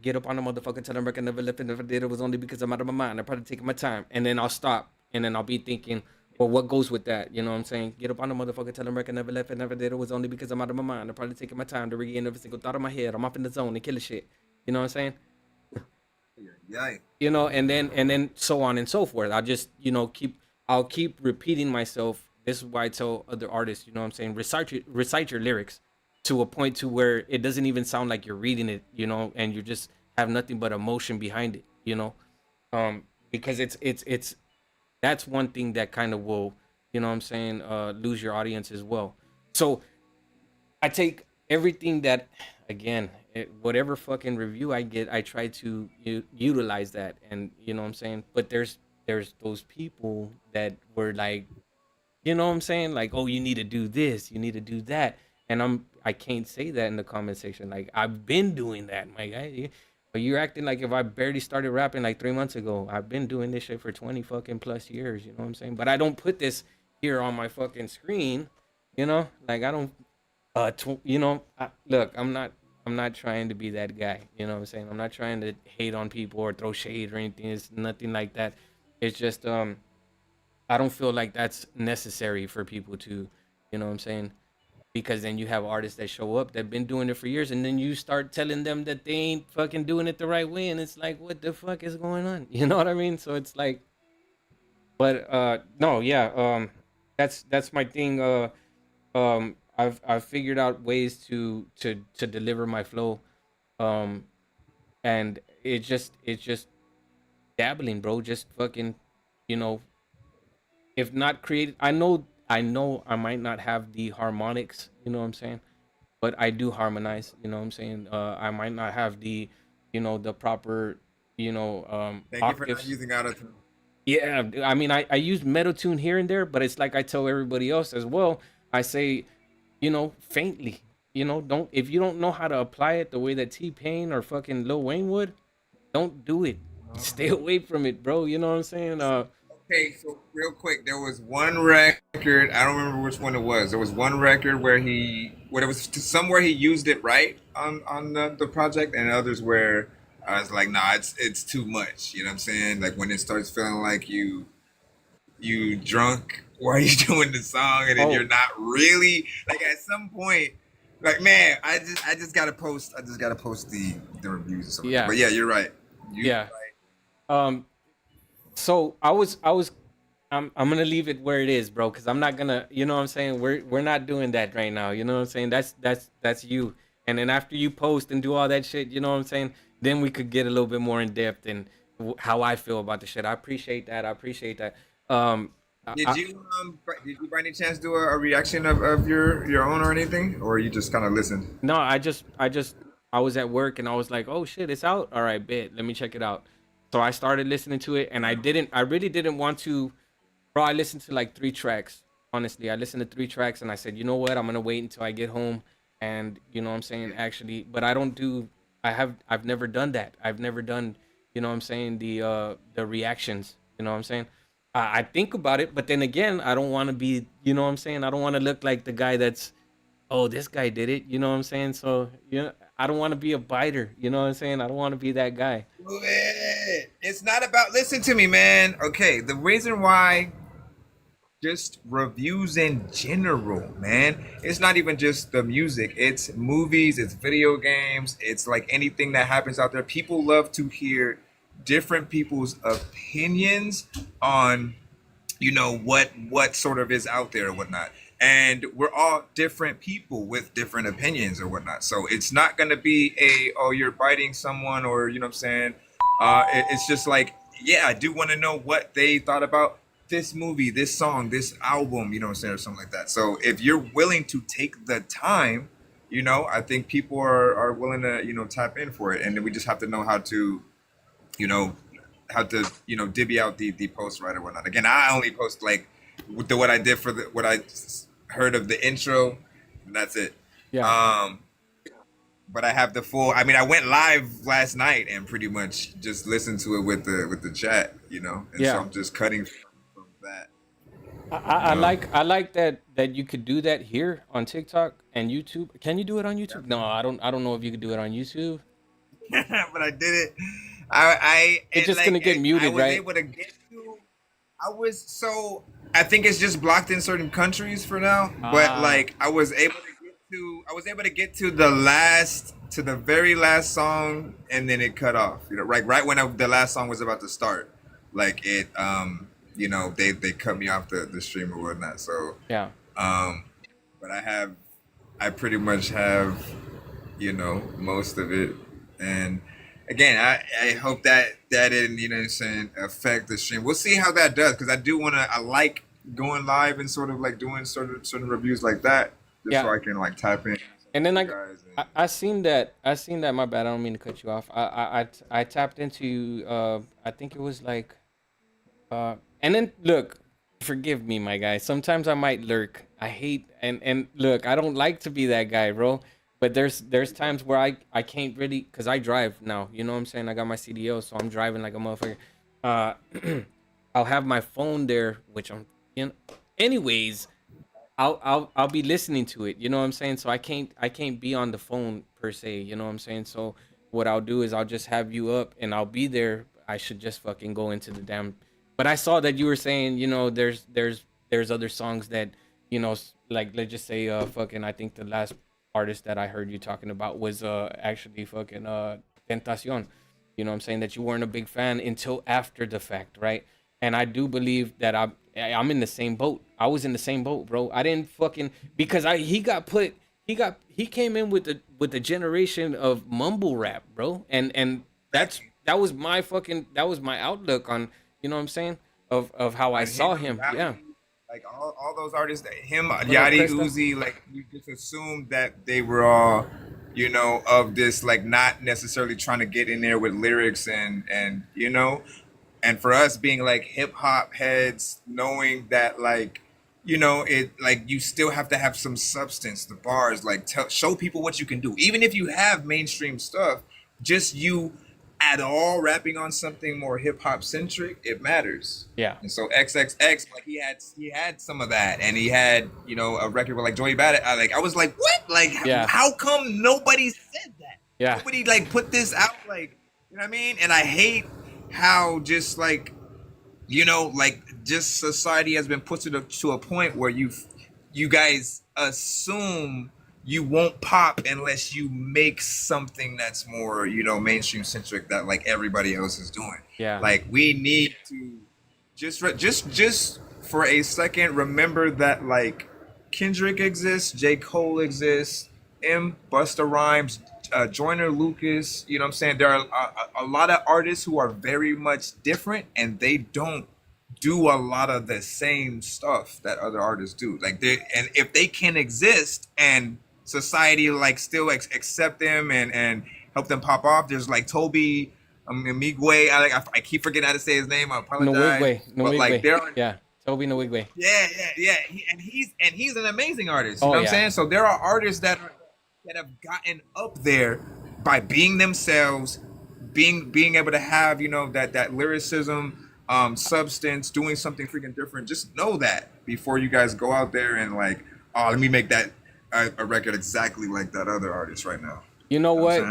get up on the motherfucker, tell them I can never left, and if I did it was only because I'm out of my mind. I'm probably taking my time, and then I'll stop, and then I'll be thinking, well, what goes with that? You know what I'm saying? Get up on the motherfucker, tell them I can never left, and never did it was only because I'm out of my mind. I'm probably taking my time to regain every single thought in my head. I'm up in the zone and killing shit. You know what I'm saying? Yeah. And then so on and so forth. I'll keep repeating myself. This is why I tell other artists, you know what I'm saying, recite your lyrics to a point to where it doesn't even sound like you're reading it, and you just have nothing but emotion behind it, because it's that's one thing that kind of will, you know what I'm saying, lose your audience as well. So I take everything that, again, whatever fucking review I get, I try to utilize that, and you know what I'm saying. But there's those people that were like, you know what I'm saying, like, oh, you need to do this, you need to do that, and I can't say that in the comment section. Like, I've been doing that, my guy. But you're acting like if I barely started rapping like 3 months ago. I've been doing this shit for 20 fucking plus years. You know what I'm saying? But I don't put this here on my fucking screen. Like I don't. Look, I'm not trying to be that guy. You know what I'm saying? I'm not trying to hate on people or throw shade or anything. It's nothing like that. It's just I don't feel like that's necessary for people to, you know what I'm saying? Because then you have artists that show up that been doing it for years, and then you start telling them that they ain't fucking doing it the right way, and it's like, what the fuck is going on? You know what I mean? So it's like, but no, yeah, that's my thing. I've figured out ways to deliver my flow, and it's just dabbling, bro. Just fucking, you know, if not created, I know I might not have the harmonics, you know what I'm saying, but I do harmonize, you know what I'm saying. I might not have the, the proper, Thank you for not using auto-tune. yeah, I mean, I use metal tune here and there, but it's like I tell everybody else as well. I say, faintly, don't, if you don't know how to apply it the way that T-Pain or fucking Lil Wayne would, don't do it. Stay away from it, bro. You know what I'm saying? Okay, so real quick, there was one record, I don't remember which one it was. There was one record where it was somewhere he used it right on the project, and others where I was like, nah, it's too much. You know what I'm saying? Like when it starts feeling like you drunk while you doing the song, and then you're not really, like, at some point, like, man, I just gotta post the reviews or something. Yeah. But yeah, you're right. Yeah. So I'm gonna leave it where it is, bro, because I'm not gonna, you know what I'm saying? We're not doing that right now. You know what I'm saying? That's you. And then after you post and do all that shit, you know what I'm saying? Then we could get a little bit more in depth and how I feel about the shit. I appreciate that. Did you by any chance do a reaction of your own or anything, or you just kind of listened? No, I was at work and I was like, oh shit, it's out. All right, bet. Let me check it out. So I started listening to it, and I really didn't want to, bro. I listened to like 3 tracks. Honestly, I listened to 3 tracks, and I said, you know what? I'm gonna wait until I get home, and you know what I'm saying, actually. But I've never done that. I've never done, you know what I'm saying, the reactions. You know what I'm saying. I think about it, but then again, I don't want to be, you know what I'm saying. I don't want to look like the guy that's, oh, this guy did it. You know what I'm saying. So I don't want to be a biter. You know what I'm saying. I don't want to be that guy. It's not about, listen to me, man. Okay, the reason why, just reviews in general, man. It's not even just the music. It's movies, it's video games, it's like anything that happens out there. People love to hear different people's opinions on, what sort of is out there or whatnot. And we're all different people with different opinions or whatnot. So it's not going to be you're biting someone, or, you know what I'm saying? It's just like, yeah, I do want to know what they thought about this movie, this song, this album, you know what I'm saying, or something like that. So if you're willing to take the time, I think people are willing to, tap in for it. And then we just have to know how to, you know, divvy out the post right or whatnot. Again, I only post like with what I did for what I heard of the intro, and that's it. Yeah. But I have the full. I mean, I went live last night and pretty much just listened to it with the chat, and Yeah. so I'm just cutting from that. I like that you could do that here on TikTok and YouTube. Can you do it on YouTube? No, I don't know if you could do it on YouTube. But I did it. I It's just like, gonna get I muted, was right? able to get to. I think it's just blocked in certain countries for now. But like I was able to get to the very last song, and then it cut off. Right when the last song was about to start, like it they cut me off the stream or whatnot. So yeah. But I pretty much have most of it. And again, I hope that didn't, what I'm saying, affect the stream. We'll see how that does, because I like going live and sort of like doing certain reviews like that, just so I can like tap in. And then I seen that. My bad. I don't mean to cut you off. I tapped into. I think it was like. And then look, forgive me, my guy. Sometimes I might lurk. I hate and look. I don't like to be that guy, bro. But there's times where I can't really, because I drive now. You know what I'm saying? I got my CDO, so I'm driving like a motherfucker. I'll have my phone there, which I'm. Anyways. I'll be listening to it, you know what I'm saying? So I can't be on the phone per se, you know what I'm saying? So what I'll do is I'll just have you up and I'll be there. I should just fucking go into the damn. But I saw that you were saying, there's other songs that, like let's just say fucking I think the last artist that I heard you talking about was actually fucking Tentacion. You know what I'm saying? That you weren't a big fan until after the fact, right? And I do believe that I'm in the same boat. I was in the same boat, bro. I didn't fucking, because he came in with the generation of mumble rap, bro. And that was my outlook on, you know what I'm saying? Of how I saw him. Yeah. Like all those artists, Yachty, Uzi, like you just assumed that they were all, of this, like not necessarily trying to get in there with lyrics and and for us being like hip hop heads, knowing that like, it like you still have to have some substance, the bars, like show people what you can do. Even if you have mainstream stuff, just you at all rapping on something more hip hop centric, it matters. Yeah. And so XXX, like he had some of that, and he had a record with like Joey Badass. I was like, what? Like, how come nobody said that? Yeah. Nobody like put this out, like, you know what I mean? And I hate how just like, like just society has been put to a point where you guys assume you won't pop unless you make something that's more, mainstream centric that like everybody else is doing. Yeah. Like we need to just for a second remember that like Kendrick exists, J. Cole exists, Busta Rhymes, Joyner Lucas, you know what I'm saying? There are a lot of artists who are very much different, and they don't do a lot of the same stuff that other artists do. Like and if they can exist and society like still accept them and help them pop off, there's like Toby, Migwe. I keep forgetting how to say his name. I apologize. No like there are, yeah, Toby Nwigwe. Yeah. He's an amazing artist. You know what I'm saying? So there are artists that have gotten up there by being themselves, being able to have that lyricism, substance, doing something freaking different. Just know that before you guys go out there and like, oh, let me make that a record exactly like that other artist right now. You know what?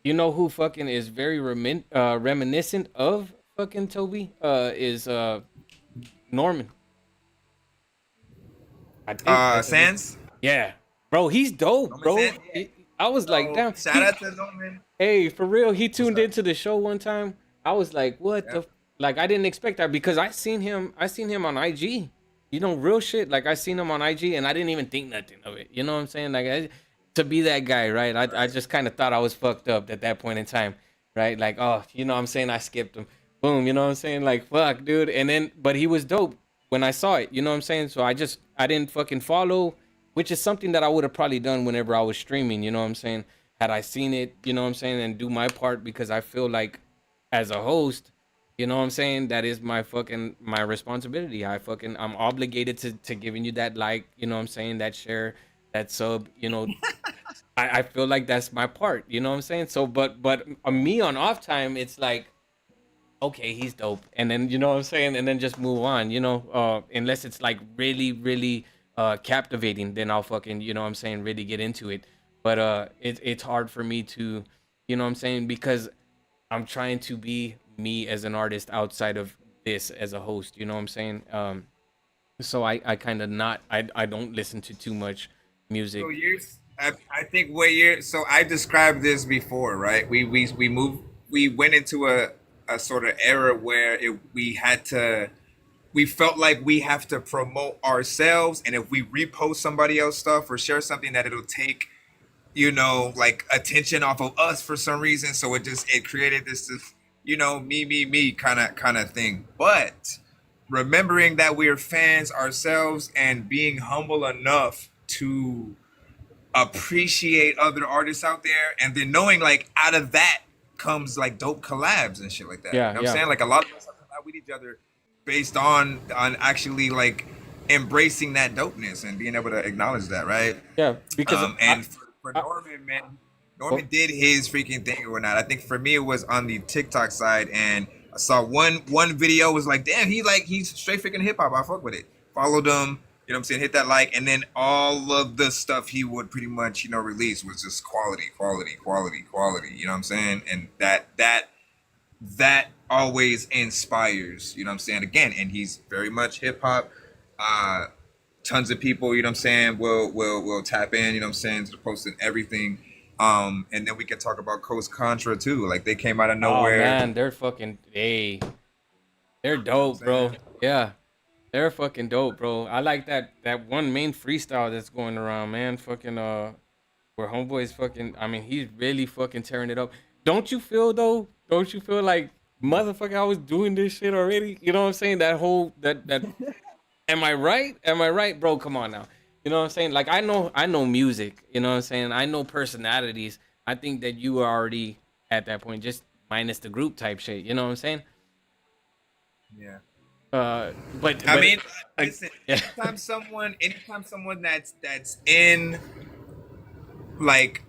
You know who fucking is very reminiscent of fucking Toby? Is Norman. Sans? Yeah. Bro, he's dope, bro. I was like, damn. Shout out to Norman. Hey, for real, he tuned into the show one time. I was like, what the? Like, I didn't expect that, because I seen him on IG. Real shit. Like, I seen him on IG, and I didn't even think nothing of it. You know what I'm saying? Like, to be that guy, right? I just kind of thought I was fucked up at that point in time, right? Like, oh, you know what I'm saying? I skipped him. Boom, you know what I'm saying? Like, fuck, dude. And then, but he was dope when I saw it, you know what I'm saying? So I didn't fucking follow, which is something that I would have probably done whenever I was streaming, you know what I'm saying? Had I seen it, you know what I'm saying, and do my part, because I feel like as a host, you know what I'm saying, that is my responsibility. I'm obligated to giving you that like, you know what I'm saying, that share, that sub, you know. I feel like that's my part, you know what I'm saying? So but me on off time, it's like, okay, he's dope, and then, you know what I'm saying, and then just move on, you know, unless it's like really really captivating, then I'll fucking, you know what I'm saying, really get into it. But it's hard for me to, you know what I'm saying, because I'm trying to be me as an artist outside of this as a host, you know what I'm saying. So I kind of not, I don't listen to too much music. So I think what you're. So I described this before, right? We went into a sort of era where we had to. We felt like we have to promote ourselves, and if we repost somebody else stuff or share something, that it'll take, like attention off of us for some reason. So it created this me kind of thing. But remembering that we're fans ourselves and being humble enough to appreciate other artists out there, and then knowing like out of that comes like dope collabs and shit like that. You know Yeah, what I'm yeah. saying? Like a lot of us have collab with each other based on actually like embracing that dopeness and being able to acknowledge that, right? Yeah, because And for Norman, man, Norman did his freaking thing or whatnot. I think for me it was on the TikTok side, and I saw one video was like, damn, he's straight freaking hip hop. I fuck with it. Followed him, you know what I'm saying, hit that like, and then all of the stuff he would pretty much, release was just quality, quality, quality, quality. You know what I'm saying? And that always inspires, you know what I'm saying? Again, and he's very much hip hop. Tons of people, you know what I'm saying, will tap in, you know what I'm saying, to the post and everything. And then we can talk about Coast Contra too. Like they came out of nowhere. Oh man, they're fucking they're dope, bro. Yeah. They're fucking dope, bro. I like that one main freestyle that's going around, man. Fucking where homeboy's fucking, I mean, he's really fucking tearing it up. Don't you feel though? Don't you feel like, motherfucker, I was doing this shit already? You know what I'm saying? That am I right? Am I right, bro? Come on now. You know what I'm saying? Like I know music, you know what I'm saying? I know personalities. I think that you are already at that point, just minus the group type shit, you know what I'm saying? Yeah. But I mean, like, listen, yeah. anytime someone that's in like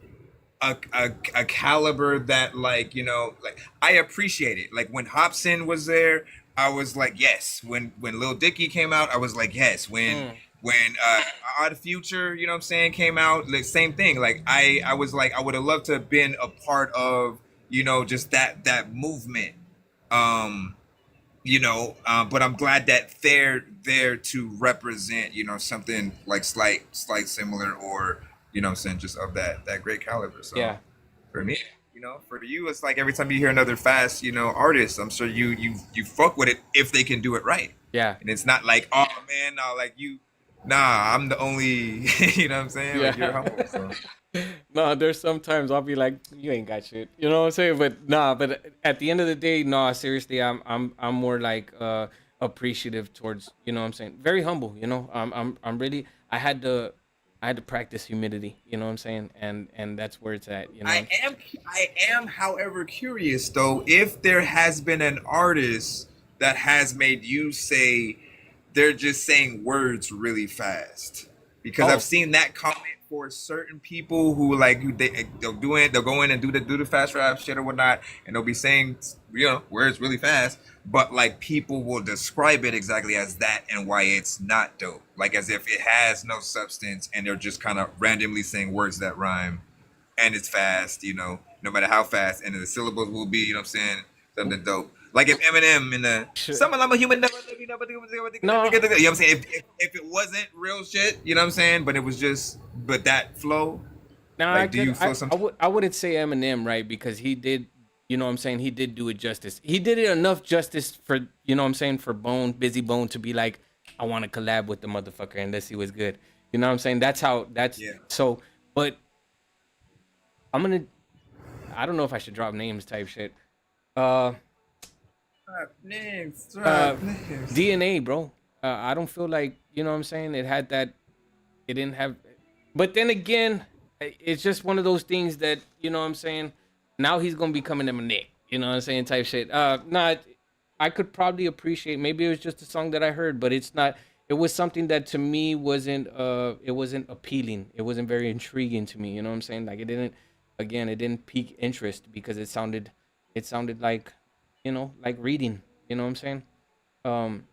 a caliber that, like, like, I appreciate it. Like when Hobson was there, I was like, yes. When Lil Dicky came out, I was like, yes. When Odd Future, you know what I'm saying, came out, like same thing. Like I was like, I would have loved to have been a part of, just that movement. But I'm glad that they're there to represent, something like slight similar, or, what I'm saying, just of that great caliber. So Yeah. for me, for you, it's like every time you hear another fast, artist, I'm sure you fuck with it if they can do it right. Yeah. And it's not like, oh man, no, like I'm the only, you know what I'm saying? Like you're humble. So. No, there's sometimes I'll be like, you ain't got shit. You know what I'm saying? But nah, but at the end of the day, nah, seriously, I'm more like appreciative towards, you know what I'm saying? Very humble, you know. I'm really, I had to practice humility, you know what I'm saying? And that's where it's at, you know. I am, however, curious though, if there has been an artist that has made you say they're just saying words really fast. Because I've seen that comment for certain people who like they'll go in and do the fast rap shit or whatnot, and they'll be saying words really fast, but like people will describe it exactly as that and why it's not dope, like as if it has no substance and they're just kind of randomly saying words that rhyme, and it's fast, no matter how fast, and the syllables will be, you know what I'm saying, something dope. Like if Eminem in the someone I'm a human, you know what I'm saying? If it wasn't real shit, you know what I'm saying? But it was just, but flow. Now, like, do you feel something? I wouldn't say Eminem, right? Because he did, you know what I'm saying, he did do it justice. He did it enough justice for, you know what I'm saying, for Busy Bone to be like, I want to collab with the motherfucker and let's see what's good. You know what I'm saying? So, but I don't know if I should drop names type shit. Trap names, Uh, trap names. DNA, bro. I don't feel like, you know what I'm saying, it had that. It didn't have. But then again, it's just one of those things that, you know what I'm saying. Now he's gonna be coming to my neck. You know what I'm saying, type shit. Not. I could probably appreciate. Maybe it was just a song that I heard, but it's not. It was something that to me wasn't. It wasn't appealing. It wasn't very intriguing to me. You know what I'm saying? Like it didn't. Again, it didn't pique interest because it sounded. It sounded like, like reading. You know what I'm saying? Um,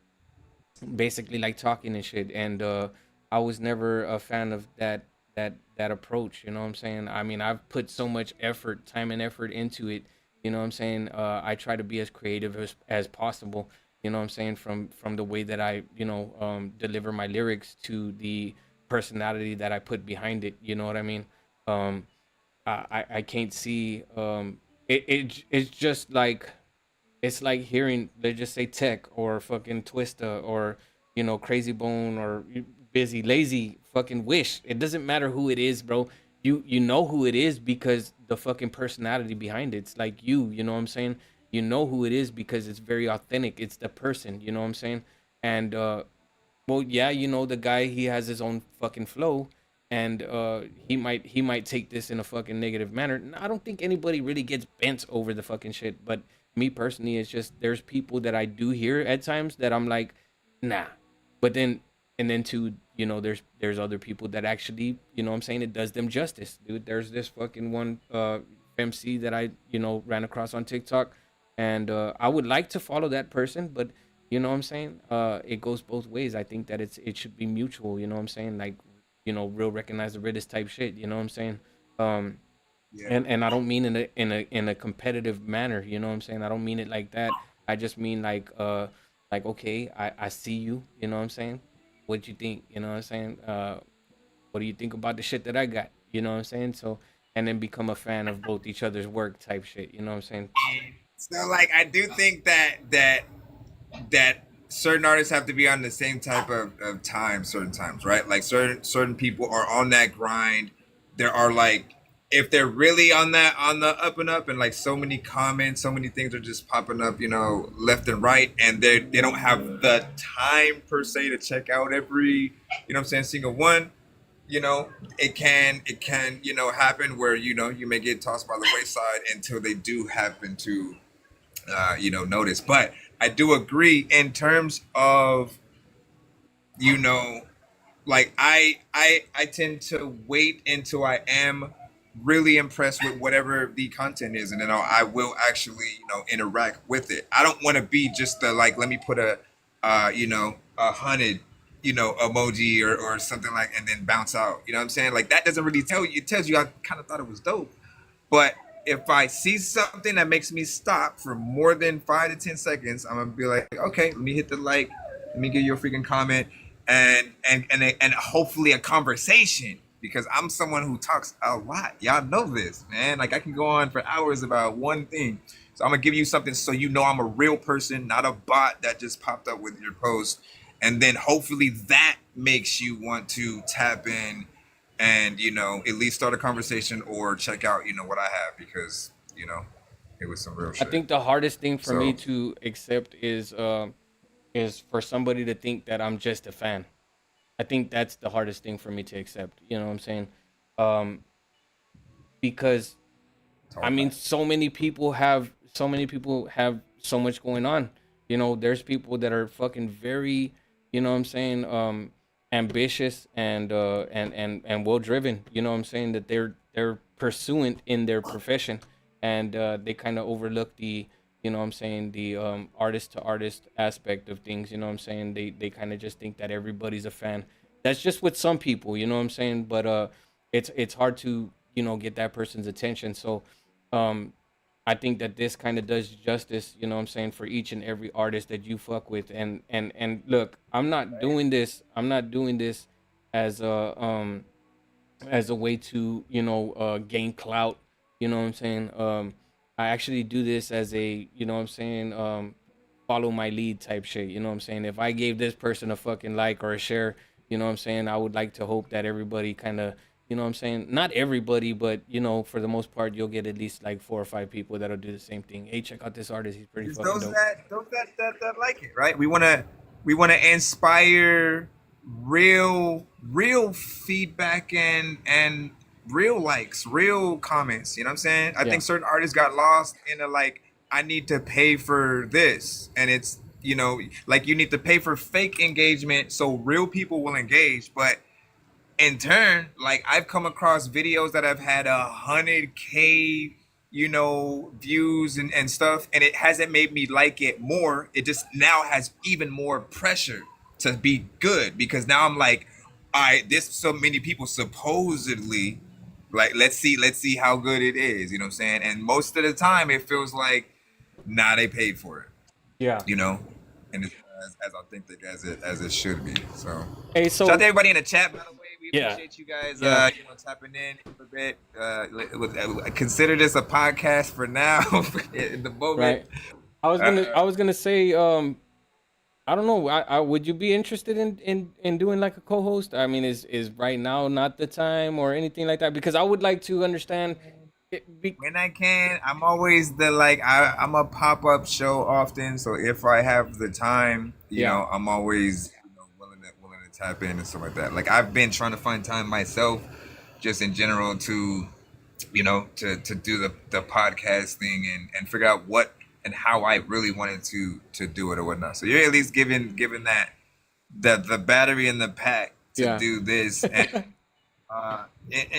basically like talking and shit. And I was never a fan of that approach. You know what I'm saying? I mean, I've put so much effort, time and effort into it. You know what I'm saying? I try to be as creative as possible. You know what I'm saying? From the way that I deliver my lyrics to the personality that I put behind it. You know what I mean? Um, I can't see it's just like it's like hearing, let's just say, Tech or fucking Twista or Crazy Bone or Busy Lazy fucking Wish. It doesn't matter who it is, bro. You know who it is because the fucking personality behind it. It's like you know what I'm saying? You know who it is because it's very authentic. It's the person, you know what I'm saying? And well, yeah, the guy, he has his own fucking flow, and he might take this in a fucking negative manner. I don't think anybody really gets bent over the fucking shit, but me personally, it's just there's people that I do hear at times that I'm like, nah. But then and then too, there's other people that actually, what I'm saying, it does them justice, dude. There's this fucking one MC that I, ran across on TikTok, and I would like to follow that person, but you know what I'm saying? It goes both ways. I think that it should be mutual, you know what I'm saying? Like, real recognize the realest type shit, you know what I'm saying? Um Yeah. and I don't mean in a competitive manner, you know what I'm saying? I don't mean it like that. I just mean like okay, I see you, you know what I'm saying? What you think, you know what I'm saying? What do you think about the shit that I got? You know what I'm saying? So, and then become a fan of both each other's work type shit, you know what I'm saying? So like I do think that certain artists have to be on the same type of time certain times, right? Like certain people are on that grind. There are like, if they're really on the up and up, and like so many comments, so many things are just popping up, left and right, and they don't have the time per se to check out every, what I'm saying, single one. It can happen where you may get tossed by the wayside until they do happen to notice. But I do agree in terms of, you know, like I tend to wait until I am really impressed with whatever the content is, and then I will actually interact with it. I don't want to be just the, like, let me put a hunted emoji or something, like, and then bounce out. You know what I'm saying? Like, that doesn't really tell you. It tells you I kind of thought it was dope. But if I see something that makes me stop for more than 5 to 10 seconds, I'm gonna be like, okay, let me hit the like, let me give you a freaking comment, and hopefully a conversation, because I'm someone who talks a lot. Y'all know this, man. Like, I can go on for hours about one thing. So I'm gonna give you something so I'm a real person, not a bot that just popped up with your post, and then hopefully that makes you want to tap in and at least start a conversation or check out what I have, because it was some real I shit. think the hardest thing for me So to accept is for somebody to think that I'm just a fan. I think that's the hardest thing for me to accept. You know what I'm saying? Um, because I mean, so many people have so much going on. There's people that are fucking very, you know what I'm saying, ambitious and well driven. You know what I'm saying, that they're pursuant in their profession, and they kind of overlook the, you know what I'm saying, the artist to artist aspect of things. You know what I'm saying? They kind of just think that everybody's a fan. That's just with some people. You know what I'm saying? But it's hard to get that person's attention. So um I think that this kind of does justice, you know what I'm saying, for each and every artist that you fuck with. And look, I'm not doing this as a way to, gain clout, you know what I'm saying? I actually do this as a, you know what I'm saying, follow my lead type shit, you know what I'm saying? If I gave this person a fucking like or a share, you know what I'm saying, I would like to hope that everybody kind of, You know what I'm saying? Not everybody, but you know, for the most part, you'll get at least like 4 or 5 people that'll do the same thing. Hey, check out this artist; he's pretty It's fucking those dope. that like it, right? We wanna inspire real feedback and real likes, real comments. You know what I'm saying? I Yeah. think certain artists got lost in a like, I need to pay for this, and it's like you need to pay for fake engagement so real people will engage, but in turn, like I've come across videos that have had 100K, views and stuff, and it hasn't made me like it more. It just now has even more pressure to be good because now I'm like, all right, this so many people supposedly like let's see how good it is. You know what I'm saying? And most of the time, it feels like, nah, they paid for it. Yeah. And it's as authentic as it should be. So, Hey, shout out so to everybody in the chat. By the way, we yeah, appreciate you guys. yeah, Tapping in a bit. Consider this a podcast for now. In the moment. right. I was gonna say, I don't know. I would you be interested in doing like a co-host? I mean, is right now not the time or anything like that? Because I would like to understand. When I can, I'm always I'm a pop-up show often. So if I have the time, Yeah. I'm always willing to tap in and stuff like that. Like I've been trying to find time myself, just in general to to do the podcast thing and figure out what and how I really wanted to do it or whatnot. So you're at least giving that the battery in the pack to Yeah. do this, and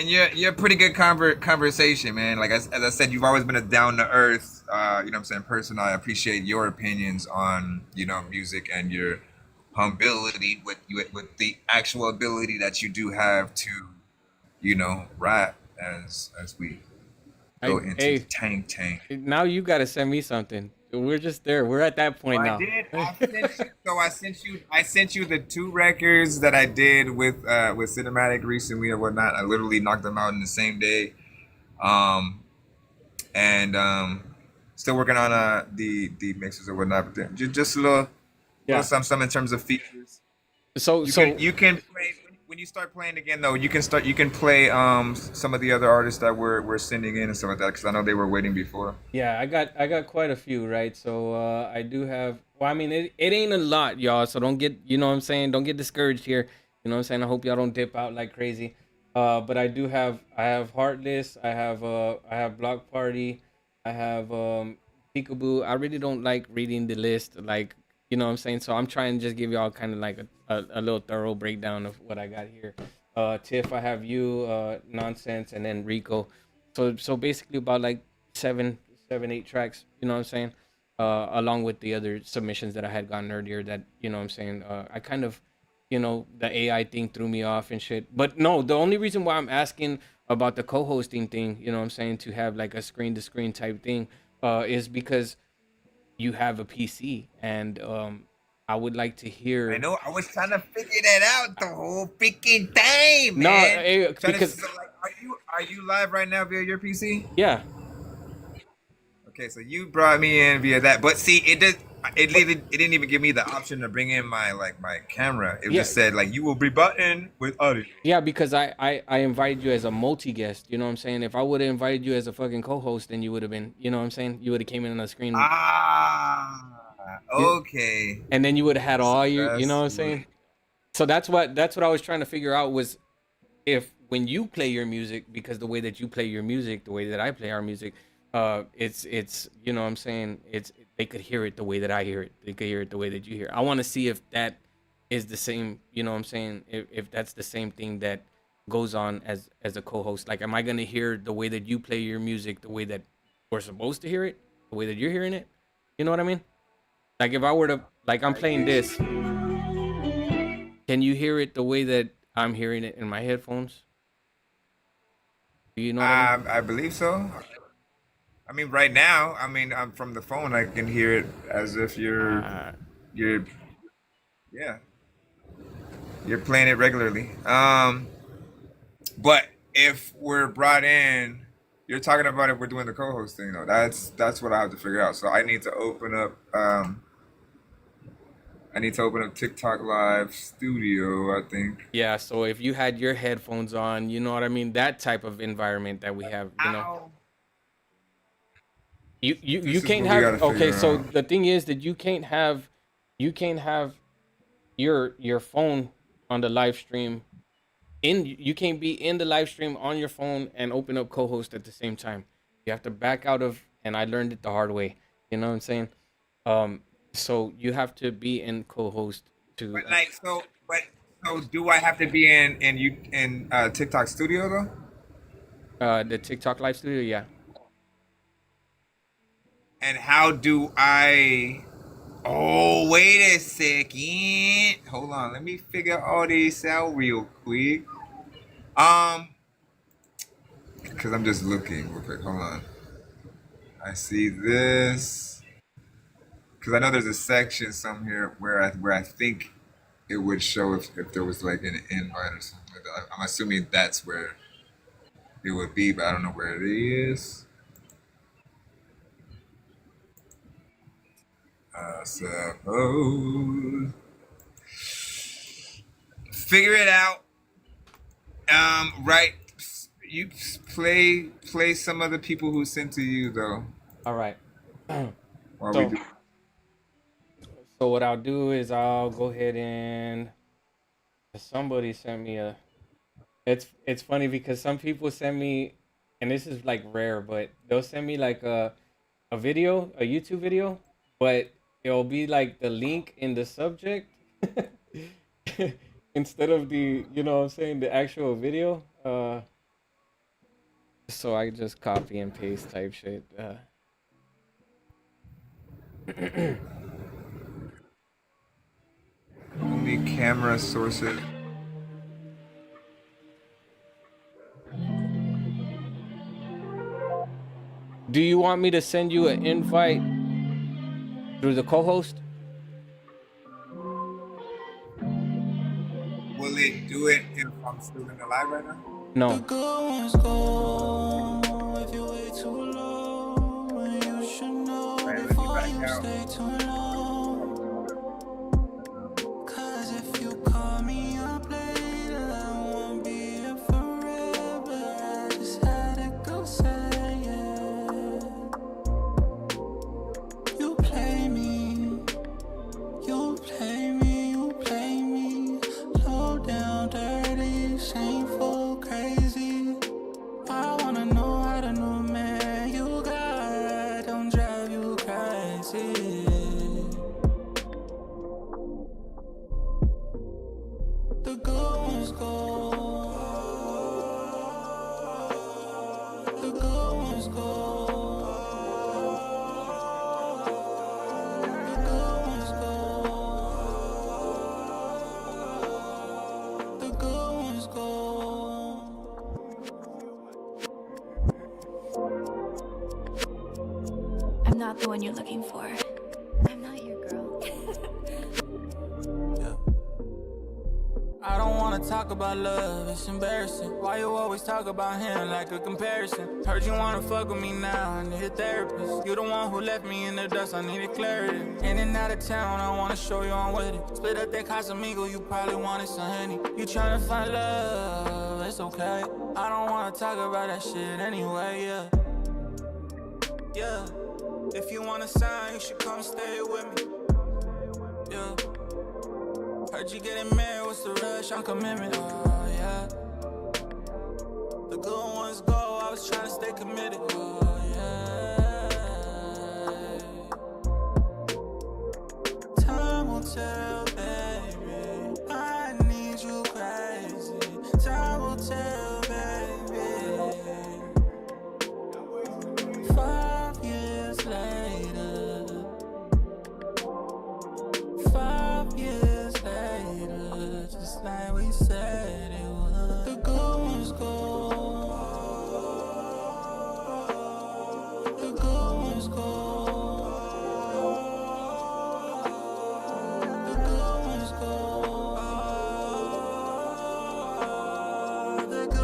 you're a pretty good conversation, man. Like as I said, you've always been a down to earth, you know what I'm saying, person. I appreciate your opinions on music and your humility with the actual ability that you do have to rap as we go into Hey, tank. now you gotta send me something. We're just there. We're at that point now. I did. I sent you the 2 records that I did with Cinematic recently or whatnot. I literally knocked them out in the same day. And still working on the mixes or whatnot. But just a little some in terms of features. So You can play when you start playing again though. You can play some of the other artists that we're sending in and stuff like that because I know they were waiting before. Yeah, I got quite a few, right? So I do have. Well, I mean, it ain't a lot, y'all. So don't get, you know what I'm saying. Don't get discouraged here. You know what I'm saying. I hope y'all don't dip out like crazy. But I do have. I have Heartless. I have Block Party. I have Peekaboo. I really don't like reading the list, like, you know what I'm saying. So I'm trying to just give y'all kind of like a little thorough breakdown of what I got here. Tiff, I have you, Nonsense, and then Rico. So basically about like seven, 8 tracks. You know what I'm saying. Along with the other submissions that I had gotten earlier, that, you know what I'm saying. I kind of, the AI thing threw me off and shit. But no, the only reason why I'm asking about the co-hosting thing, you know what I'm saying, to have like a screen to screen type thing, is because you have a PC, and I would like to hear. I know. I was trying to figure that out the whole freaking time, No, man. because So, like, are you live right now via your PC? yeah, Okay, so you brought me in via that, but see, it didn't even give me the option to bring in my camera. It Yeah. just said like you will be button with audio. yeah, because I invited you as a multi guest. You know what I'm saying. If I would have invited you as a fucking co-host, then you would have been. You know what I'm saying. You would have came in on the screen. Okay. And then you would have had all your. You know what I'm That's saying. So that's what I was trying to figure out was, if when you play your music, because the way that you play your music, the way that I play our music, it's you know what I'm saying, it's, they could hear it the way that I hear it. They could hear it the way that you hear it. I want to see if that is the same, you know what I'm saying, if that's the same thing that goes on as a co-host. Like, am I gonna hear the way that you play your music the way that we're supposed to hear it, the way that you're hearing it? You know what I mean? Like, if I were to, like, I'm playing this, can you hear it the way that I'm hearing it in my headphones? Do you know what I mean? I believe so. I mean, right now, I'm from the phone. I can hear it as if you're, yeah, you're playing it regularly. But if we're brought in, you're talking about if we're doing the co-host thing, though. That's what I have to figure out. So I need to open up I need to open up TikTok Live Studio, I think. Yeah, so if you had your headphones on, you know what I mean, that type of environment that we have, you know. Ow. You This is can't what we gotta have, okay, figure so out. the thing is that you can't have your phone on the live stream. You can't be in the live stream on your phone and open up co-host at the same time. You have to back out of, and I learned it the hard way. You know what I'm saying? So you have to be in co-host to But like, so do I have to be in TikTok Studio though? the TikTok live studio, yeah. And how do I? Oh, wait a second. Hold on, let me figure all this out real quick. Because I'm just looking real quick. Hold on. I see this. Because I know there's a section somewhere where I think it would show if there was like an invite or something like that. I'm assuming that's where it would be, but I don't know where it is. Suppose. Figure it out. Right. You play some other people who sent to you though. All right. While So, we do. so what I'll do is I'll go ahead and somebody sent me a. It's funny because some people send me, and this is like rare, but they'll send me like a video, a YouTube video, but it'll be like the link in the subject instead of the, you know what I'm saying, the actual video. So I just copy and paste type shit. Only camera sources. Do you want me to send you an invite through the co-host? Will it do it if I'm still in the live right now? No. Alright, let me back out. I'm not the one you're looking for. I'm not your girl. I don't wanna talk about love, it's embarrassing. Why you always talk about him like a comparison? Heard you wanna fuck with me now, I need a therapist. You the one who left me in the dust, I needed clarity. In and out of town, I wanna show you I'm with it. Split up that Casamigo, you probably wanted some Henny. You tryna find love, it's okay. I don't wanna talk about that shit anyway, yeah. Yeah, if you wanna sign, you should come stay with me. Yeah. Heard you getting married, what's the rush on commitment? Oh, yeah. The good ones go, I was trying to stay committed. Oh, yeah. Time will tell, baby. I need you crazy. Time will tell, baby. 5 years later. 5 years later, just like we said it would. The good ones go. The good ones go. The good ones go. The good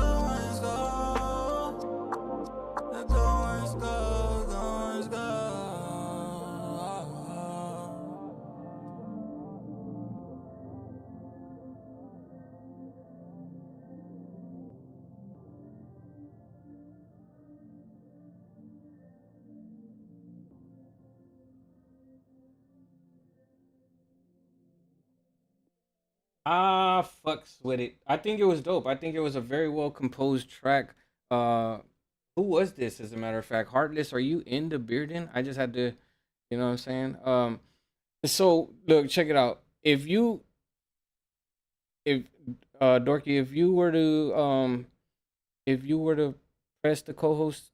Fucks with it. I think it was dope. I think it was a very well composed track. Uh, who was this? As a matter of fact, Heartless. Are you in the Bearden? I just had to, you know what I'm saying. So look, check it out. If Dorky, if you were to press the co-host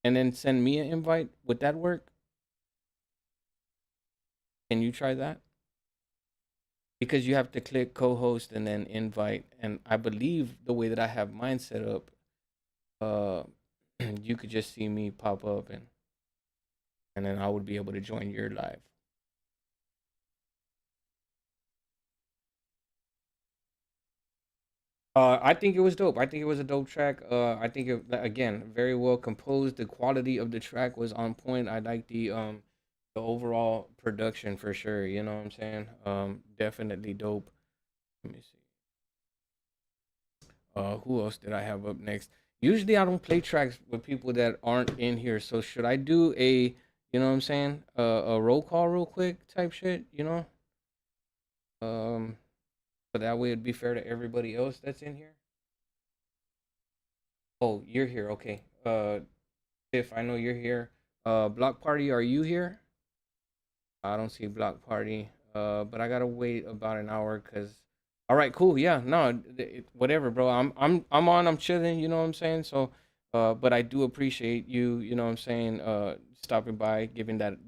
and then send me an invite, would that work? Can you try that? Because you have to click co-host and then invite, and I believe the way that I have mine set up, uh, you could just see me pop up, and then I would be able to join your live. I think it was dope. I think it was a dope track. I think it again very well composed. The quality of the track was on point. I like the overall production for sure. You know what I'm saying? Definitely dope. Let me see. Who else did I have up next? Usually I don't play tracks with people that aren't in here. So should I do you know what I'm saying? A roll call real quick type shit, you know? Um, so that way it'd be fair to everybody else that's in here. Oh, you're here. Okay. Tiff, I know you're here. Block Party, are you here? I don't see Block Party. But I gotta wait about an hour because. All right, cool. Yeah, no, whatever, bro. I'm on. I'm chilling. You know what I'm saying. So, but I do appreciate you. You know what I'm saying. Stopping by, giving that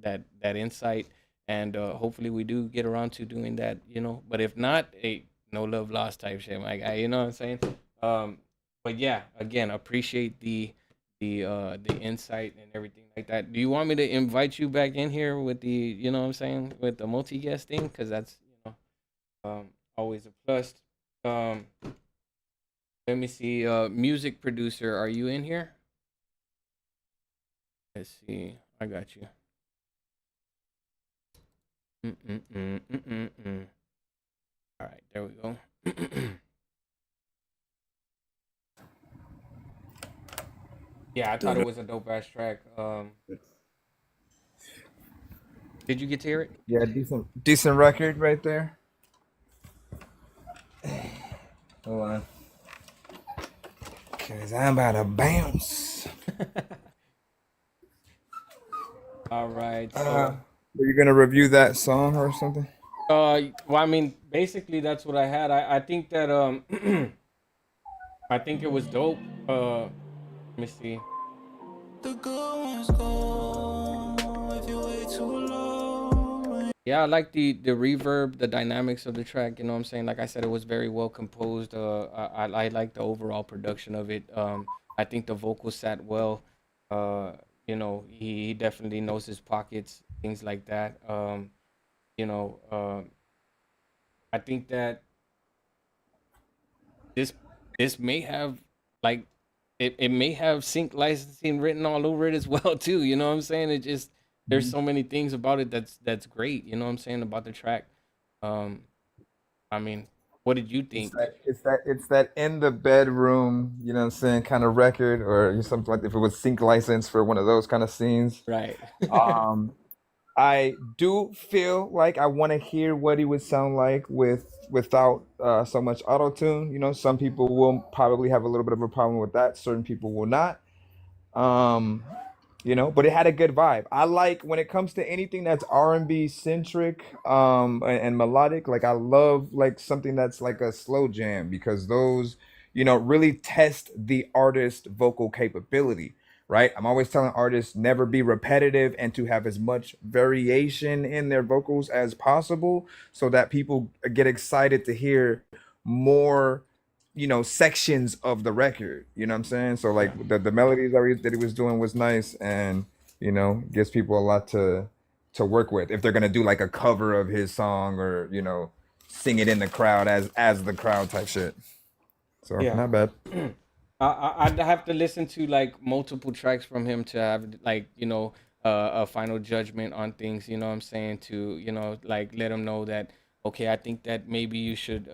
insight, and hopefully we do get around to doing that. You know, but if not, hey, no love lost type shit, my guy. You know what I'm saying. Um, but yeah, again, appreciate the insight and everything like that. Do you want me to invite you back in here with the, you know what I'm saying, with the multi guest thing? Because that's, always a plus. Um, let me see. Music producer, are you in here? Let's see. I got you. All right, there we go. Yeah, I thought it was a dope ass track. Did you get to hear it? Yeah, decent record right there. Hold on. Cause I'm about to bounce. All right. So, were you gonna review that song or something? well, I mean, basically that's what I had. I think that I think it was dope. Let me see. The good ones go if you wait too long. Yeah, I like the reverb, the dynamics of the track. You know what I'm saying? Like I said, it was very well composed. I like the overall production of it. I think the vocals sat well. Uh, you know, he definitely knows his pockets, things like that. You know, I think that this this may have like it may have sync licensing written all over it as well too. You know what I'm saying? It just there's so many things about it that's great. You know what I'm saying about the track. Um, I mean, what did you It's think? that it's that in the bedroom, you know what I'm saying, kind of record, or something like if it was sync license for one of those kind of scenes. Right. Um, I do feel like I want to hear what he would sound like without so much auto tune. You know, some people will probably have a little bit of a problem with that. Certain people will not. Um, but it had a good vibe. I like when it comes to anything that's R&B centric, and melodic. Like I love like something that's like a slow jam because those, really test the artist vocal capability, right? I'm always telling artists never be repetitive and to have as much variation in their vocals as possible so that people get excited to hear more, sections of the record. You know what I'm saying? So Yeah. like the melodies that he was doing was nice, and gives people a lot to work with if they're gonna do like a cover of his song, or sing it in the crowd as the crowd type shit. So Yeah. not bad. I'd have to listen to like multiple tracks from him to have like a final judgment on things. You know what I'm saying? To like let him know that okay, I think that maybe you should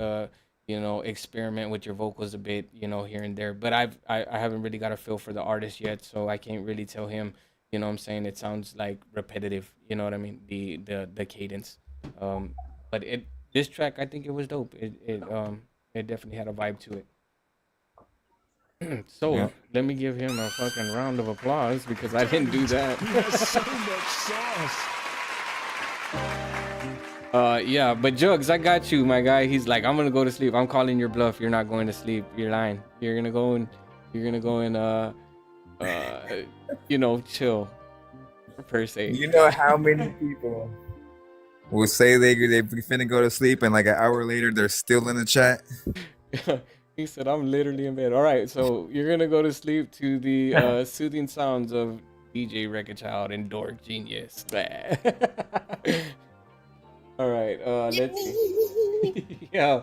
experiment with your vocals a bit, here and there. But I haven't really got a feel for the artist yet, so I can't really tell him. You know what I'm saying? It sounds like repetitive. You know what I mean? The cadence. But this track, I think it was dope. It definitely had a vibe to it. So Yeah. let me give him a fucking round of applause because I didn't do that. He has so much sauce. Yeah, but Jugs, I got you, my guy. He's like, I'm gonna go to sleep. I'm calling your bluff. You're not going to sleep. You're lying. You're gonna go and chill per se. You know how many people will say they finna go to sleep, and like an hour later they're still in the chat. He said, I'm literally in bed. All right, so you're gonna go to sleep to the soothing sounds of DJ Wreck-A Child and Dork Genius. All right, let's see. Yeah,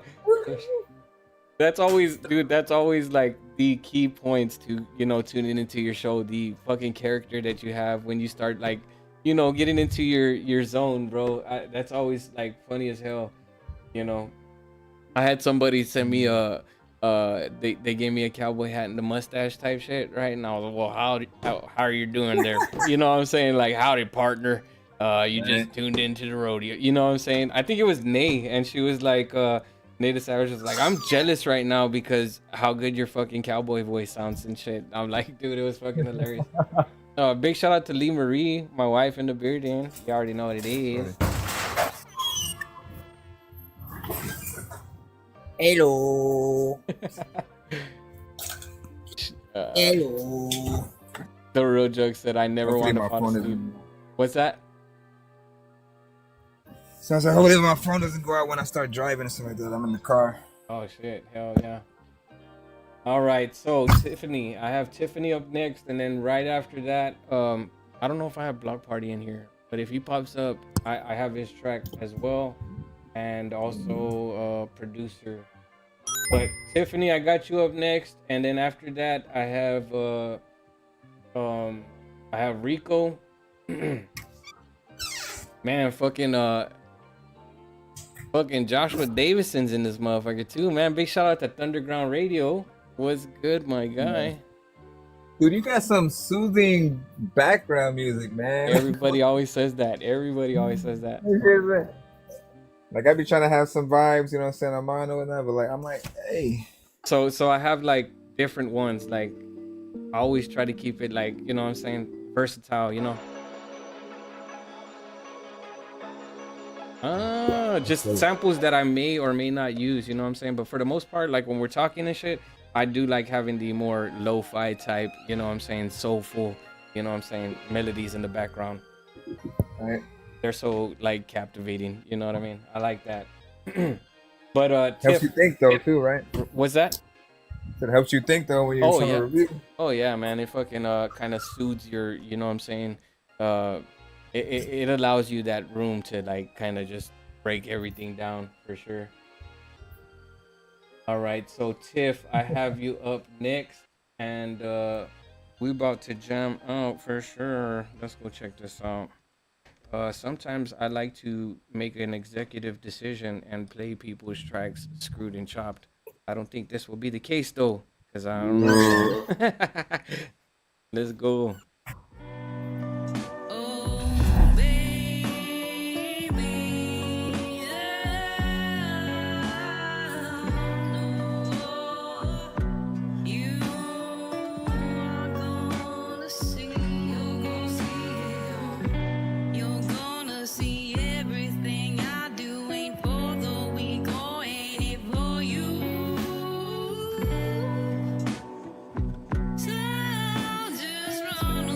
that's always like the key points to, tuning into your show. The fucking character that you have when you start like, getting into your zone, bro. That's always like funny as hell. I had somebody send me they gave me a cowboy hat and the mustache type shit, right? And I was like, well, how are you doing there? You know what I'm saying? Like, howdy, partner. You just tuned into the rodeo. You know what I'm saying? I think it was Nay, and she was like, Nay the Savage was like, I'm jealous right now because how good your fucking cowboy voice sounds and shit. I'm like, dude, it was fucking hilarious. Big shout out to Lee Marie, my wife in the building. You already know what it is. Hello. Hello. The real joke said, I never want to fall asleep. What's that? So I was like, hopefully my phone doesn't go out when I start driving or something like that. I'm in the car. Oh shit, hell yeah. All right, so Tiffany, I have Tiffany up next, and then right after that, I don't know if I have Block Party in here, but if he pops up, I have his track as well, and also producer. But Tiffany, I got you up next, and then after that, I have Rico. Man, fucking Joshua Davidson's in this motherfucker too, man. Big shout out to Thunderground Radio. What's good, my guy? Dude, you got some soothing background music, man. Everybody always says that. Like, I be trying to have some vibes, you know what I'm saying, on mine or whatnot, but like, I'm like, hey. So I have like different ones. Like, I always try to keep it like, you know what I'm saying, versatile, just samples that I may or may not use, you know what I'm saying? But for the most part, like when we're talking and shit, I do like having the more lo-fi type, you know what I'm saying, soulful, you know what I'm saying, melodies in the background. All right. They're so like captivating, you know what I mean? I like that. But helps you think though too, right? What's that? It helps you think though when you're trying to review. Oh yeah, man. It fucking kind of soothes your, you know what I'm saying? It allows you that room to like kind of just break everything down for sure. All right, so Tiff, I have you up next, and we about to jam out for sure. Let's go check this out. Sometimes I like to make an executive decision and play people's tracks screwed and chopped. I don't think this will be the case though, because I don't know. Let's go. So just run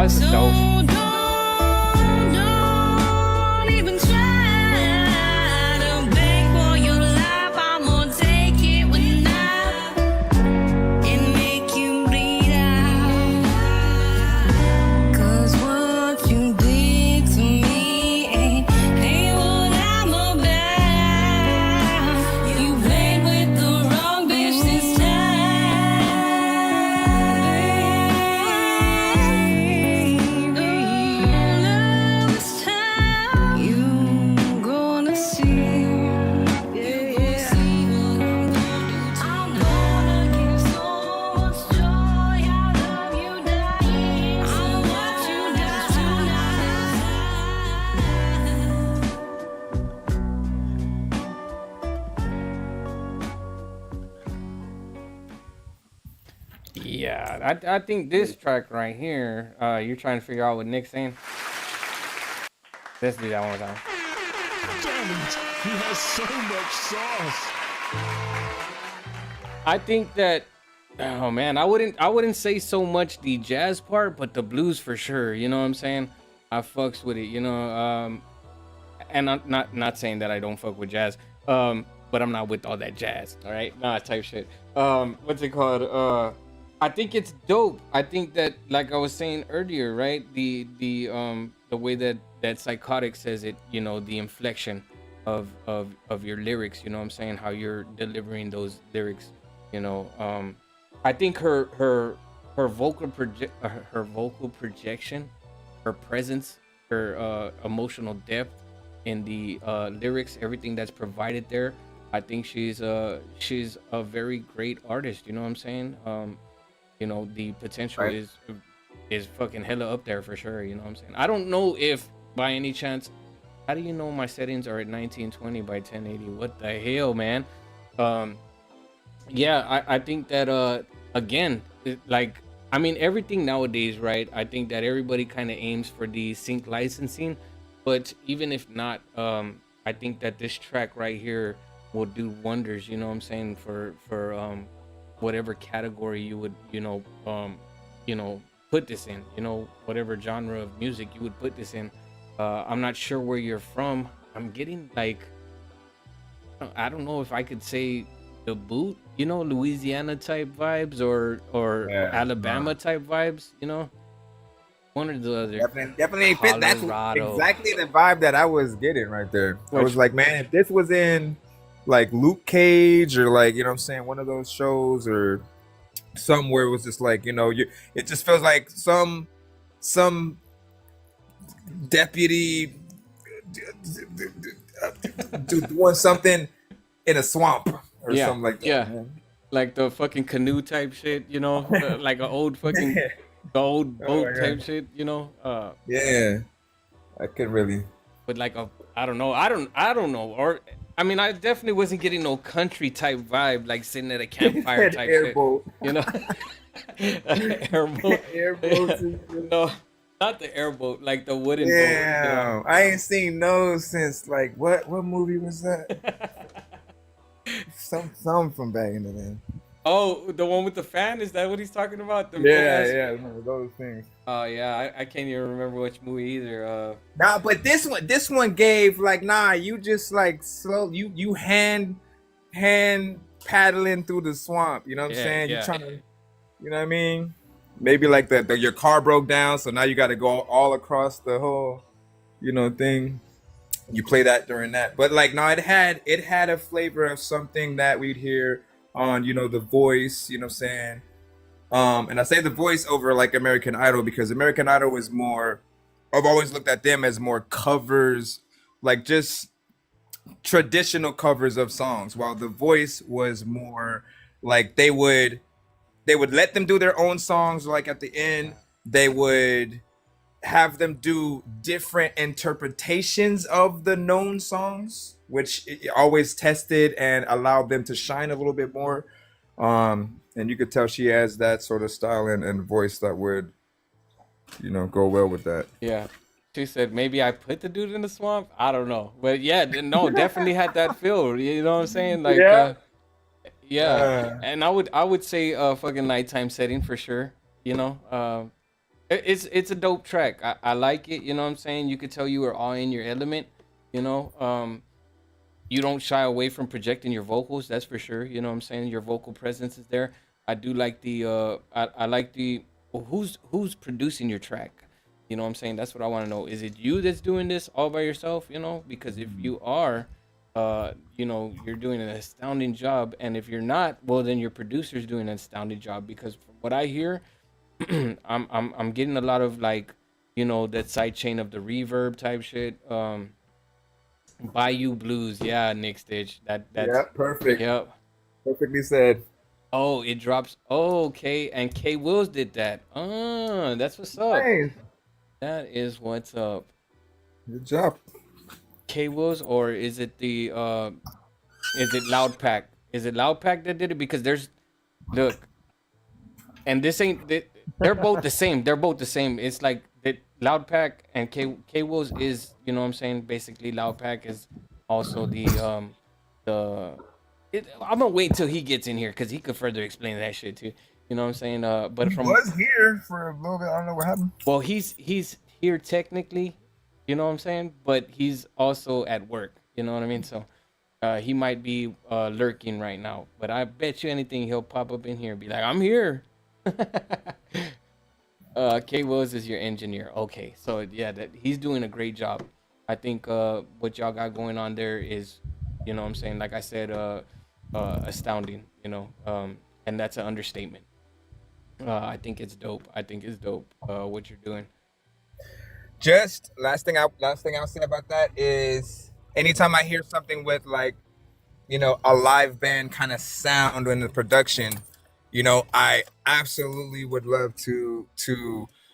Oh, this is dope. Don't even try to beg for your life. I'm gonna take it without and make you bleed out. 'Cause what you did to me ain't what I'm about. You played with the wrong bitch this time. Yeah, I think this track right here, you're trying to figure out what Nick's saying. Let's do that one more time. Damn it, he has so much sauce. I think that, oh man, I wouldn't say so much the jazz part, but the blues for sure. You know what I'm saying? I fucks with it. You know, and I'm not saying that I don't fuck with jazz. But I'm not with all that jazz. All right, nah, type shit. What's it called? I think it's dope. I think that, like I was saying earlier, right? The way that Psychotic says it, you know, the inflection of your lyrics, you know what I'm saying? How you're delivering those lyrics, you know. I think her vocal projection, her presence, her emotional depth in the lyrics, everything that's provided there. I think she's a very great artist, you know what I'm saying? You know, the potential Right. is fucking hella up there for sure, you know what I'm saying? I don't know if by any chance, how do you know my settings are at 1920 by 1080? What the hell, man? Yeah, I think that again, like, I mean, everything nowadays, right? I think that everybody kind of aims for the sync licensing, but even if not, I think that this track right here will do wonders, you know what I'm saying, for whatever category you would, you know, put this in, you know, whatever genre of music you would put this in. I'm not sure where you're from. I'm getting like, I don't know if I could say the boot, you know, Louisiana type vibes or Yeah, Alabama type vibes, you know, one or the other. Definitely fit. That's Colorado. exactly the vibe that I was getting right there. I Which- was like, man, if this was in like Luke Cage or like, you know what I'm saying, one of those shows or somewhere, it was just like, you know, it just feels like some deputy doing something in a swamp or Yeah, something like that. yeah. Man. Like the fucking canoe type shit, you know, like an old fucking the old Oh boat my type God. shit, you know. Yeah, I could really. But like I don't know, I don't know, or I mean, I definitely wasn't getting no country type vibe, like sitting at a campfire said type airboat. shit, you know. Airboat. Airboats. No, not the airboat, like the wooden boat. Yeah, I ain't seen those since like what movie was that? some from back in the day. Oh, the one with the fan? Is that what he's talking about? The Yeah, big-ass- yeah, remember those things. Oh yeah, I can't even remember which movie either. Nah, but this one gave like, nah, you just like slow, you hand paddling through the swamp. You know what I'm Yeah, saying? yeah. You trying to, you know what I mean? Maybe like your car broke down, so now you got to go all across the whole, you know, thing. You play that during that, but like, no, it had a flavor of something that we'd hear on, you know, The Voice. You know what I'm saying? And I say The Voice over like American Idol because American Idol was more, I've always looked at them as more covers, like just traditional covers of songs, while The Voice was more like they would let them do their own songs. Like at the end, they would have them do different interpretations of the known songs, which it always tested and allowed them to shine a little bit more. And you could tell she has that sort of style and voice that would, you know, go well with that. Yeah. She said maybe I put the dude in the swamp. I don't know, but yeah, no, definitely had that feel. You know what I'm saying? Like, Yeah. yeah. And I would say fucking nighttime setting for sure. You know, It's a dope track. I like it. You know what I'm saying? You could tell you were all in your element. You know, you don't shy away from projecting your vocals. That's for sure. You know what I'm saying? Your vocal presence is there. I do like the. I like the. Well, who's producing your track? You know what I'm saying? That's what I want to know. Is it you that's doing this all by yourself? You know, because if you are, you know, you're doing an astounding job. And if you're not, well, then your producer's doing an astounding job. Because from what I hear, I'm getting a lot of like, you know, that side chain of the reverb type shit. Bayou Blues, yeah, Nick Stitch. That's Yeah, perfect. yep. Perfectly said. Oh, it drops. Oh, okay, and K Wills did that. That's what's up. Nice. That is what's up. Good job. K Wills, or is it Loud Pack? Is it Loud Pack that did it? Because there's look, and this ain't they're both the same. They're both the same. It's like Loud Pack and K Wills is, you know what I'm saying? Basically Loud Pack is also the I'm gonna wait till he gets in here because he could further explain that shit too. You know what I'm saying? But He from was here for a little bit. I don't know what happened. well, he's here technically, you know what I'm saying? But he's also at work. You know what I mean? So he might be lurking right now. But I bet you anything he'll pop up in here and be like, I'm here. K Wills is your engineer. Okay, so yeah, that he's doing a great job. I think what y'all got going on there is, you know what I'm saying, like I said, astounding, you know, and that's an understatement. I think it's dope. I think it's dope what you're doing. Just last thing I'll say about that is anytime I hear something with like, you know, a live band kind of sound in the production, you know, I absolutely would love to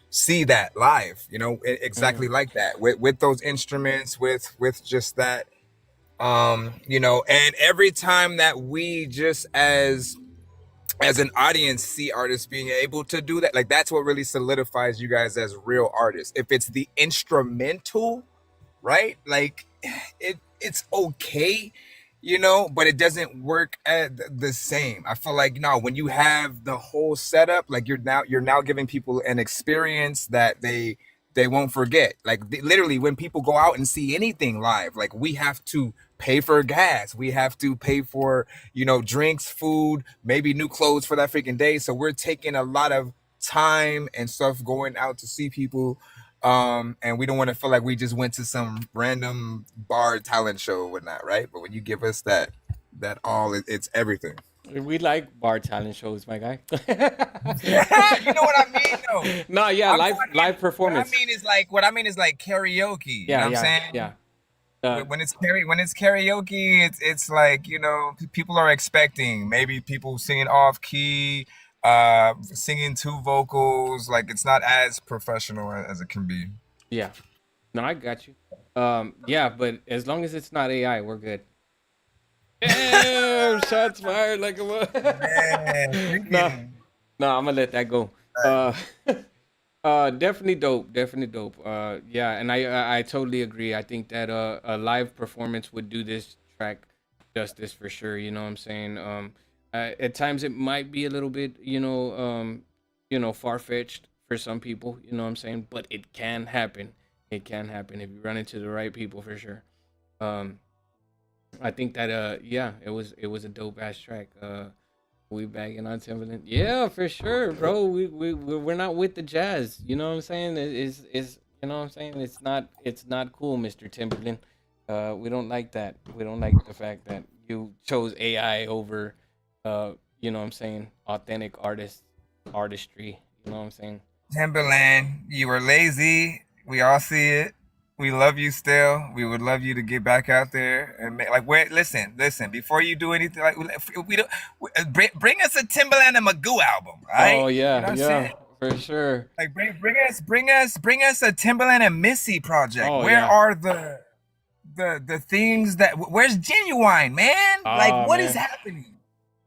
see that live, you know, exactly like that with those instruments, with just that, you know, and every time that we just as an audience see artists being able to do that, like that's what really solidifies you guys as real artists. If it's the instrumental, right? Like it's okay, you know, but it doesn't work at the same. I feel like no, when you have the whole setup, like you're now giving people an experience that they won't forget. Like literally when people go out and see anything live, like we have to pay for gas, we have to pay for, you know, drinks, food, maybe new clothes for that freaking day. So we're taking a lot of time and stuff going out to see people, and we don't want to feel like we just went to some random bar talent show or whatnot, right? But when you give us that it's everything. We like bar talent shows, my guy. You know what I mean, though. No, yeah, live performance. What I mean is like karaoke. You know what I'm saying? Yeah. When it's karaoke, it's like, you know, people are expecting maybe people singing off key, singing two vocals. Like it's not as professional as it can be. Yeah. No, I got you. Yeah, but as long as it's not AI, we're good. Damn, shots fired like a no, I'm gonna let that go. Definitely dope. Yeah, and I totally agree. I think that a live performance would do this track justice for sure. You know what I'm saying? At times it might be a little bit, you know, far fetched for some people. You know what I'm saying? But it can happen. It can happen if you run into the right people for sure. I think that yeah, it was a dope ass track. We bagging on Timberland. Yeah, for sure, bro. We're not with the jazz. You know what I'm saying? It's you know what I'm saying? It's not cool, Mr. Timberland. We don't like that. We don't like the fact that you chose AI over you know what I'm saying, authentic artistry. You know what I'm saying? Timberland, you were lazy. We all see it. We love you still. We would love you to get back out there and make, like, where. Listen. Before you do anything, like we don't bring us a Timberland and Magoo album. Right? Oh yeah, you know what I'm yeah, saying? for sure. Like bring us a Timberland and Missy project. Oh, Where yeah. are the things that? Where's Genuine, man? Like what is man. happening?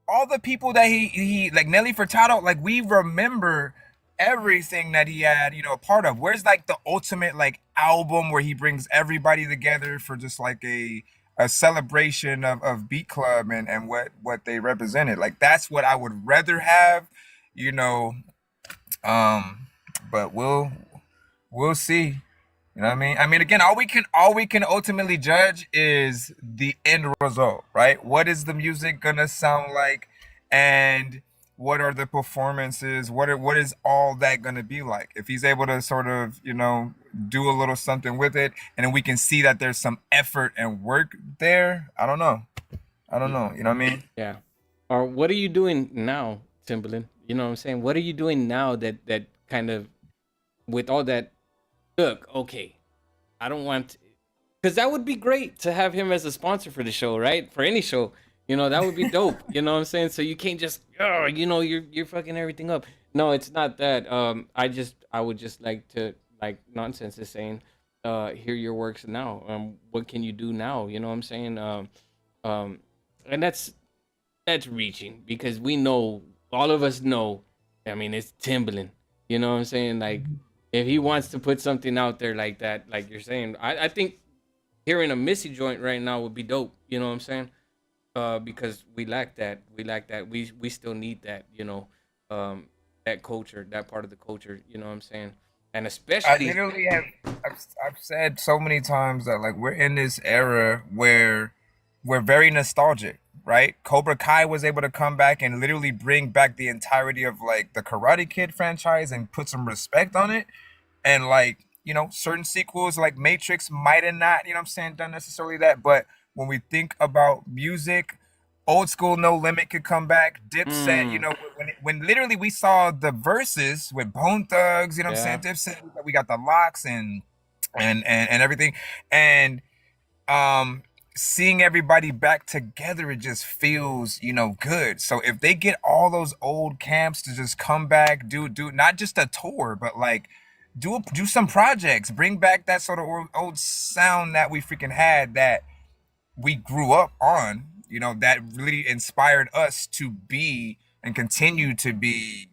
All the people that he like Nelly Furtado, like we remember everything that he had, you know, a part of. Where's like the ultimate like album where he brings everybody together for just like a celebration of Beat Club and what they represented? Like that's what I would rather have, you know. but we'll see. You know what I mean? I mean, again, all we can ultimately judge is the end result, right? What is the music gonna sound like, and what are the performances? What is all that gonna be like? If he's able to sort of, do a little something with it, and then we can see that there's some effort and work there. I don't know. I don't know. You know what I mean? Yeah. Or what are you doing now, Timberland? You know what I'm saying? What are you doing now that kind of with all that? Look, okay, I don't want, because that would be great to have him as a sponsor for the show, right? For any show, that would be dope. You know what I'm saying? So you can't just, you're fucking everything up. No, it's not that. I would just like to, like Nonsense is saying, hear your works now. What can you do now? You know what I'm saying? And that's reaching, because we know, all of us know. I mean, it's Timbaland. You know what I'm saying? Like, if he wants to put something out there like that, like you're saying, I think hearing a Missy joint right now would be dope. You know what I'm saying? Because we lack that. We lack that. We still need that. That culture, that part of the culture. You know what I'm saying? And I especially, literally have I've said so many times that, like, we're in this era where we're very nostalgic, right? Cobra Kai was able to come back and literally bring back the entirety of, like, the Karate Kid franchise and put some respect on it. And, like, certain sequels like Matrix might have not, you know what I'm saying, done necessarily that. But when we think about music, old school No Limit could come back. Dipset, when literally we saw the verses with Bone Thugs, you know what I'm yeah, saying? Dipset, we got the locks and everything. And seeing everybody back together, it just feels, good. So if they get all those old camps to just come back, do not just a tour, but like do some projects, bring back that sort of old sound that we freaking had, that we grew up on, that really inspired us to be and continue to be,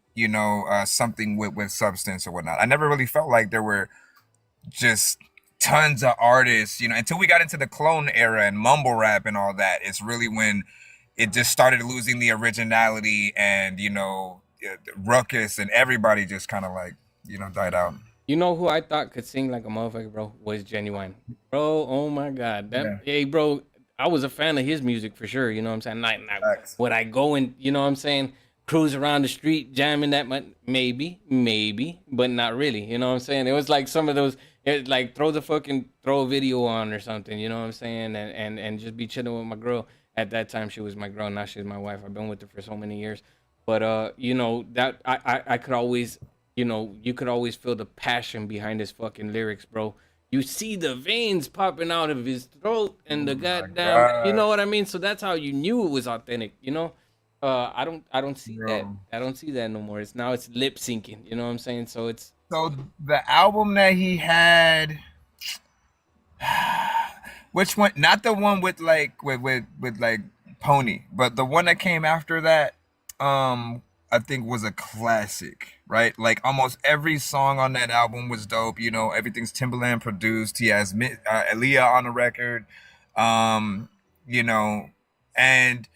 something with substance or whatnot. I never really felt like there were just tons of artists, until we got into the clone era and mumble rap and all that. It's really when it just started losing the originality, and Ruckus and everybody just kind of like, died out. you know who I thought could sing like a motherfucker, bro, was Genuine, bro. Oh my god, Yeah. hey, bro, I was a fan of his music for sure. You know what I'm saying? Not Facts. would I go and, you know what I'm saying, cruise around the street jamming that much? Maybe, but not really. You know what I'm saying? It was like some of those, like throw a video on or something. You know what I'm saying? And just be chilling with my girl. At that time, she was my girl. Now she's my wife. I've been with her for so many years. But that I could always, you could always feel the passion behind his fucking lyrics, bro. You see the veins popping out of his throat and the goddamn, you God. know what I mean? So that's how you knew it was authentic, I don't see that. Bro. I don't see that no more. It's lip syncing, you know what I'm saying? So it's So the album that he had, which one? Not the one with like with like Pony, but the one that came after that. I think was a classic, right? Like almost every song on that album was dope. Everything's Timbaland produced. He has Aaliyah on the record. Um, you know, and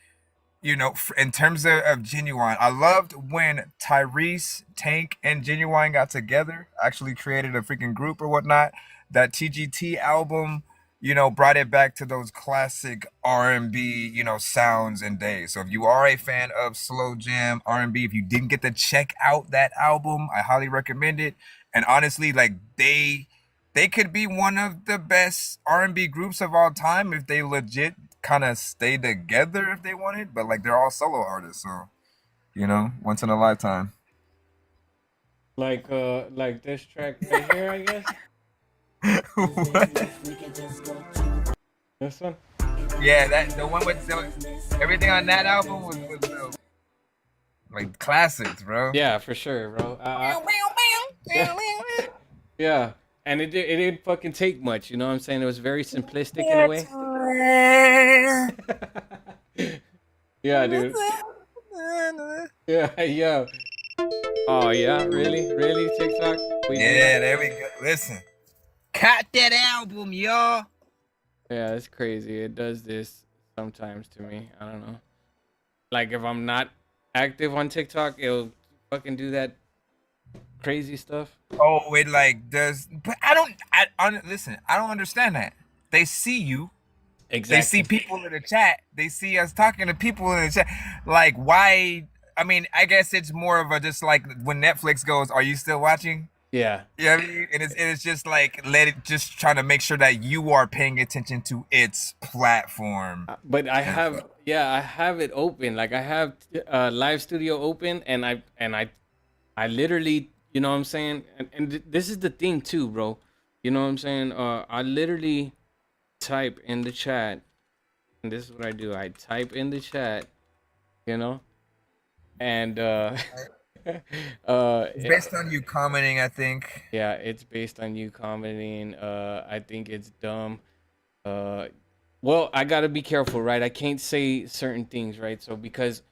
in terms of Genuine, I loved when Tyrese, Tank, and Genuine got together, actually created a freaking group or whatnot. That TGT album, brought it back to those classic R&B, sounds and days. So if you are a fan of slow jam R&B, if you didn't get to check out that album, I highly recommend it. And honestly, like they could be one of the best R&B groups of all time if they legit kind of stay together if they wanted, but like they're all solo artists, so once in a lifetime. like this track right here, I guess. This one? Yeah, that the one with everything on that album was like classics, bro. Yeah, for sure, bro. Yeah. And it didn't fucking take much, you know what I'm saying? It was very simplistic in a way. Yeah, dude. Yeah. Oh yeah, really, TikTok? Yeah, there we go. Listen, cut that album, y'all. Yeah, it's crazy. It does this sometimes to me. I don't know. Like if I'm not active on TikTok, it'll fucking do that crazy stuff. Oh, it like does, but listen. I don't understand that. They see you. Exactly. They see people in the chat. They see us talking to people in the chat. Like, why? I mean, I guess it's more of a just like when Netflix goes, "Are you still watching?" Yeah. Yeah, you know I mean? And it's just like just trying to make sure that you are paying attention to its platform. But I have it open. Like I have Live Studio open, and I literally, you know what I'm saying? And this is the thing too, bro. You know what I'm saying? I literally type in the chat, and this is what I do. I type in the chat, you know, and it's based on you commenting, I think. Yeah, it's based on you commenting. I think it's dumb. Well, I gotta be careful, right? I can't say certain things, right? So because,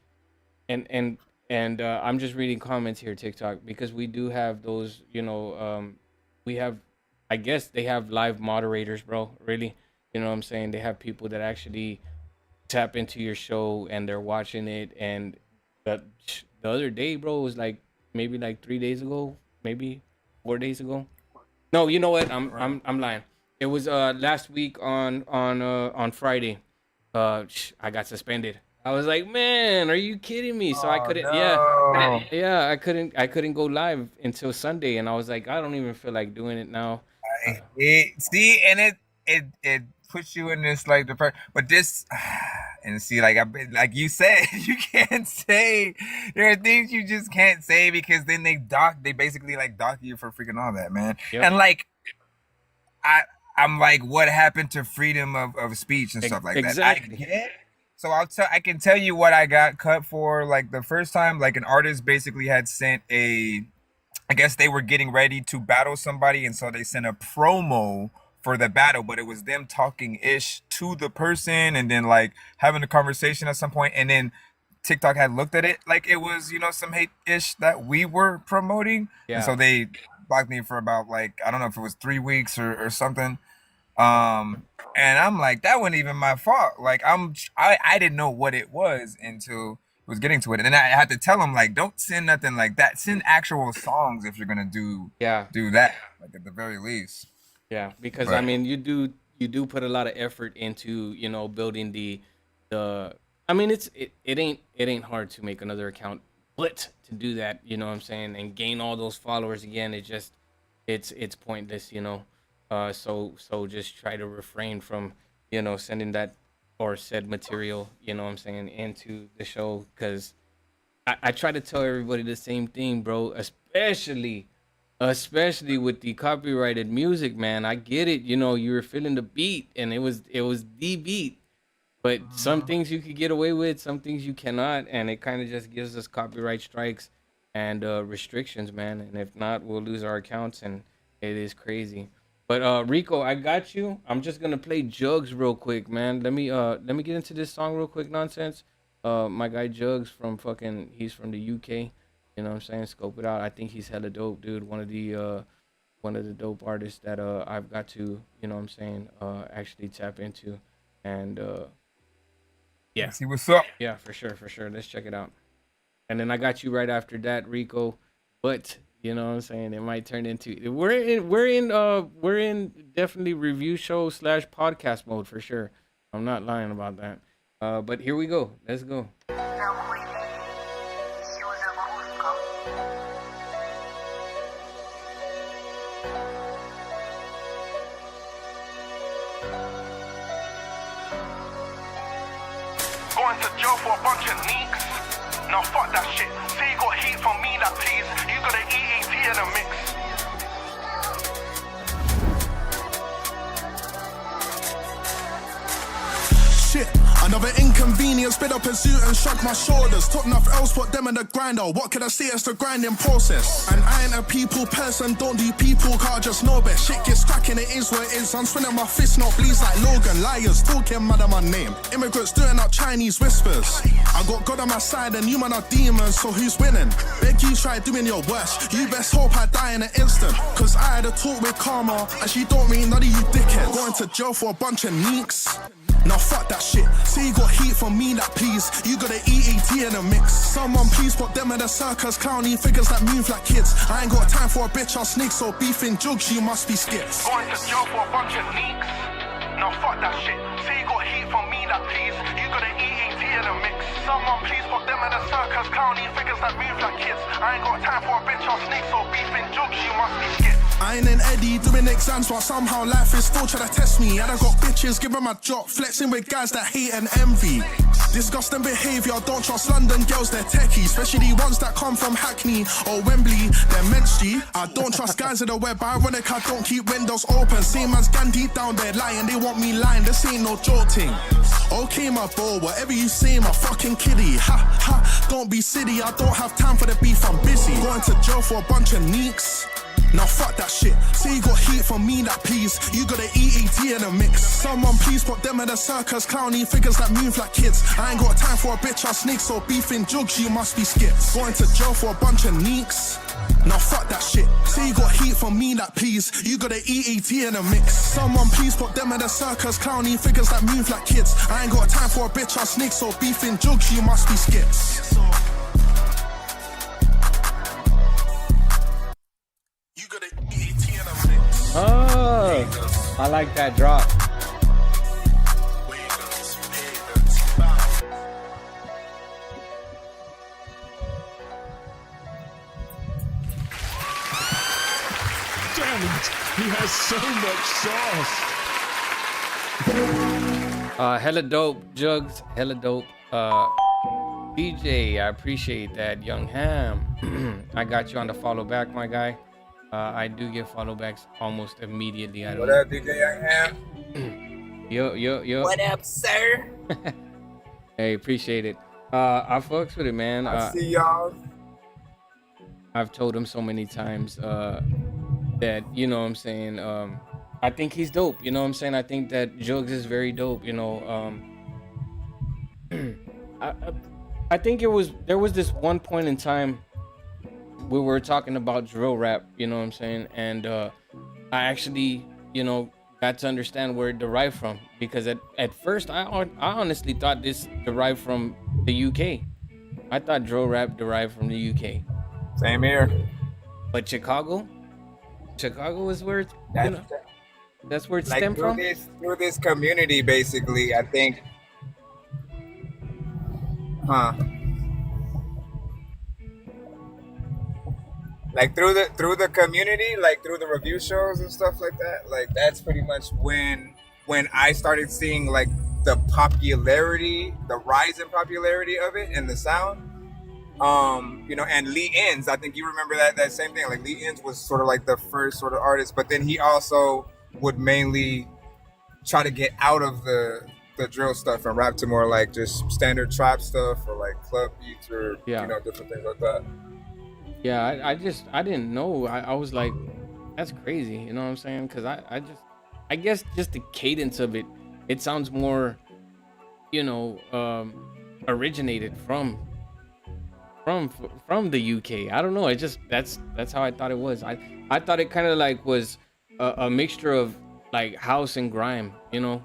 and I'm just reading comments here, TikTok, because we do have those, you know, we have, I guess they have live moderators, bro. Really, you know what I'm saying? They have people that actually tap into your show and they're watching it. And the other day, bro, was like maybe like 3 days ago, maybe 4 days ago. No, you know what? I'm lying. It was last week on Friday. I got suspended. I was like, man, are you kidding me? So I couldn't. No. Yeah, I couldn't go live until Sunday, and I was like, I don't even feel like doing it now. See, and it puts you in this like depression. But this, and see, like you said, you can't say. There are things you just can't say because then they basically like dock you for freaking all that, man. Yep. And like, I'm like, what happened to freedom of speech and stuff like exactly. that? I get. So I can tell you what I got cut for. Like the first time, like an artist basically had sent I guess they were getting ready to battle somebody, and so they sent a promo for the battle, but it was them talking ish to the person and then like having a conversation at some point, and then TikTok had looked at it like it was, you know, some hate ish that we were promoting. Yeah. And so they blocked me for about like, I don't know if it was 3 weeks or something. And I'm like, that wasn't even my fault. Like I didn't know what it was until it was getting to it. And then I had to tell them like, don't send nothing like that. Send actual songs if you're gonna do that, like at the very least. Yeah, because Right. I mean, you do put a lot of effort into, you know, building the. I mean, it ain't hard to make another account, but to do that, you know what I'm saying, and gain all those followers again, it's pointless, you know. So just try to refrain from, you know, sending that or said material, you know what I'm saying, into the show, because I try to tell everybody the same thing, bro, especially with the copyrighted music, man. I get it, you know, you were feeling the beat and it was the beat, but some things you could get away with, some things you cannot, and it kind of just gives us copyright strikes and restrictions, man. And if not, we'll lose our accounts, and it is crazy. But Rico, I got you. I'm just gonna play Jugs real quick, man. Let me get into this song real quick, nonsense. My guy Jugs he's from the UK. You know what I'm saying? Scope it out. I think he's hella dope, dude. One of the dope artists that I've got to, you know what I'm saying, actually tap into. And yeah. Let's see what's up. Yeah, for sure. Let's check it out. And then I got you right after that, Rico. But you know what I'm saying, it might turn into we're in definitely review show / podcast mode for sure. I'm not lying about that. But here we go. Let's go. Going to jail for a bunch of neeks. Now fuck that shit. Say you got heat from me, that please. You got an EAT in the mix. Shit, another inconvenience, bit up a suit and shrug my shoulders. Took enough else, put them in the grinder. What can I say? It's the grinding process. And I ain't a people person, don't do people, car just know best. Shit gets cracking, it is what it is. I'm swinging my fist, not bleeds like Logan. Liars, talking mad at my name. Immigrants doing up Chinese whispers. I got God on my side and you man are demons, so who's winning? Beg you try doing your worst. You best hope I die in an instant. Cause I had a talk with Karma, and she don't mean none of you dickheads. Going to jail for a bunch of neeks. Now fuck that shit. Say you got heat from me, that please. You got an EAT in a mix. Someone please put them in the circus, clowny figures that move like kids. I ain't got time for a bitch or snake, so beefing jugs, you must be skits. Going to jail for a bunch of neeks. Now fuck that shit. Say you got heat from me, that please. You got an EAT in a mix. Someone please put them in the circus, clowny figures that move like kids. I ain't got time for a bitch or snake, so beefing jugs, you must be skits. I ain't an Eddie doing exams while somehow life is still trying to test me. And I got bitches giving my drop, flexing with guys that hate and envy. Disgusting behaviour, don't trust London girls, they're techie. Especially ones that come from Hackney or Wembley, they're menschly. I don't trust guys in the web, ironic I don't keep windows open. Same as gang deep down there lying, they want me lying, this ain't no jolting. Okay my bro, whatever you say, my fucking kiddie. Ha ha, don't be silly, I don't have time for the beef, I'm busy. Going to jail for a bunch of neeks. Now fuck that shit. Say you got heat from me, that please. You got an EAT in a mix. Someone please put them in the circus, clowny figures that move like kids. I ain't got time for a bitch or snake, so beefing jugs, you must be skits. Going to jail for a bunch of neeks. Now fuck that shit. Say you got heat from me, that please. You got an EAT in a mix. Someone please put them in the circus, clowny figures that move like kids. I ain't got time for a bitch or snake, so beefing jugs, you must be skits. Oh, I like that drop. Damn it, he has so much sauce. Hella dope, Jugs. Hella dope. DJ, I appreciate that. Young Ham, I got you on the follow back, my guy. I do get follow backs almost immediately. What up, DJ Young Ham? Yo. What up, sir? Hey, appreciate it. I fucks with it, man. I see y'all. I've told him so many times that, you know what I'm saying, I think he's dope. You know what I'm saying? I think that Jugs is very dope, you know. I think there was this one point in time we were talking about drill rap, you know what I'm saying? And I actually, you know, got to understand where it derived from, because at first I honestly thought this derived from the UK. I thought drill rap derived from the UK. Same here. But Chicago is where it's, that's where it stemmed from. Through this community, basically, I think. Like through the community, like through the review shows and stuff like that. Like that's pretty much when I started seeing like the popularity, the rise in popularity of it and the sound. You know, and Lee Inns, I think you remember that same thing. Like Lee Inns was sort of like the first sort of artist, but then he also would mainly try to get out of the drill stuff and rap to more like just standard trap stuff or like club beats or you know, different things like that. Yeah, I didn't know. I was like, that's crazy, you know what I'm saying? Because I guess just the cadence of it sounds more, you know, originated from the UK. I don't know. It just that's how I thought it was. I thought it kind of like was a mixture of like house and grime, you know,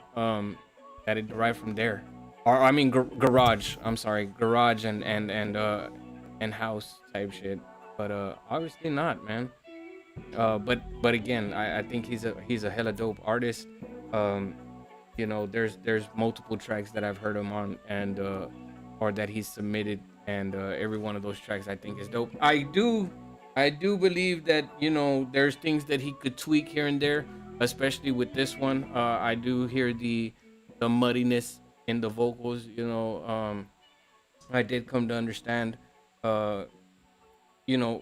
that it derived from there. Or I mean garage. I'm sorry, garage and house type shit. But obviously not, man. But again, I think he's a hella dope artist. You know, there's multiple tracks that I've heard him on and or that he's submitted, and every one of those tracks I think is dope. I do believe that, you know, there's things that he could tweak here and there, especially with this one. I do hear the muddiness in the vocals, you know. I did come to understand you know,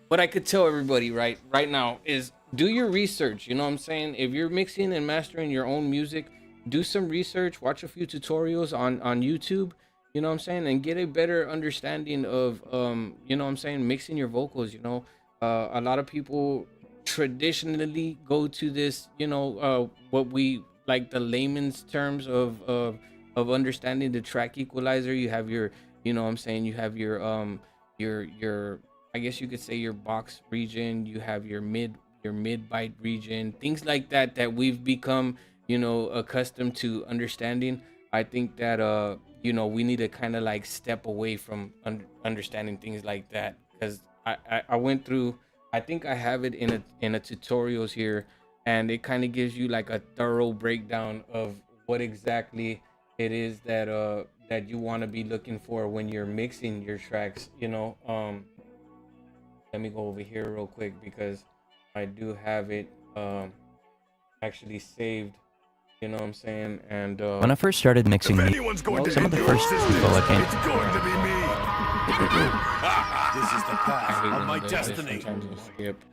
what I could tell everybody right now is do your research. You know what I'm saying? If you're mixing and mastering your own music, do some research, watch a few tutorials on YouTube, you know what I'm saying, and get a better understanding of you know what I'm saying, mixing your vocals. You know, a lot of people traditionally go to this, you know, what we like the layman's terms of understanding the track equalizer. You have your, you know what I'm saying, you have your I guess you could say your box region, you have your mid bite region, things like that we've become accustomed to understanding. I think that we need to kind of like step away from understanding things like that, because I went through. I think I have it in a tutorials here, and it kind of gives you like a thorough breakdown of what exactly it is that you want to be looking for when you're mixing your tracks. Let me go over here real quick because I do have it actually saved. You know what I'm saying? And When I first started mixing music, some of the first people I came. It's going to be me. This is the path of my destiny. Sometimes you skip.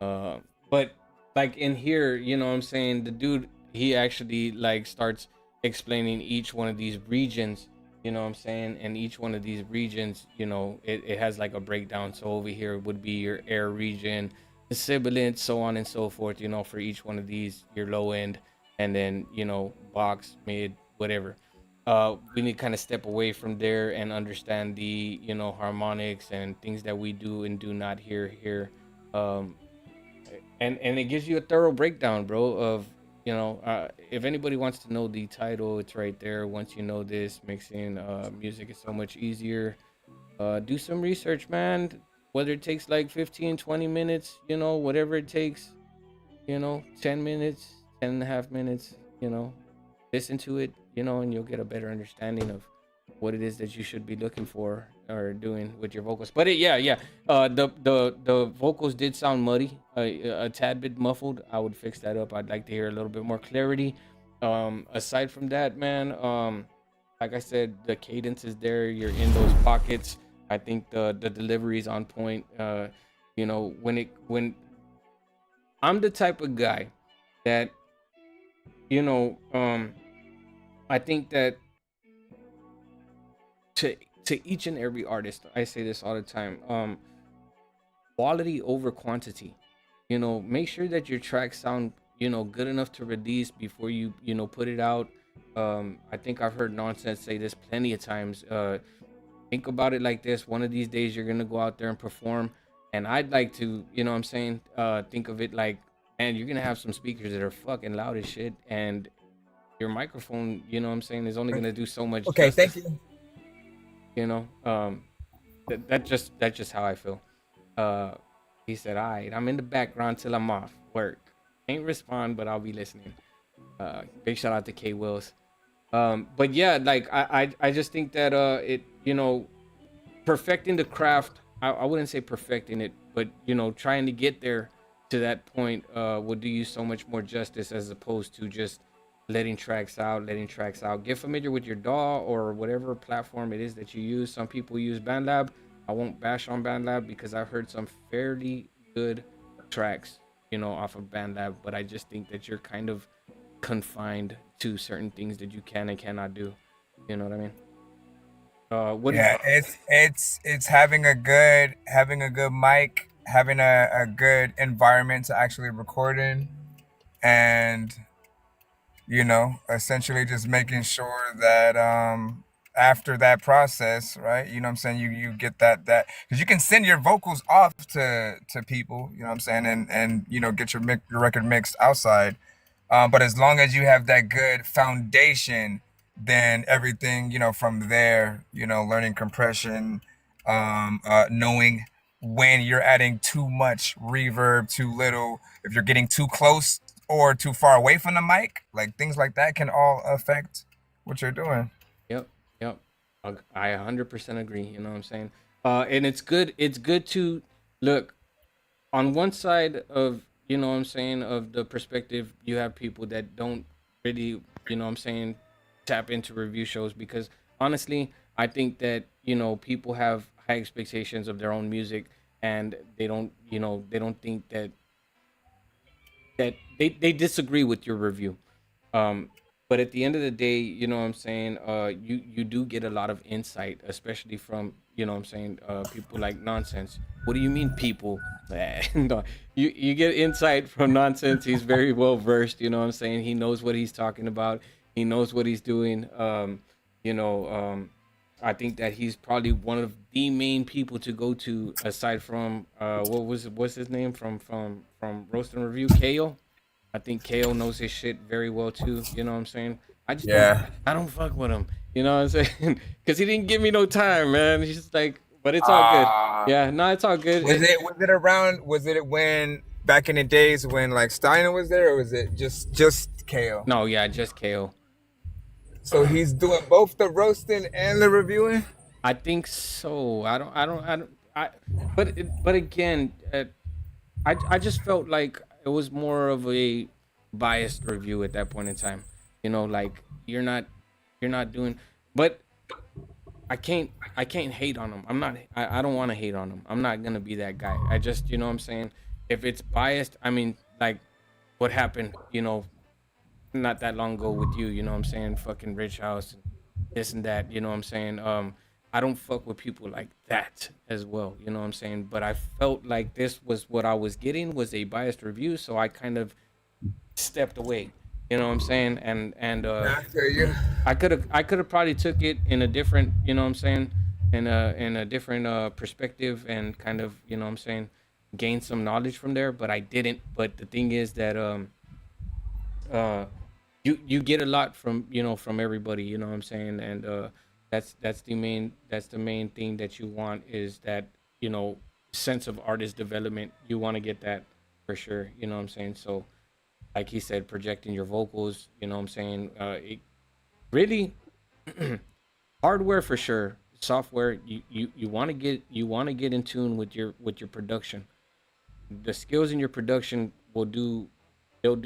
But like in here, you know what I'm saying? The dude, he actually like starts explaining each one of these regions, you know what I'm saying? And each one of these regions, it has like a breakdown. So over here would be your air region, the sibilant, so on and so forth, for each one of these, your low end, and then, box, mid, whatever. We need to kind of step away from there and understand the, harmonics and things that we do and do not hear here. And it gives you a thorough breakdown, bro, of, if anybody wants to know the title, it's right there. Once you know this, mixing music is so much easier. Do some research, man. Whether it takes like 15, 20 minutes, whatever it takes, 10 minutes, 10 and a half minutes, listen to it, and you'll get a better understanding of what it is that you should be looking for or doing with your vocals. But the vocals did sound muddy, a tad bit muffled. I would fix that up. I'd like to hear a little bit more clarity. Aside from that, man, like I said, the cadence is there. You're in those pockets. I think the delivery is on point. When I'm the type of guy that, I think that to each and every artist, I say this all the time, quality over quantity. Make sure that your tracks sound, good enough to release before you put it out. I think I've heard Nonsense say this plenty of times. Think about it like this: one of these days you're gonna go out there and perform, and I'd like to, think of it like, man, you're gonna have some speakers that are fucking loud as shit, and your microphone, is only gonna do so much. Okay, justice. thank you. That's just how I feel. He said, all right, I'm in the background till I'm off work. Ain't respond, but I'll be listening. Big shout out to K Wills. But yeah, like I just think that perfecting the craft, I wouldn't say perfecting it, but trying to get there to that point will do you so much more justice, as opposed to just letting tracks out. Get familiar with your DAW or whatever platform it is that you use. Some people use BandLab. I won't bash on BandLab because I've heard some fairly good tracks, off of BandLab, but I just think that you're kind of confined to certain things that you can and cannot do. You know what I mean? It's having a good mic, having a good environment to actually record in, and essentially just making sure that after that process, right, what I'm saying, you get that because you can send your vocals off to people, what I'm saying, and get your record mixed outside, but as long as you have that good foundation, then everything, from there, learning compression, knowing when you're adding too much reverb, too little, if you're getting too close or too far away from the mic, like things like that can all affect what you're doing. Yep. I 100% agree. You know what I'm saying? And it's good to look on one side of, what I'm saying, of the perspective. You have people that don't really, what I'm saying, tap into review shows, because honestly, I think that, people have high expectations of their own music, and they don't think that they disagree with your review. But at the end of the day, what I'm saying, you do get a lot of insight, especially from, what I'm saying, people like Nonsense. What do you mean, people? No, you get insight from Nonsense. He's very well versed, what I'm saying. He knows what he's talking about. He knows what he's doing. I think that he's probably one of the main people to go to, aside from what's his name from Roast and Review, KO. I think KO knows his shit very well too. You know what I'm saying? I just Yeah. I don't fuck with him. You know what I'm saying? Because he didn't give me no time, man. He's just like, but it's all good. Yeah, no, it's all good. Was it when back in the days when like Steiner was there, or was it just KO? No, yeah, just KO. So he's doing both the roasting and the reviewing. I think so. But again, I just felt like it was more of a biased review at that point in time. You know, like you're not doing, but I can't hate on him. I don't want to hate on him. I'm not gonna be that guy. I just, you know what I'm saying? If it's biased, I mean, like what happened, you know, not that long ago with you, you know what I'm saying? Fucking Rich House and this and that, you know what I'm saying? I don't fuck with people like that as well, you know what I'm saying? But I felt like this was what I was getting was a biased review, so I kind of stepped away. You know what I'm saying? And I feel you. I could have probably took it in a different, you know what I'm saying, in a different perspective and kind of, you know what I'm saying, gain some knowledge from there, but I didn't. But the thing is that you get a lot from, you know, from everybody, you know what I'm saying? And that's the main thing that you want is that, you know, sense of artist development. You want to get that for sure, you know what I'm saying? So like he said, projecting your vocals, you know what I'm saying? It really hardware for sure. Software, you want to get in tune with your production. The skills in your production they'll do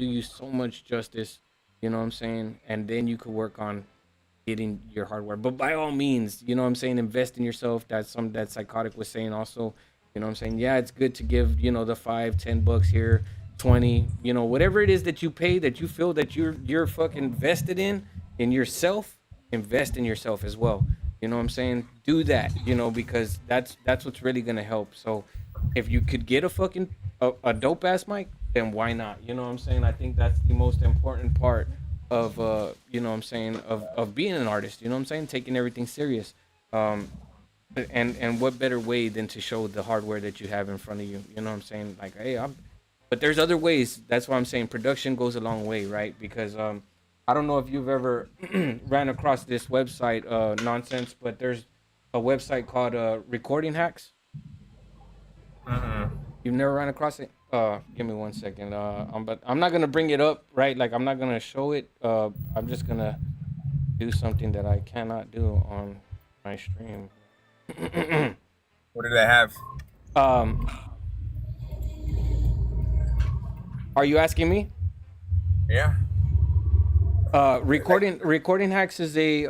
you so much justice, you know what I'm saying? And then you could work on getting your hardware. But by all means, you know what I'm saying, invest in yourself. That's something that Psychotic was saying also. You know what I'm saying? Yeah, it's good to give, you know, the $5-10 here, 20, you know, whatever it is that you pay that you feel that you're fucking vested in yourself, invest in yourself as well. You know what I'm saying? Do that, you know, because that's what's really gonna help. So if you could get a dope ass mic, then why not? You know what I'm saying? I think that's the most important part of you know what I'm saying, of being an artist, you know what I'm saying? Taking everything serious. And what better way than to show the hardware that you have in front of you? You know what I'm saying? Like, hey, but there's other ways. That's why I'm saying production goes a long way, right? Because I don't know if you've ever ran across this website nonsense, but there's a website called Recording Hacks. You've never ran across it? Give me 1 second. But I'm not gonna bring it up, right? Like I'm not gonna show it. I'm just gonna do something that I cannot do on my stream. What do they have? Are you asking me? Yeah. Recording Hacks is a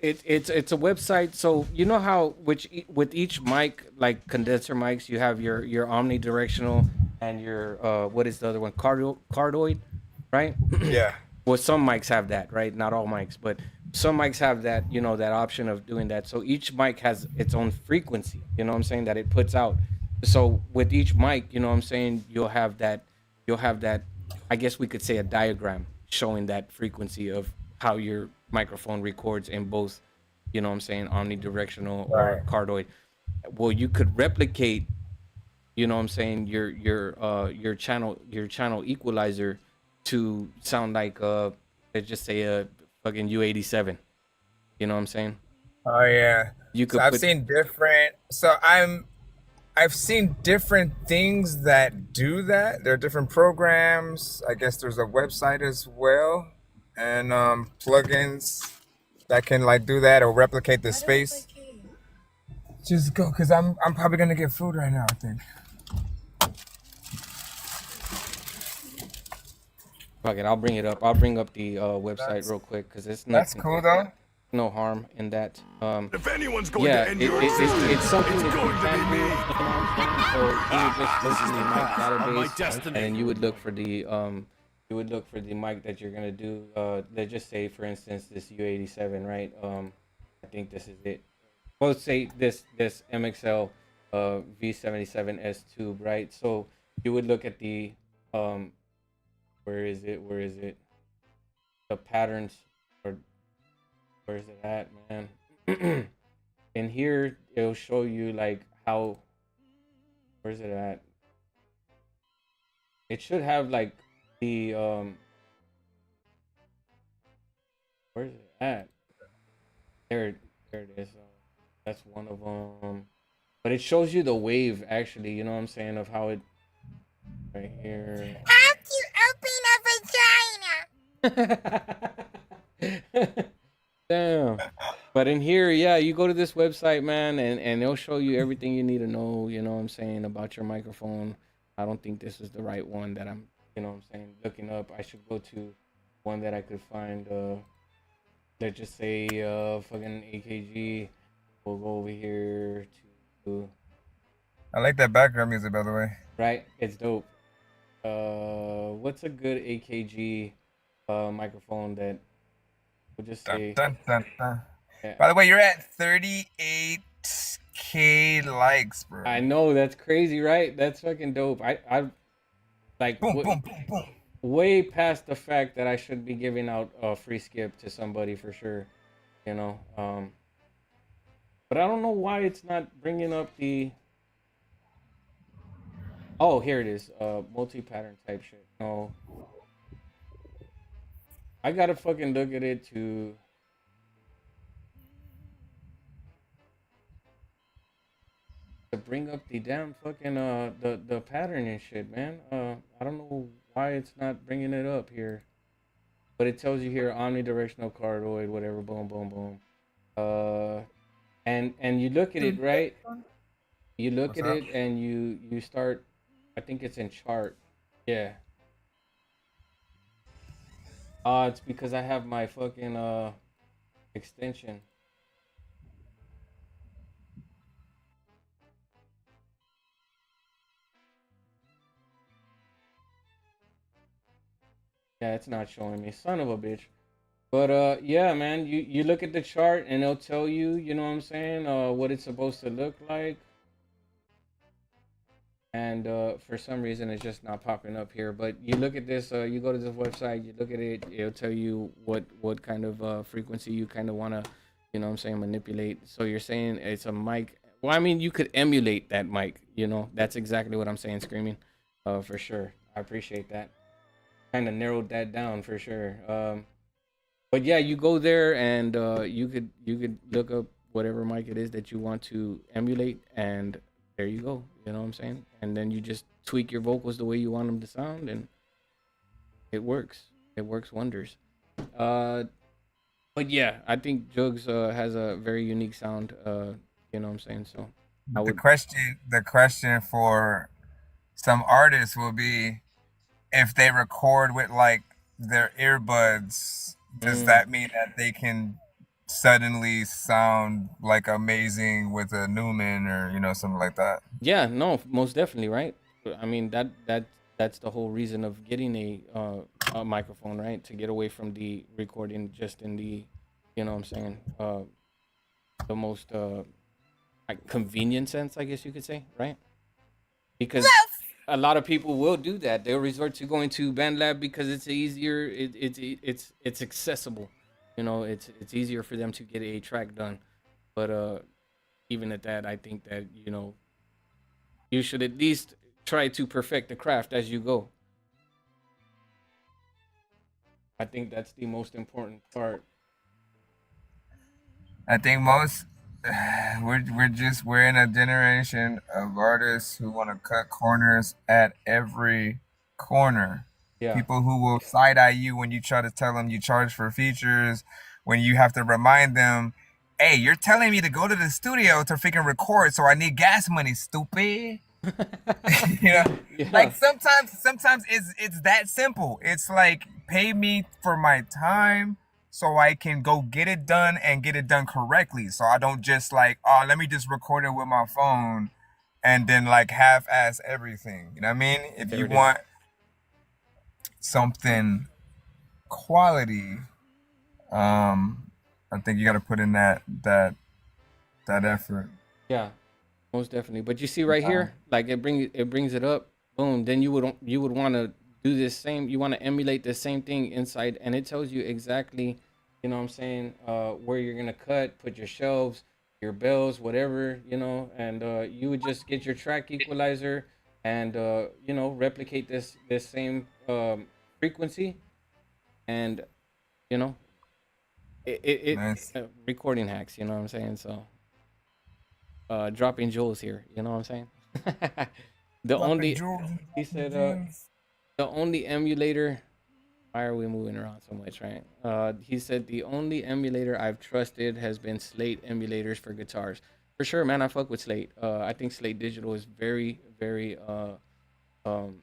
it's a website. So you know how with each mic, like condenser mics, you have your omnidirectional and your what is the other one, cardioid, right? Yeah. Well, some mics have that, right? Not all mics, but some mics have that, you know, that option of doing that. So each mic has its own frequency, you know what I'm saying, that it puts out. So with each mic, you know what I'm saying, you'll have that, I guess we could say a diagram showing that frequency of how your microphone records in both, you know what I'm saying, omnidirectional or cardioid. Well, you could replicate, you know what I'm saying, your channel equalizer to sound like let's just say a fucking U87. You know what I'm saying? Oh yeah. You could I've seen different. I've seen different things that do that. There are different programs. I guess there's a website as well, and plugins that can like do that or replicate the space. Just go, cause I'm probably gonna get food right now, I think. Fuck it, I'll bring it up. I'll bring up the website real quick because it's nothing. That's cool though. No harm in that. If anyone's going Yeah, to end your existence, it's something it's that you going to can be do. me. So you would just look in the mic On my database, destiny. and then you would look for the mic that you're gonna do. Let's just say, for instance, this U87, right? I think this is it. Well, say this MXL V77S tube, right? So you would look at the where is it? The patterns, or where's it at, man? And here it'll show you like how, where's it at? It should have like the where's it at? There it is. That's one of them. But it shows you the wave actually. You know what I'm saying of how it right here. How to open a vagina? Damn. But in here, yeah, you go to this website, man, and they'll show you everything you need to know, you know what I'm saying, about your microphone. I don't think this is the right one that I'm, you know what I'm saying, looking up. I should go to one that I could find, let's just say, fucking AKG. We'll go over here to... I like that background music, by the way. Right? It's dope. What's a good AKG microphone that we'll just say... Dun, dun, dun. Yeah. By the way, you're at 38K likes, bro. I know, that's crazy, right? That's fucking dope. I like boom, boom, boom, boom. Way past the fact that I should be giving out a free skip to somebody for sure, you know. But I don't know why it's not bringing up the. Oh, here it is. Multi-pattern type shit. No, I gotta fucking look at it to. To bring up the damn fucking the pattern and shit, man. I don't know why it's not bringing it up here, but it tells you here omnidirectional cardioid, whatever, boom, boom, boom. And you look at it, right? You look at it and you start. I think it's in chart. Yeah. It's because I have my fucking extension. Yeah, it's not showing me. Son of a bitch. But yeah, man, you look at the chart and it'll tell you, you know what I'm saying, what it's supposed to look like. And for some reason it's just not popping up here. But you look at this, you go to this website, you look at it, it'll tell you what kind of frequency you kind of want to, you know what I'm saying, manipulate. So you're saying it's a mic. Well, I mean, you could emulate that mic, you know. That's exactly what I'm saying, Screaming, for sure. I appreciate that. Kind of narrowed that down for sure. But yeah, you go there and you could look up whatever mic it is that you want to emulate, and there you go. You know what I'm saying? And then you just tweak your vocals the way you want them to sound, and it works. It works wonders. But yeah, I think Jugs has a very unique sound. You know what I'm saying? So the question for some artists will be, if they record with like their earbuds, does that mean that they can suddenly sound like amazing with a Newman or, you know, something like that? Yeah, no, most definitely, right? I mean, that's the whole reason of getting a microphone, right? To get away from the recording just in the, you know what I'm saying, the most like convenient sense, I guess you could say, right? Because a lot of people will do that. They'll resort to going to BandLab because it's easier. It's accessible. You know, it's easier for them to get a track done. But even at that, I think that, you know, you should at least try to perfect the craft as you go. I think that's the most important part. I think most we're in a generation of artists who want to cut corners at every corner. Yeah. People who will side eye you when you try to tell them you charge for features, when you have to remind them, hey, you're telling me to go to the studio to freaking record, so I need gas money, stupid. You know, like sometimes it's that simple. It's like, pay me for my time so I can go get it done and get it done correctly. So I don't just like, oh, let me just record it with my phone and then like half-ass everything. You know what I mean? If There you it is. want something quality, I think you got to put in that effort. Yeah, most definitely. But you see right here, like it brings it up. Boom. Then you would want to do this same. You want to emulate the same thing inside, and it tells you exactly, you know what I'm saying, where you're gonna cut, put your shelves, your bells, whatever, you know, and you would just get your track equalizer and you know, replicate this same frequency, and you know, it Nice. recording hacks. You know what I'm saying? So, dropping jewels here. You know what I'm saying? the Dropping only jewels. he said Gems. the only emulator. Why are we moving around so much, right? He said the only emulator I've trusted has been Slate emulators for guitars. For sure, man. I fuck with Slate. I think Slate Digital is very, very um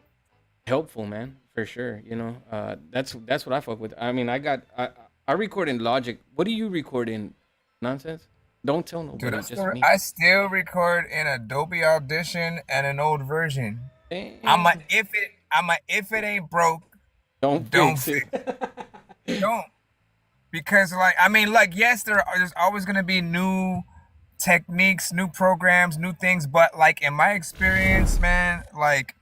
helpful, man. For sure. You know, that's what I fuck with. I mean, I record in Logic. What do you record in? Nonsense. Don't tell Dude, nobody. Just me. I still record in Adobe Audition and an old version. Damn. I'm a if it ain't broke, Don't don't fix it. fix it. Don't. Because like I mean, like yes, there's always gonna be new techniques, new programs, new things, but like in my experience, man, like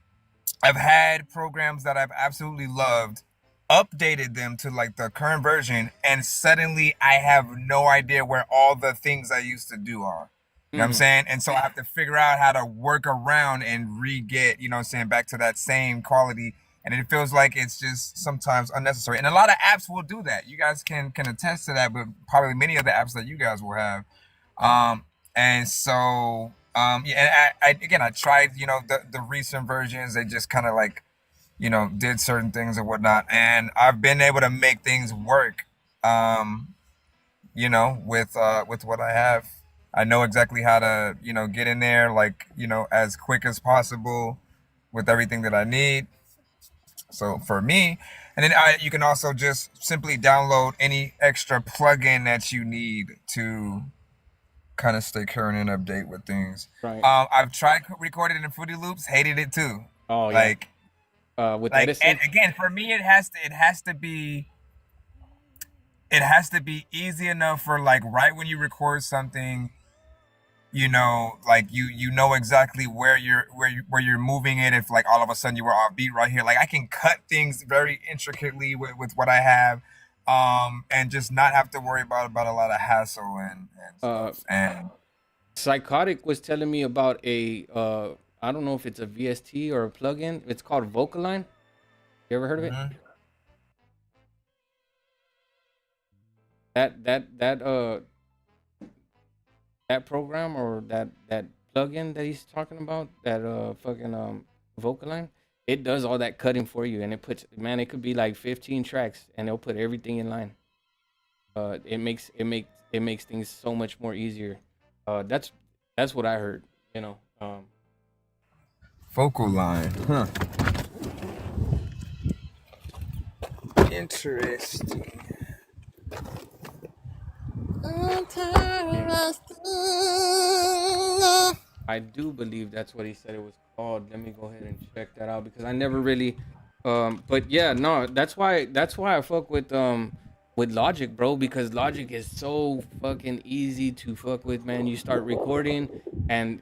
I've had programs that I've absolutely loved, updated them to like the current version, and suddenly I have no idea where all the things I used to do are. You know what I'm saying? And so I have to figure out how to work around and re-get, you know what I'm saying, back to that same quality. And it feels like it's just sometimes unnecessary. And a lot of apps will do that. You guys can attest to that, but probably many of the apps that you guys will have. And so yeah, and I tried, you know, the recent versions. They just kind of like, you know, did certain things and whatnot, and I've been able to make things work. You know, with what I have, I know exactly how to, you know, get in there, like, you know, as quick as possible with everything that I need. So for me, and then you can also just simply download any extra plugin that you need to kind of stay current and update with things. Right. I've tried recording in Fruity Loops, hated it too. Oh yeah. Like, With like, Edison. and again, for me, it has to be easy enough for like right when you record something, you know, like you know exactly where you're moving it. If like all of a sudden you were off beat right here, like I can cut things very intricately with what I have, and just not have to worry about a lot of hassle and stuff. And Psychotic was telling me about a I don't know if it's a VST or a plugin. It's called Vocaline. You ever heard of it? That program or that plugin that he's talking about, that fucking Vocaline, it does all that cutting for you, and it puts, man, it could be like 15 tracks and it'll put everything in line. It makes things so much more easier. That's what I heard, you know. Focal line, huh? Interesting. I do believe that's what he said it was called. Let me go ahead and check that out because I never really but yeah, no, that's why I fuck with Logic, bro, because Logic is so fucking easy to fuck with, man. You start recording and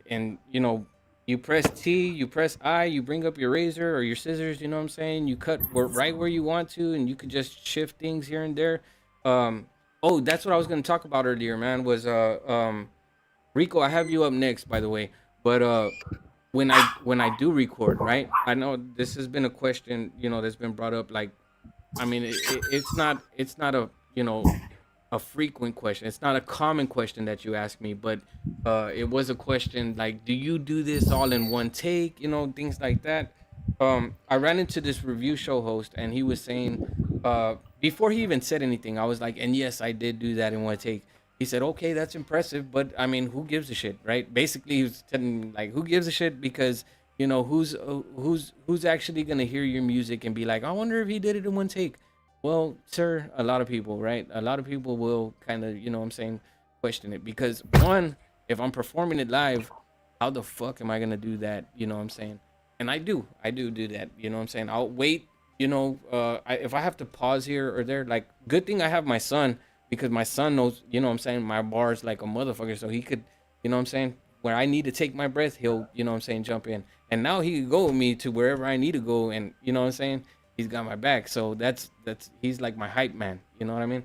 you know, you press T, you press I, you bring up your razor or your scissors, you know what I'm saying? You cut right where you want to, and you could just shift things here and there. Oh, that's what I was gonna talk about earlier, man, was Rico, I have you up next, by the way. But when I do record, right? I know this has been a question, you know, that's been brought up. Like, I mean, it's not a, you know, a frequent question. It's not a common question that you ask me, but it was a question like, do you do this all in one take? You know, things like that. I ran into this review show host, and he was saying, before he even said anything, I was like, and yes, I did do that in one take. He said, okay, that's impressive, but I mean, who gives a shit, right? Basically, he was telling me, like, who gives a shit? Because, you know, who's actually gonna hear your music and be like, I wonder if he did it in one take. Well, sir, a lot of people, right? A lot of people will kind of, you know what I'm saying, question it. Because one, if I'm performing it live, how the fuck am I gonna do that? You know what I'm saying? And I do that, you know what I'm saying? I'll wait, you know, if I have to pause here or there, like, good thing I have my son, because my son knows, you know what I'm saying, my bars like a motherfucker, so he could, you know what I'm saying, where I need to take my breath, he'll, you know what I'm saying, jump in. And now he can go with me to wherever I need to go, and, you know what I'm saying, he's got my back. So that's he's like my hype man, you know what I mean?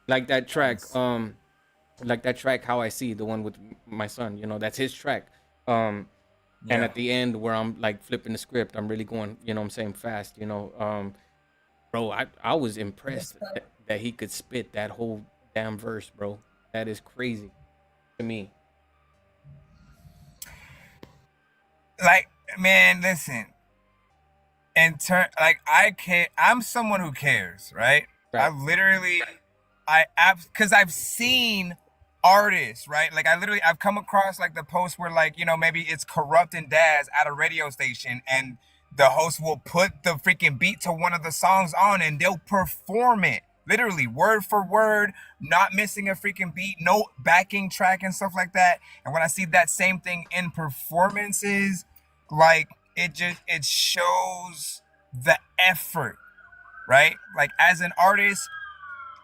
Like that track, How I See, the one with my son, you know, that's his track. And at the end where I'm like flipping the script, I'm really going, you know what I'm saying, fast, you know. bro, I was impressed that he could spit that whole damn verse, bro. That is crazy to me. Like, man, listen. Like I care. I'm someone who cares, right? I literally, because I've seen artists, right? Like I've come across like the post where like maybe it's Corrupt and Daz at a radio station, and the host will put the freaking beat to one of the songs on, and they'll perform it literally word for word, not missing a freaking beat, no backing track and stuff like that. And when I see that same thing in performances, like it shows the effort, right? Like as an artist,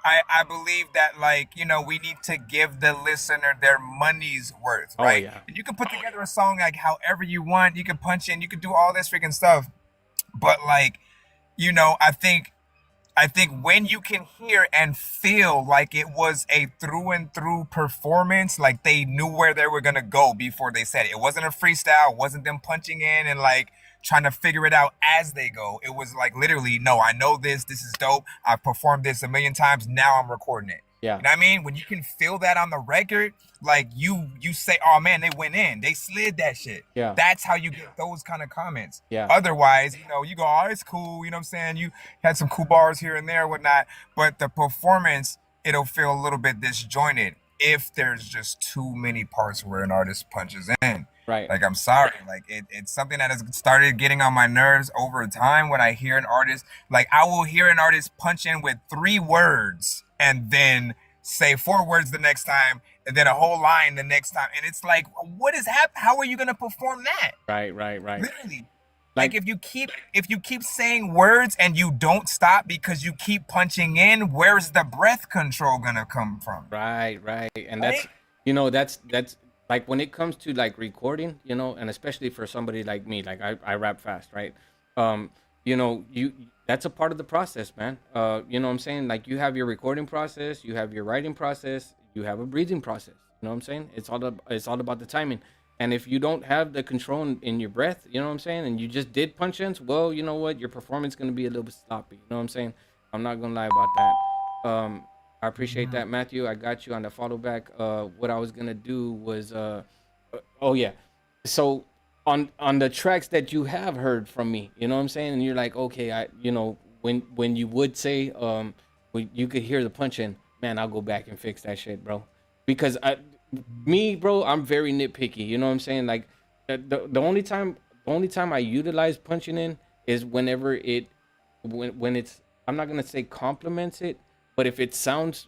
I believe that like we need to give the listener their money's worth, right? Yeah. And you can put together a song like however you want, you can punch in, you can do all this freaking stuff, but like I think when you can hear and feel like it was a through and through performance, like they knew where they were gonna go before they said it. It wasn't a freestyle, it wasn't them punching in and like trying to figure it out as they go. It was like literally, no, I know this is dope. I've performed this a million times, now I'm recording it. Yeah. You know what I mean? When you can feel that on the record, like you say, oh man, they went in, they slid that shit. Yeah. That's how you get those kind of comments. Yeah. Otherwise, you go, oh, it's cool. You know what I'm saying? You had some cool bars here and there, whatnot. But the performance, it'll feel a little bit disjointed if there's just too many parts where an artist punches in. Right. Like, I'm sorry. Like, it's something that has started getting on my nerves over time when I hear an artist. Like, I will hear an artist punch in with 3 words and then say 4 words the next time and then a whole line the next time. And it's like, what is happening? How are you going to perform that? Right. Literally. Like if you keep saying words and you don't stop because you keep punching in, where's the breath control gonna come from? Right. And that's like when it comes to like recording, and especially for somebody like me, like I rap fast, right? That's a part of the process, man. You know what I'm saying? Like you have your recording process, you have your writing process, you have a breathing process. You know what I'm saying? It's all about the timing. And if you don't have the control in your breath, you know what I'm saying, and you just did punch-ins, well, you know what? Your performance is going to be a little bit sloppy. You know what I'm saying? I'm not going to lie about that. I appreciate that, Matthew. I got you on the follow back. What I was going to do was, so on the tracks that you have heard from me, you know what I'm saying? And you're like, okay, when you would say, when you could hear the punch-in, man, I'll go back and fix that shit, bro. Because bro, I'm very nitpicky. You know what I'm saying? Like the only time I utilize punching in is whenever when it's, I'm not gonna say complements it, but if it sounds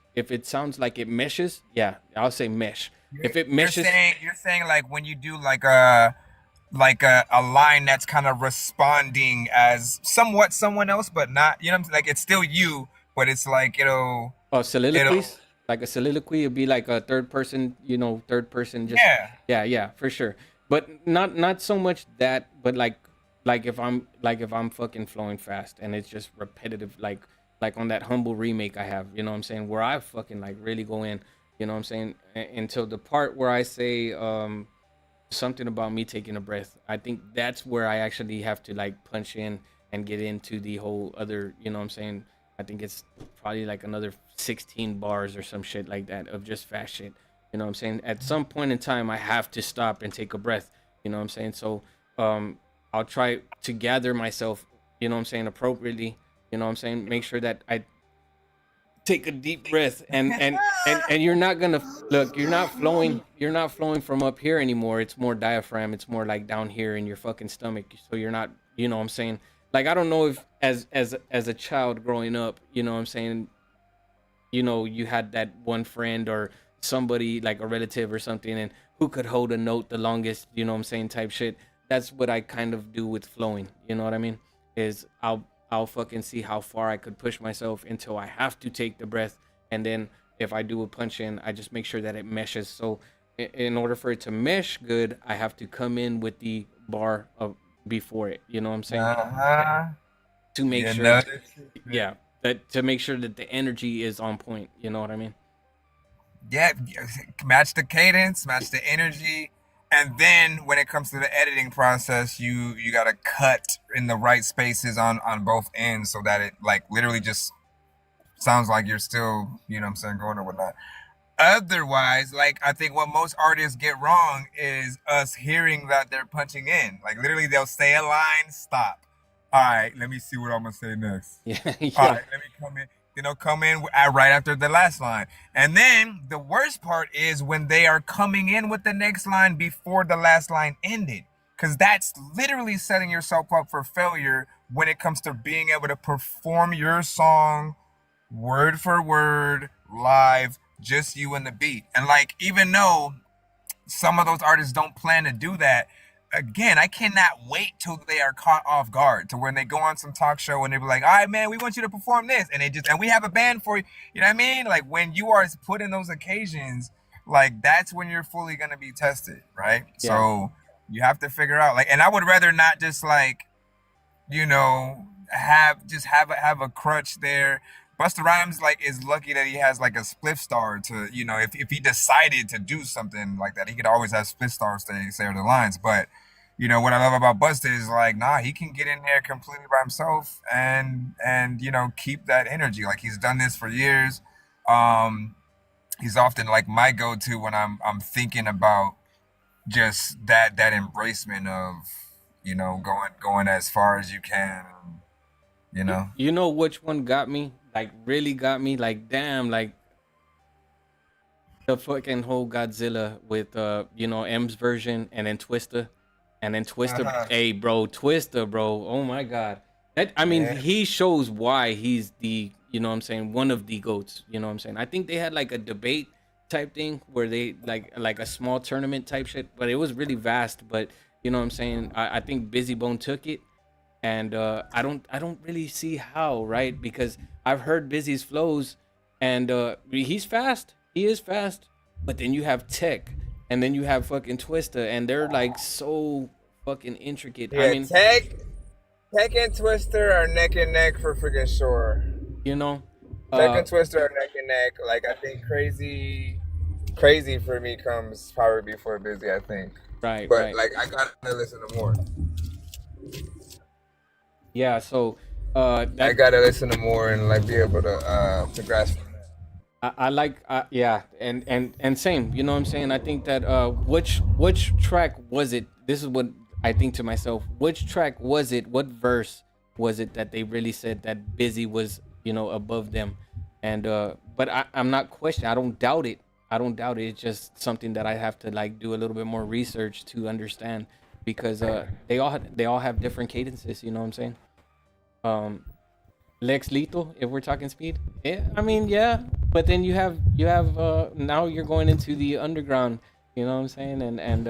like it meshes, yeah, I'll say mesh. If it meshes, you're saying like when you do like a line that's kind of responding as somewhat someone else, but not, like it's still you, but it's like soliloquies. Like a soliloquy would be like a third person just yeah, for sure. But not so much that, but like if I'm fucking flowing fast and it's just repetitive, like on that Humble remake I have, you know what I'm saying, where I fucking like really go in, you know what I'm saying, until the part where I say something about me taking a breath. I think that's where I actually have to like punch in and get into the whole other, you know what I'm saying. I think it's probably like another 16 bars or some shit like that of just fast shit. You know what I'm saying? At some point in time, I have to stop and take a breath. You know what I'm saying? So I'll try to gather myself, you know what I'm saying, appropriately. You know what I'm saying? Make sure that I take a deep breath and you're not gonna look, you're not flowing from up here anymore. It's more diaphragm. It's more like down here in your fucking stomach. So you're not, you know what I'm saying? Like, I don't know if as a child growing up, you know what I'm saying, you had that one friend or somebody like a relative or something and who could hold a note the longest, you know what I'm saying, type shit. That's what I kind of do with flowing. You know what I mean? Is I'll fucking see how far I could push myself until I have to take the breath. And then if I do a punch in, I just make sure that it meshes. So in order for it to mesh good, I have to come in with the bar of before it, you know what I'm saying? To make sure, to make sure that the energy is on point, you know what I mean? Yeah, match the cadence, match the energy, And then when it comes to the editing process, you gotta cut in the right spaces on both ends so that it like literally just sounds like you're still, you know what I'm saying, going or whatnot. Otherwise, like I think what most artists get wrong is us hearing that they're punching in. Like literally they'll say a line, stop. All right, let me see what I'm gonna say next. Yeah, All yeah. right, let me come in. Then they'll come in right after the last line. And then the worst part is when they are coming in with the next line before the last line ended. Because that's literally setting yourself up for failure when it comes to being able to perform your song word for word, live, just you and the beat. And like, even though some of those artists don't plan to do that, again, I cannot wait till they are caught off guard to when they go on some talk show and they be like, all right, man, we want you to perform this. And and we have a band for you. You know what I mean? Like when you are put in those occasions, like that's when you're fully going to be tested. Right. Yeah. So you have to figure out like, and I would rather not just like, you know, have a crutch there. Busta Rhymes like is lucky that he has like a split star to, you know, if he decided to do something like that, he could always have split stars to say the lines. But you know what I love about Busta is like, nah, he can get in there completely by himself and you know keep that energy. Like he's done this for years. He's often like my go-to when I'm thinking about just that embracement of, you know, going as far as you can, you know. You know which one got me? Like really got me? Like damn, like the fucking whole Godzilla with you know, M's version and then Twista. And then Twista, hey bro, Twista, bro. Oh my god. That I mean, he shows why he's the, you know what I'm saying, one of the GOATs, you know what I'm saying? I think they had like a debate type thing where they like a small tournament type shit, but it was really vast, but you know what I'm saying? I think Busy Bone took it. And I don't really see how, right? Because I've heard Busy's flows, and he's fast. He is fast. But then you have Tech, and then you have fucking Twista, and they're like so fucking intricate. Yeah, I mean, Tech and Twister are neck and neck for freaking sure. You know, Tech and Twister are neck and neck. Like I think crazy for me comes probably before Busy. I think. Right. But right. like I gotta listen to more. Yeah, so I gotta listen to more and like be able to grasp. I like yeah, and same, you know what I'm saying? I think that which track was it? This is what I think to myself. Which track was it? What verse was it that they really said that Busy was, you know, above them? And but I'm not questioning. I don't doubt it. It's just something that I have to like do a little bit more research to understand, because they all have different cadences, you know what I'm saying? Lex Lethal, if we're talking speed, yeah, I mean, yeah, but then you have now you're going into the underground, you know what I'm saying? And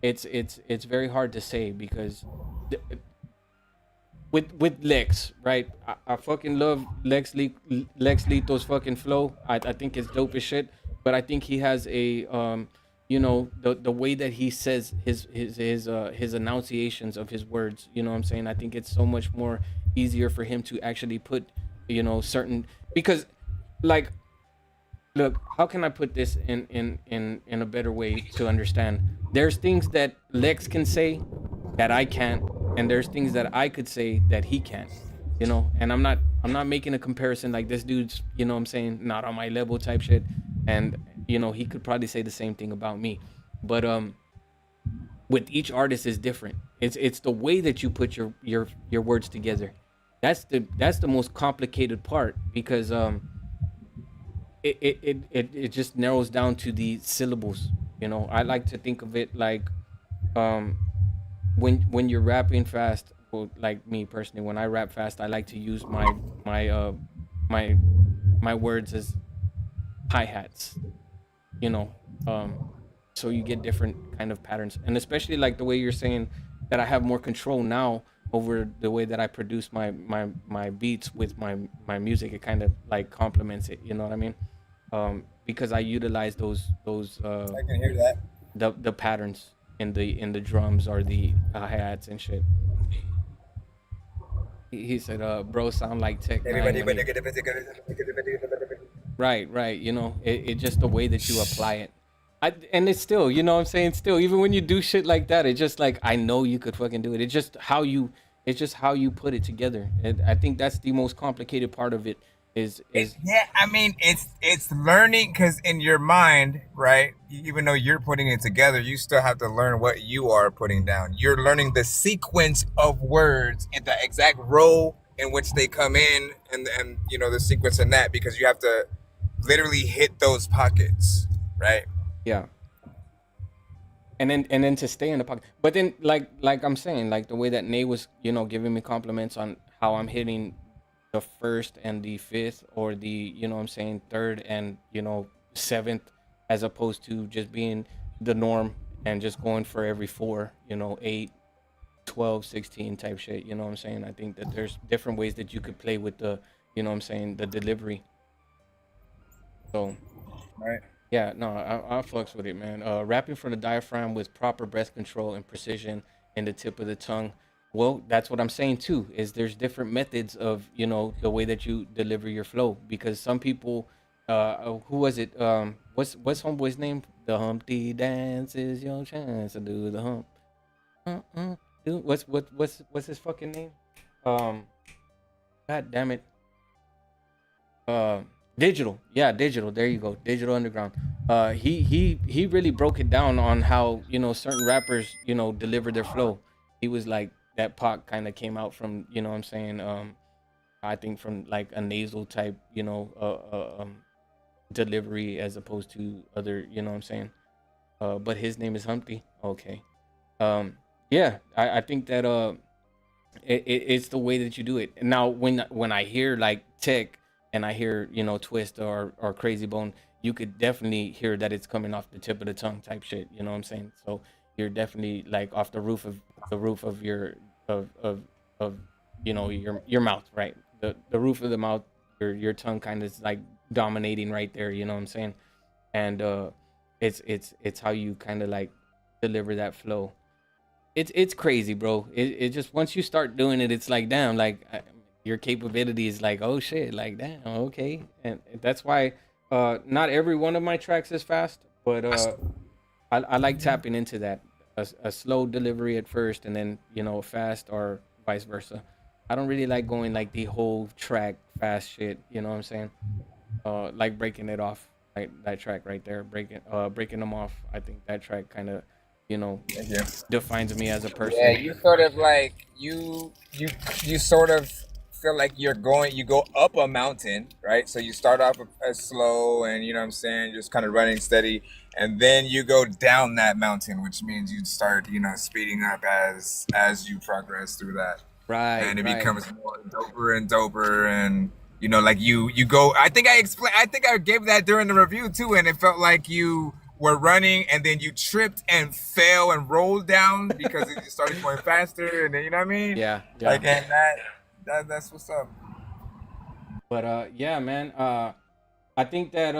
it's very hard to say, because with Lex, right? I fucking love Lex Lethal's fucking flow. I think it's dope as shit, but I think he has a you know, the way that he says his enunciations of his words, you know what I'm saying? I think it's so much more easier for him to actually put, you know, certain, because like, look, how can I put this in a better way to understand? There's things that Lex can say that I can't, and there's things that I could say that he can't, you know? And I'm not making a comparison like this dude's, you know what I'm saying, not on my level type shit, and you know, he could probably say the same thing about me, but with each artist is different. It's the way that you put your words together. That's the most complicated part, because it just narrows down to the syllables. You know, I like to think of it like when you're rapping fast, well, like me personally, when I rap fast, I like to use my words as hi-hats, you know, so you get different kind of patterns. And especially like the way you're saying that I have more control now over the way that I produce my beats with my music. It kind of like complements it, you know what I mean? Because I utilize those I can hear that, the patterns in the drums or the hi-hats and shit. He said, bro, sound like Tech Nine. Right, you know, it just the way that you apply it. And it's still, you know what I'm saying? Still, even when you do shit like that, it's just like, I know you could fucking do it. It's just how you put it together. And I think that's the most complicated part of it is Yeah, I mean, it's learning because in your mind, right? Even though you're putting it together, you still have to learn what you are putting down. You're learning the sequence of words and the exact row in which they come in, and you know the sequence in that because you have to literally hit those pockets, right? yeah. And then to stay in the pocket. But then like I'm saying, like the way that Nate was, giving me compliments on how I'm hitting the first and the fifth, or the, what I'm saying, third and, seventh, as opposed to just being the norm and just going for every four, 8, 12, 16 type shit, you know what I'm saying? I think that there's different ways that you could play with the, what I'm saying, the delivery. So Right. yeah, no, I fucks with it, man. Rapping from the diaphragm with proper breath control and precision in the tip of the tongue. Well, that's what I'm saying too. Is there's different methods of, the way that you deliver your flow, because some people, who was it? What's homeboy's name? The Humpty Dance is your chance to do the hump. Dude, what's his fucking name? Um, God damn it. uh Digital, yeah, Digital, there you go, Digital Underground. He really broke it down on how, certain rappers, deliver their flow. He was like, that Pac kind of came out from, what I'm saying, I think from like a nasal type, delivery, as opposed to other, what I'm saying. But his name is Humpty. Okay. Yeah, I think that it's the way that you do it. Now, when I hear like Tech, and I hear, Twist or Crazy Bone, you could definitely hear that it's coming off the tip of the tongue type shit. You know what I'm saying? So you're definitely like off the roof of of your mouth, right? The roof of the mouth, your tongue kind of is like dominating right there. You know what I'm saying? And it's how you kind of like deliver that flow. It's crazy, bro. It just, once you start doing it, it's like, damn, like your capability is like, oh shit, like, damn, okay. And that's why not every one of my tracks is fast, but I like tapping into that, a slow delivery at first, and then fast, or vice versa. I don't really like going like the whole track fast shit. You know what I'm saying? Like breaking it off, like that track right there, breaking them off. I think that track kind of, Yeah. defines me as a person. Yeah, you sort of like you sort of feel like you go up a mountain, right? So you start off as slow, and you know what I'm saying, just kind of running steady, and then you go down that mountain, which means you start, speeding up as you progress through that. Right. And it right. becomes more doper and doper, and like you go. I think I gave that during the review too, and it felt like you were running and then you tripped and fell and rolled down because it just started going faster, and then, you know what I mean? Yeah. Like, and that's what's up. But yeah, man. I think that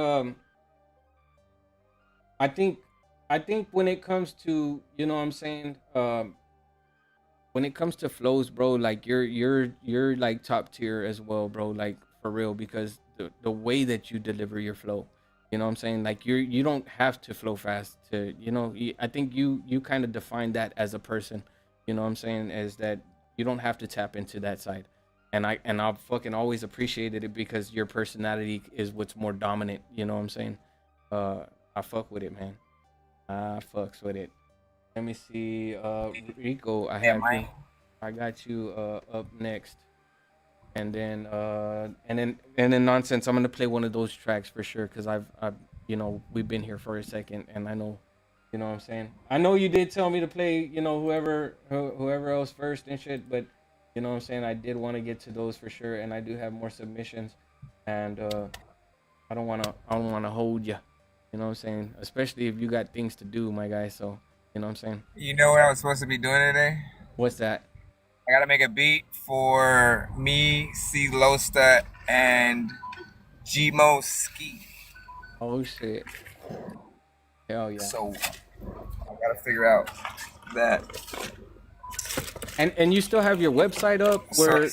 I think when it comes to, what I'm saying, when it comes to flows, bro, like you're like top tier as well, bro, like for real, because the way that you deliver your flow, you know what I'm saying, like you don't have to flow fast to, I think you kind of define that as a person, you know what I'm saying, is that you don't have to tap into that side. And I've fucking always appreciated it because your personality is what's more dominant, you know what I'm saying. I fuck with it, man. I fucks with it. Let me see, Rico, I got you up next. And then nonsense, I'm gonna play one of those tracks for sure, because I've we've been here for a second, and I know, you know what I'm saying. I know you did tell me to play, whoever else first and shit, but you know what I'm saying, I did want to get to those for sure, and I do have more submissions, and I don't wanna hold you. You know what I'm saying? Especially if you got things to do, my guy. So, you know what I'm saying? You know what I was supposed to be doing today? What's that? I gotta make a beat for me, C Losta, and Gmo Ski. Oh shit! Hell yeah! So I gotta figure out that. And you still have your website up? Where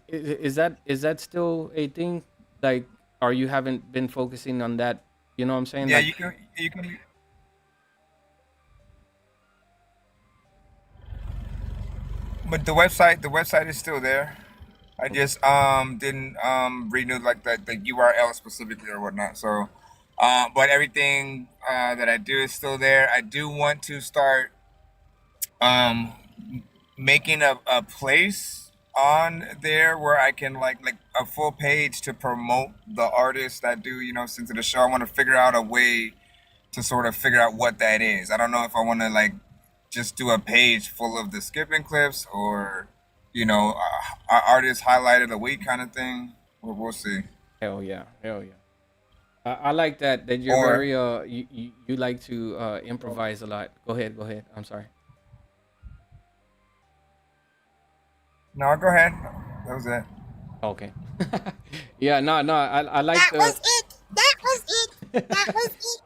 is that still a thing? Like, or you haven't been focusing on that? You know what I'm saying? Yeah, like, you can but the website is still there. I just didn't renew like the URL specifically or whatnot. So, but everything that I do is still there. I do want to start um making a place on there where I can like a full page to promote the artists that do sing to the show. I want to figure out a way to sort of figure out what that is. I don't know if I want to like just do a page full of the skipping clips or artists highlighted a week kind of thing. We'll see. Hell yeah, hell yeah. I like that you're Or very you like to improvise a lot. Go ahead, go ahead. I'm sorry. no, go ahead. That was it. Okay. Yeah, no. I like That the was it. That was it. That was it.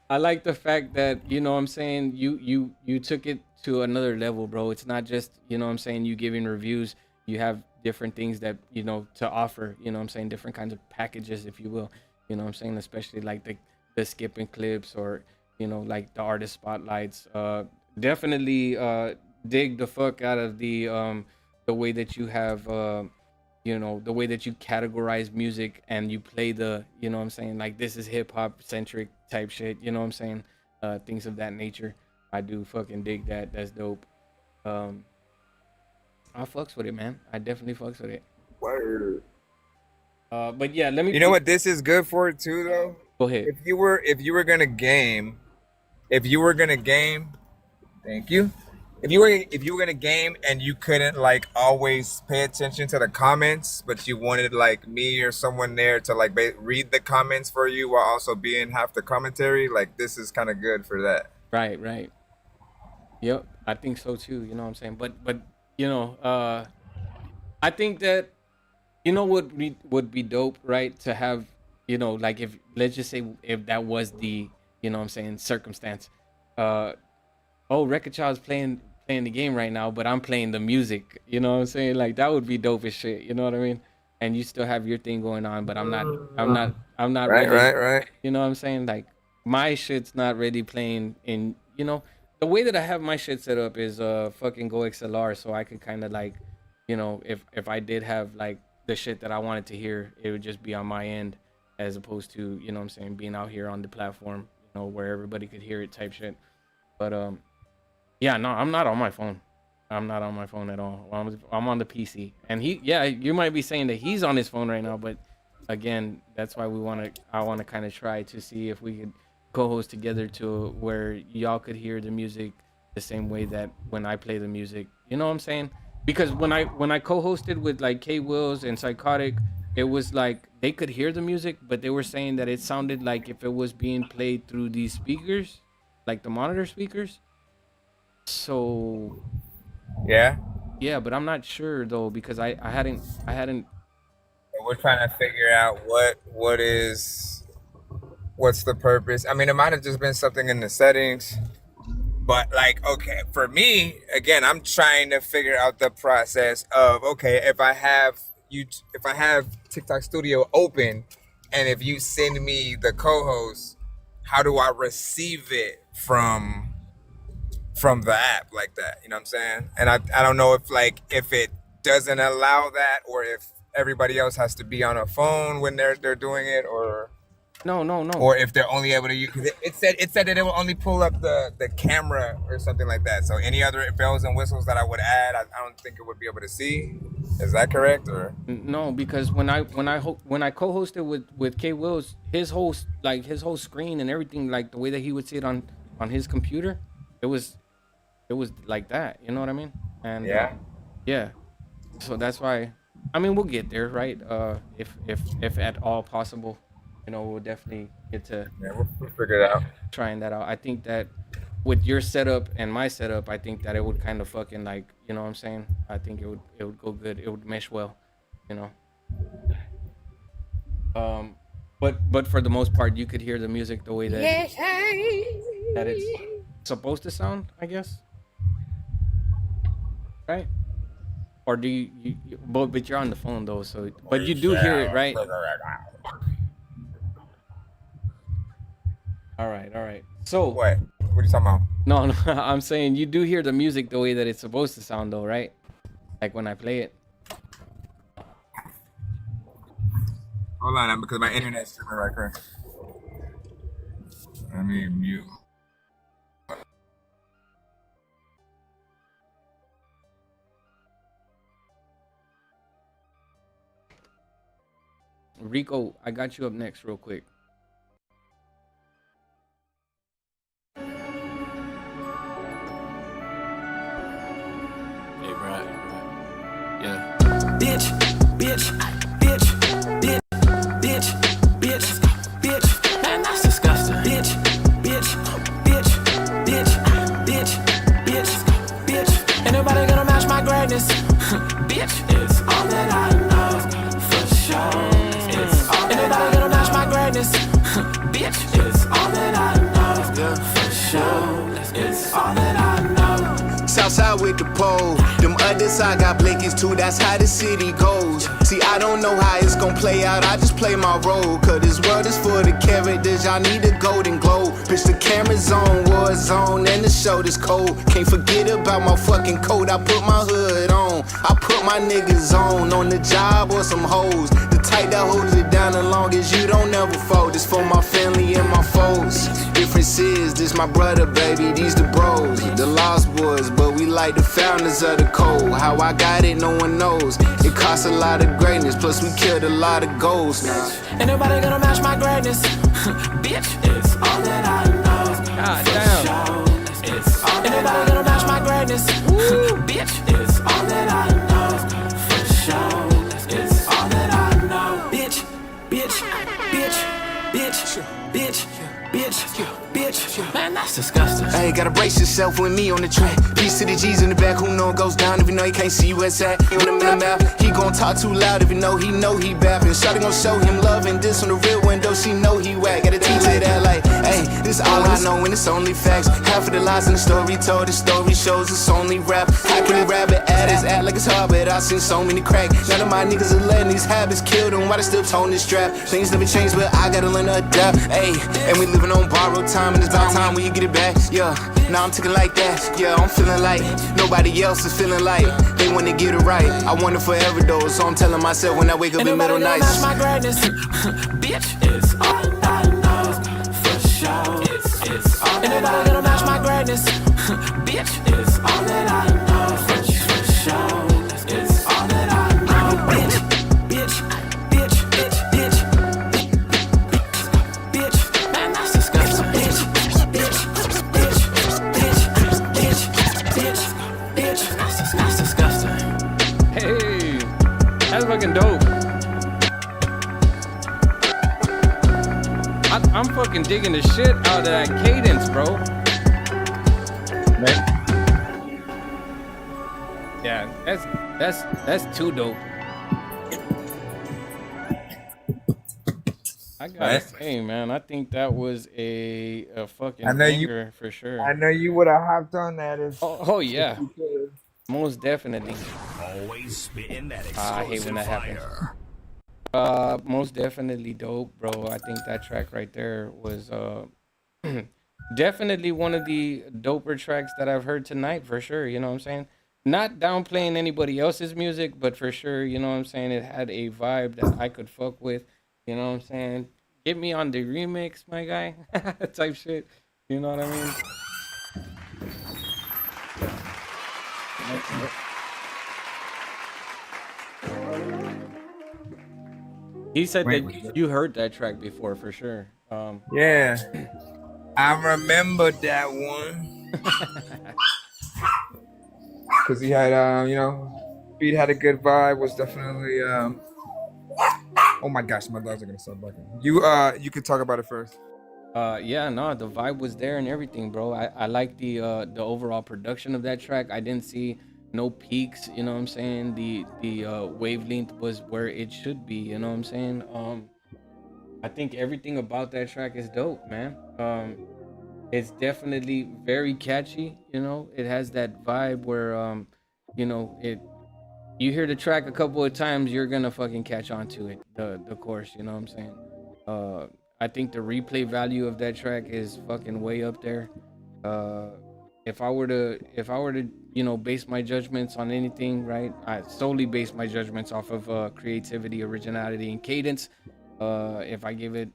I like the fact that what I'm saying you took it to another level, bro. It's not just what I'm saying you giving reviews. You have different things that to offer. What I'm saying, different kinds of packages, if you will. What I'm saying, especially like the skipping clips or like the artist spotlights. Definitely dig the fuck out of the way that you have the way that you categorize music and you play the what I'm saying, like this is hip hop centric type shit, what I'm saying, things of that nature. I do fucking dig that. That's dope. I fucks with it, man. I definitely fucks with it. Word. But yeah, let me You know what this is good for too though? Go ahead. If you were gonna game, thank you. If you were gonna game and you couldn't like always pay attention to the comments, but you wanted like me or someone there to like read the comments for you while also being half the commentary, like this is kind of good for that. Right. Yep, I think so too. What I'm saying, but I think that would be dope, right? To have like if let's just say if that was the what I'm saying circumstance. Record Child's playing the game right now, but I'm playing the music. You know what I'm saying? Like that would be dope as shit. You know what I mean? And you still have your thing going on, but I'm not Right, really. right. You know what I'm saying? Like my shit's not really playing in. The way that I have my shit set up is fucking Go XLR, so I could kind of like, if I did have like the shit that I wanted to hear, it would just be on my end, as opposed to what I'm saying, being out here on the platform, where everybody could hear it type shit. But yeah, no, I'm not on my phone. I'm not on my phone at all. I'm on the PC. And you might be saying that he's on his phone right now, but again, that's why I want to kind of try to see if we could co-host together to where y'all could hear the music the same way that when I play the music. You know what I'm saying? Because when I co-hosted with like K Wills and Psychotic, it was like they could hear the music, but they were saying that it sounded like if it was being played through these speakers, like the monitor speakers. So Yeah. yeah, but I'm not sure though, because I hadn't We're trying to figure out what's the purpose. I mean, it might have just been something in the settings, but like, okay, for me, again, I'm trying to figure out the process of, okay, if I have TikTok Studio open, and if you send me the co-host, how do I receive it from the app like that? You know what I'm saying? And I don't know if it doesn't allow that, or if everybody else has to be on a phone when they're doing it, or no, or if they're only able to use, because it said that it will only pull up the camera or something like that. So any other bells and whistles that I would add, I don't think it would be able to see. Is that correct? Or no, because when I co-hosted with K Wills, his whole screen and everything, like the way that he would see it on his computer, it was like that. You know what I mean? And yeah. So that's why. I mean, we'll get there, right? If at all possible, we'll definitely get to we'll figure it out. Trying that out. I think that with your setup and my setup, I think that it would kind of fucking like, what I'm saying? I think it would go good. It would mesh well, But for the most part, you could hear the music the way that that it's supposed to sound, I guess. Right? Or do you but you're on the phone though, so but you do hear it, right? All right. So what are you talking about? No, I'm saying you do hear the music the way that it's supposed to sound though, right? Like when I play it. Hold on, because my internet's streaming right here. Let me mute. Rico, I got you up next real quick. Hey, Brad. Yeah. Bitch, bitch, bitch, bitch, bitch, bitch, bitch. Man, that's disgusting. Bitch, bitch, bitch, bitch, bitch, bitch, bitch. Ain't nobody gonna match my greatness. Bitch, it's all that I know for sure. It's all Ain't nobody gonna match my greatness. Bitch, it's all that I know for sure. It's all that I know. Southside with the pole. Them other side got blinkies too, that's how the city goes. See, I don't know how it's gonna play out, I just play my role. Cause this world is for the characters, y'all need a golden globe. Bitch, the camera's on, war zone, and the shoulder's cold. Can't forget about my fucking coat, I put my hood on. I put my niggas on the job or some hoes. The type that holds it down as long as you don't ever fold. This for my family and my foes. Difference is, this my brother, baby, these the bros. The lost boys, but we like the founders of the code. How I got it, no one knows. It costs a lot of greatness, plus we killed a lot of goals. Ain't nobody gonna match my greatness. Bitch, it's all that I know. God damn. It's all Ain't nobody gonna match my greatness. Bitch, it's all that I know for sure. It's all that I know. Bitch, bitch, bitch, bitch, bitch, bitch, bitch. Man, that's disgusting. Hey, gotta brace yourself with me on the track. Peace to the G's in the back, who know it goes down if you know he can't see where it's at. On the map, he gon' talk too loud if you know he bapping. Shawty gon' show him love and this on the real window, she know he whack. Gotta teach her that like, hey, this all I know and it's only facts. Half of the lies in the story told, the story shows it's only rap. How can he rap it at his act like it's hard, but I seen so many crack. None of my niggas are letting these habits kill them, why they still tone this strap? Things never change, but I gotta learn to adapt. Hey, and we living on borrowed time and it's about time when you get it back. Yeah, now I'm ticking like that. Yeah, I'm feeling like nobody else is feeling like they wanna get it right. I want it forever though, so I'm telling myself when I wake up in middle nights. Ain't nobody gonna match my greatness. Bitch, it's all I know for sure. It's all Ain't nobody gonna match my greatness. Bitch, it's all that I know for sure. It's all that I know. Bitch, bitch, bitch, bitch, bitch, bitch. Man, that's disgusting. Bitch, bitch, bitch, bitch, bitch, bitch, bitch. That's disgusting. Hey, that's fucking dope. I'm fucking digging the shit out of that cadence, bro. Right? Yeah, that's too dope. I gotta say, man, I think that was a fucking banger for sure. I know you would have hopped on that. Oh yeah, most definitely. Always spitting that I hate when that happens. Most definitely dope, bro. I think that track right there was definitely one of the doper tracks that I've heard tonight for sure. You know what I'm saying? Not downplaying anybody else's music, but for sure, you know what I'm saying? It had a vibe that I could fuck with. You know what I'm saying? Get me on the remix, my guy. Type shit. You know what I mean? He said that you heard that track before for sure. Yeah, I remember that one. Cause he had, beat had a good vibe. Was definitely. Oh my gosh, my dogs are gonna start barking. You could talk about it first. Yeah, no, the vibe was there and everything, bro. I like the overall production of that track. I didn't see no peaks, you know what I'm saying? The wavelength was where it should be, you know what I'm saying? I think everything about that track is dope, man. It's definitely very catchy, you know. It has that vibe where you hear the track a couple of times, you're gonna fucking catch on to it, the chorus, you know what I'm saying? I think the replay value of that track is fucking way up there. if I were to base my judgments on anything, right, I solely base my judgments off of creativity, originality, and cadence. If I give it,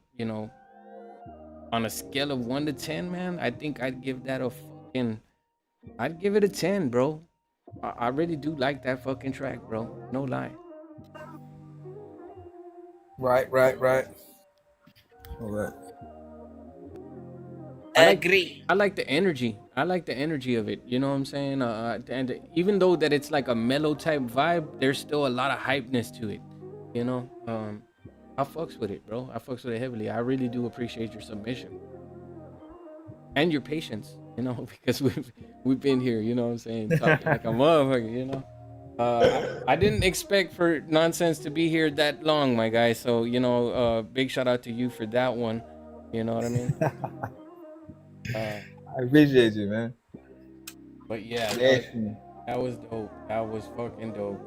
on a scale of 1 to 10, man, I think I'd give it a 10, bro. I really do like that fucking track, bro. No lie. Right. All right. I like Agree. I like the energy. I like the energy of it. You know what I'm saying? And even though that it's like a mellow type vibe, there's still a lot of hypeness to it. You know, I fucks with it, bro. I fucks with it heavily. I really do appreciate your submission and your patience. Because we've been here. You know what I'm saying? Talking like a motherfucker. I didn't expect for nonsense to be here that long, my guy. So big shout out to you for that one. You know what I mean? I appreciate you, man. But yeah, Yes. that was dope. That was fucking dope.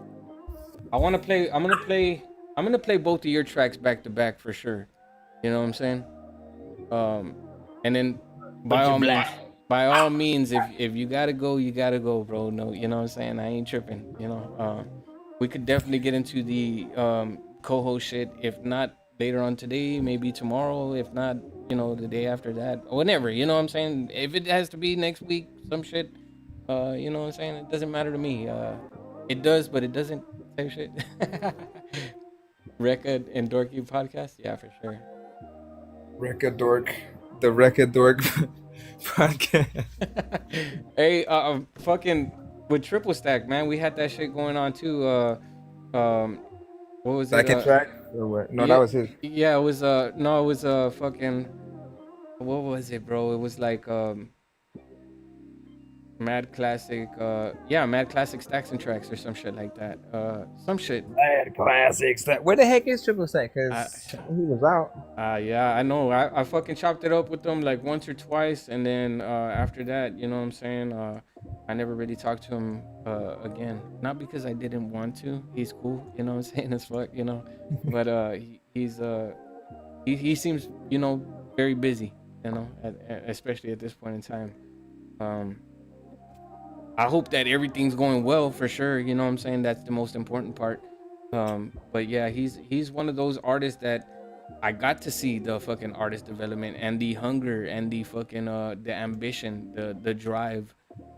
I want to play. I'm gonna play both of your tracks back to back for sure. You know what I'm saying? And then by Put your all means, black. if you gotta go, you gotta go, bro. No, you know what I'm saying? I ain't tripping. We could definitely get into the co-host shit. If not later on today, maybe tomorrow. If not, the day after that, or whenever. You know what I'm saying? If it has to be next week, some shit. You know what I'm saying? It doesn't matter to me. It does, but it doesn't. Type shit. Record and Dorky podcast, yeah, for sure. The Record Dork podcast. Hey, fucking with triple stack, man, we had that shit going on too. What was it? Second track or what? No, yeah, that was his. yeah, it was no, it was fucking, what was it, bro? It was like Mad Classic, Mad Classic Stacks and Tracks or some shit like that. Some shit. Mad Classics. Where the heck is Triple Stack? Because he was out. Yeah, I know. I fucking chopped it up with them like once or twice, and then after that, you know what I'm saying? I never really talked to him again. Not because I didn't want to. He's cool, you know what I'm saying? As fuck, But he seems, very busy, especially at this point in time. I hope that everything's going well for sure. You know what I'm saying? That's the most important part. But yeah, he's one of those artists that I got to see the fucking artist development and the hunger and the fucking the ambition, the drive,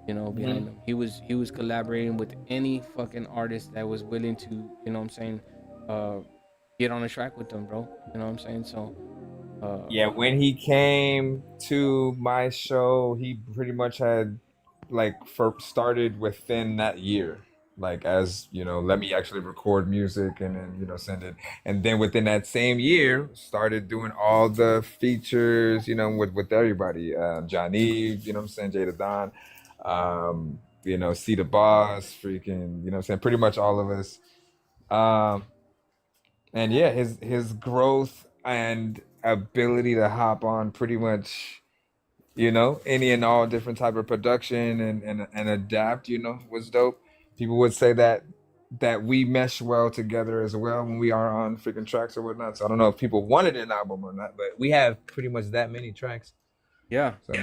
behind him. He was collaborating with any fucking artist that was willing to, you know what I'm saying, get on a track with them, bro. You know what I'm saying? So Yeah, when he came to my show, he pretty much had started within that year, as let me actually record music and then send it, and then within that same year started doing all the features with everybody, John Eve, what I'm saying, Jada Don, C the Boss, freaking, what I'm saying, pretty much all of us. And yeah, his growth and ability to hop on pretty much any and all different type of production and adapt, was dope. People would say that we mesh well together as well when we are on freaking tracks or whatnot. So I don't know if people wanted an album or not, but we have pretty much that many tracks. Yeah. So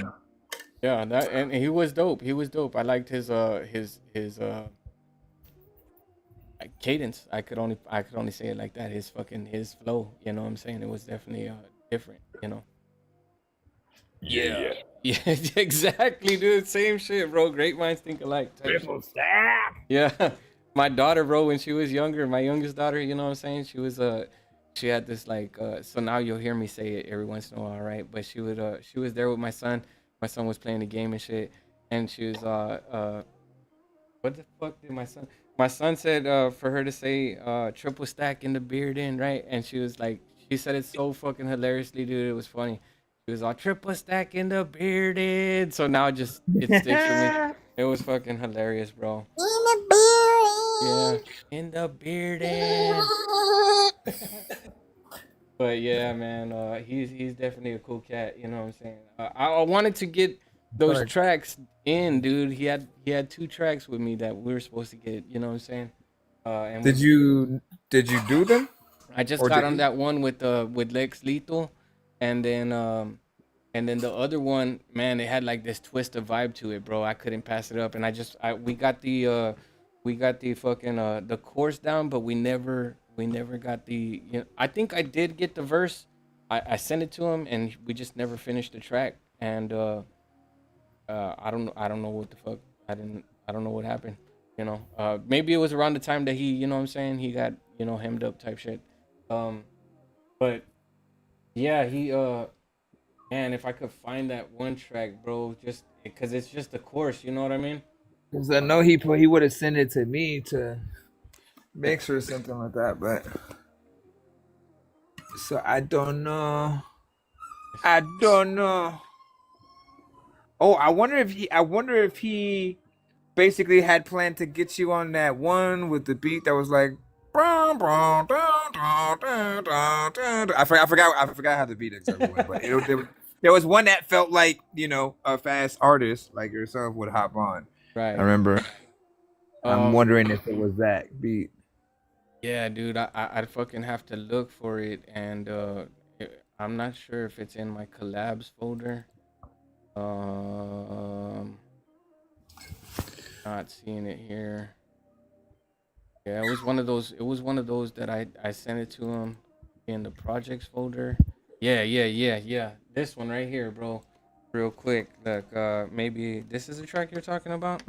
Yeah, that, and he was dope. He was dope. I liked his cadence. I could only say it like that. His flow. You know what I'm saying? It was definitely different. Yeah, exactly, dude. Same shit, bro. Great minds think alike. Triple stack. Yeah, my daughter, bro, when she was younger, my youngest daughter, you know what I'm saying? She was she had this so now you'll hear me say it every once in a while, right? But she was there with my son. My son was playing the game and shit, and she was what the fuck did my son? My son said for her to say triple stack in the beard in, right? And she was like, she said it so fucking hilariously, dude. It was funny. She was all triple stack in the bearded. So now it sticks with me. It was fucking hilarious, bro. In the beard. Yeah, in the bearded. But yeah, man, he's definitely a cool cat. You know what I'm saying? I wanted to get those tracks in, dude. He had 2 tracks with me that we were supposed to get. You know what I'm saying? And did you do them? I just got on that one with Lex Lethal, and then And then the other one, man, it had like this twisted vibe to it, bro. I couldn't pass it up, and we got the fucking the chorus down, but we never got the. You know, I think I did get the verse. I sent it to him, and we just never finished the track. And I don't know what the fuck. I don't know what happened. You know, maybe it was around the time that he, you know what I'm saying, he got, you know, hemmed up type shit. But yeah, he man, if I could find that one track, bro, just because it's just the chorus, you know what I mean? Because I know he would have sent it to me to mix or something like that, but so I don't know. I don't know. Oh, I wonder if he basically had planned to get you on that one with the beat that was like I forgot how the beat exactly went, but there was one that felt like, you know, a fast artist like yourself would hop on. Right. I remember. I'm wondering if it was that beat. Yeah, dude, I'd fucking have to look for it, and I'm not sure if it's in my collabs folder. Not seeing it here. Yeah, it was one of those. It was one of those that I sent it to him in the projects folder. Yeah. This one right here, bro. Real quick, look. Maybe this is the track you're talking about.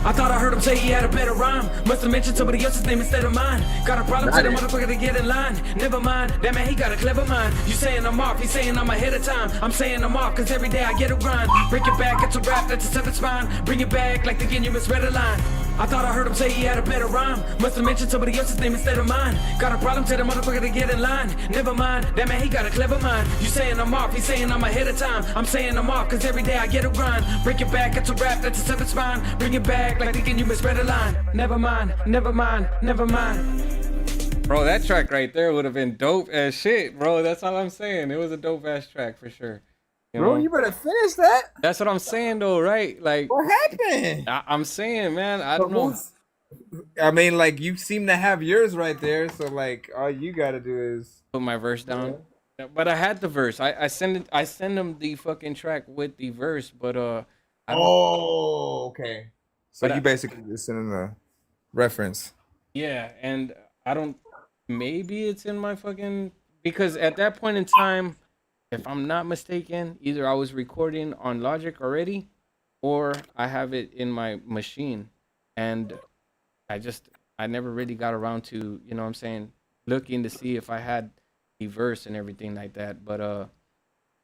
I thought I heard him say he had a better rhyme. Must have mentioned somebody else's name instead of mine. Got a problem, tell the motherfucker to get in line. Never mind, that man, he got a clever mind. You saying I'm off, he saying I'm ahead of time. I'm saying I'm off, cause every day I get a grind. Break it back, it's a rap, that's a seventh spine. Bring it back, like again you misread a line. I thought I heard him say he had a better rhyme. Must have mentioned somebody else's name instead of mine. Got a problem, tell the motherfucker to get in line. Never mind, that man, he got a clever mind. You saying I'm off, he saying I'm ahead of time. I'm saying I'm off, cause every day I get a grind. Break it back, it's a rap, that's a seventh spine. Bring it back, like again you misread a line. Never mind, never mind, never mind. Bro, that track right there would have been dope as shit, bro. That's all I'm saying. It was a dope ass track for sure. Bro, you better finish that. That's what I'm saying though, right? Like, what happened? I'm saying, man, I don't know. I mean, like, you seem to have yours right there, so like all you gotta do is put my verse down. Yeah, but I had the verse. I send him the fucking track with the verse, but okay. So you basically just send him the reference. Yeah, and I don't. Maybe it's in my fucking, because at that point in time, if I'm not mistaken, either I was recording on Logic already, or I have it in my machine, and I never really got around to, you know what I'm saying, looking to see if I had the verse and everything like that. But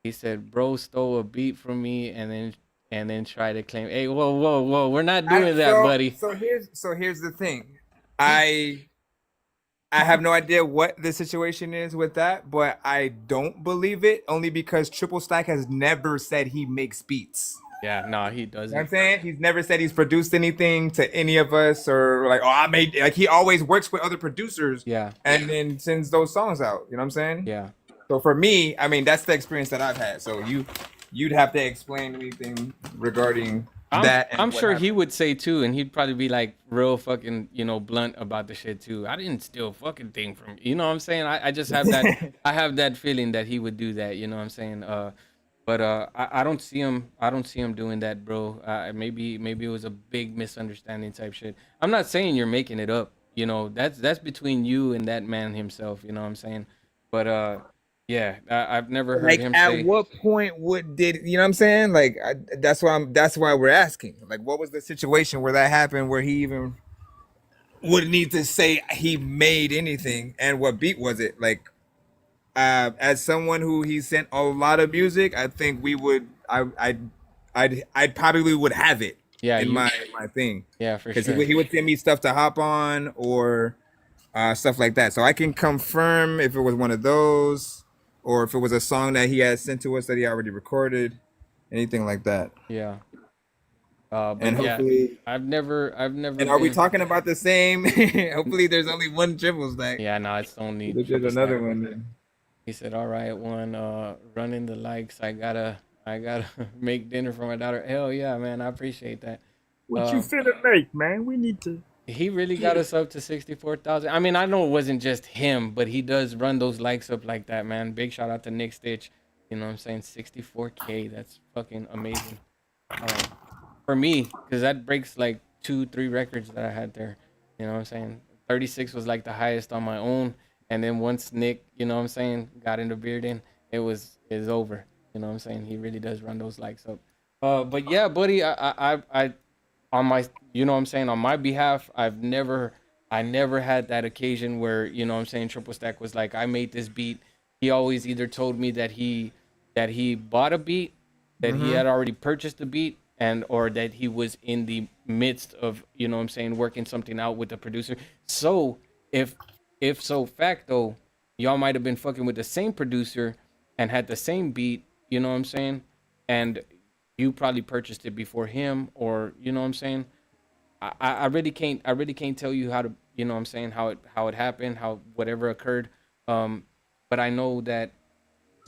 he said, bro stole a beat from me and then try to claim, hey, whoa, we're not doing that, buddy. So here's the thing. I have no idea what the situation is with that, but I don't believe it, only because Triple Stack has never said he makes beats. Yeah, no, he doesn't. You know what I'm saying? He's never said he's produced anything to any of us, or like, oh, I made, like, he always works with other producers. Yeah. And then sends those songs out. You know what I'm saying? Yeah. So for me, I mean, that's the experience that I've had. So you'd have to explain anything regarding that. I'm sure he would say too, and he'd probably be like real fucking, you know, blunt about the shit too. I didn't steal a fucking thing from you. You know what I'm saying? I just have that I have that feeling that he would do that, you know what I'm saying? But I don't see him doing that, bro. Maybe it was a big misunderstanding type shit. I'm not saying you're making it up, you know. That's between you and that man himself, you know what I'm saying? But yeah, I've never heard him say. At what point did you know what I'm saying? Like that's why we're asking. Like, what was the situation where that happened, where he even would need to say he made anything, and what beat was it? Like, as someone who he sent a lot of music, I think we would. I'd probably would have it. Yeah, in my thing. Yeah, for sure. Because he would send me stuff to hop on or stuff like that, so I can confirm if it was one of those. Or if it was a song that he had sent to us that he already recorded, anything like that. Yeah. And hopefully, I've never. And are we talking about the same? Hopefully, there's only one Triple Stack. Yeah, no, it's only. There's another one. Then. He said, "All right, one, running the likes. I gotta make dinner for my daughter." Hell yeah, man, I appreciate that. What you finna make, man? We need to. He really got us up to 64,000. I mean, I know it wasn't just him, but he does run those likes up like that, man. Big shout out to Nick Stitch. You know what I'm saying? 64K. That's fucking amazing. For me, because that breaks like 2, 3 records that I had there. You know what I'm saying? 36 was like the highest on my own. And then once Nick, you know what I'm saying, got into bearding, it's over. You know what I'm saying? He really does run those likes up. But yeah, buddy, I on my, you know what I'm saying, on my behalf, I never had that occasion where, you know what I'm saying, Triple Stack was like, I made this beat. He always either told me that he bought a beat, that he had already purchased the beat, and or that he was in the midst of, you know what I'm saying, working something out with the producer. So if so facto, y'all might have been fucking with the same producer and had the same beat, you know what I'm saying? And you probably purchased it before him, or you know what I'm saying. I really can't tell you how to, you know what I'm saying, how it happened, how whatever occurred. But I know that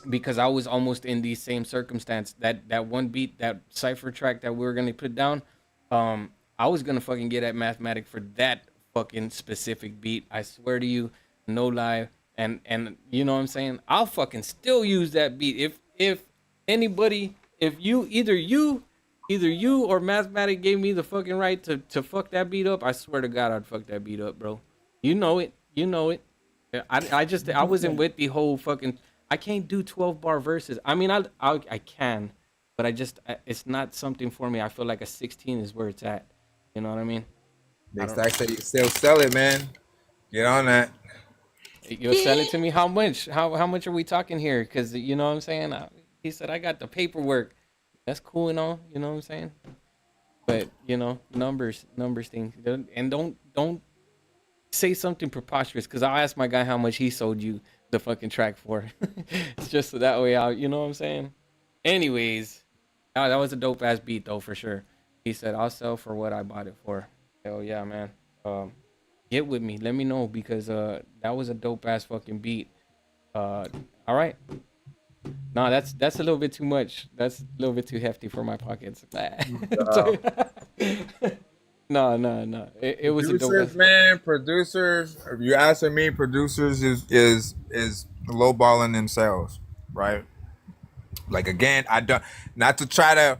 because I was almost in the same circumstance. That one beat, that cipher track that we were gonna put down, I was gonna fucking get at Mathematic for that fucking specific beat. I swear to you, no lie. And you know what I'm saying? I'll fucking still use that beat. If anybody, if you either you or Mathematic gave me the fucking right to fuck that beat up, I swear to God I'd fuck that beat up, bro. You know it. You know it. I wasn't with the whole fucking. I can't do 12-bar verses. I mean, I can, but it's not something for me. I feel like a 16 is where it's at. You know what I mean? Big Stack said you still sell it, man. Get on that. You'll sell it to me. How much? How much are we talking here? Because you know what I'm saying. He said I got the paperwork. That's cool and all. You know what I'm saying. But you know, numbers things. And don't say something preposterous, because I'll ask my guy how much he sold you the fucking track for. It's just so that way out, you know what I'm saying? Anyways, that was a dope ass beat though, for sure. He said, I'll sell for what I bought it for. Hell yeah, man. Get with me. Let me know, because that was a dope ass fucking beat. All right. No, that's a little bit too much. That's a little bit too hefty for my pockets. No. It was a dope. Producers, man, producers. If you asking me, producers is lowballing themselves, right? Like again, I don't, not to try to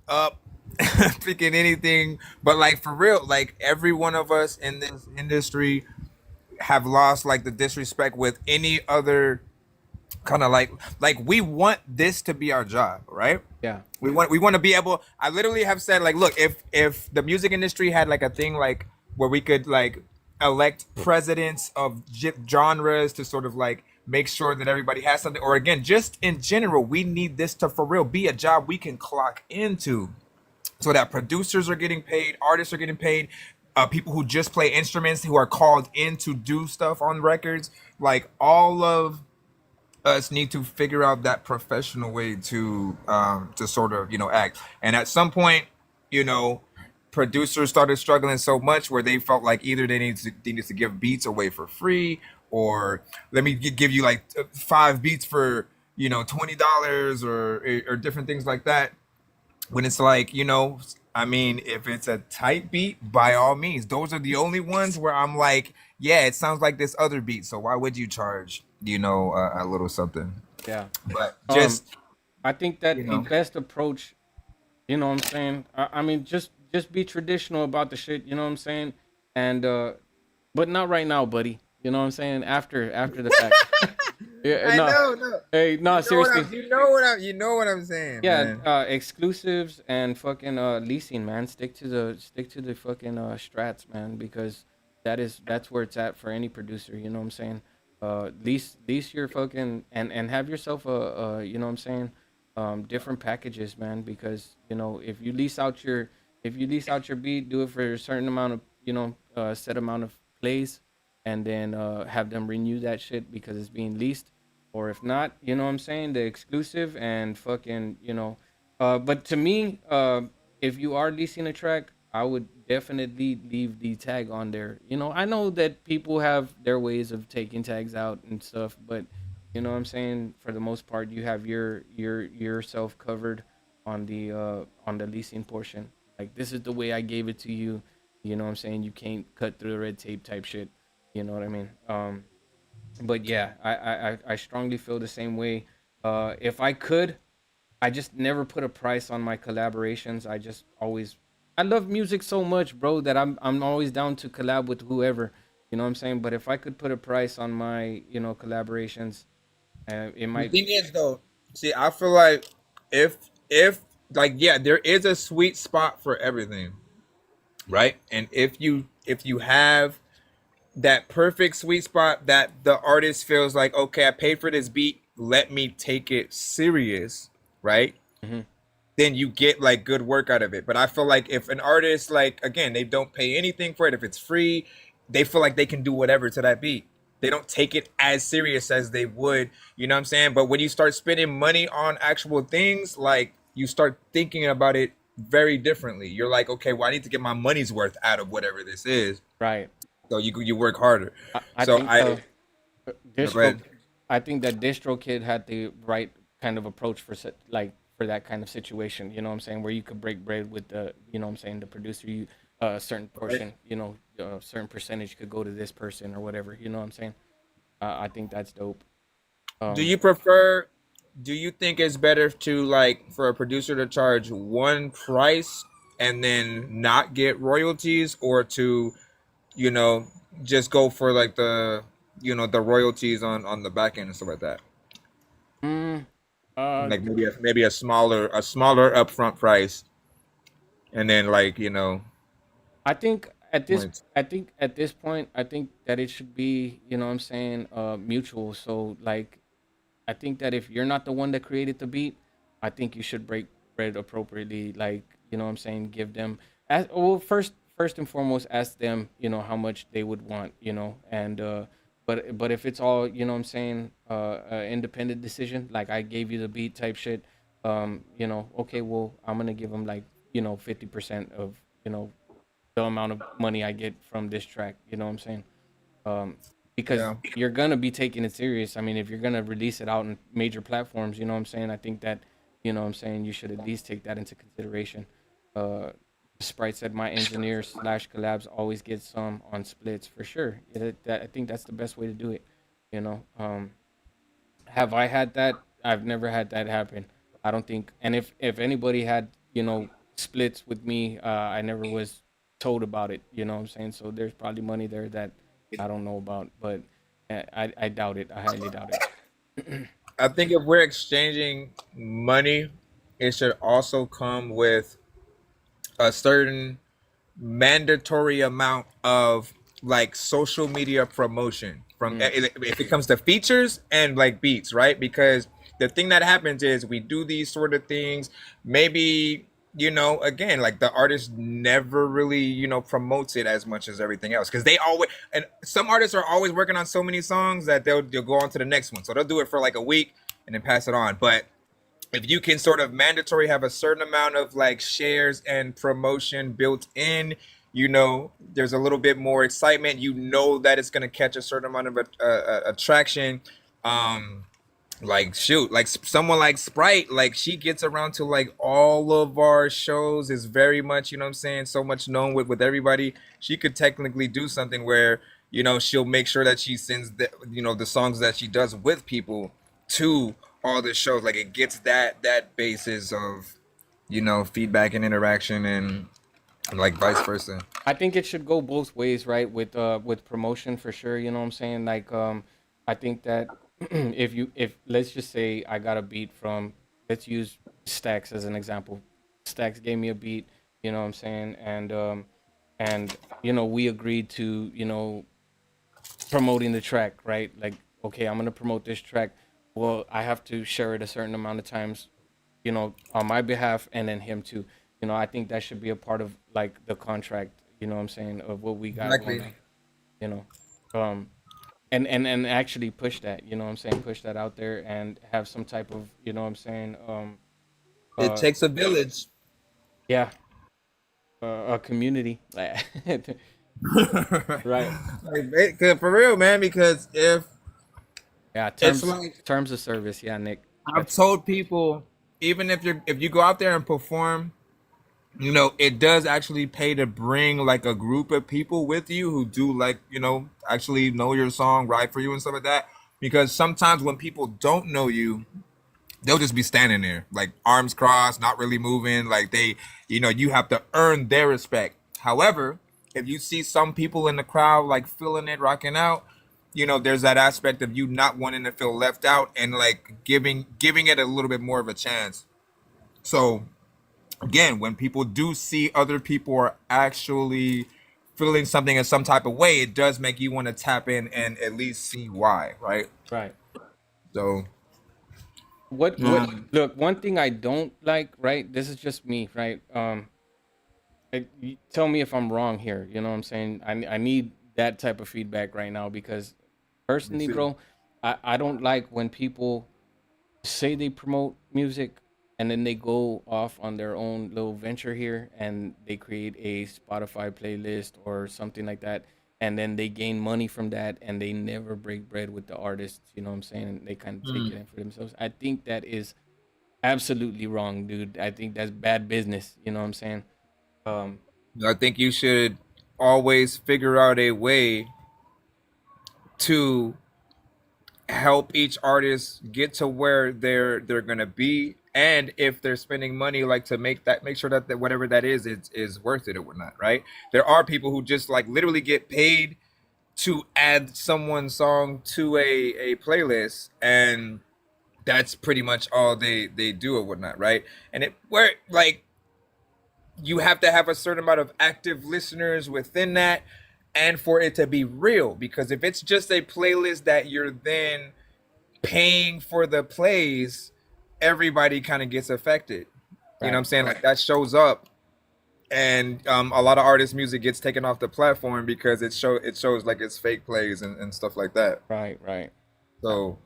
up freaking anything, but like for real, like every one of us in this industry have lost like the disrespect with any other kind of like we want this to be our job, right? Yeah. We want to be able. I literally have said like, look, if the music industry had like a thing like where we could like elect presidents of genres to sort of like make sure that everybody has something, or again, just in general, we need this to for real be a job we can clock into, so that producers are getting paid, artists are getting paid, people who just play instruments who are called in to do stuff on records, like all of us need to figure out that professional way to sort of act. And at some point, you know, producers started struggling so much where they felt like either they need to give beats away for free, or let me give you like 5 beats for $20, or different things like that. When it's like, I mean, if it's a tight beat, by all means, those are the only ones where I'm like, yeah, it sounds like this other beat, so why would you charge a little something? Yeah. But just I think that the best approach, you know what I'm saying? I mean, just be traditional about the shit, you know what I'm saying? And but not right now, buddy. You know what I'm saying? After the fact. Yeah, I no. know. Hey, no, seriously. You know what I'm saying. Yeah, man. exclusives and fucking leasing, man. Stick to the fucking strats, man, because that's where it's at for any producer. You know what I'm saying? Lease your fucking and have yourself a you know what I'm saying, different packages, man. Because if you lease out your beat, do it for a certain amount of set amount of plays, and then have them renew that shit because it's being leased. Or if not, you know what I'm saying, the exclusive and fucking, but to me, if you are leasing a track, I would definitely leave the tag on there. I know that people have their ways of taking tags out and stuff, but you know what I'm saying, for the most part, you have yourself covered on the leasing portion. Like, this is the way I gave it to you. You know what I'm saying? You can't cut through the red tape type shit. You know what I mean? But yeah, I strongly feel the same way. If I could, I just never put a price on my collaborations. I just always, I love music so much, bro, that I'm always down to collab with whoever. You know what I'm saying? But if I could put a price on my, collaborations, it The might. thing is, though, see, I feel like if like yeah, there is a sweet spot for everything, right? And if you have that perfect sweet spot that the artist feels like, okay, I paid for this beat, let me take it serious, right? Mhm. Then you get like good work out of it. But I feel like if an artist, like, again, they don't pay anything for it, if it's free, they feel like they can do whatever to that beat. They don't take it as serious as they would, you know what I'm saying? But when you start spending money on actual things, like, you start thinking about it very differently. You're like, okay, well, I need to get my money's worth out of whatever this is. Right. So you work harder. I So think no, go distro. ahead. I think that distro kid had the right kind of approach for like for that kind of situation. You know what I'm saying? Where you could break bread with the, you know what I'm saying, the producer. You a certain Right. portion, a certain percentage could go to this person or whatever. You know what I'm saying? I think that's dope. Do Um, you prefer? Do you think it's better to, like, for a producer to charge one price and then not get royalties, or to, you know, just go for like the royalties on the back end and stuff like that? mm, uh, Like maybe a smaller upfront price, and then, like, I think points. at this point, I think that it should be, you know what I'm saying, mutual. So like I think that if you're not the one that created the beat, I think you should break bread appropriately. Like, you know what I'm saying, give them as well, first and foremost, ask them, how much they would want, and but if it's all, you know what I'm saying, independent decision, like I gave you the beat type shit, okay, well, I'm gonna give them like, 50% of, the amount of money I get from this track, you know what I'm saying? um, because Yeah. you're gonna be taking it serious. I mean, if you're gonna release it out in major platforms, you know what I'm saying. I think that, what I'm saying, you should at least take that into consideration. Uh, Sprite said my engineers slash collabs always get some on splits for sure. I think that's the best way to do it. You know, have I had that? I've never had that happen. I don't think. And if anybody had, splits with me, I never was told about it. You know what I'm saying? So there's probably money there that I don't know about, but I doubt it. I highly doubt it. I think if we're exchanging money, it should also come with a certain mandatory amount of, like, social media promotion from, Mm. if it comes to features and like beats, right? Because the thing that happens is we do these sort of things, maybe, again, like, the artist never really, promotes it as much as everything else, because they always, and some artists are always working on so many songs that they'll go on to the next one, so they'll do it for like a week and then pass it on. But if you can sort of mandatory have a certain amount of, like, shares and promotion built in, there's a little bit more excitement. That it's going to catch a certain amount of attraction. Um, like, shoot, like, someone like Sprite, like, she gets around to, like, all of our shows, is very much, you know what I'm saying, so much known with everybody. She could technically do something where, she'll make sure that she sends the songs that she does with people to all the shows. Like, it gets that basis of, feedback and interaction, and like vice versa. I think it should go both ways, right? With promotion for sure. You know what I'm saying? Like, I think that if let's just say I got a beat from, let's use Stacks as an example. Stacks gave me a beat. You know what I'm saying? And we agreed to, promoting the track, right? Like, okay, I'm gonna promote this track. Well, I have to share it a certain amount of times, on my behalf, and then him too. I think that should be a part of like the contract. You know what I'm saying, of what we got Exactly. going on. You know, um, and actually push that. You know what I'm saying, push that out there and have some type of, you know what I'm saying, It takes a village. yeah, a community. Right. Like, for real, man, because Yeah, it's like, terms of service. Yeah, Nick. I've told people, even if you go out there and perform, you know, it does actually pay to bring like a group of people with you who do like, you know, actually know your song, ride for you and stuff like that. Because sometimes when people don't know you, they'll just be standing there, like arms crossed, not really moving. Like they, you know, you have to earn their respect. However, if you see some people in the crowd like feeling it, rocking out, you know, there's that aspect of you not wanting to feel left out and like giving it a little bit more of a chance. So again, when people do see other people are actually feeling something in some type of way, it does make you want to tap in and at least see why, right? Right. So what look, one thing I don't like, right? This is just me, right? Tell me if I'm wrong here. You know what I'm saying? I need that type of feedback right now because personally, bro, I don't like when people say they promote music and then they go off on their own little venture here and they create a Spotify playlist or something like that, and then they gain money from that and they never break bread with the artists, you know what I'm saying? And they kind of take it in for themselves. I think that is absolutely wrong, dude. I think that's bad business, you know what I'm saying? I think you should always figure out a way to help each artist get to where they're gonna be, and if they're spending money, like to make sure that whatever that is worth it or whatnot, right? There are people who just like literally get paid to add someone's song to a playlist, and that's pretty much all they do or whatnot, right? And it where like you have to have a certain amount of active listeners within that, and for it to be real, because if it's just a playlist that you're then paying for the plays, everybody kind of gets affected. You know what I'm saying? Like that shows up, and a lot of artists' music gets taken off the platform because it shows like it's fake plays and stuff like that. Right. So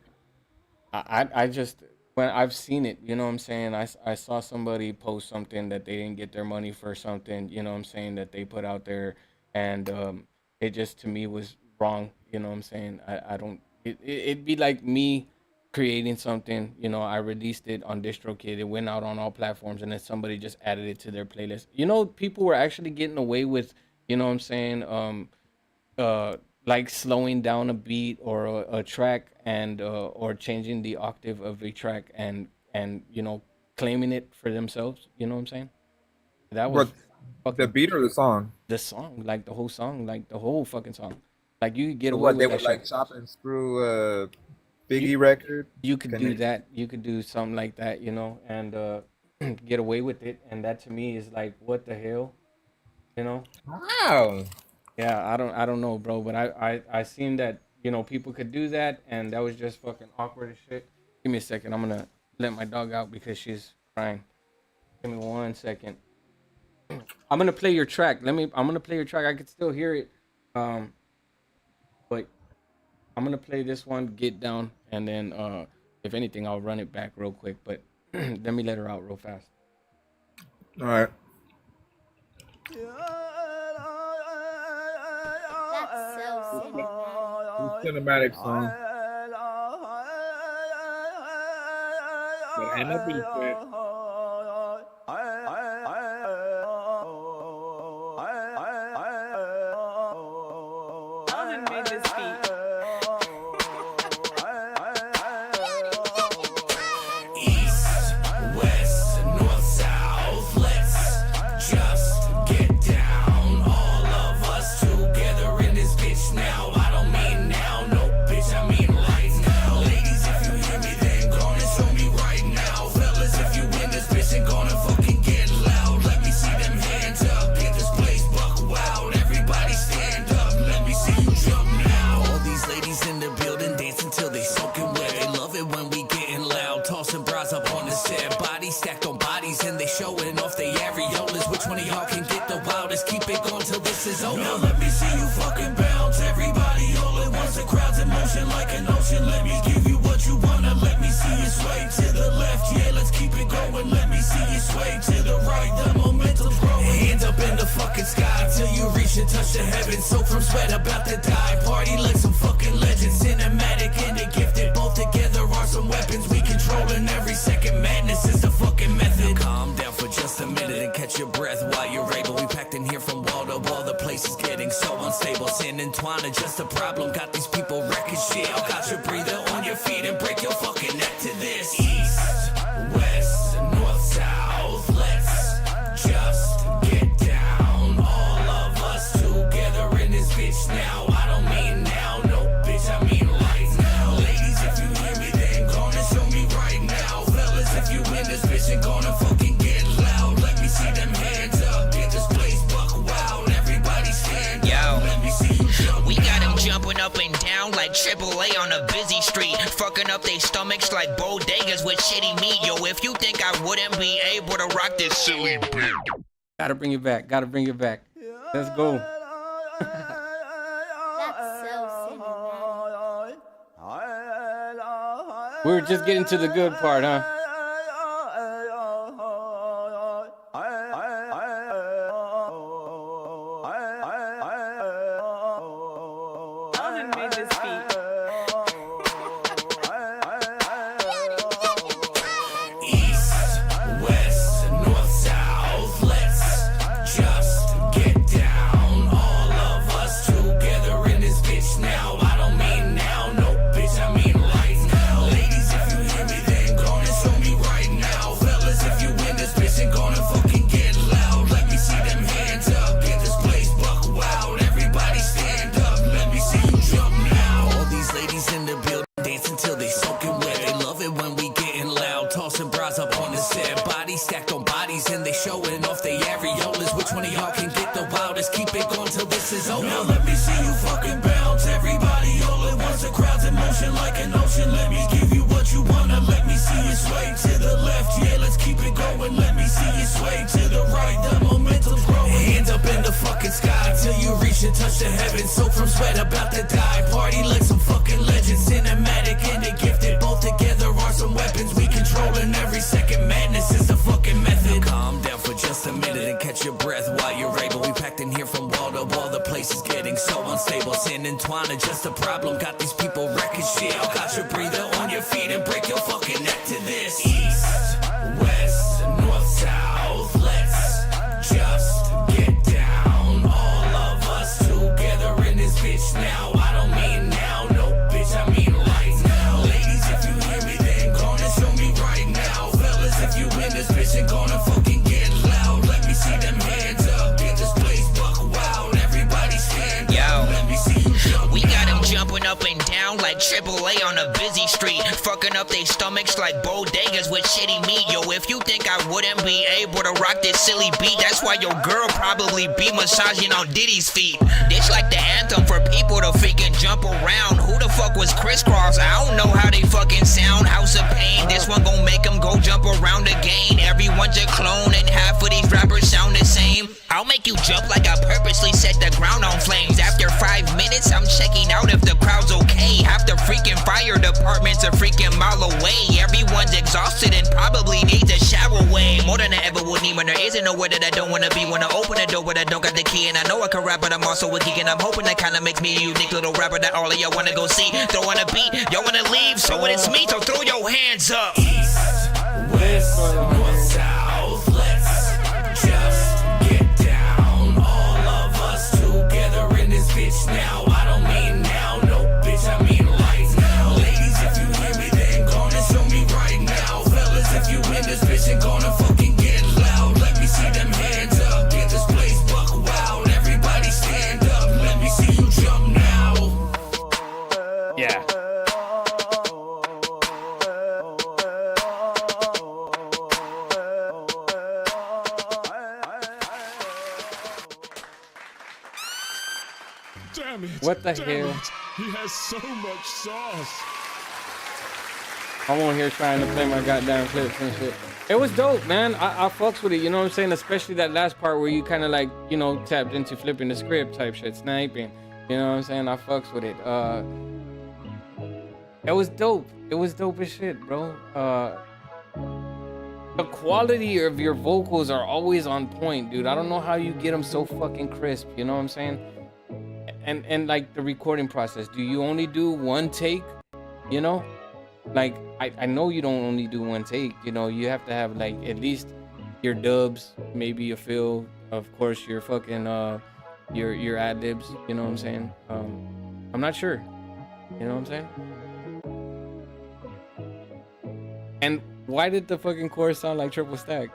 I just, when I've seen it, you know what I'm saying? I saw somebody post something that they didn't get their money for something, you know what I'm saying, that they put out there, and it just to me was wrong, you know what I'm saying? I don't, it'd be like me creating something, you know, I released it on DistroKid, it went out on all platforms, and then somebody just added it to their playlist. You know, people were actually getting away with, you know what I'm saying, like slowing down a beat or a track and or changing the octave of a track and you know, claiming it for themselves, you know what I'm saying? That was the beat or the song? The song, like the whole song, like the whole fucking song. Like you could get So away what, with they that would like shit. chop and screw Biggie record? You could do that. You could do something like that, you know, and get away with it. And that to me is like, what the hell, you know? Wow. Yeah, I don't know, bro, but I seen that, you know, people could do that, and that was just fucking awkward as shit. Give me a second. I'm gonna let my dog out because she's crying. Give me 1 second. I'm gonna play your track. I'm gonna play your track. I could still hear it, but I'm gonna play this one, Get Down, and then if anything, I'll run it back real quick. But let me let her out real fast. All right. Cinematic song. But end up being good. Alden made this beat. East, west, north, south, let's just get down. All of us together in this bitch now. I don't mean now, no bitch, I mean right now. Ladies, if you hear me, then gonna show me right now. Fellas, if you in this bitch, then gonna fucking get loud. Let me see them hands up, get this place buck wild. Everybody stand up, let me see you jump now. All these ladies in the building dance until they soaking wet. They love it when we getting loud, tossing bras up on the set. Bodies stacked on bodies and they showing off they areolas. Which one of y'all can get the wildest? Keep it going till this is over. Now let me see you fucking bounce. Everybody all at once, the crowd's in motion like an ocean. Let me give you what you wanna. Let me see you sway to the left. Yeah, let's keep it going. Let me see you sway to the right. The momentum's growing. Hands up in the fucking sky till you reach and touch the heavens. Soak from sweat, about to die. Party like some fucking legends. Cinematic and the gifted, both together are some weapons. We controlling every second. Madness is the fucking method. Now calm down for just a minute and catch your breath. nirvana, just a problem. Got these people wrecking shit. Got your breather on your feet and break your fucking neck to this. East, west, north, south, let's just get down. All of us together in this bitch now. I don't mean now, no bitch, I mean right now. Ladies, if you hear me, then gonna show me right now. Fellas, if you in this bitch, then gonna fucking get loud. Let me see them hands up, get this place buck wild. Everybody stand up, let me see you jump. We got them jumping up and down like AAA on a busy street, fucking up they stomachs like bodegas with shitty meat. Yo, if you think I wouldn't be able to rock this silly beat. Gotta bring it back. Gotta bring it back. Let's go. We were just getting to the good part, huh? Alvin made this beat. East, west, north, south, let's just get down. All of us together in this bitch now. I don't mean now, no bitch, I mean right now. Ladies, if you hear me, then gonna show me right now. Fellas, if you in this bitch, then gonna fucking get loud. Let me see them hands up, get this place buck wild. Everybody stand up, let me see you jump now. All these ladies in the building dance until they soaking wet. They love it when we getting loud, tossing bras up on the set. Bodies stacked on bodies and they showing off they areolas. Which one of y'all can get the wildest? Keep it going till this is over. Now let me see you fucking bounce. Everybody all at once, the crowd's in motion like an ocean. Let me give you what you wanna. Let me see you sway to the left. Yeah, let's keep it going. Let me see you sway to the right. The momentum's growing. Hands up in the fucking sky till you reach and touch the heavens. Soak from sweat, about to die. Party like some fucking legends. Cinematic and the gifted, both together are some weapons. We controlling every second. Madness is the fucking method. Calm down for just a minute and catch your breath while you're able. We packed in here from wall to wall. The place is getting so unstable. Sin and twine are just a problem. Got these people wrecking shit. Got your breather on your feet and break your fucking neck to this. East, west, north, south, let's just get down. All of us together in this bitch now. I don't mean now, no bitch, I mean right now. Ladies, if you hear me, then gonna show me right now. Fellas, if you in this bitch, then gonna fucking get loud. Let me see them hands up, get this place buck wild. Everybody stand up, let me see you jump. We got them jumping up and down like AAA on a busy street, fucking up they stomachs like bodegas with shitty meat. Yo, if you think I wouldn't be able to rock this silly beat, that's why your girl probably be massaging on Diddy's feet. This like the anthem for people to freaking jump around. Who the fuck was Crisscross? I don't know how they fucking sound. House of Pain, this one gon' make them go jump around again. Everyone's a clone and half of these rappers sound the same. I'll make you jump like I purposely set the ground on flames. After 5 minutes, I'm checking out if the crowd's okay. Half the freaking fire department's a freaking mile away. Everyone's exhausted and probably needs a shower way. More than I ever would need when there isn't nowhere that I don't wanna be. Wanna open the door but I don't got the key. And I know I can rap but I'm also a geek. And I'm hoping that kinda makes me a unique little rapper that all of y'all wanna go see. Throw on a beat, y'all wanna leave. So when it's me, so throw your hands up. East, west, north, south, let's just get down. All of us together in this bitch now. I don't mean now, no bitch, I mean right now. Ladies, if you hear me, then gonna show me right now. Fellas, if you in this bitch, then gonna fucking get loud. Let me see them hands up, get this place buck wild. Everybody stand up, let me see you jump now. Yeah. Damn it. What the damn hell? It. He has so much sauce. I'm on here trying to play my goddamn clips and shit. It was dope, man. I fucks with it, you know what I'm saying? Especially that last part where you kind of like, you know, tapped into flipping the script type shit, sniping. You know what I'm saying? I fucks with it. It was dope. It was dope as shit, bro. The quality of your vocals are always on point, dude. I don't know how you get them so fucking crisp, you know what I'm saying? And like the recording process, do you only do one take? You know? Like, I know you don't only do one take, you know, you have to have like at least your dubs, maybe a fill, of course your fucking your ad libs. You know what I'm saying? I'm not sure. You know what I'm saying? And why did the fucking chorus sound like triple stack?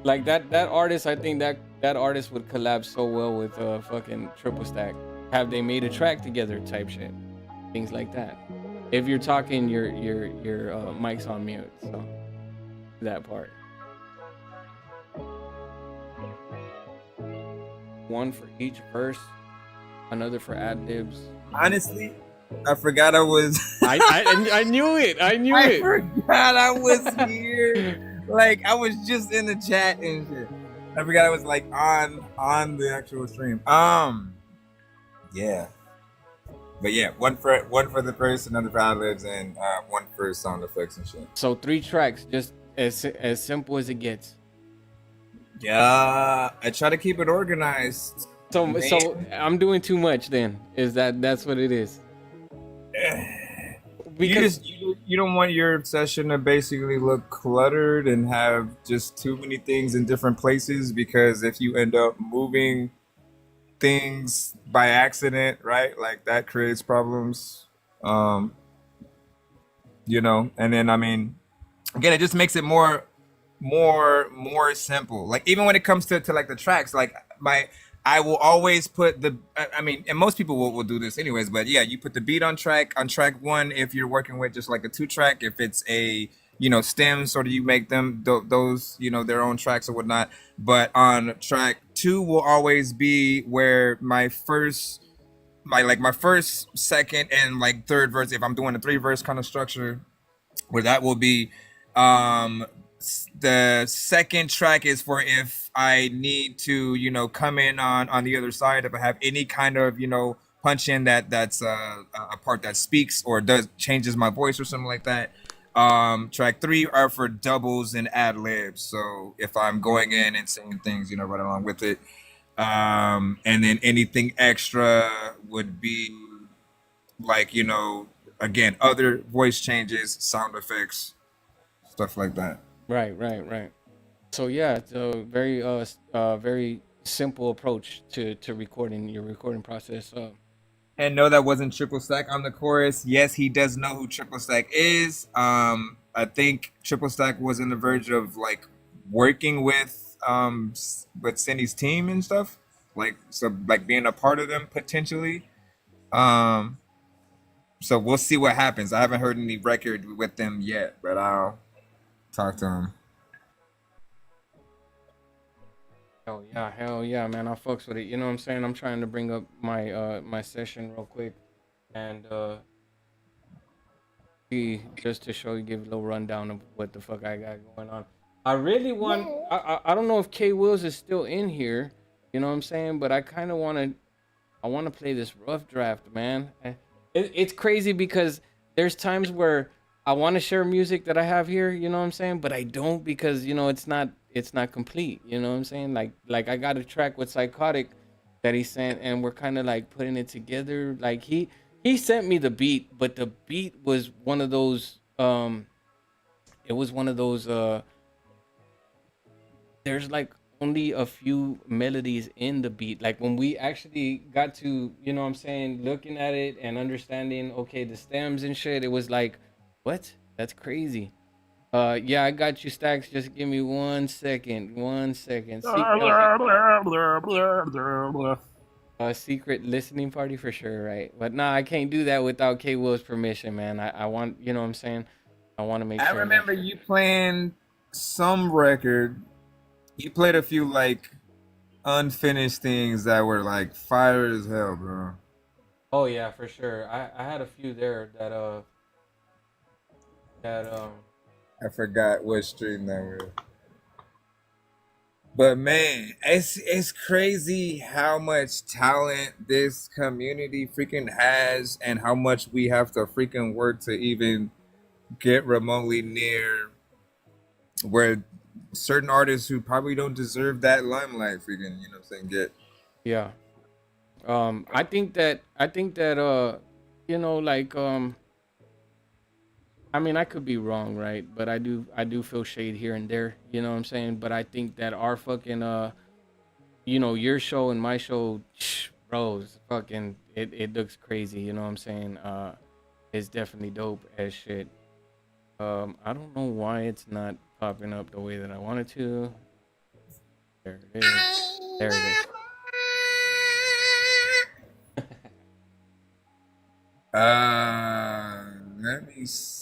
Like that artist, I think that artist would collab so well with fucking triple stack. Have they made a track together type shit. Things like that. If you're talking your mic's on mute, so that part. One for each verse, another for ad libs. Honestly, I forgot I was. I knew it. I knew it. I forgot I was here. Like I was just in the chat and shit. I forgot I was like on the actual stream. Yeah. But yeah, one for the first, another for ad libs, and one for sound effects and shit. So 3 tracks, just as simple as it gets. Yeah, I try to keep it organized. So I'm doing too much then. That's what it is. Because you don't want your session to basically look cluttered and have just too many things in different places, because if you end up moving things by accident, right? Like that creates problems. You know, and then I mean, again, it just makes it more simple. Like even when it comes to like the tracks, like I will always put I mean, and most people will do this anyways, but yeah, you put the beat on track 1 if you're working with just like a 2-track. If it's a, you know, stems, or do you make them those, you know, their own tracks or whatnot. But on track 2 will always be where my first, second, and like third verse, if I'm doing a 3-verse kind of structure, where that will be the second track is for if I need to, you know, come in on the other side, if I have any kind of, you know, punch in that's a part that speaks or does changes my voice or something like that. Track 3 are for doubles and ad libs, so if I'm going in and saying things, you know, right along with it. And then anything extra would be like, you know, again, other voice changes, sound effects, stuff like that. Right. So yeah, it's a very simple approach to recording your recording process. And no, that wasn't Triple Stack on the chorus. Yes, he does know who Triple Stack is. I think Triple Stack was in the verge of like working with Cindy's team and stuff, like being a part of them potentially. So we'll see what happens. I haven't heard any record with them yet, but I'll talk to him. Hell yeah, man. I fucks with it. You know what I'm saying? I'm trying to bring up my my session real quick, and just to show you, give a little rundown of what the fuck I got going on. I really want. I don't know if K Wills is still in here. You know what I'm saying? But I kind of want to play this rough draft, man. It's crazy because there's times where I want to share music that I have here, you know what I'm saying? But I don't, because, you know, it's not complete, you know what I'm saying? Like I got a track with Psychotic that he sent, and we're kind of like putting it together. Like he sent me the beat, but the beat was one of those it was one of those there's like only a few melodies in the beat. Like when we actually got to, you know what I'm saying, looking at it and understanding, okay, the stems and shit, it was like, what? That's crazy. Yeah, I got you, Stacks. Just give me 1 second. 1 second. Secret listening party for sure, right? But nah, I can't do that without K Will's permission, man. I want, you know what I'm saying? I want to make sure. I remember you playing some record. You played a few like unfinished things that were like fire as hell, bro. Oh yeah, for sure. I had a few there that I forgot what stream that was. But man, it's crazy how much talent this community freaking has, and how much we have to freaking work to even get remotely near where certain artists who probably don't deserve that limelight freaking, you know what I'm saying, get. Yeah. I think that you know, like I mean, I could be wrong, right? But I do feel shade here and there. You know what I'm saying? But I think that our fucking your show and my show, bro, is fucking it looks crazy. You know what I'm saying? It's definitely dope as shit. I don't know why it's not popping up the way that I wanted to. There it is. There it is. Let me see.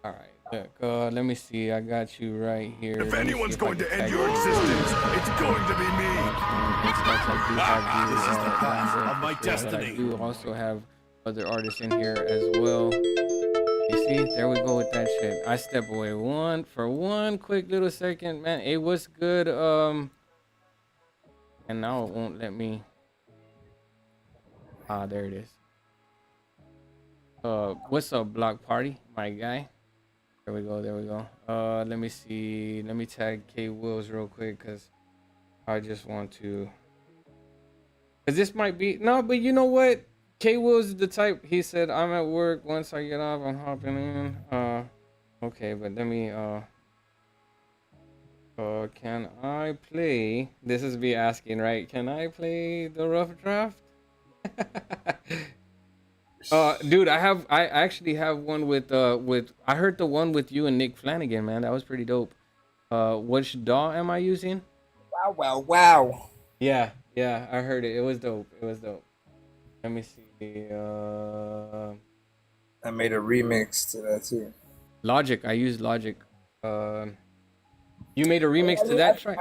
All right, look. Let me see. I got you right here. If Let me see anyone's if I going can to end tag your you. existence, it's going to be me. Looks like I do have you. This is the path of my But destiny. I do also have other artists in here as well. You see, there we go with that shit. I step away for one quick little second, man. It was good. And now it won't let me. Ah, there it is. What's up, Block Party, my guy? There we go. There we go. Let me see. Let me tag K Wills real quick, cause I just want to. Cause this might be no, but you know what? K Wills is the type. He said, "I'm at work. Once I get off, I'm hopping in." Okay, but let me. Can I play? This is me asking, right? Can I play the rough draft? Dude, I actually have one with I heard the one with you and Nick Flanagan, man. That was pretty dope. Which DAW am I using? Wow, wow, wow. Yeah, I heard it. It was dope. It was dope. Let me see. I made a remix to that too. Logic. I used Logic. You made a remix to that track?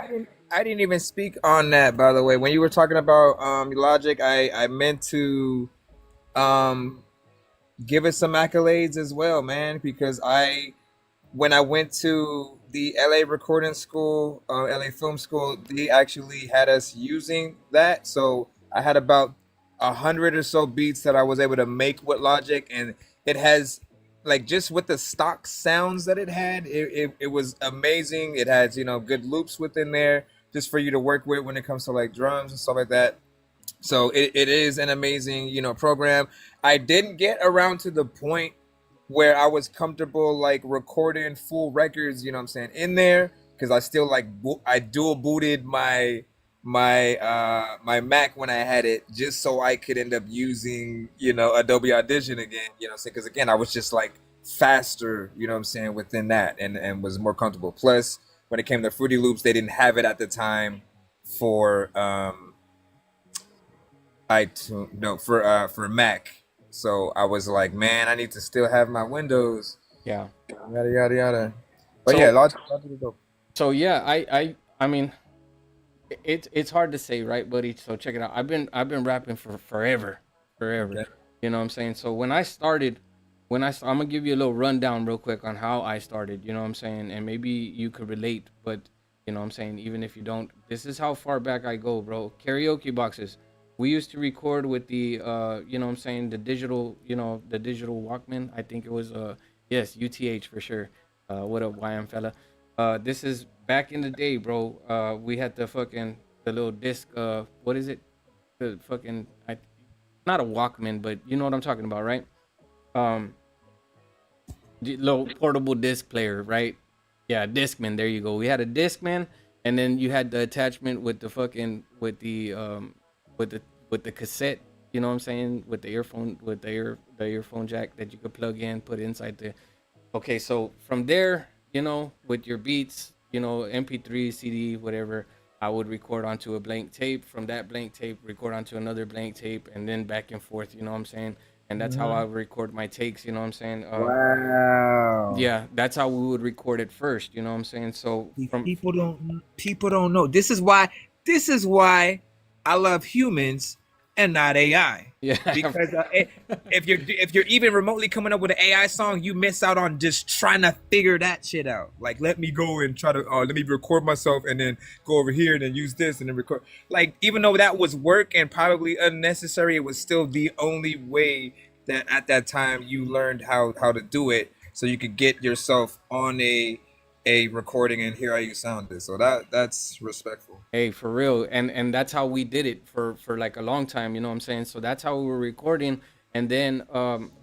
I didn't even speak on that, by the way. When you were talking about Logic, I meant to give it some accolades as well, man, because when I went to the LA recording school, LA film school, they actually had us using that. So I had about 100 or so beats that I was able to make with Logic, and it has like just with the stock sounds that it had, it was amazing. It has, good loops within there just for you to work with when it comes to like drums and stuff like that. So it is an amazing, program. I didn't get around to the point where I was comfortable like recording full records, what I'm saying, in there, because I still like I dual booted my Mac when I had it just so I could end up using, Adobe Audition again, because again, I was just like faster, what I'm saying, within that and was more comfortable. Plus, when it came to Fruity Loops, they didn't have it at the time for for Mac. So I was like, man, I need to still have my Windows. Yeah. Yada yada yada. But yeah, Logic is dope. So yeah, I mean, it's hard to say, right, buddy? So check it out. I've been rapping for forever. Okay. You know what I'm saying? So when I started, I'm gonna give you a little rundown real quick on how I started. You know what I'm saying? And maybe you could relate, but you know what I'm saying, even if you don't, this is how far back I go, bro. Karaoke boxes. We used to record with the you know what I'm saying, the digital Walkman. I think it was yes, UTH for sure. What up, YM fella? This is back in the day, bro. We had the little disc, what is it? The fucking not a Walkman, but you know what I'm talking about, right? The little portable disc player, right? Yeah, Discman, there you go. We had a Discman, and then you had the attachment with the with the cassette, you know what I'm saying, with the earphone, with the earphone jack that you could plug in, put inside the. Okay, so from there, with your beats, MP3, CD, whatever, I would record onto a blank tape. From that blank tape, record onto another blank tape, and then back and forth, you know what I'm saying? And that's how I would record my takes, you know what I'm saying? Wow. Yeah, that's how we would record it first, you know what I'm saying? So people don't know. This is why I love humans and not AI. Yeah. Because if you're even remotely coming up with an AI song, you miss out on just trying to figure that shit out. Like, let me go and try to let me record myself and then go over here and then use this and then record. Like, even though that was work and probably unnecessary, it was still the only way that at that time you learned how to do it, so you could get yourself on a recording and hear how you sounded. So that's respectful. Hey, for real. And that's how we did it for like a long time, you know what I'm saying? So that's how we were recording. And then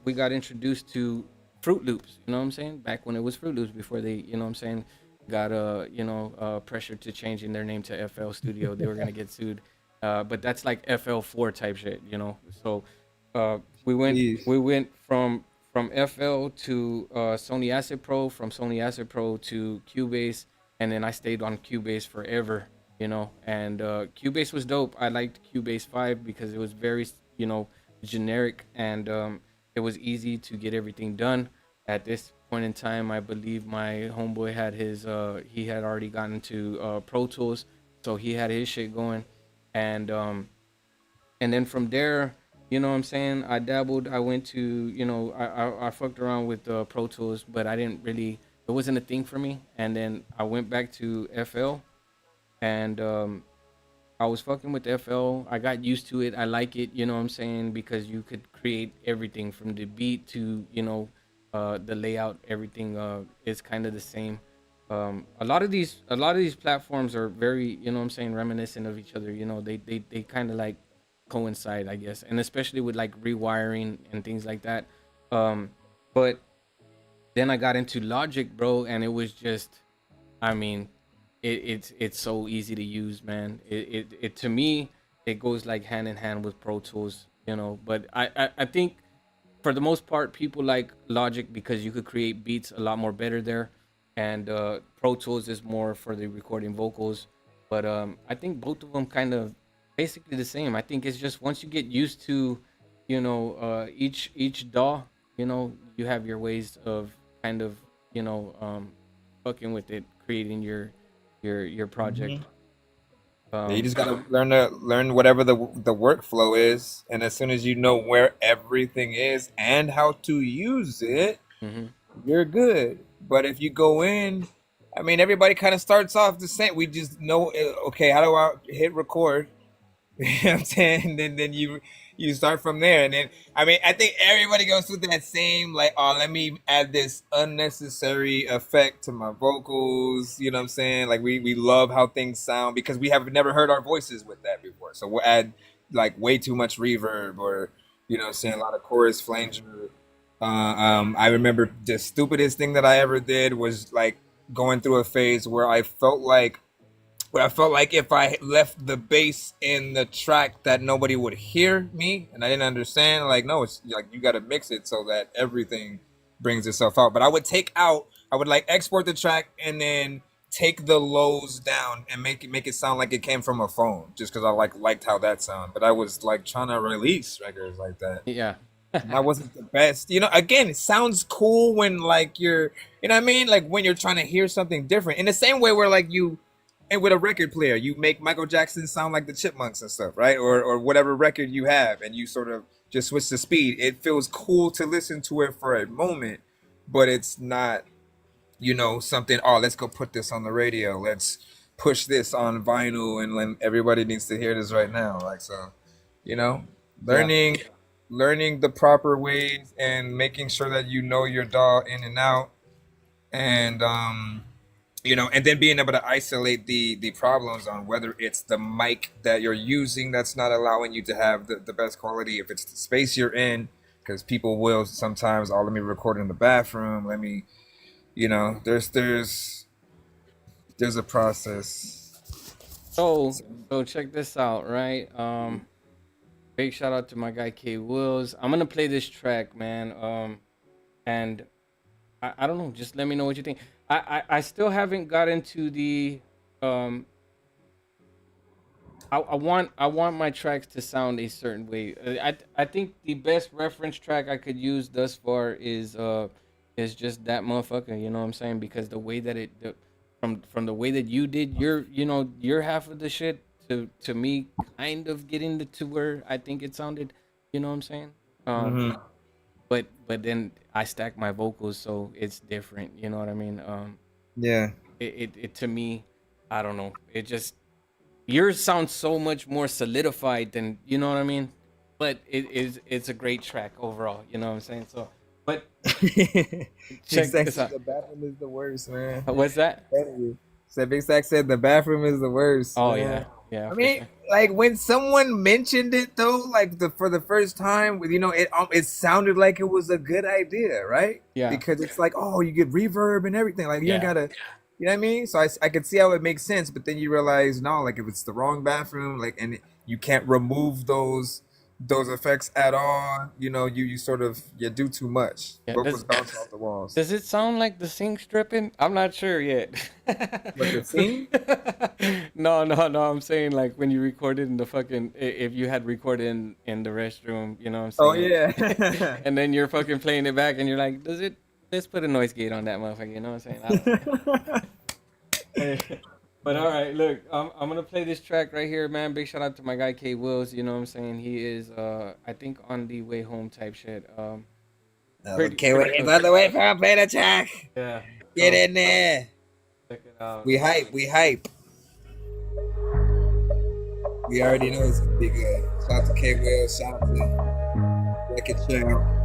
we got introduced to Fruit Loops. You know what I'm saying? Back when it was Fruit Loops, before they, you know what I'm saying, got pressure to changing their name to FL Studio. They were gonna get sued, but that's like FL4 type shit. You know, so we went from FL to Sony Acid Pro, from Sony Acid Pro to Cubase, and then I stayed on Cubase forever. You know, and Cubase was dope. I liked Cubase 5 because it was very, generic, and it was easy to get everything done. At this point in time, I believe my homeboy had his he had already gotten to Pro Tools, so he had his shit going, and then from there, you know what I'm saying, I dabbled. I went to, I fucked around with Pro Tools, but I didn't really, it wasn't a thing for me. And then I went back to FL, and I was fucking with FL. I got used to it. I like it, you know what I'm saying, because you could create everything from the beat to, the layout. Everything is kind of the same. A lot of these platforms are very, you know what I'm saying, reminiscent of each other. You know, they kind of like coincide, I guess, and especially with like rewiring and things like that. But then I got into Logic, bro, and it was just, I mean, it's so easy to use, man. It to me, it goes like hand in hand with Pro Tools, you know. But I think for the most part, people like Logic because you could create beats a lot more better there, and Pro Tools is more for the recording vocals. But I think both of them kind of basically the same. I think it's just once you get used to, each DAW, you have your ways of kind of, fucking with it, creating your project. Yeah, you just gotta learn whatever the workflow is, and as soon as you know where everything is and how to use it, you're good. But if you go in, I mean, everybody kind of starts off the same. We just know, okay, how do I hit record? You know what I'm saying? Then you start from there, and then I mean, I think everybody goes through that same like, oh, let me add this unnecessary effect to my vocals. You know what I'm saying? Like we love how things sound because we have never heard our voices with that before, so we'll add like way too much reverb, or you know what I'm saying, a lot of chorus flanger. I remember the stupidest thing that I ever did was like going through a phase where I felt like if I left the bass in the track that nobody would hear me, and I didn't understand. Like, no, it's like you got to mix it so that everything brings itself out. But I would like export the track and then take the lows down and make it sound like it came from a phone, just because I liked how that sounded. But I was like trying to release records like that. Yeah. That wasn't the best. Again, it sounds cool when like you're, you know what I mean? Like when you're trying to hear something different. In the same way where like and with a record player, you make Michael Jackson sound like the Chipmunks and stuff, right? Or whatever record you have, and you sort of just switch the speed. It feels cool to listen to it for a moment, but it's not, something, oh, let's go put this on the radio. Let's push this on vinyl, and everybody needs to hear this right now. Like, so, learning the proper ways and making sure that you know your DAW in and out, and and then being able to isolate the problems on whether it's the mic that you're using that's not allowing you to have the best quality, if it's the space you're in, because people will sometimes, oh, let me record in the bathroom, let me, there's a process. So check this out, right? Big shout out to my guy K Wills. I'm gonna play this track, man. And I don't know, just let me know what you think. I still haven't got into the I want my tracks to sound a certain way. I think the best reference track I could use thus far is just that motherfucker, you know what I'm saying? Because the way that from the way that you did your half of the shit to me kind of getting to where I think it sounded, you know what I'm saying? But then I stack my vocals, so it's different. You know what I mean? Yeah. It to me, I don't know. It just, yours sounds so much more solidified than, you know what I mean? But it's a great track overall. You know what I'm saying? So, but check this out. The bathroom is the worst, man. What's that? So Big Stack said the bathroom is the worst. Oh man. Yeah, I mean, like when someone mentioned it though, like for the first time, you know, it sounded like it was a good idea, right? Yeah. Because it's like, oh, you get reverb and everything. Like you Yeah. gotta, you know what I mean? So I could see how it makes sense, but then you realize, no, like if it's the wrong bathroom, like and you can't remove those effects at all. You know, you sort of do too much. Yeah, Vocals bounce off the walls. Does it sound like the sink's dripping? I'm not sure yet. What, the sink? No. I'm saying like when you recorded in the fucking, if you had recorded in the restroom, you know what I'm Oh saying? yeah. And then you're fucking playing it back and you're like, let's put a noise gate on that motherfucker, you know what I'm saying? But all right, look, I'm gonna play this track right here, man. Big shout out to my guy K Wills, you know what I'm saying? He is I think on the way home type shit. Okay, wait, by the way, fam, play the track. Yeah. Get in there. Check it out. We hype. We already know it's gonna be good. Shout out to K Will, shout out to Record Channel.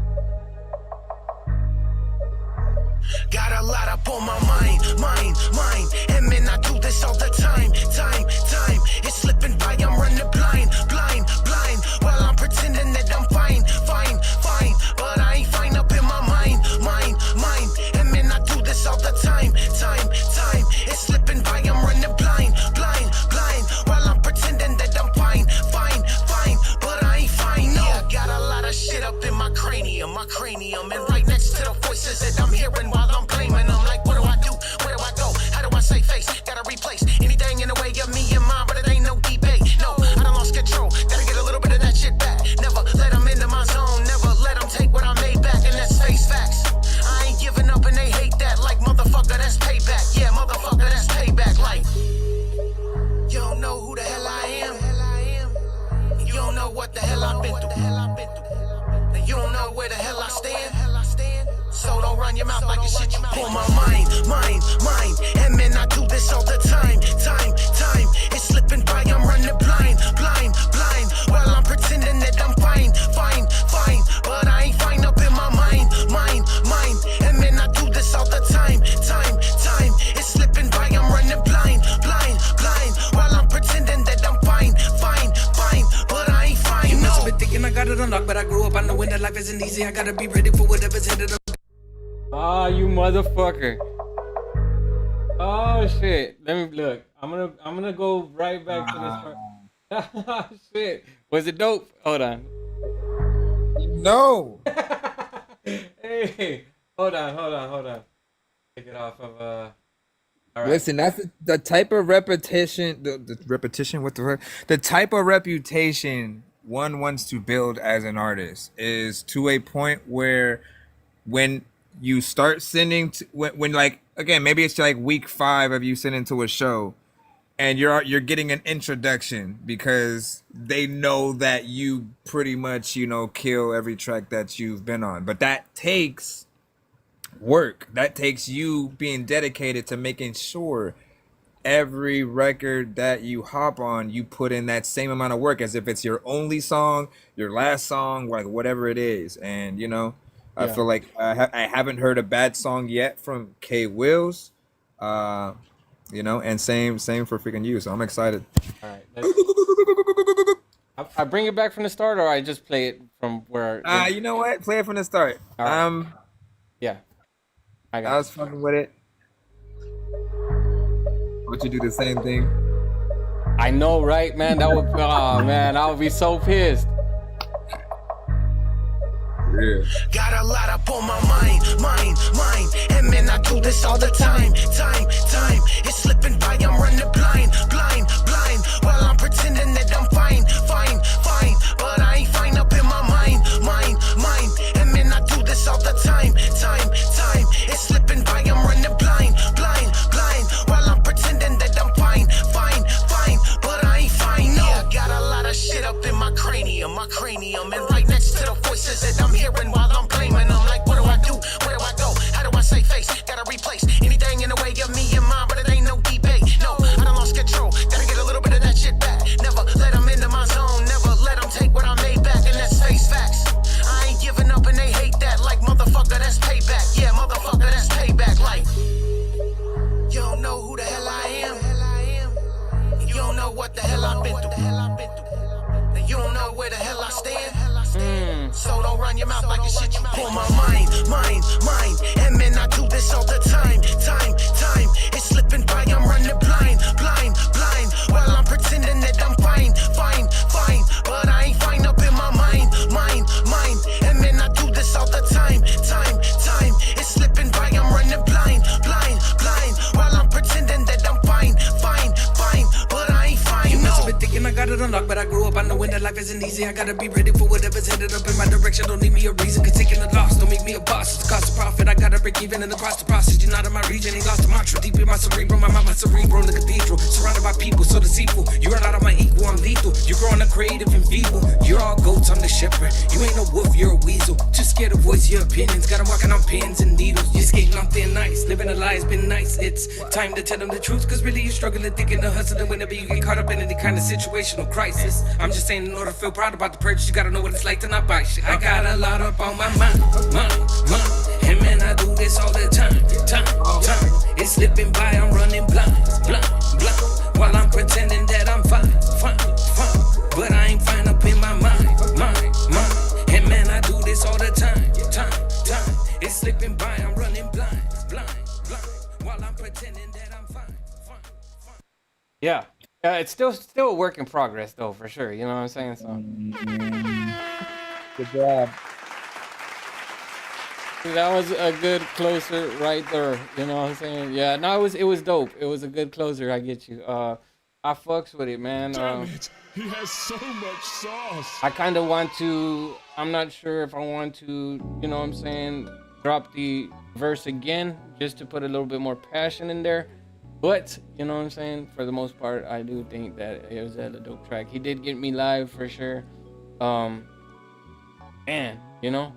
Got a lot up on my mind. And man, I do this all the time. It's slipping by, I'm running blind. While I'm pretending that I'm fine. But I ain't fine up in my mind. And man, I do this all the time. It's slipping by, I'm running blind. While I'm pretending that I'm fine. But I ain't fine, no. Yeah, got a lot of shit up in my cranium. And right next to the voices that I'm hearing while I'm blaming them. Like, what do I do? Where do I go? How do I save face? Gotta replace anything in the way of me and mine, but it ain't no debate. No, I done lost control. Gotta get a little bit of that shit back. Never let them into my zone. Never let them take what I made back, and that's face facts. I ain't giving up and they hate that. Like, motherfucker, that's payback. Yeah, motherfucker, that's payback. Like, you don't know who the hell I am. You don't know what the hell I've been through. You don't know where the hell I stand. So don't run your mouth like a shit you pull my mind. And man, I do this all the time. It's slipping by, I'm running blind. While I'm pretending that I'm fine. But I ain't fine up in my mind. And man, I do this all the time. It's slipping by, I'm running blind. While I'm pretending that I'm fine. But I ain't fine. You must have been thinking I got it unlocked, but I grew up, I know that life isn't easy. I gotta be ready for whatever's headed up. Ah, you motherfucker. Oh shit. Let me look. I'm gonna go right back to this part. Shit. Was it dope? Hold on. No. Hey. Hold on. Take it off of all right. Listen, that's the type of repetition. The repetition. What the word? The type of reputation one wants to build as an artist is to a point where when you start sending when like again maybe it's like week 5 of you sending to a show and you're getting an introduction because they know that you pretty much kill every track that you've been on, but that takes work. That takes you being dedicated to making sure every record that you hop on you put in that same amount of work as if it's your only song, your last song, like whatever it is. And I feel like I haven't heard a bad song yet from K Wills, and same for freaking you. So I'm excited. All right. I bring it back from the start, or I just play it from where. You know what? Play it from the start. All right. Yeah. I was fucking with it. Would you do the same thing? I know, right, man? That would. Oh man, I would be so pissed. Yeah. Got a lot up on my mind. And man, I do this all the time. It's slipping by, I'm running blind. While I'm pretending that I'm fine. But I ain't fine up in my mind. And man, I do this all the time. It's slipping by, I'm running blind. While I'm pretending that I'm fine. But I ain't fine, no. Yeah, got a lot of shit up in my cranium. And right next to the voices that I'm hearing while I'm blaming them. Like, what do I do? Where do I go? How do I save face? Gotta replace anything in the way of me and mine, but it ain't no debate. No, I done lost control. Gotta get a little bit of that shit back. Never let them into my zone. Never let them take what I made back, and that's face facts. I ain't giving up and they hate that. Like, motherfucker, that's payback. Yeah, motherfucker, that's payback. Like, you don't know who the hell I am. You don't know what the hell I've run your mouth like the shit you pull my mind. And man, I do this all the time. It's slipping by, I'm running blind. While I'm pretending that I'm fine. But I ain't fine up in my mind. And man, I do this all the time. It's slipping by, I'm running blind. While I'm pretending that I'm fine. But I ain't fine. You must have been thinking I got it unlocked, but I grew up, I know when that life isn't easy. I gotta be ready for whatever's headed up in my direction. Don't need me a reason, cause taking a loss don't make me a boss. It's the cost of profit, I gotta break even and across the process. You're not in my region, ain't lost a mantra. Deep in my cerebral, my mind, my cerebral in the cathedral. Surrounded by people so deceitful. You run out of my equal, I'm lethal. You're growing up creative and feeble. You're all goats, I'm the shepherd. You ain't no wolf, you're a weasel. Too scared to voice your opinions. Got 'em walking on pins and needles. You're skating on thin ice. Living a lie has been nice. It's time to tell them the truth, cause really you're struggling, thinking of hustling whenever you get caught up in any kind of situational crisis. I'm just saying, in order to feel proud about the purchase, you gotta know what it's like to not buy shit. I got a lot up on my mind. And man, I do this all the time. It's slipping by, I'm running blind. While I'm pretending that I'm fine. But I ain't fine up in my mind. And man, I do this all the time. It's slipping by, I'm running blind. While I'm pretending that I'm fine. Yeah. It's still a work in progress though, for sure. You know what I'm saying? So Good job. that was a good closer right there. You know what I'm saying? Yeah. No, it was dope. It was a good closer. I get you. I fucks with it, man. Damn it. He has so much sauce. I kind of want to. I'm not sure if I want to. You know what I'm saying? Drop the verse again just to put a little bit more passion in there. But, you know what I'm saying? For the most part, I do think that it was a dope track. He did get me live for sure. And, you know,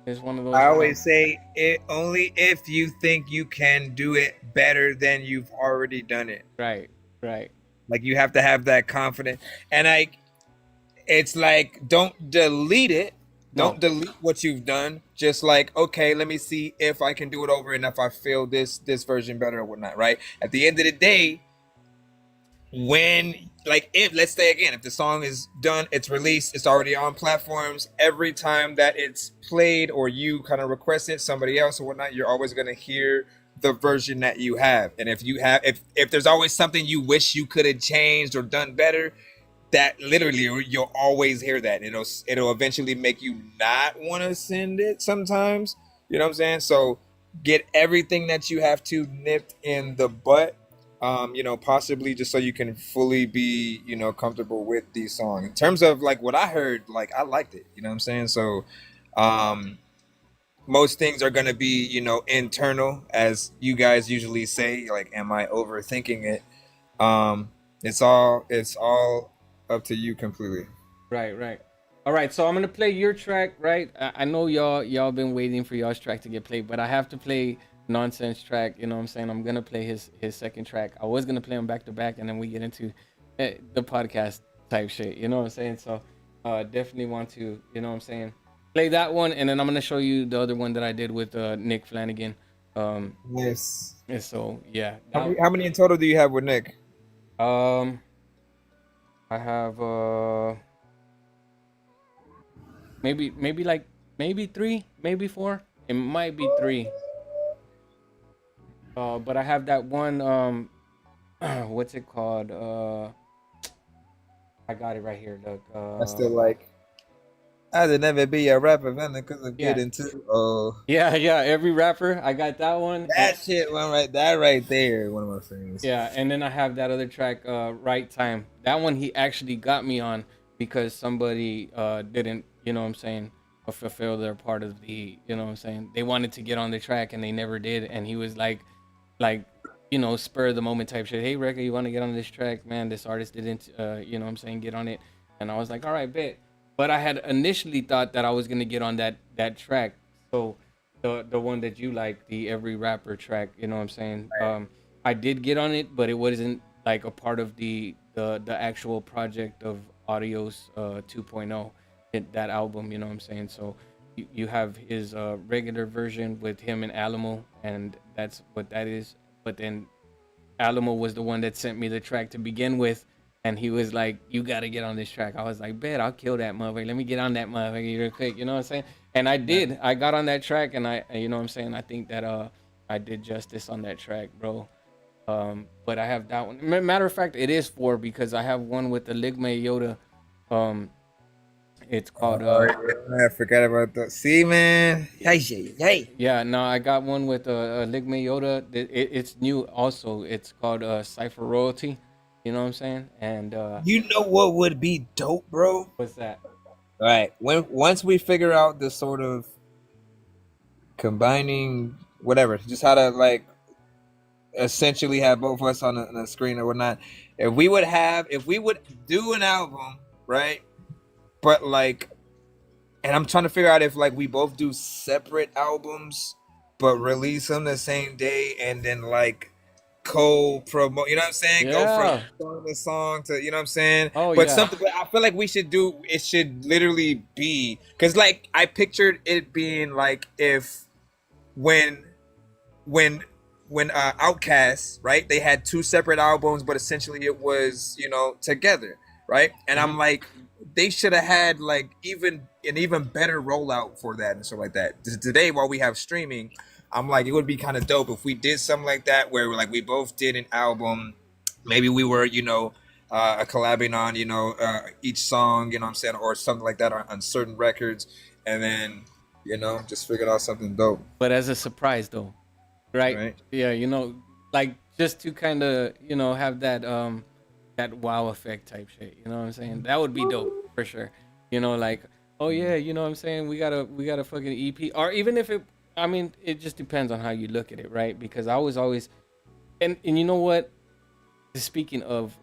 it's one of those. I always say it only if you think you can do it better than you've already done it. Right. Like you have to have that confidence. And it's like, don't delete it. Don't delete what you've done. Just like, okay, let me see if I can do it over and if I feel this version better or whatnot, right? At the end of the day, let's say again, if the song is done, it's released, it's already on platforms, every time that it's played or you kind of request it, somebody else or whatnot, you're always going to hear the version that you have. And if there's always something you wish you could have changed or done better, that literally you'll always hear that. It'll eventually make you not want to send it sometimes. You know what I'm saying? So get everything that you have to nipped in the butt, possibly just so you can fully be, comfortable with these songs. In terms of like what I heard, like I liked it, you know what I'm saying? So most things are going to be, internal, as you guys usually say, like, am I overthinking it? It's all up to you completely. Right. All right, so I'm gonna play your track, right? I know y'all been waiting for y'all's track to get played, but I have to play Nonsense track. You know what I'm saying? I'm gonna play his second track. I was gonna play them back to back, and then we get into the podcast type shit. You know what I'm saying? So definitely want to, you know what I'm saying, play that one, and then I'm gonna show you the other one that I did with Nick Flanagan. Yes. And so yeah. How many in total do you have with Nick? I have maybe 3, maybe 4. It might be 3. But I have that one what's it called? I got it right here. Look. I still like I'd never be a rapper because I'm getting too Yeah, every rapper. I got that one. That shit one right there, one of my favorites. Yeah, and then I have that other track, Right Time. That one he actually got me on because somebody didn't, you know what I'm saying, fulfill their part of the, you know what I'm saying. They wanted to get on the track and they never did, and he was like, spur of the moment type shit. Hey, Rekka, you want to get on this track? Man, this artist didn't, you know what I'm saying, get on it. And I was like, all right, bet. But I had initially thought that I was gonna get on that track. So the one that you like, the Every Rapper track, you know what I'm saying? Right. I did get on it, but it wasn't like a part of the actual project of Audios 2.0, that album, you know what I'm saying? So you have his regular version with him and Alamo, and that's what that is. But then Alamo was the one that sent me the track to begin with, and he was like, "You gotta get on this track." I was like, "Bet, I'll kill that motherfucker. Let me get on that motherfucker real quick." You know what I'm saying? And I did. I got on that track, and you know what I'm saying. I think that I did justice on that track, bro. But I have that one. Matter of fact, it is 4 because I have one with the Ligma Yoda. It's called I forgot about that. See, man. Hey. Yeah, no, I got one with a Ligma Yoda. It's new also. It's called Cypher Royalty. You know what I'm saying? And You know what would be dope, bro? what's that? All right. Once we figure out the sort of combining whatever, just how to like essentially have both of us on a screen or whatnot. If we would do an album, right? But like, and I'm trying to figure out if like we both do separate albums, but release them the same day, and then like co-promote. You know what I'm saying? Yeah. Go from song to song to, you know what I'm saying? Oh, but yeah. something. But I feel like we should do. It should literally be because like I pictured it being like if when Outkast, right? They had 2 separate albums, but essentially it was, together, right? And I'm like, they should have had like an even better rollout for that and stuff like that. Today, while we have streaming, I'm like, it would be kind of dope if we did something like that where like we both did an album. Maybe we were, collabing on, each song, you know what I'm saying, or something like that on certain records, and then, just figured out something dope. But as a surprise, though, right? Yeah, like just to kind of, have that wow effect type shit. You know what I'm saying? That would be dope for sure. Like, oh yeah, you know what I'm saying? We got a fucking EP, or even if it just depends on how you look at it, right? Because I was always, and you know what? Speaking of,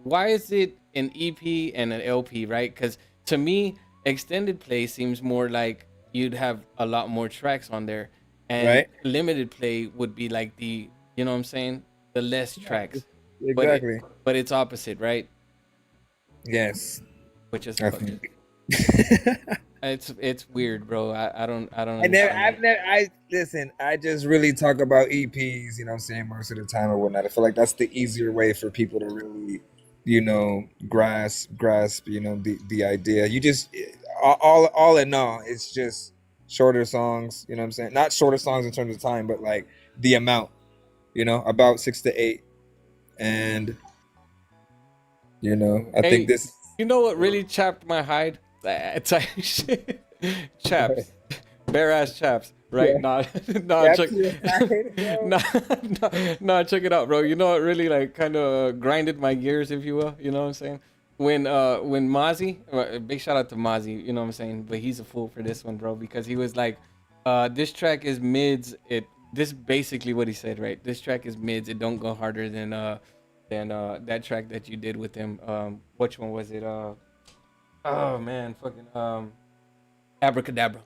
why is it an EP and an LP, right? Because to me, extended play seems more like you'd have a lot more tracks on there, and limited play would be like the, you know what I'm saying, the less tracks. Exactly. But it's opposite, right? Yes. Which is it's weird, bro. I don't. And then I just really talk about EPs, you know what I'm saying, most of the time or whatnot. I feel like that's the easier way for people to really, grasp, the idea. You just all in all, it's just shorter songs, you know what I'm saying? Not shorter songs in terms of time, but like the amount, about 6 to 8. And I think this. You know what really chapped my hide? Shit. Chaps, bare ass chaps, right? Yeah. Check it out, bro. You know what really like kind of grinded my gears, if you will. You know what I'm saying? When Mozzie, big shout out to Mozzie. You know what I'm saying? But he's a fool for this one, bro, because he was like, this track is mids. This basically what he said, right? This track is mids. It don't go harder than that track that you did with him. Which one was it? Oh man, fucking Abracadabra.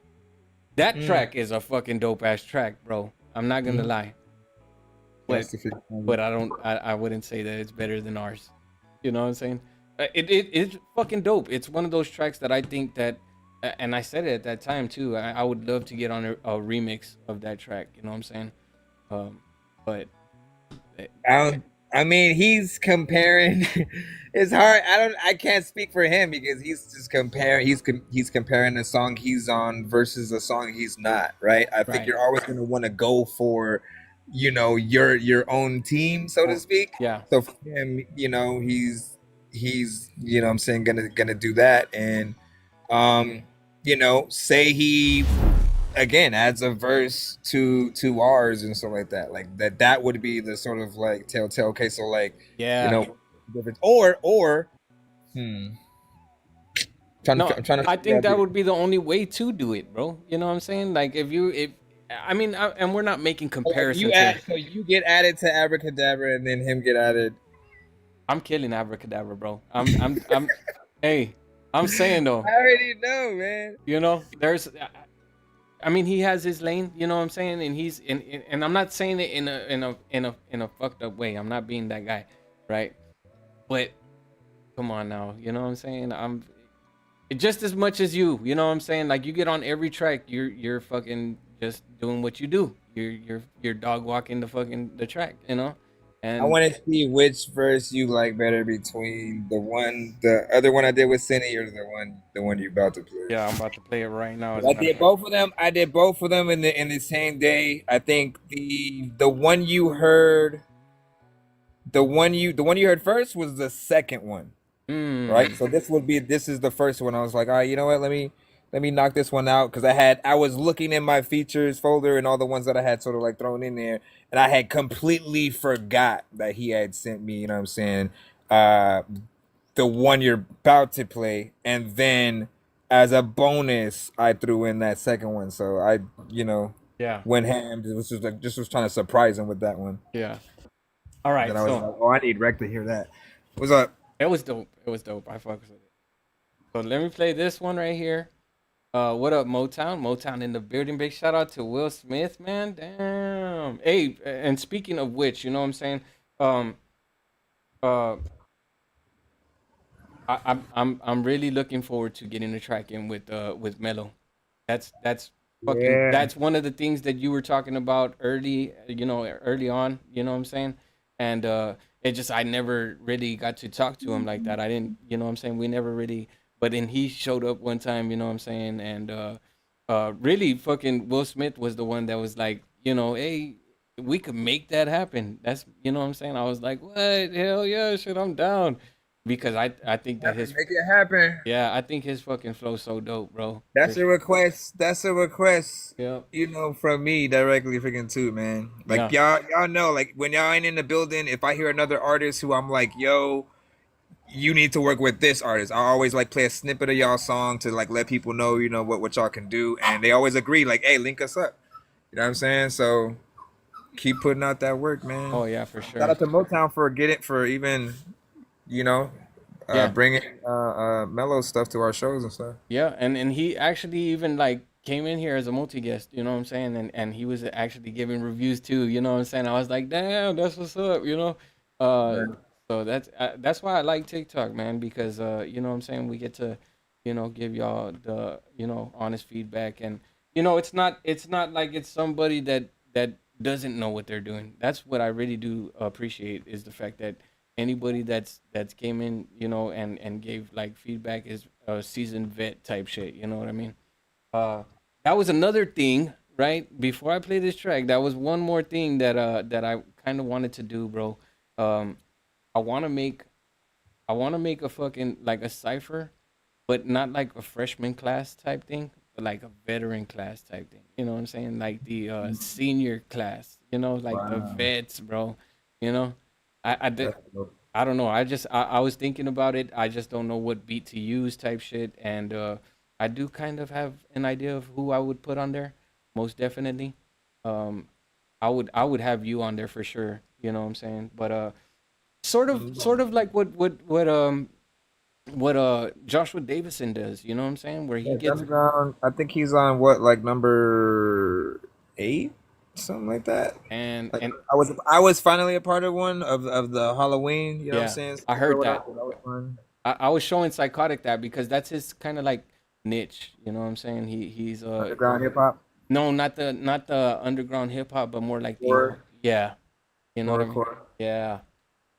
That track is a fucking dope ass track, bro. I'm not gonna lie. But I wouldn't say that it's better than ours. You know what I'm saying? It's fucking dope. It's one of those tracks that I think that, and I said it at that time too. I would love to get on a remix of that track. You know what I'm saying? But I mean, he's comparing. It's hard. I can't speak for him because he's just comparing. He's comparing the song he's on versus a song he's not. Right. I think you're always going to want to go for, your own team, so to speak. Yeah. So for him, he's what I'm saying, gonna do that, and say he again adds a verse to ours and stuff like that. Like that would be the sort of like telltale case. So like, difference. Or I think that would be the only way to do it, bro. You know what I'm saying? Like and we're not making comparisons. So you get added to Abracadabra and then him get added. I'm killing Abracadabra, bro. Hey, I'm saying though. I already know, man. There's. He has his lane, you know what I'm saying, and he's and I'm not saying it in a fucked up way. I'm not being that guy, right? But come on now, you know what I'm saying? I'm just as much as you know what I'm saying? Like you get on every track, you're fucking just doing what you do. You're dog walking the track, I And want to see which verse you like better between the other one I did with Cindy, or the one you about to play. yeah, I'm about to play it right now. As a I matter of did fact. both of them. I did both of them in the same day. I think the one you heard, the one you heard first was the second one, right? So this is the first one. I was like, all right, you know what? Let me knock this one out, because I was looking in my features folder and all the ones that I had sort of like thrown in there, and I had completely forgot that he had sent me. You know what I'm saying? The one you're about to play, and then as a bonus, I threw in that second one. So I, Yeah. went ham. Just was trying to surprise him with that one. Yeah. All right. Then I was So like, oh, I need Rec to hear that. What's up? it was dope. It was dope. I fucks with it. So let me play this one right here. What up, Motown? Motown in the building. Big shout out to Will Smith, man. Damn. Hey, and speaking of which, you know what I'm saying? Uh, I'm really looking forward to getting the track in with Mello. That's fucking Yeah. that's one of the things that you were talking about early, early on, you know what I'm saying? And it just I never really got to talk to him like that. I didn't, you know what I'm saying? We never really, but then he showed up one time, you know what I'm saying? And really fucking Will Smith was the one that was like, hey, we could make that happen. That's, you know what I'm saying? I was like, what? Hell yeah, shit, I'm down. Because I think that his Make it happen. yeah, I think his fucking flow's so dope, bro. That's a request. That's a request. Yeah. From me directly, freaking too, man. Like y'all know, like when y'all ain't in the building, if I hear another artist who I'm like, yo, you need to work with this artist, I always like play a snippet of y'all song to like let people know, what y'all can do, and they always agree, like, hey, link us up. You know what I'm saying? So keep putting out that work, man. Oh yeah, for sure. Shout out to Motown for even, bringing Mellow stuff to our shows and stuff. Yeah, and he actually even like came in here as a multi guest, you know what I'm saying? And he was actually giving reviews too, you know what I'm saying? I was like, damn, that's what's up, So that's why I like TikTok, man, because you know what I'm saying, we get to, give y'all the, honest feedback, and it's not like it's somebody that doesn't know what they're doing. That's what I really do appreciate, is the fact that anybody that's came in, and gave like feedback is a seasoned vet type shit, you know what I mean? That was another thing, right? Before I play this track, that was one more thing that I kind of wanted to do, bro. I want to make a fucking like a cipher, but not like a freshman class type thing, but like a veteran class type thing. You know what I'm saying? Like the senior class, like the vets, bro. I don't know. I was thinking about it. I just don't know what beat to use type shit. And I do kind of have an idea of who I would put on there, most definitely. I would have you on there for sure. You know what I'm saying? But sort of like what Joshua Davison does. You know what I'm saying? Where he gets. I think he's on what, like number 8, something like that. And I was finally a part of one of the Halloween. You know what I'm saying? I heard that. That was fun. I was showing Psychotic that because that's his kind of like niche. You know what I'm saying? He's underground hip hop. No, not the underground hip hop, but more like yeah. You know what I mean? Yeah.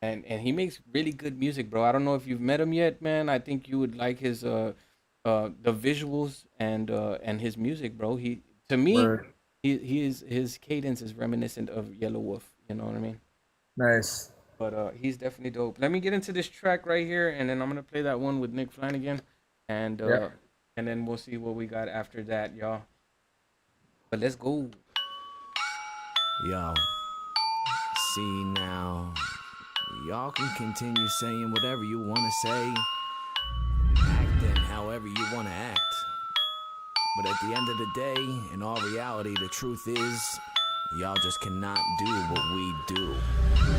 And he makes really good music, bro. I don't know if you've met him yet, man. I think you would like his the visuals and his music, bro. His cadence is reminiscent of Yellow Wolf. You know what I mean? Nice. But he's definitely dope. Let me get into this track right here, and then I'm gonna play that one with Nick Flanagan, and then we'll see what we got after that, y'all. But let's go. Yo, see now, y'all can continue saying whatever you want to say, acting however you want to act. But at the end of the day, in all reality, the truth is, y'all just cannot do what we do.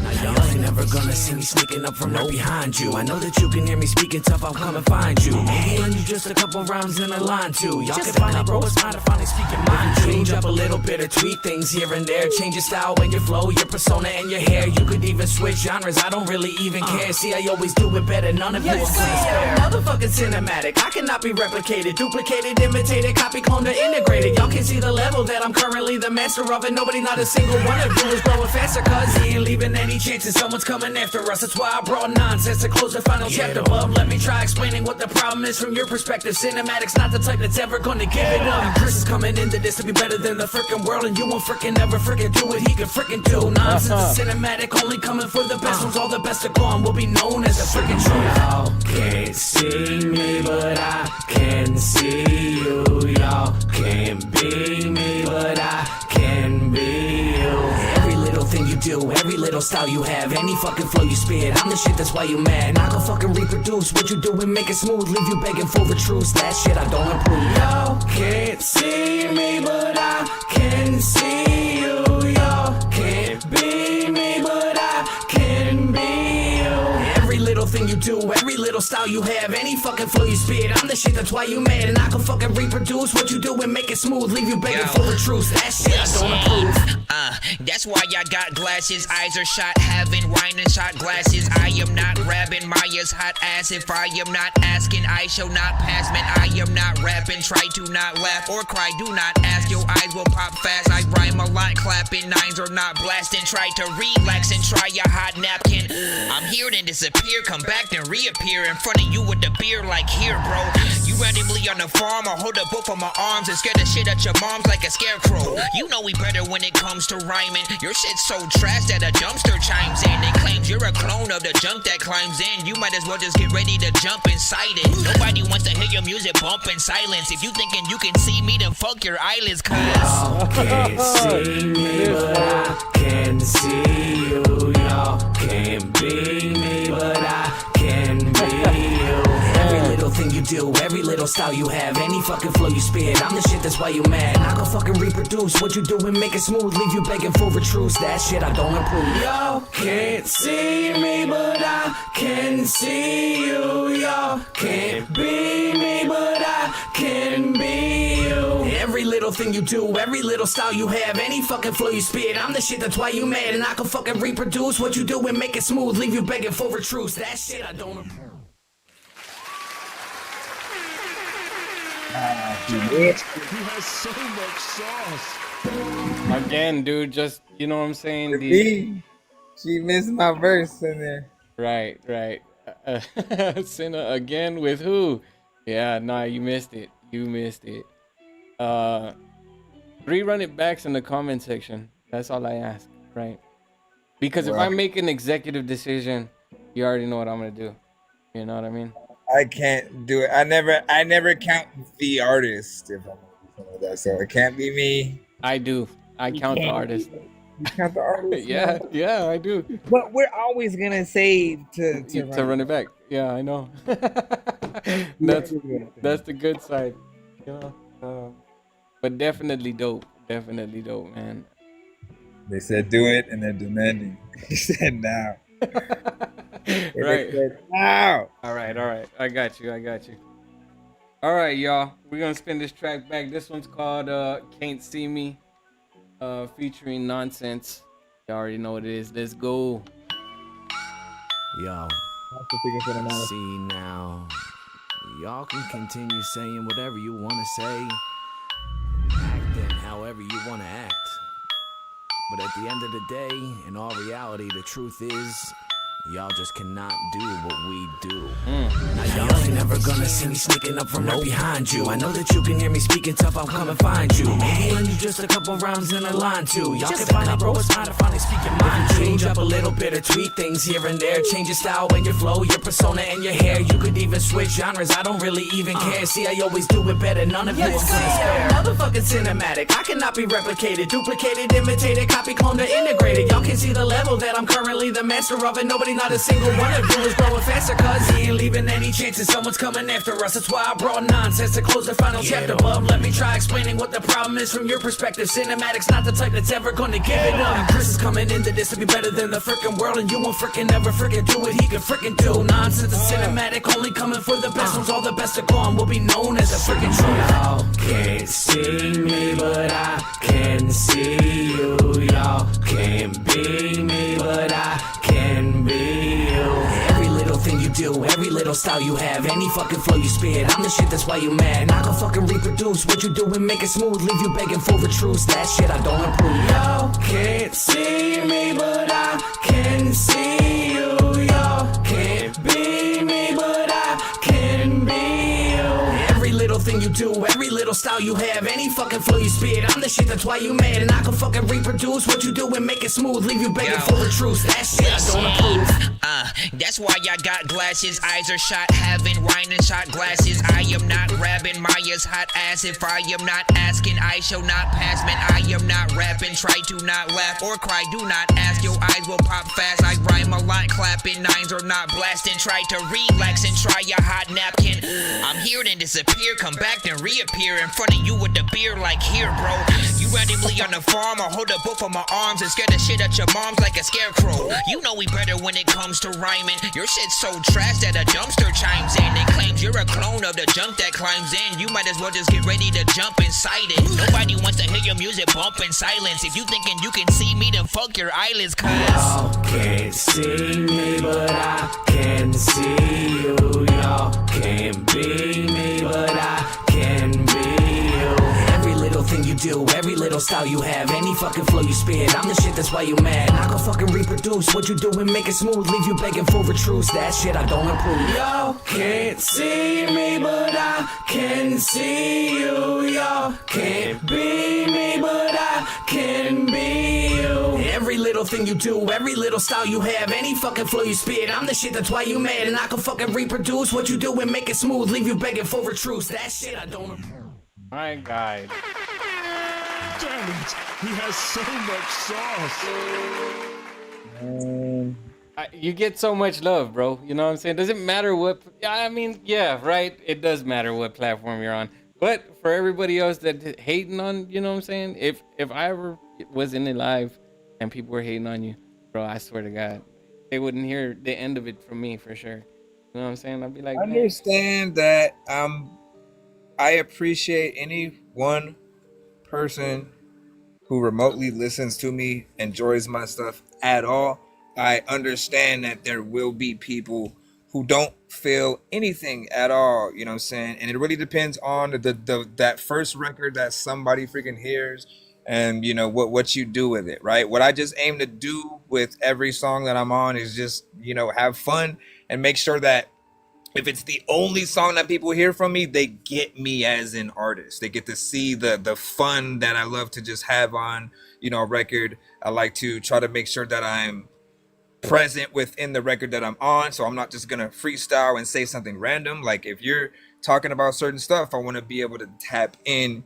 Now y'all ain't never gonna see me sneaking up from right behind you. I know that you can hear me speaking tough, I'll come and find you. Maybe lend you just a couple rounds in a line too. Y'all can finally bro, it's time to finally speak your mind. Change up a little bit or tweak things here and there. Change your style and your flow, your persona and your hair. You could even switch genres, I don't really even care. See, I always do it better, none of you will compare. Motherfucking cinematic, I cannot be replicated, duplicated, imitated, copy, cloned, or integrated. Y'all can see the level that I'm currently the master of, and nobody nobody, not a single one of you is growing faster. Cause he ain't leaving any chances, someone's coming after us. That's why I brought nonsense to close the final chapter. Bub, let me try explaining what the problem is from your perspective. Cinematic's not the type that's ever gonna give it up. Chris is coming into this to be better than the frickin' world, and you won't frickin' ever frickin' do what he can frickin' do. Nonsense is cinematic, only coming for the best ones. All the best are gone, will be known as the frickin' truth. Y'all can't see me, but I can see you. Y'all can't be me, but I can be you. Every little thing you do, every little style you have, any fucking flow you spit, I'm the shit, that's why you mad. And I can fucking reproduce what you do and make it smooth, leave you begging for the truth. That shit I don't approve. Y'all can't see me, but I can see you. Y'all can't be me, but I can be you. Every little thing you do, every little style you have, any fucking flow you spit, I'm the shit, that's why you mad. And I can fucking reproduce what you do and make it smooth, leave you begging for the truth. That shit I don't approve. That's why I got glasses, eyes are shot, having wine and shot glasses. I am not grabbing Maya's hot ass. If I am not asking, I shall not pass. Man, I am not rapping, try to not laugh or cry, do not ask, your eyes will pop fast. I rhyme a lot, clapping, nines are not blasting. Try to relax and try a hot napkin. I'm here then disappear, come back then reappear in front of you with the beer like here, bro. You randomly on the farm, I hold up both of my arms and scare the shit at your moms like a scarecrow. You know we better when it comes to rhyming. Your shit's so trash that a dumpster chimes in and claims you're a clone of the junk that climbs in. You might as well just get ready to jump inside it. Nobody wants to hear your music bump in silence. If you thinking you can see me, then fuck your eyelids, cuz y'all can't see me, but I can see you. Y'all can't be me, but I can be you. Every little thing you do, every little style you have, any fucking flow you spit, I'm the shit, that's why you mad. And I can fucking reproduce what you do and make it smooth, leave you begging for the truth. That shit I don't approve. Y'all can't see me, but I can see you. Y'all can't be me, but I can be you. Every little thing you do, every little style you have, any fucking flow you spit, I'm the shit, that's why you mad. And I can fucking reproduce what you do and make it smooth, leave you begging for the truth. That shit I don't approve. He has so much sauce. Again, dude, just, you know what I'm saying? She missed my verse in there. Right. Sinner again with who? Yeah, nah, you missed it. Rerun it back in the comment section. That's all I ask, right? Because if I make an executive decision, you already know what I'm gonna do. You know what I mean? I can't do it. I never count the artist if I'm something like that. So it can't be me. I do. I count the artist. You count the artist? yeah, I do. But we're always gonna say to run it back. Yeah, I know. That's the good side. You know. But definitely dope, man. They said do it, and they're demanding. He said now. Right. Now. All right. I got you. All right, y'all. We're gonna spin this track back. This one's called "Can't See Me," featuring Nonsense. You already know what it is. Let's go. Yo. See now. Y'all can continue saying whatever you want to say, acting however you want to act. But at the end of the day, in all reality, the truth is, y'all just cannot do what we do. Now y'all ain't never gonna see me sneaking up from right behind you. I know that you can hear me speaking tough, I'll come and find you. Maybe lend you just a couple rounds in a line too. Y'all can find out, bro, it's time to finally speak your mind. Change up a little bit or tweak things here and there. Change your style and your flow, your persona and your hair. You could even switch genres, I don't really even care. See, I always do it better, none of you are gonna spare. Motherfucking cinematic, I cannot be replicated, duplicated, imitated, copy, cloned, or integrated. Y'all can see the level that I'm currently the master of it. Nobody, not a single one of you is growing faster, cause he ain't leaving any chances, someone's coming after us. That's why I brought nonsense to close the final chapter. Bub, let me try explaining what the problem is from your perspective. Cinematic's not the type that's ever gonna give it up. Chris is coming into this to be better than the frickin' world, and you won't frickin' ever frickin' do what he can frickin' do. Nonsense is cinematic, only coming for the best ones. All the best are gone, will be known as a frickin' truth. Y'all can't see me, but I can see you. Y'all can't be me, but I can be you. Every little thing you do, every little style style you have, any fucking flow you spit. I'm the shit, that's why you mad. And I can fucking reproduce what you do and make it smooth. Leave you begging for a truce. That shit I don't approve. Y'all can't see me, but I can see you. Y'all can't be me, but I can be you. Every little thing you do, every little style you have, any fucking flow you spit. I'm the shit, that's why you mad. And I can fucking reproduce what you do and make it smooth. Leave you begging for a truce. That shit I don't approve. That's why I got glasses, eyes are shot, having wine and shot glasses. I am not grabbing Maya's hot ass. If I am not asking, I shall not pass. Man, I am not rapping, try to not laugh or cry, do not ask. Your eyes will pop fast, I rhyme a lot, clapping, nines are not blasting. Try to relax and try a hot napkin. I'm here then disappear, come back then reappear in front of you with the beer like here, bro. You randomly on the farm, I hold a book for my arms and scare the shit at your moms like a scarecrow. You know we better when it comes to rhyming. Your shit's so trash that a dumpster chimes in and claims you're a clone of the junk that climbs in. You might as well just get ready to jump inside it. Nobody wants to hear your music bump in silence. If you thinking you can see me, then fuck your eyelids, cuz y'all can't see me, but I can see you. Y'all can't be me, but I can be you. Every little thing you do, every little style you have, any fucking flow you spit. I'm the shit, that's why you mad. And I can fucking reproduce what you do and make it smooth. Leave you begging for a truce. That shit I don't approve. Y'all can't see me, but I can see you. Y'all can't be me, but I can be you. Every little thing you do, every little style you have, any fucking flow you spit. I'm the shit, that's why you mad. And I can fucking reproduce what you do and make it smooth. Leave you begging for a truce. That shit I don't approve. My God. Damn it. He has so much sauce. You get so much love, bro. You know what I'm saying? Doesn't matter what. I mean, yeah, right. It does matter what platform you're on. But for everybody else that hating on, you know what I'm saying? If I ever was in it live and people were hating on you, bro, I swear to God, they wouldn't hear the end of it from me for sure. You know what I'm saying? I'd be like, I understand that. I appreciate any one person who remotely listens to me, enjoys my stuff at all. I understand that there will be people who don't feel anything at all, you know what I'm saying? And it really depends on that first record that somebody freaking hears and, you know, what you do with it, right? What I just aim to do with every song that I'm on is just, you know, have fun and make sure that if it's the only song that people hear from me, they get me as an artist. They get to see the fun that I love to just have on, you know, a record. I like to try to make sure that I'm present within the record that I'm on. So I'm not just going to freestyle and say something random. Like if you're talking about certain stuff, I want to be able to tap in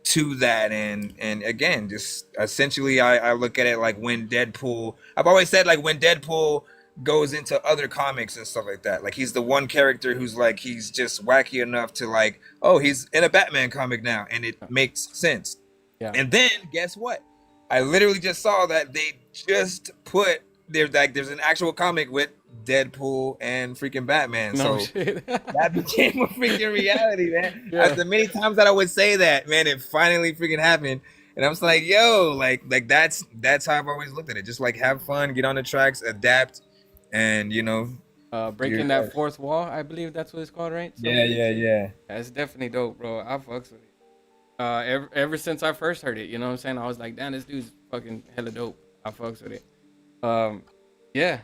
to that. And again, just essentially, I look at it like when Deadpool, I've always said like when Deadpool goes into other comics and stuff like that. Like he's the one character who's like, he's just wacky enough to like, oh, he's in a Batman comic now. And it makes sense. Yeah. And then guess what? I literally just saw that they just put there's an actual comic with Deadpool and freaking Batman. No so shit. that became a freaking reality, man. Yeah. As the many times that I would say that, man, it finally freaking happened. And I was like, yo, like that's how I've always looked at it. Just like have fun, get on the tracks, adapt. And you know, breaking that fourth wall, I believe that's what it's called, right? So yeah. That's definitely dope, bro. I fucks with it. Ever since I first heard it, you know what I'm saying? I was like, damn, this dude's fucking hella dope. I fucks with it. Yeah.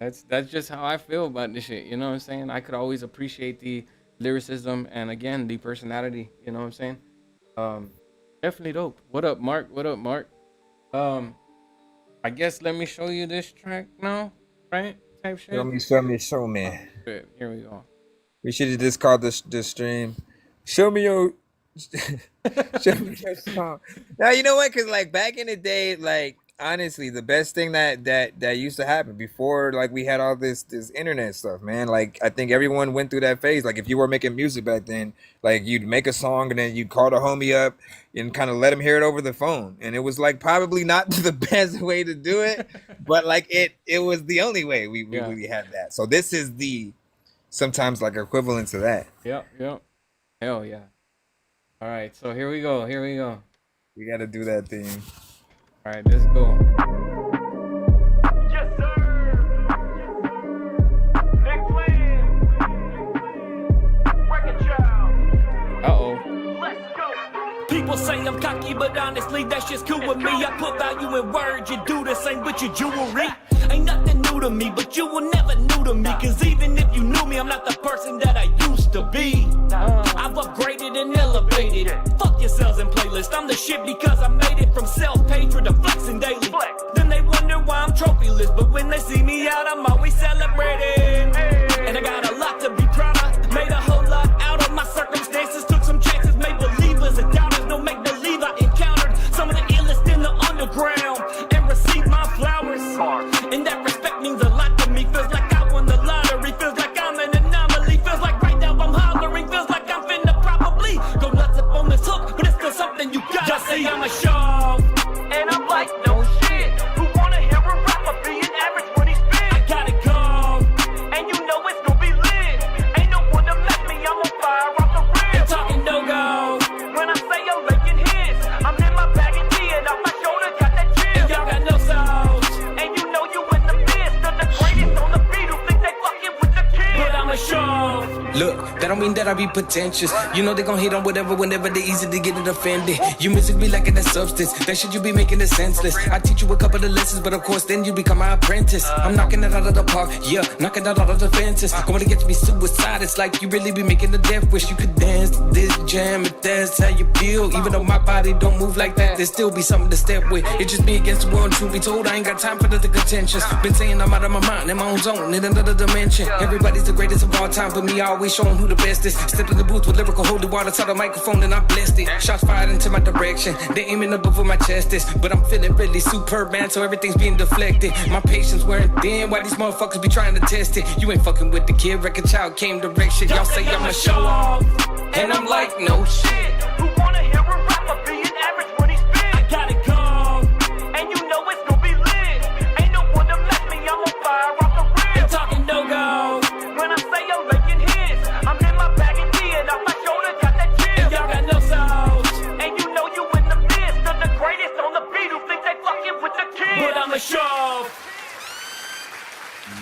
That's just how I feel about this shit. You know what I'm saying? I could always appreciate the lyricism and again the personality. You know what I'm saying? Definitely dope. What up, Mark? I guess let me show you this track now. Right? Type shit. Show me. Good. Here we go. We should have just called this stream. Show me your song. Now you know what? Cause like back in the day, like honestly, the best thing that used to happen before like we had all this internet stuff, man. Like I think everyone went through that phase. Like if you were making music back then, like you'd make a song and then you'd call the homie up and kind of let him hear it over the phone. And it was like probably not the best way to do it, but like it was the only way we really had that. So this is the sometimes like equivalent to that. Yep. Hell yeah. All right, so here we go. We got to do that thing. All right, let's go. Yes, sir. Next wave. People say I'm cocky, but honestly, that shit's cool with me. I put value in words, you do the same with your jewelry. Ain't nothing new to me, but you will never new to me. Cause even if you knew me, I'm not the person that I used to be. I've upgraded and elevated. Fuck your sales and playlist. I'm the shit because I made it from self-hatred to flexing daily. Then they wonder why I'm trophyless, but when they see me out, I'm always celebrating. And I got a lot to be proud of. Made a whole lot out of my circumstances. Took some chances, made believers and doubters. No make believe I encountered some of the illest in the underground and received my flowers. And that respect means a lot to me. Feels like I won the lottery. Feels like I'm an anomaly. Feels like right now I'm hollering. Feels like I'm finna probably go nuts up on this hook, but it's still something you got. Just say I'm a show, and I'm like no shit. Who wanna hear a rapper being average when he spit? I gotta go, and you know it's gonna be lit. Ain't no one to mess me. I'm on fire off the rip. Ain't talking no go. When I say I'm making hits, I'm in my bag of tea and off my shoulder got that chip. And y'all got no souls, and you know you in the midst of the greatest on the beat who think they fucking with the kid. But I'm a show. Look, that don't mean that I be pretentious. You know they gon' hate on whatever whenever they easy to get it offended. You music be lacking that substance. That shit you be making it senseless. I teach you a couple of lessons, but of course then you become my apprentice. I'm knocking it out of the park, yeah, knocking it out of the fences. Going to get to be suicide, it's like you really be making a death wish. You could dance to this jam if that's how you feel. Even though my body don't move like that, there still be something to step with. It just me against the world, truth be told, I ain't got time for the contentions. Been saying I'm out of my mind, in my own zone, in another dimension. Everybody's the greatest of all time, but me always showing who the best is. Stepped in the booth with lyrical holy water, saw the microphone and I blessed it. Shots fired into my direction, they aiming up over my chest is. But I'm feeling really superb, man, so everything's being deflected. My patience wearing thin, why these motherfuckers be trying to test it? You ain't fucking with the kid, record child came direction. Y'all say I'm a show off, and I'm like no shit. Who wanna hear a rapper being average when he spit? I gotta go, and you know it's gonna be lit. Ain't no one to mess me, I'm on fire off the rip. Ain't talking no go. When I say I'm making hits, I'm in my bag of tea and off my shoulder got that chip. And y'all got no souls, and you know you in the midst of the greatest on the beat who think they fucking with the kid. But I'm a show.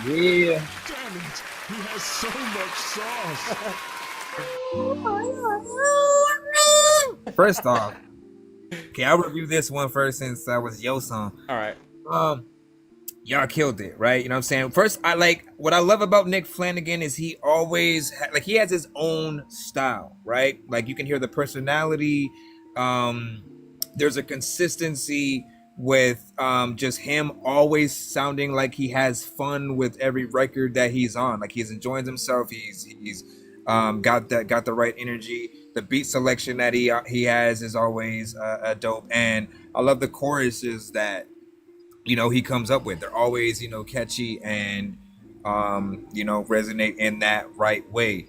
Yeah. Damn it. He has so much sauce. First off, okay, I'll review this one first since that was your song. All right. Y'all killed it, right? You know what I'm saying? First, I like what I love about Nick Flanagan is he always he has his own style, right? Like you can hear the personality. There's a consistency with just him always sounding like he has fun with every record that he's on. Like he's enjoying himself. He's got the right energy. The beat selection that he has is always dope, and I love the choruses that he comes up with. They're always catchy and resonate in that right way.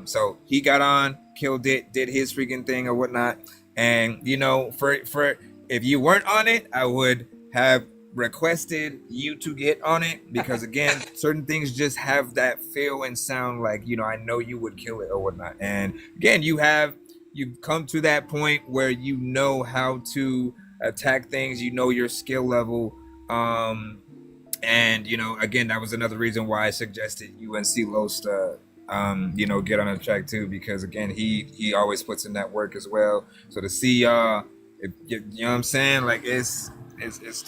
So he got on, killed it, did his freaking thing or whatnot. And for if you weren't on it, I would have requested you to get on it, because again, certain things just have that feel and sound like I know you would kill it or whatnot. And again, you've come to that point where you know how to attack things, your skill level, and again, that was another reason why I suggested UNC Los to get on the track too, because again, he always puts in that work as well. So to see y'all, you know what I'm saying, like it's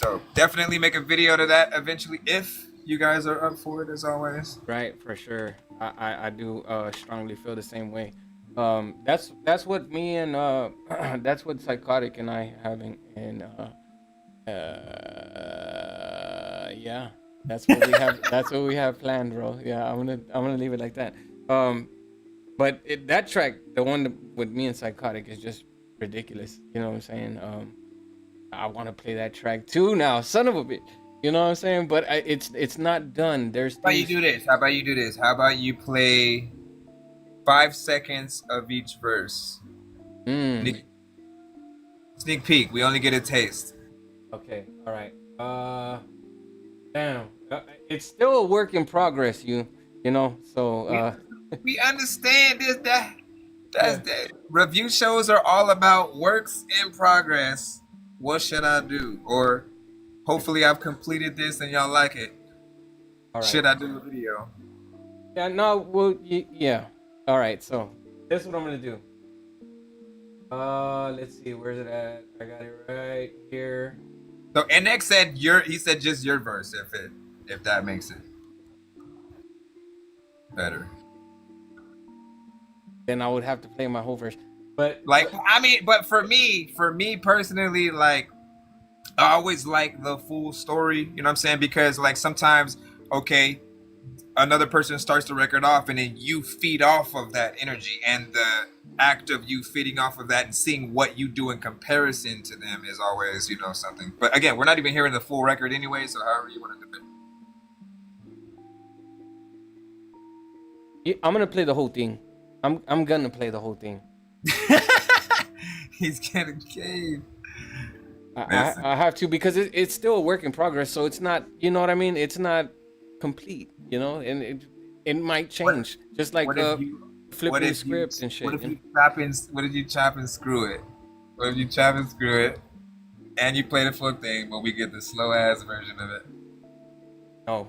dope. Definitely make a video to that eventually if you guys are up for it, as always. Right, for sure. I do strongly feel the same way. That's what me and that's what Psychotic and I having, and yeah, that's what we have. That's what we have planned, bro. Yeah, I'm gonna leave it like that. But that track, the one with me and Psychotic, is just ridiculous. You know what I'm saying? I want to play that track too now, son of a bitch. You know what I'm saying? But it's not done. There's. How about you do this? How about you play 5 seconds of each verse? Sneak peek. We only get a taste. Okay. All right. Damn. It's still a work in progress. You know. So. We understand this. That review shows are all about works in progress. What should I do? Or hopefully I've completed this and y'all like it. All right. Should I do a video? Yeah. No. Well. Yeah. All right. So this is what I'm gonna do. Let's see, where's it at? I got it right here. So NX said he said just your verse if that makes it better. Then I would have to play my whole verse. But like, I mean, but for me personally, like, I always like the full story, you know what I'm saying? Because like sometimes, okay, another person starts the record off and then you feed off of that energy, and the act of you feeding off of that and seeing what you do in comparison to them is always, you know, something. But again, we're not even hearing the full record anyway, so however you want to do it. Yeah, I'm gonna play the whole thing. I'm gonna play the whole thing. He's getting caved. I have to, because it's still a work in progress, so it's not, you know what I mean? It's not complete, you know, and it might change. Just like flipping the script and shit. What if you chop and screw it? What if you chop and screw it and you play the full thing, but we get the slow ass version of it? No.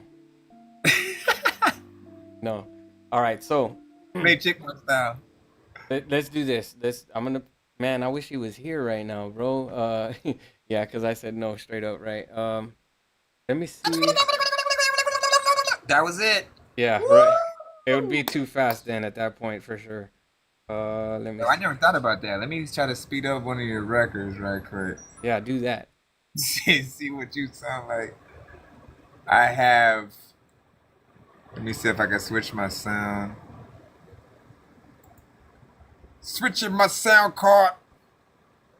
No. All right, so play Chickman style. Let's do this. Man, I wish he was here right now, bro. Yeah, because I said no straight up, right? Let me see. That was it. Yeah, right. It would be too fast then at that point for sure. Let me. I never thought about that. Let me try to speed up one of your records right quick. Yeah, do that. See what you sound like. I have. Let me see if I can switch my sound. Switching my sound card.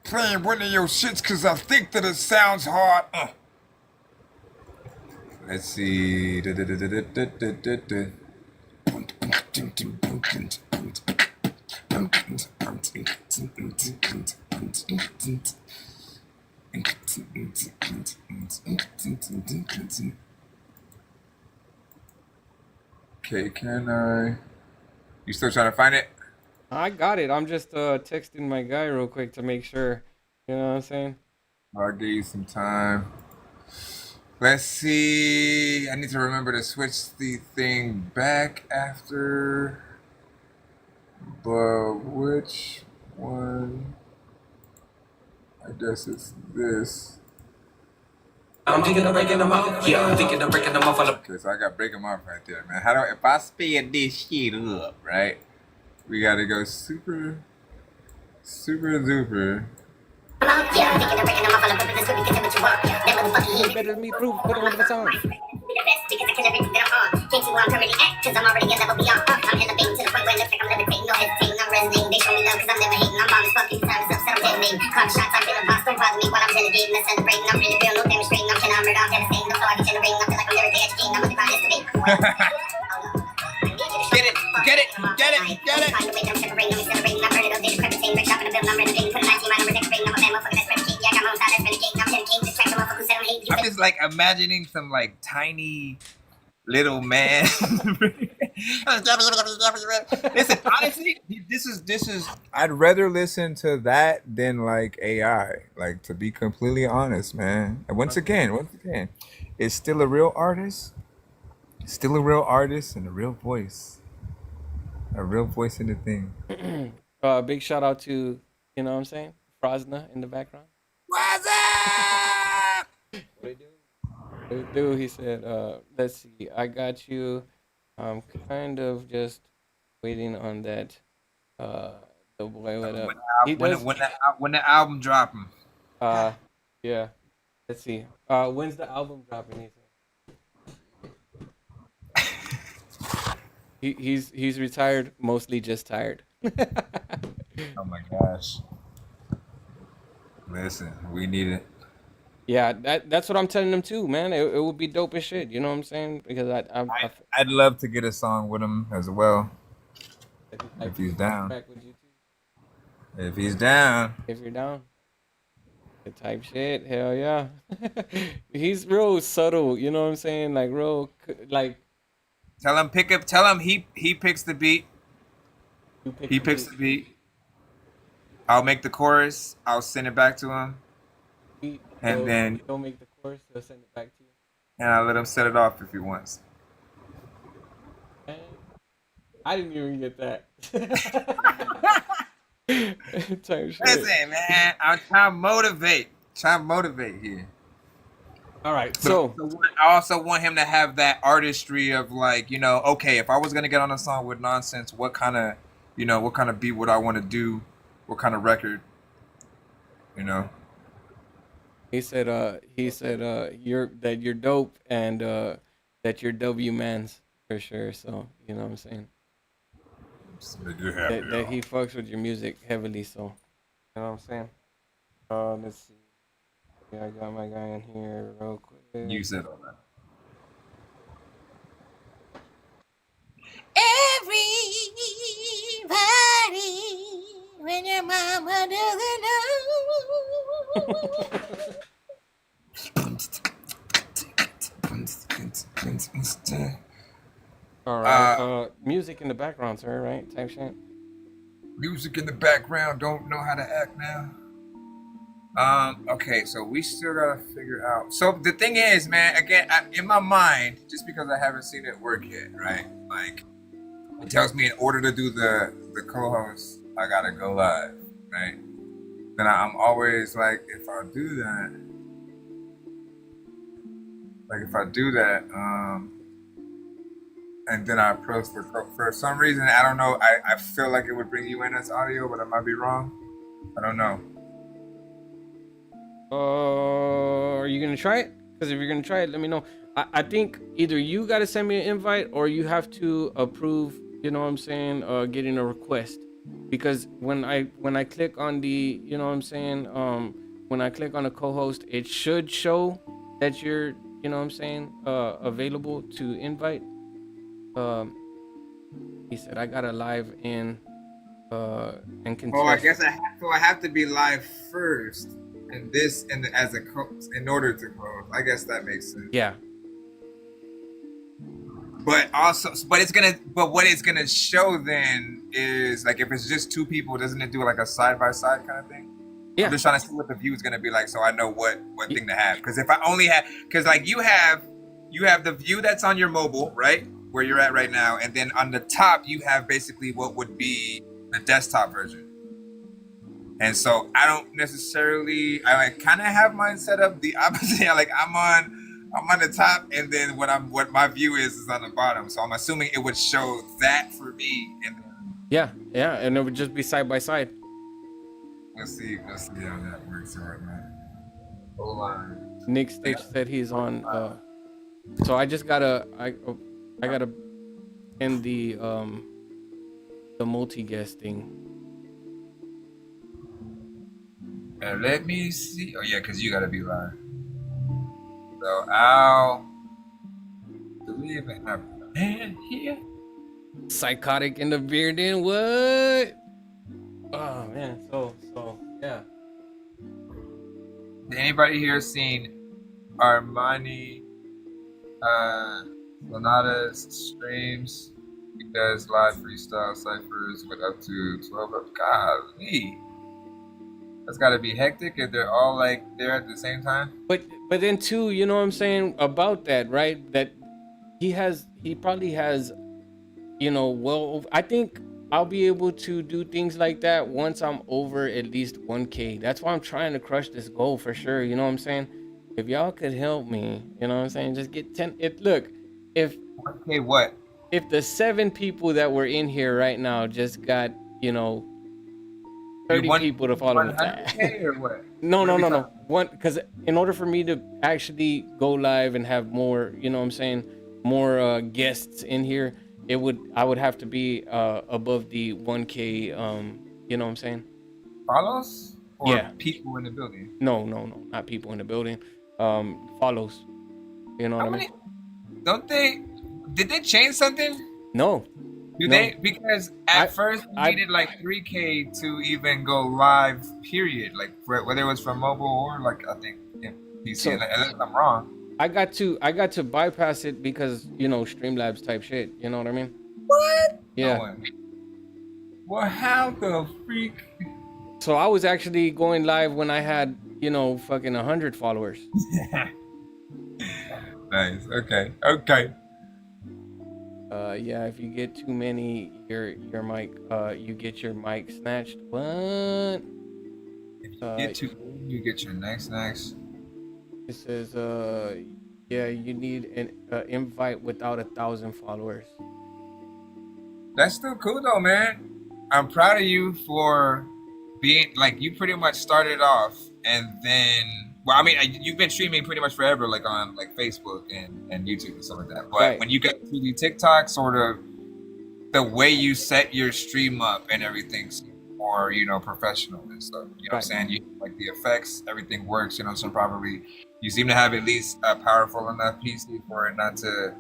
Playing one of your shits because I think that it sounds hard. Let's see. Okay, can I? You still trying to find it? I got it. I'm just texting my guy real quick to make sure. You know what I'm saying? I'll give you some time. Let's see. I need to remember to switch the thing back after. But which one? I guess it's this. I'm thinking of breaking them off. Yeah, I'm thinking of breaking them off. Okay, so I got to break them off right there, man. How do if I speed this shit up, right? We got to go super duper. Yeah, I'm thinking of breaking them off. I'm gonna put this movie, get what you want. That motherfucking heat. Better than me, proof. Put on the song. Be the best because I kill everything that I'm on. Can't see why I'm currently at, cause I'm already a level beyond. I'm elevating to the point where it looks like I'm levitating. No hesitating, I'm resonating. They show me love cause I'm never hating. I'm bomb as fuck, each time it's upset, I'm detonating. Clock shots, I'm feeling boss, don't bother me while I'm delegating and celebrating. I'm really real, no demonstrating. I'm killing, I'm murder, I'm devastating. No flow, I can generate. I feel like I'm lyrically educating. I'm a divine estimate. Get it. Find a way, I'm separating, I'm accelerating. I'm burning up, they decrepitating. Wreck shop in the building, I'm renovating. Put a 19 line, I'm redecorating. I'm a bad motherfucker that's replicating. Yeah, I got my own style that's renegading. I'm hitting king, distract the motherfucker who said I'm hating. I'm just like imagining some like tiny little man. Listen, honestly, this is. I'd rather listen to that than like AI. Like, to be completely honest, man. And once again, it's still a real artist. Still a real artist and a real voice. A real voice in the thing. Big shout out to, you know what I'm saying? Frosna in the background. What's up? What do you do? He said, let's see, I got you. I'm kind of just waiting on that. The boy, what up? When the album dropping? Yeah. Let's see. When's the album dropping? He said. He's retired, mostly just tired. Oh my gosh. Listen, we need it. Yeah, that's what I'm telling them too, man. It would be dope as shit. You know what I'm saying? Because I'd love to get a song with him as well. If he's down. If he's down. If you're down. The type shit, hell yeah. He's real subtle, you know what I'm saying? Like real, like. Tell him he picks the beat. He picks the beat. I'll make the chorus. I'll send it back to him. And then he'll make the chorus. He'll send it back to you. And I'll let him set it off if he wants. I didn't even get that. Type shit. Listen, man, I'm trying to motivate. Trying to motivate here. All right, But so I also want him to have that artistry of like, okay, if I was gonna get on a song with Nonsense, what kind of, what kind of beat would I want to do? What kind of record? he said, you're dope and that you're W man's for sure. So you know what I'm saying. You're happy, That he fucks with your music heavily. So you know what I'm saying. Let's see. Yeah, I got my guy in here real quick. You said all that. Everybody, when your mama doesn't know. All right. Music in the background, sir. Right? Type shit. Music in the background. Don't know how to act now. Okay, so we still gotta figure out. So the thing is, man, again, in my mind, just because I haven't seen it work yet, right? Like, it tells me in order to do the co-host, I gotta go live, right? Then I'm always like, if I do that, and then I approach for some reason, I don't know, I feel like it would bring you in as audio, but I might be wrong. I don't know. Are you gonna try it? Because if you're gonna try it, let me know. I think either you gotta send me an invite or you have to approve. You know what I'm saying? Getting a request. Because when I click on the, you know what I'm saying? When I click on a co-host, it should show that you're, you know what I'm saying? Available to invite. He said I got a live in. And contest. Oh, I guess I have to be live first. And this, and as a in order to close, I guess that makes sense. Yeah. But what it's gonna show then is like if it's just two people, doesn't it do like a side by side kind of thing? Yeah. I'm just trying to see what the view is gonna be like, so I know what thing to have. Because if I only have, because like you have the view that's on your mobile, right, where you're at right now, and then on the top you have basically what would be the desktop version. And so I don't necessarily, I like kind of have mine set up the opposite. Like I'm on the top, and then what my view is on the bottom. So I'm assuming it would show that for me. And then yeah, and it would just be side by side. Let's see how that works right now. Hold on. Nick Stitch said he's on. So I just gotta I gotta end the multi-guest thing. And let me see. Oh yeah, because you gotta be live. So do we even have a man here? Psychotic in the beard, then what? Oh man, so yeah. Anybody here seen Armani Sonata's streams? He does live freestyle ciphers with up to 12 up. Golly. That's gotta be hectic if they're all like there at the same time. But then too, you know what I'm saying about that, right? That he probably has, well, I think I'll be able to do things like that once I'm over at least 1K. That's why I'm trying to crush this goal for sure. You know what I'm saying? If y'all could help me, you know what I'm saying? Just get 10. Look, if 1K what? If the 7 people that were in here right now just got, 30 people to follow me. 100K or what? No. One, because in order for me to actually go live and have more, you know what I'm saying, more guests in here, I would have to be above the 1K, you know what I'm saying? Follows? Or yeah. People in the building? No, not people in the building. Follows. You know what I mean? Did they change something? No. They? Because at first you needed like 3K to even go live, period. Like whether it was from mobile or like I think PC. Unless I'm wrong. I got to bypass it because Streamlabs type shit. You know what I mean? What? Yeah. No. Well, how the freak? So I was actually going live when I had fucking 100 followers. Nice. Okay. Yeah, if you get too many, your mic, you get your mic snatched. What? Get to you get your next. It says, yeah, you need an invite without 1,000 followers. That's still cool though, man. I'm proud of you for being like you pretty much started off and then well, I mean, you've been streaming pretty much forever, like on like Facebook and YouTube and stuff like that. But Right. when you got to the TikTok, sort of the way you set your stream up and everything seems more, professional and stuff. You know what I'm saying? You like the effects, everything works, so probably you seem to have at least a powerful enough PC for it not to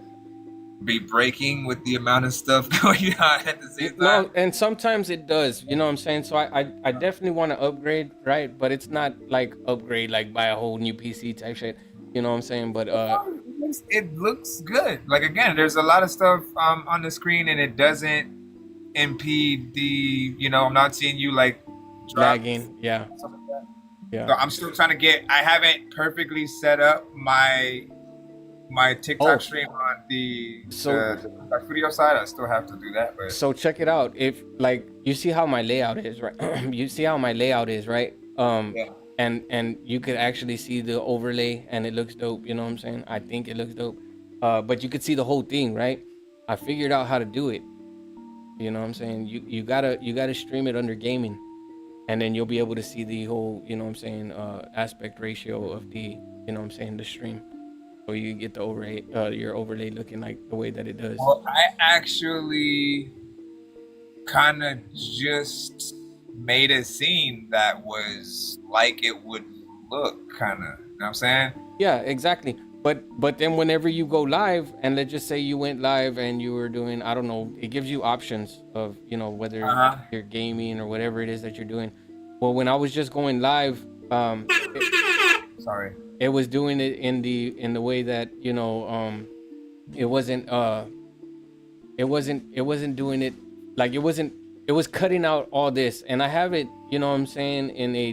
be breaking with the amount of stuff going on at the same time. No, and sometimes it does. You know what I'm saying? So I definitely want to upgrade, right? But it's not like upgrade like buy a whole new PC type shit. You know what I'm saying? But it looks good. Like again, there's a lot of stuff on the screen, and it doesn't impede the. I'm not seeing you like lagging. Yeah. Yeah. So I'm still trying to get. I haven't perfectly set up my TikTok stream on the TikTok video side. I still have to do that. But so check it out. If like you see how my layout is, right? You see how my layout is, right? Yeah. And you could actually see the overlay, and it looks dope. You know what I'm saying? I think it looks dope. But you could see the whole thing, right? I figured out how to do it. You know what I'm saying? You gotta stream it under gaming, and then you'll be able to see the whole, aspect ratio of the, the stream. So you get the overlay, your overlay looking like the way that it does. Well, I actually kind of just made a scene that was like it would look, kind of. You know what I'm saying? Yeah, exactly. But then whenever you go live, and let's just say you went live and you were doing, I don't know, it gives you options of, whether you're gaming or whatever it is that you're doing. Well, when I was just going live, sorry, it was doing it in the way that it wasn't doing it like it was cutting out all this, and I have it, in a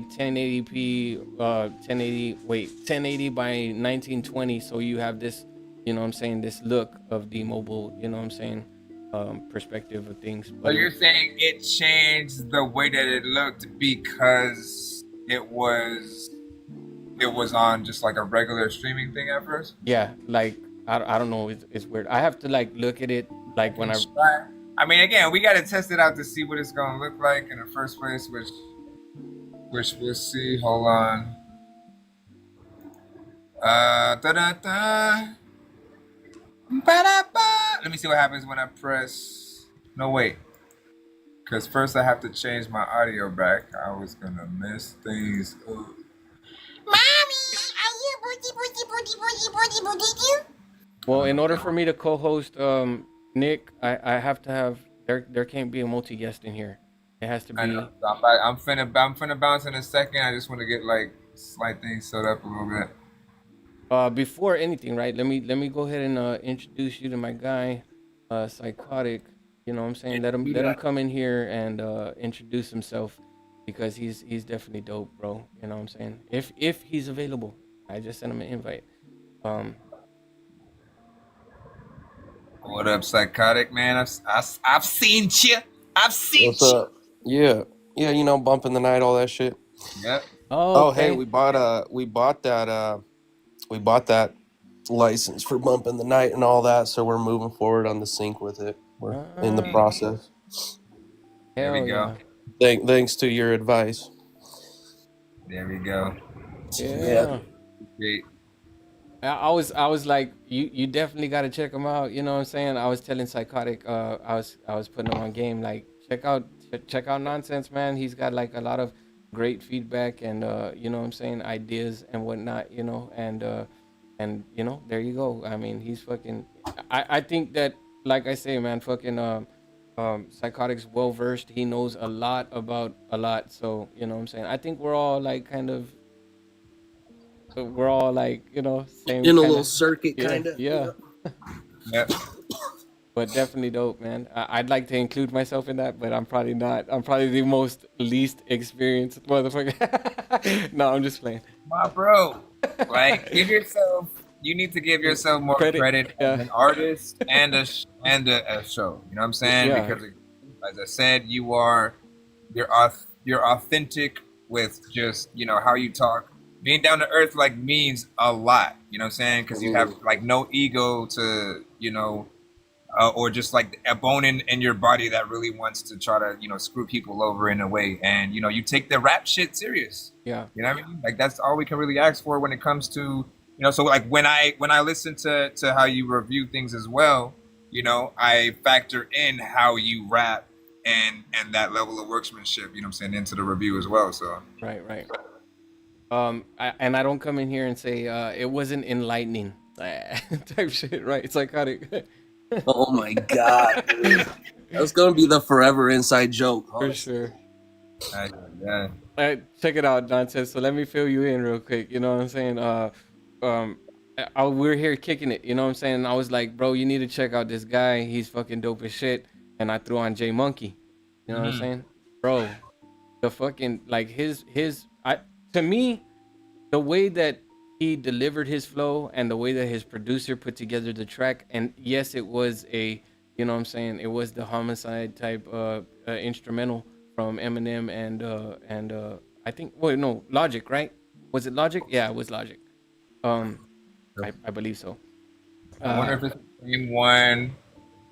1080 by 1920, so you have this, this look of the mobile, perspective of things. But you're saying it changed the way that it looked because it was on just like a regular streaming thing at first? Yeah, like I don't know, it's weird. I have to like look at it like when I mean, again, we got to test it out to see what it's gonna look like in the first place, which we'll see. Hold on. Let me see what happens when I press. No, wait. Because first I have to change my audio back. I was gonna mess things up. Mommy, are you booty? Well, in order for me to co-host Nick, I have to have there can't be a multi-guest in here. It has to be. I know. I'm finna bounce in a second. I just want to get like slight things set up a little bit. Before anything, right? Let me go ahead and introduce you to my guy, Psychotic. You know what I'm saying? Let him come in here and introduce himself, because he's definitely dope, bro. You know what I'm saying? If he's available, I just sent him an invite. What up, Psychotic, man? I've seen you. I've seen What's up? Yeah, bumping the night, all that shit. Yep. Oh, hey, we bought that license for bumping the night and all that, so we're moving forward on the sync with it. We're in the process. There we go. Thanks to your advice. There we go. Yeah. Great. I was like, you definitely got to check him out. You know what I'm saying? I was telling Psychotic, I was putting him on game, like check out Nonsense, man. He's got like a lot of great feedback and you know what I'm saying, ideas and whatnot, and there you go. I mean, he's fucking. I think that, like I say, man, fucking Psychotic's well versed. He knows a lot about a lot. So you know what I'm saying. I think we're all like kind of. We're all like, same in a little circuit, kind of. Yeah. Yep. But definitely dope, man. I'd like to include myself in that, but I'm probably not. I'm probably the most least experienced motherfucker. No, I'm just playing. My bro, like, you need to give yourself more credit as an artist and and a show. You know what I'm saying? Yeah. Because, as I said, you're authentic with just how you talk. Being down to earth means a lot. You know what I'm saying? Because you have no ego to or just a bone in your body that really wants to try to screw people over in a way, and you take the rap shit serious. Yeah. You know what I mean? That's all we can really ask for when it comes to so when I listen to how you review things as well, I factor in how you rap and that level of workmanship, you know what I'm saying, into the review as well. So Right. I don't come in here and say it wasn't enlightening type shit, right? It's psychotic. Oh my god, dude. That's gonna be the forever inside joke, honestly. For sure. Yeah. Check it out, Dante. So let me fill you in real quick. You know what I'm saying? We're here kicking it. You know what I'm saying? I was like, bro, you need to check out this guy. He's fucking dope as shit. And I threw on J Monkey. You know what I'm saying, bro? The fucking to me, the way that he delivered his flow and the way that his producer put together the track, and yes, it was it was the Homicide type instrumental from Eminem and I think Logic, right? Was it Logic? Yeah, it was Logic. I believe so. I wonder if it's the same one.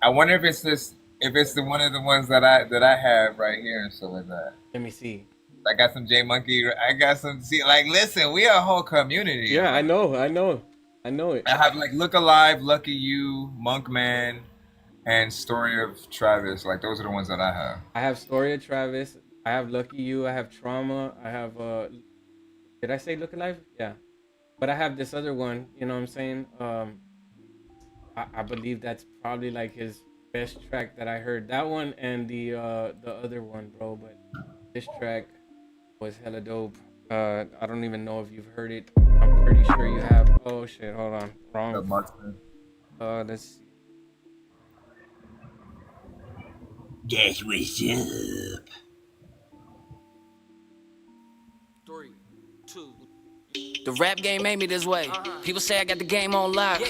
I wonder if it's the one of the ones that I have right here and stuff like that. Let me see. I got some J Monkey. I got some. See, listen, we are a whole community. Yeah, I know it. I have Look Alive, Lucky You, Monkman, and Story of Travis. Those are the ones that I have. I have Story of Travis. I have Lucky You. I have Trauma. I have did I say Look Alive? Yeah. But I have this other one. You know what I'm saying? I believe that's probably his best track that I heard. That one and the other one, bro. But this track was hella dope. I don't even know if you've heard it. I'm pretty sure you have. Oh shit, hold on. Wrong. Let's see. That's what's up. 3, 2. The rap game made me this way. People say I got the game on lock,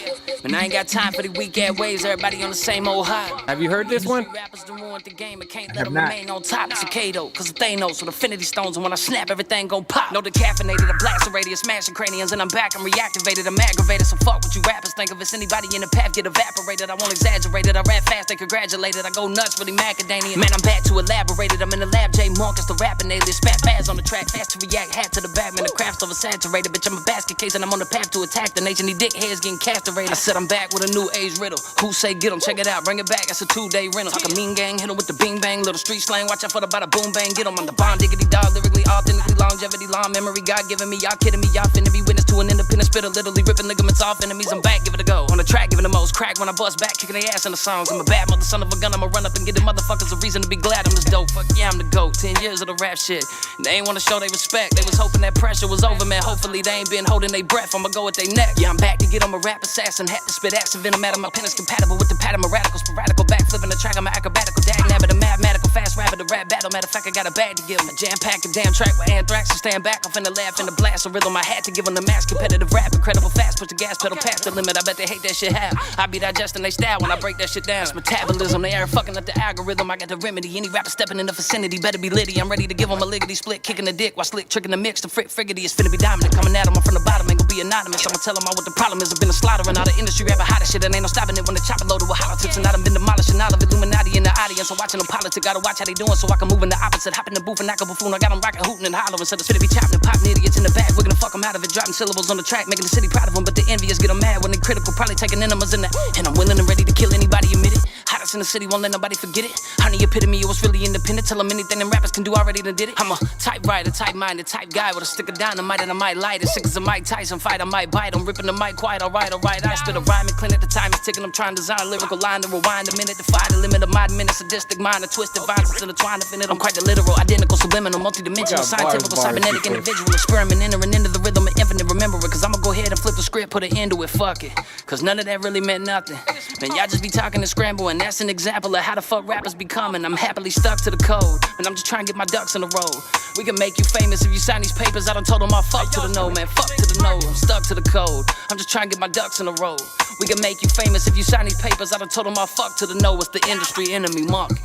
but I ain't got time for the weak ass ways. Everybody on the same old high. Have you heard this one? Rappers done ruined the game and can't let them remain on top. It's a Kato, cause the Thanos with infinity stones, and when I snap, everything gon' pop. No decaffeinated, I blast the radius, smashing craniums, and I'm back. I'm reactivated, I'm aggravated. So fuck what you rappers think of. It's anybody in the path get evaporated. I won't exaggerate it. I rap fast, they congratulated. I go nuts for the macadamia. Man, I'm back to elaborate it. I'm in the lab, J Monk is the rapping alias. Spat fast on the track, fast to react, hat to the back. Man, the craft's oversaturated. Bitch, I'm a basket case and I'm on the path to attack the nation. These dickheads getting castrated. I said I'm back with a new age riddle. Who say get 'em? Check it out, bring it back. That's a 2-day rental. Talk a mean gang, hit 'em with the bing bang. Little street slang, watch out for the bada boom bang. Get 'em on the bond, diggity dog, lyrically, authentically, longevity, long memory. God giving me, y'all kidding me, y'all finna be witness to an independent spitter. Literally ripping ligaments off enemies. I'm back, give it a go. On the track, giving the most crack when I bust back, kicking their ass in the songs. I'm a bad mother, son of a gun. I'ma run up and get the motherfuckers a reason to be glad I'm this dope. Fuck yeah, I'm the GOAT. 10 years of the rap shit. They ain't wanna show they respect. They was hoping that pressure was over, man. Hopefully they ain't been holding their breath. I'ma go with their neck. Yeah, I'm back to get on my rap assassin. Had to spit acid venom out of my pen is compatible with the pattern. My radical, sporadical, backflipping the track. I'm an acrobatical, dag nabbit, a mathematical, fast rabbit, a rap battle. Matter of fact, I got a bag to give 'em. A jam pack, a damn track with anthrax. So stand back, I'm finna laugh in the blast. A rhythm I had to give 'em the mass. Competitive rap, incredible fast. Push the gas pedal past the limit. I bet they hate that shit half. I be digesting they style when I break that shit down. It's metabolism, they are fucking up the algorithm. I got the remedy. Any rapper stepping in the vicinity better be litty. I'm ready to give 'em a lickety split, kicking the dick while slick tricking the mix. The friggity is finna be dominant. Coming at 'em, I'm from the bottom, ain't gonna be anonymous. I'ma tell 'em all what the problem is. I've been a slaughtering all the industry rapper hottest shit. And ain't no stopping it when the chopper loaded with hollow tips. And I done been demolishing all of Illuminati in the audience. I'm watching them politic. Gotta watch how they doing so I can move in the opposite. Hop in the booth and knock a buffoon. I got 'em rocking, hooting and hollering. So the spit be chopping and popping idiots in the back. We're gonna fuck 'em out of it. Dropping syllables on the track, making the city proud of 'em. But the envious get 'em mad when they critical. Probably taking enemas in that. And I'm willing and ready to kill anybody admit it. Hottest in the city, won't let nobody forget it. Honey epitome, it was really independent. Tell 'em anything them rappers can do, already done did it. I'm a type writer, type minded, type guy with a stick of dynamite and I might light it. Sick as a Mike Tyson fight, I might bite. I'm ripping the mic quiet, alright. I spit a rhyme and clinic. The time is ticking. I'm trying to design a lyrical line to rewind a minute, defy the limit of my minute. Sadistic mind, a twisted violence intertwined to it. I'm quite the literal, identical, subliminal, multidimensional, scientific, cybernetic, individual, experiment, entering into the rhythm of infinite. Remember it, cause I'ma go ahead and flip the script, put an end to it. Fuck it, cause none of that really meant nothing. Man, y'all just be talking and scrambling. And that's an example of how the fuck rappers be coming. I'm happily stuck to the code, and I'm just trying to get my ducks in a row. We can make you famous if you sign these papers. I done told them all fuck to the no, man, fuck to the no. I'm stuck to the code, I'm just trying to get my ducks in a row. We can make you famous if you sign these papers. I done told them all fuck to the no. It's the industry enemy monkey.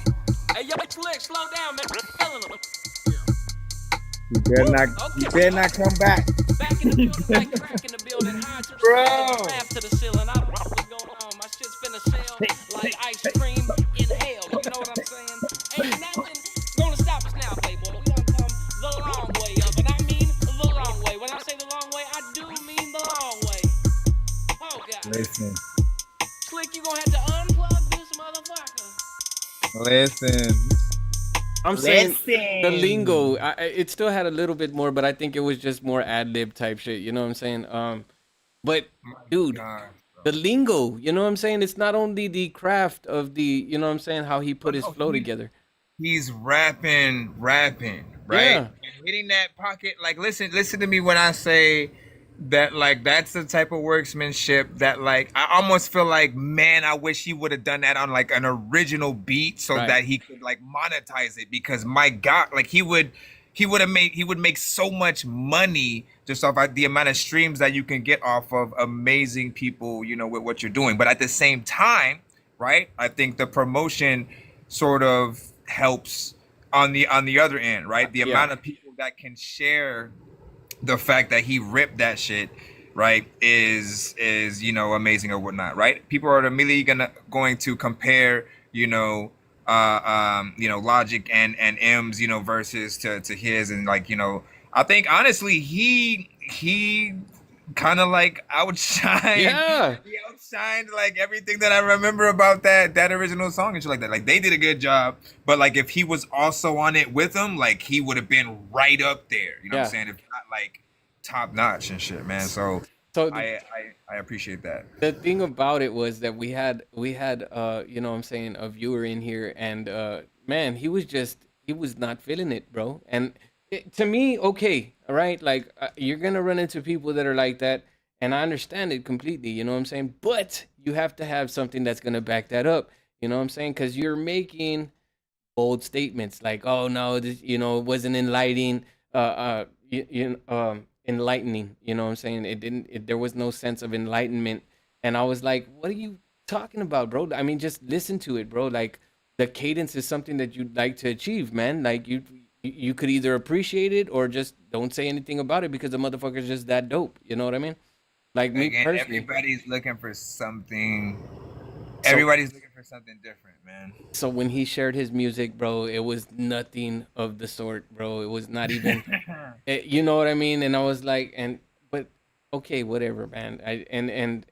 Hey, yo, Slick, slow down, man. Killing them. You better not come back. Back in the building, like crack in the building, high to the Bro. ceiling, laugh to the ceiling. I don't know what's going on. My shit's finna sell like ice cream in hell. You know what I'm saying? Ain't nothing gonna stop us now, Playboy. We done come the long way up, and I mean the long way. When I say the long way, I do mean the long way. Oh God. Listen. Slick, you gonna have to unplug this motherfucker. Listen. I'm saying the lingo, it still had a little bit more, but I think it was just more ad-lib type shit, you know what I'm saying? But dude, the lingo, you know what I'm saying? It's not only the craft of the, you know what I'm saying, how he put his flow together. He's rapping, right? Yeah. And hitting that pocket, like listen to me when I say that, like, that's the type of worksmanship that, like, I almost feel like, man, I wish he would have done that on like an original beat so that he could like monetize it, because my God, like he would make so much money just off the amount of streams that you can get off of amazing people, you know, with what you're doing. But at the same time, right, I think the promotion sort of helps on the other end, right? The amount of people that can share the fact that he ripped that shit, right, is you know, amazing or whatnot, right? People are immediately going to compare, you know, Logic and M's, you know, verses to his, and like, you know, I think honestly he kind of like outshined. Yeah. He outshined like everything that I remember about that original song and shit like that. Like they did a good job, but like if he was also on it with them, like he would have been right up there. You know what I'm saying? If not like top notch and shit, man. So I appreciate that. The thing about it was that we had you know what I'm saying, a viewer in here, and man, he was not feeling it, bro. And to me, okay, all right, like you're gonna run into people that are like that, and I understand it completely, you know what I'm saying, but you have to have something that's gonna back that up, you know what I'm saying, because you're making bold statements like, oh no, this, you know, it wasn't enlightening, enlightening, you know what I'm saying, there was no sense of enlightenment. And I was like, what are you talking about, bro? I mean, just listen to it, bro. Like the cadence is something that you'd like to achieve, man. Like you could either appreciate it or just don't say anything about it because the motherfucker's just that dope. You know what I mean? Like me personally. Everybody's looking for something. Everybody's looking for something different, man. So when he shared his music, bro, it was nothing of the sort, bro. It was not even, you know what I mean? And I was like, but okay, whatever, man.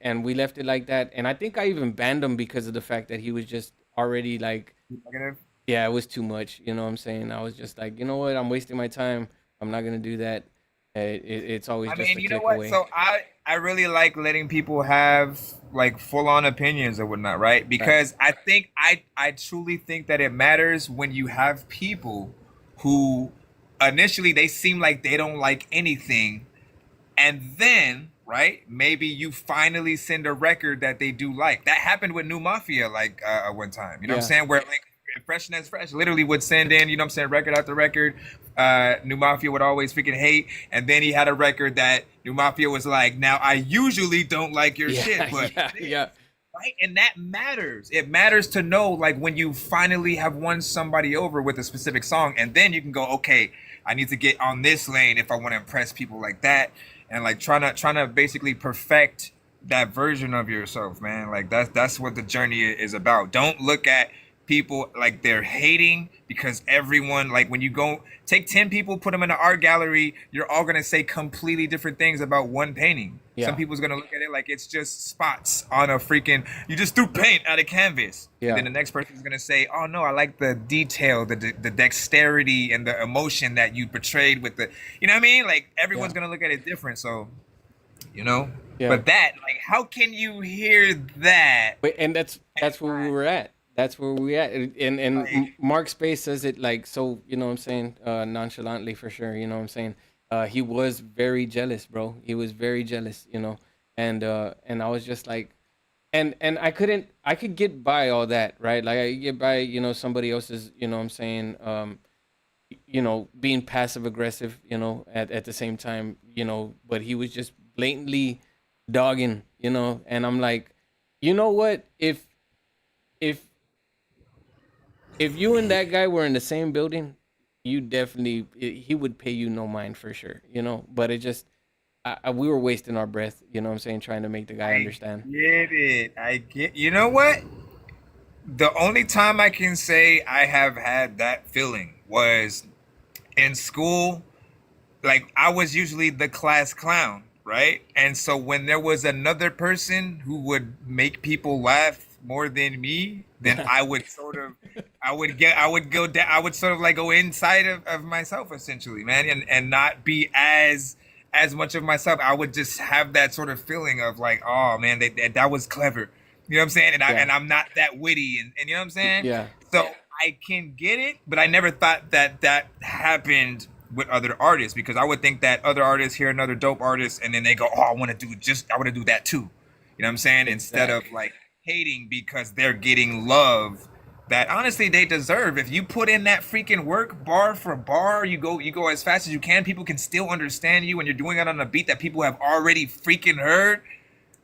And we left it like that. And I think I even banned him because of the fact that he was just already like, yeah, it was too much. You know what I'm saying? I was just like, you know what? I'm wasting my time. I'm not gonna do that. It's always just a click away. So I really like letting people have like full on opinions or whatnot, right? Because I think I truly think that it matters when you have people who initially they seem like they don't like anything, and then right, maybe you finally send a record that they do like. That happened with New Mafia like one time. You know what I'm saying? Where like Fresh literally would send in, you know what I'm saying, record after record. New Mafia would always freaking hate, and then he had a record that New Mafia was like, now I usually don't like your shit, but right, and that matters. It matters to know like when you finally have won somebody over with a specific song, and then you can go, okay, I need to get on this lane if I want to impress people like that, and like trying to basically perfect that version of yourself, man. Like that's what the journey is about. Don't look at people like they're hating because everyone, like when you go take 10 people, put them in an art gallery, you're all gonna say completely different things about one painting. Some people's gonna look at it like it's just spots on a freaking, you just threw paint at a canvas. And then the next person's gonna say, oh no, I like the detail, the dexterity and the emotion that you portrayed with the, you know what I mean, like everyone's gonna look at it different. So you know, but that, like, how can you hear that? And that's where we were at. That's where we at. And Mark Space says it like, so, you know what I'm saying, nonchalantly for sure, you know what I'm saying. He was very jealous, bro. He was very jealous, you know. And I was just like, and I could get by all that, right? Like I could get by, somebody else's, what I'm saying, being passive aggressive, at the same time, but he was just blatantly dogging, and I'm like, you know what? If you and that guy were in the same building, you definitely he would pay you no mind for sure, But it just we were wasting our breath, what I'm saying, trying to make the guy understand. Get it. I get. You know what? The only time I can say I have had that feeling was in school. Like I was usually the class clown, right? And so when there was another person who would make people laugh more than me, then I would sort of go inside of myself essentially, man, and not be as much of myself. I would just have that sort of feeling of like, oh man, that was clever. You know what I'm saying? And I'm not that witty, and you know what I'm saying? Yeah. So I can get it, but I never thought that happened with other artists, because I would think that other artists hear another dope artist and then they go, oh, I want to do that too. You know what I'm saying? Instead of like hating because they're getting love that honestly they deserve. If you put in that freaking work, bar for bar, you go as fast as you can, people can still understand you, and you're doing it on a beat that people have already freaking heard.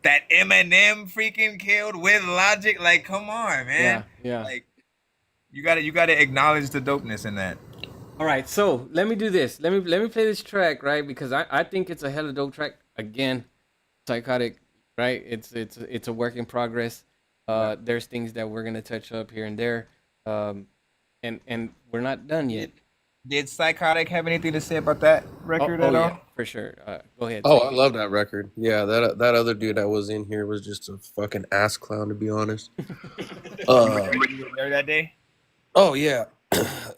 That Eminem freaking killed with Logic. Like, come on, man. Yeah. Like, you gotta acknowledge the dopeness in that. All right, so let me do this. Let me play this track, right? Because I think it's a hella dope track. Again, Psychotic, right? It's a work in progress. There's things that we're gonna touch up here and there, and we're not done yet. Did Psychotic have anything to say about that record at all? Yeah, for sure. Go ahead. Oh, I love that record. Yeah, that other dude that was in here was just a fucking ass clown, to be honest. Were you there that day? Oh yeah.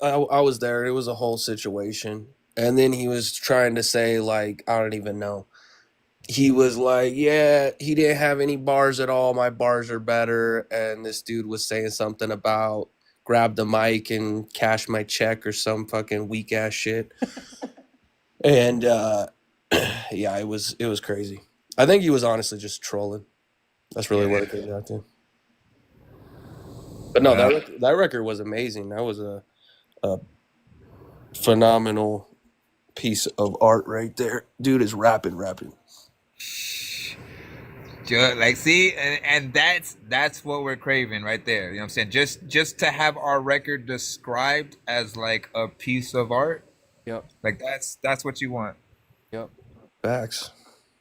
I was there. It was a whole situation. And then he was trying to say, like, I don't even know. He was like, yeah, he didn't have any bars at all. My bars are better. And this dude was saying something about grab the mic and cash my check or some fucking weak ass shit. And yeah, it was crazy. I think he was honestly just trolling. That's really what it came down to. But no, that record was amazing. That was a phenomenal piece of art right there. Dude is rapping. Like, see, and that's what we're craving right there. You know what I'm saying? Just to have our record described as like a piece of art. Yep. Like that's what you want. Yep. Facts.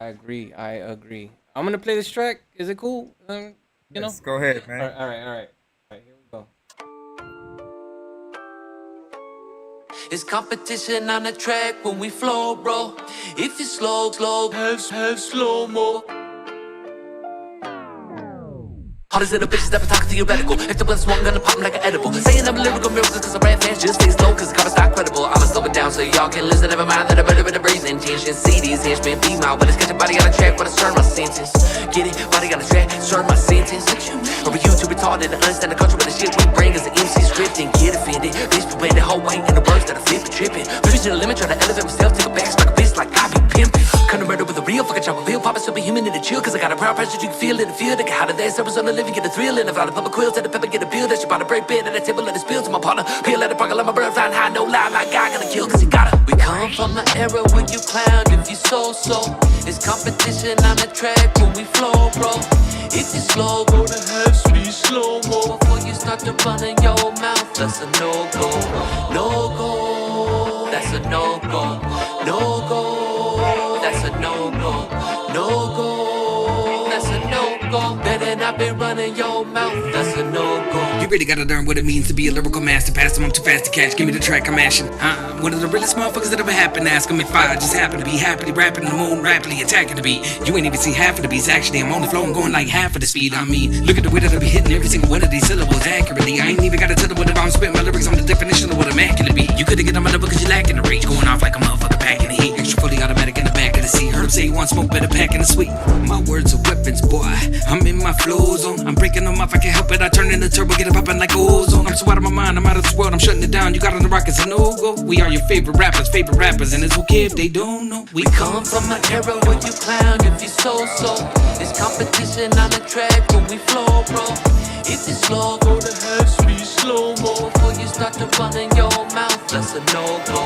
I agree. I'm gonna play this track. Is it cool? Yes, go ahead, man. All right. Here we go. It's competition on the track when we flow, bro. If you slow, have slow-mo. Hardest little bitches ever talk theoretical. If the one's one gonna pop them like an edible. Saying I'm a lyrical miracle cause I rap fast, just stay slow cause the cover's not credible. I'ma slow it down so y'all can listen. Never mind that I better with the brazen intentions. See these henchmen be my when it's catch a body on the track when I serve my sentence. Get it? Body on the track, serve my sentence. Or are you too retarded to understand the culture where the shit we bring is an MC script and get offended. Bitch, we the whole weight in the words that I flip and tripping. Pushing the limit, try to elevate myself, take a back, like a bitch like I be pimping. Come to murder with a real fucking chopper, feel pop, still be human in the chill. Cause I got a proud pressure you can feel in the field. Like how did that service on the living, get a thrill in. If I the public quills at the pepper, get a pill. That you about to break bed at the table, let it spill to my partner. Peel at the park, let my bird flying high, no lie, my guy gonna kill cause he gotta. We come from an era when you clown, if you so. It's competition on the track when we flow, bro. If you slow, go to half speed, slow-mo. Before you start to run in your mouth, that's a no-go. No-go, that's a no-go. No-go, that's a no-go. No-go, that's a no-go. Better not be running your mouth, that's a no-go. You really gotta learn what it means to be a lyrical master. Pass them, I'm too fast to catch. Give me the track, I'm mashing. One of the realest motherfuckers that ever happened. Ask them if I just happen to be happily rapping the moon, rapidly attacking the beat. You ain't even seen half of the beats. Actually, I'm on the flow, I'm going like half of the speed. I mean, look at the way that I be hitting every single one of these syllables accurately. I ain't even gotta tell them what I'm spitting my lyrics on the definition of what I'm acting to be. You couldn't get on my level cause you lacking the reach. Going off like a motherfucker packing the heat. Extra fully automatic in the back of the seat. Heard him say one smoke, better pack in the sweet. My words are weapons, boy. I'm in my flow zone. I'm breaking them off, I can't help it. I turn into turbo, get it popping like ozone. I'm so out of my mind, I'm out of this world, I'm shutting it down. You got on the rock, it's a no-go. We are your favorite rappers, and it's okay if they don't know. We come from an era where you clown if you so-so. There's competition on the track when we flow, bro. If it's slow, go to half speed, slow-mo. Before you start to run in your mouth, that's a no-go.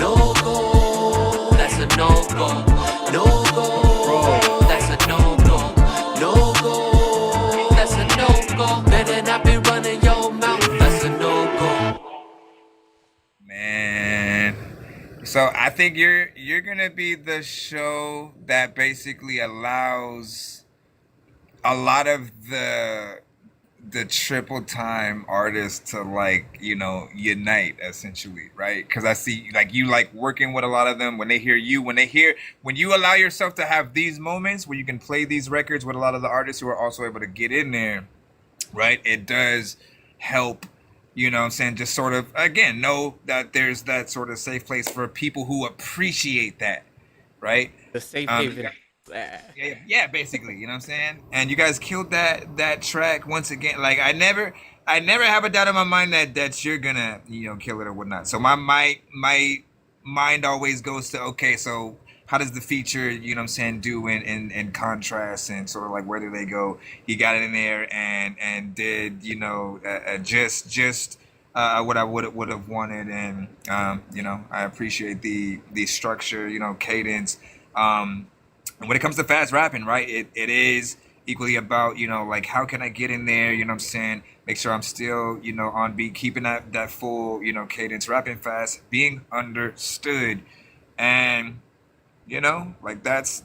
No-go, that's a no-go. No-go, that's a no-go. No-go, that's a no-go. Better not be running your mouth, that's a no-go. Man. So I think you're gonna be the show that basically allows a lot of the triple time artists to, like, you know, unite essentially, right? Because I see like you like working with a lot of them. When they hear you, when you allow yourself to have these moments where you can play these records with a lot of the artists who are also able to get in there, right? It does help, you know what I'm saying, just sort of, again, know that there's that sort of safe place for people who appreciate that, right? The safe haven. Yeah, basically, you know what I'm saying? And you guys killed that track once again. Like, I never have a doubt in my mind that you're gonna, you know, kill it or whatnot. So my mind always goes to, okay, so how does the feature, you know what I'm saying, do in contrast, and sort of like where do they go? He got it in there and did, you know, just what I would have wanted, and you know, I appreciate the structure, you know, cadence. And when it comes to fast rapping, right, it is equally about, you know, like, how can I get in there, you know what I'm saying, make sure I'm still, you know, on beat, keeping that full, you know, cadence, rapping fast, being understood. And, you know, like, that's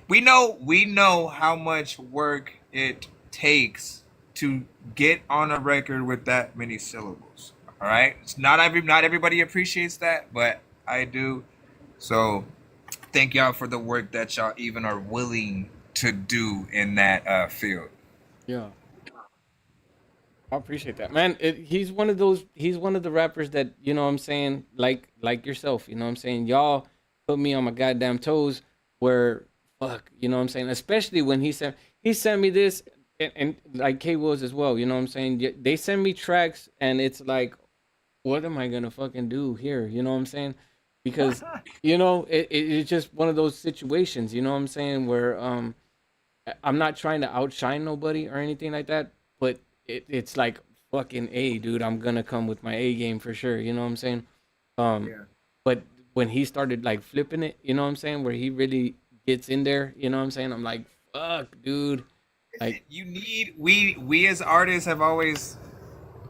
we know how much work it takes to get on a record with that many syllables. All right, it's not everybody appreciates that, but I do. So thank y'all for the work that y'all even are willing to do in that field. Yeah, I appreciate that, man. He's one of the rappers that, you know what I'm saying, like yourself, you know what I'm saying, y'all put me on my goddamn toes where, fuck, you know what I'm saying, especially when he sent me this, and like K Wills as well, you know what I'm saying, they send me tracks and it's like, what am I gonna fucking do here, you know what I'm saying? Because, you know, it's just one of those situations, you know what I'm saying, where I'm not trying to outshine nobody or anything like that, but it's like, fucking A, dude, I'm gonna come with my A game for sure, you know what I'm saying? Yeah. But when he started like flipping it, you know what I'm saying, where he really gets in there, you know what I'm saying, I'm like, fuck, dude. Like, we as artists have always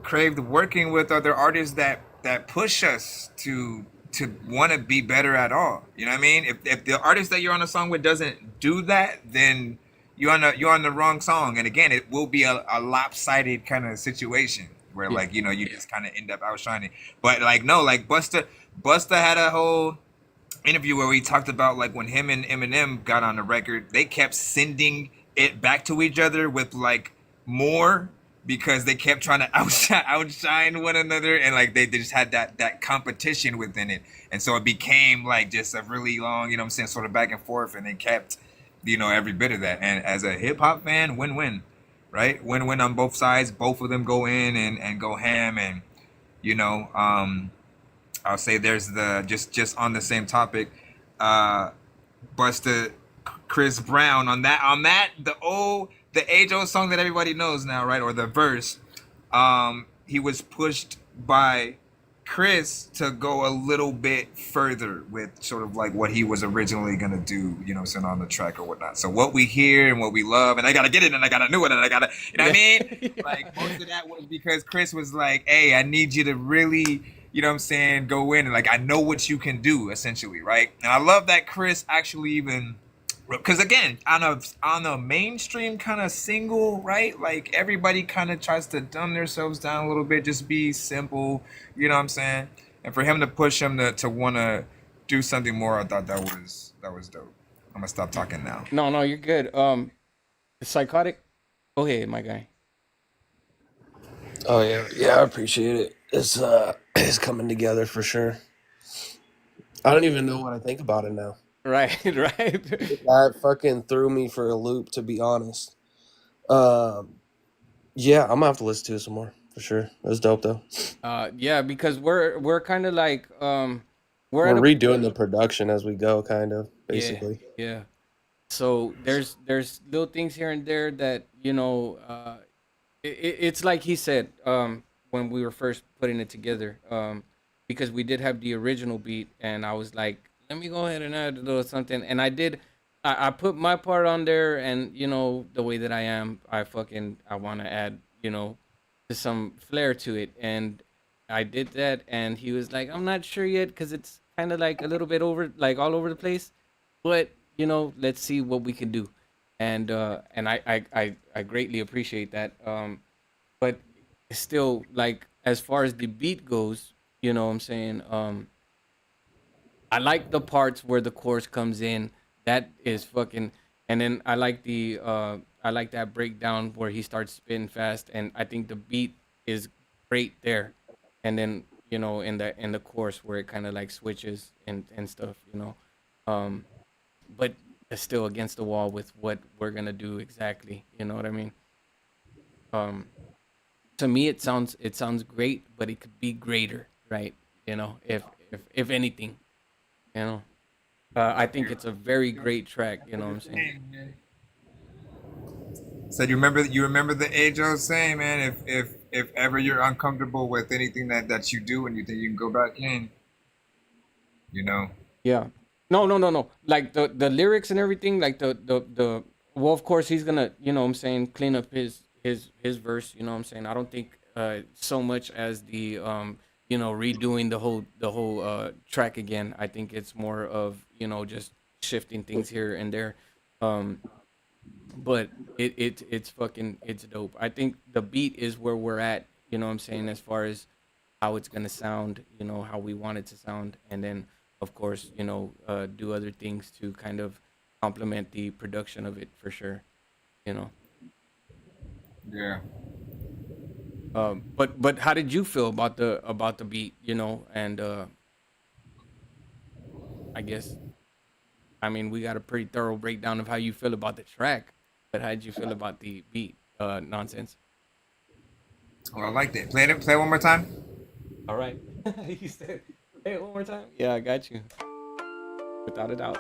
craved working with other artists that push us to want to be better at all. You know what I mean? If the artist that you're on a song with doesn't do that, then you're on the wrong song. And again, it will be a lopsided kind of situation where, like, you know, you just kind of end up outshining. But like, no, like Busta had a whole interview where we talked about, like, when him and Eminem got on the record, they kept sending it back to each other with like more, because they kept trying to outshine one another, and like they just had that competition within it. And so it became like just a really long, you know what I'm saying, sort of back and forth, and they kept, you know, every bit of that. And as a hip hop fan, win-win, right? Win-win on both sides. Both of them go in and go ham. And, you know, I'll say there's the, just on the same topic, Busta, Chris Brown on that, the age-old song that everybody knows now, right? Or the verse, he was pushed by Chris to go a little bit further with sort of like what he was originally gonna do, you know, sitting on the track or whatnot. So what we hear and what we love, and I gotta get it, and I gotta know it, and I gotta, you know what I mean? Like, most of that was because Chris was like, hey, I need you to really, you know what I'm saying, go in, and like, I know what you can do, essentially, right? And I love that Chris actually even, because again, on a mainstream kind of single, right? Like, everybody kind of tries to dumb themselves down a little bit, just be simple, you know what I'm saying? And for him to push him to want to do something more, I thought that was dope. I'm gonna stop talking now. No, you're good. Psychotic. Go ahead, my guy. Oh yeah, I appreciate it. It's coming together for sure. I don't even know what I think about it now. Right, right. That fucking threw me for a loop, to be honest. Yeah, I'm gonna have to listen to it some more for sure. It was dope though. Yeah, because we're kind of like we're We're at a redoing the production as we go, kind of, yeah, basically. yeah. So there's little things here and there that it's like he said when we were first putting it together because we did have the original beat and I was like, let me go ahead and add a little something, and I did. I put my part on there, and the way that I am, I want to add some flair to it, and I did that, and he was like, I'm not sure yet because it's kind of like a little bit over, like all over the place, but let's see what we can do, and I greatly appreciate that. But still, like as far as the beat goes, what I'm saying, I like the parts where the chorus comes in. That is fucking, and then I like that breakdown where he starts spinning fast, and I think the beat is great there, and then in the chorus where it kind of like switches and stuff. Um, but it's still against the wall with what we're gonna do exactly. You know what I mean? Um, to me, it sounds great, but it could be greater, right? If anything, you know. I think it's a very great track. You know what I'm saying? So you remember the age old saying, man. If ever you're uncomfortable with anything that you do and you think you can go back in, you know. Yeah. No, no, no, no. Like the lyrics and everything, like the well, of course he's gonna, what I'm saying, clean up his verse, what I'm saying. I don't think so much as the redoing the whole track again. I think it's more of, just shifting things here and there. Um but it's dope. I think the beat is where we're at, what I'm saying, as far as how it's gonna sound, how we want it to sound, and then of course, do other things to kind of complement the production of it for sure, you know. Yeah. But how did you feel about the beat, and I guess I mean we got a pretty thorough breakdown of how you feel about the track, but how did you feel about the beat nonsense? Oh, I like that. Play it one more time. All right. You said, hey, one more time. Yeah, I got you. Without a doubt.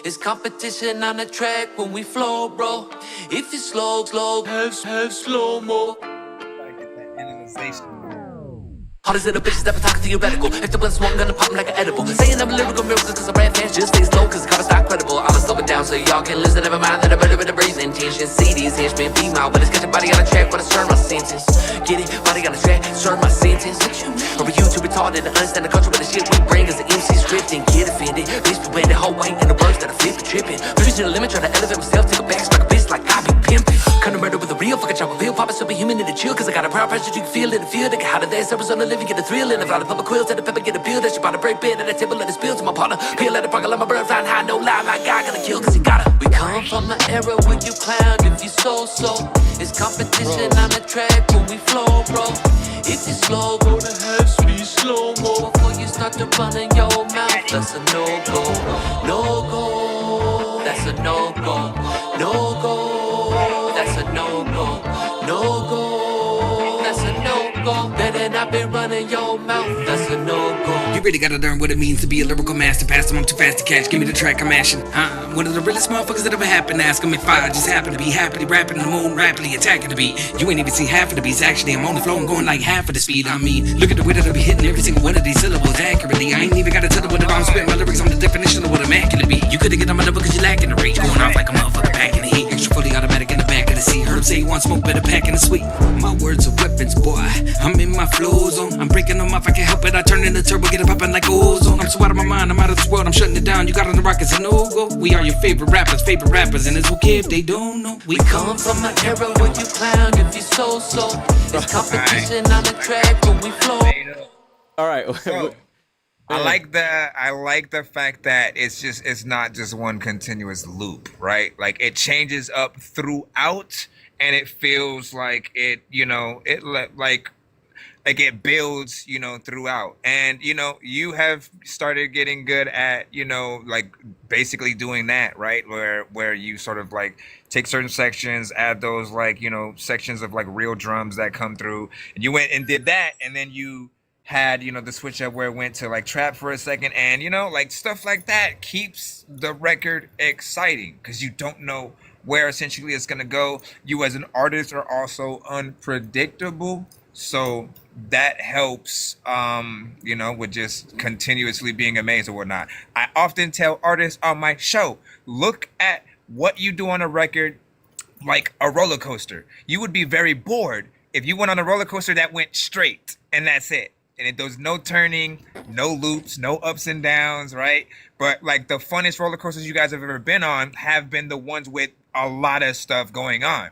It's competition on the track when we flow, bro. If you slow, have slow mo. Hardest of the bitches that be talking theoretical. If the one's one gonna pop 'em like an edible. Saying I'm a lyrical miracle cause I rap fans just stay slow cause the cover's not credible. I'ma slow it down so y'all can listen. Never mind that I better with the brazen intention. See these henchmen be my but it's got your body on the track when I serve my sentence. Get it? Body on the track, serve my sentence. Or are you too retarded to understand the culture where the shit we bring as the MC stripped and get offended. Bitch, we the whole white and the words that I flip for tripping. Push to the limit, try to elevate myself, take a back, like a bitch like I be pimping. Kind of murder with a real fucking chop, real pop, so be human in the chill. Cause I got a proud pressure you can feel in the field. They get hotter than service on the living, get a thrill in the valley. Pop a quill, set the pepper, get a pill. That shit about to break bed at the table, let it spill to my partner. Peel at the park, let my bird flying high, no lie. My guy gonna kill cause he gotta. We come from an era when you clown, if you so. It's competition on the track when we flow, bro. If you slow, go to half speed, slow mo. Before you start to run in your mouth, that's a no-go. No-go, that's a no-go. No-go, that's a no-go. No-go, that's a no-go. Better not be running your mouth, that's a no-go. You really gotta learn what it means to be a lyrical master. Pass them, I'm too fast to catch. Give me the track, I'm mashing. I'm one of the realest motherfuckers that ever happened. Ask them if I just happen to be happily rapping in the moon, rapidly attacking the beat. You ain't even seen half of the beats. Actually, I'm on the flow, I'm going like half of the speed. I mean, look at the way that I be hitting every single one of these syllables accurately. I ain't even gotta tell them what I'm spitting. My lyrics on the definition of what immaculate be. You couldn't get on my level cause you lacking the rage. Going off like a motherfucker back in the heat. Extra fully automatic in the back of the seat. Heard him say he wants smoke, better pack in the sweet. My words are weapons, boy. I'm in my flow zone. I'm breaking them off, I can't help it. I turn in the turbo, get it popping like ozone. I'm so out of my mind, I'm out of this world, I'm shutting it down. You got on the rock, it's a no-go. We are your favorite rappers, and it's okay if they don't know. We come from an era when you clown, if you so. It's competition on the track when we flow. All right. So, I like the fact that it's not just one continuous loop, right? Like it changes up throughout, and it feels like it like like it builds, throughout. And you have started getting good at, like basically doing that, right? Where you sort of like take certain sections, add those like, sections of like real drums that come through, and you went and did that, and then you had, the switch up where it went to like trap for a second, and like stuff like that keeps the record exciting because you don't know where essentially it's gonna go. You as an artist are also unpredictable, so that helps, with just continuously being amazed or whatnot. I often tell artists on my show, look at what you do on a record like a roller coaster. You would be very bored if you went on a roller coaster that went straight and that's it. And it does no turning, no loops, no ups and downs, right? But like the funnest roller coasters you guys have ever been on have been the ones with a lot of stuff going on.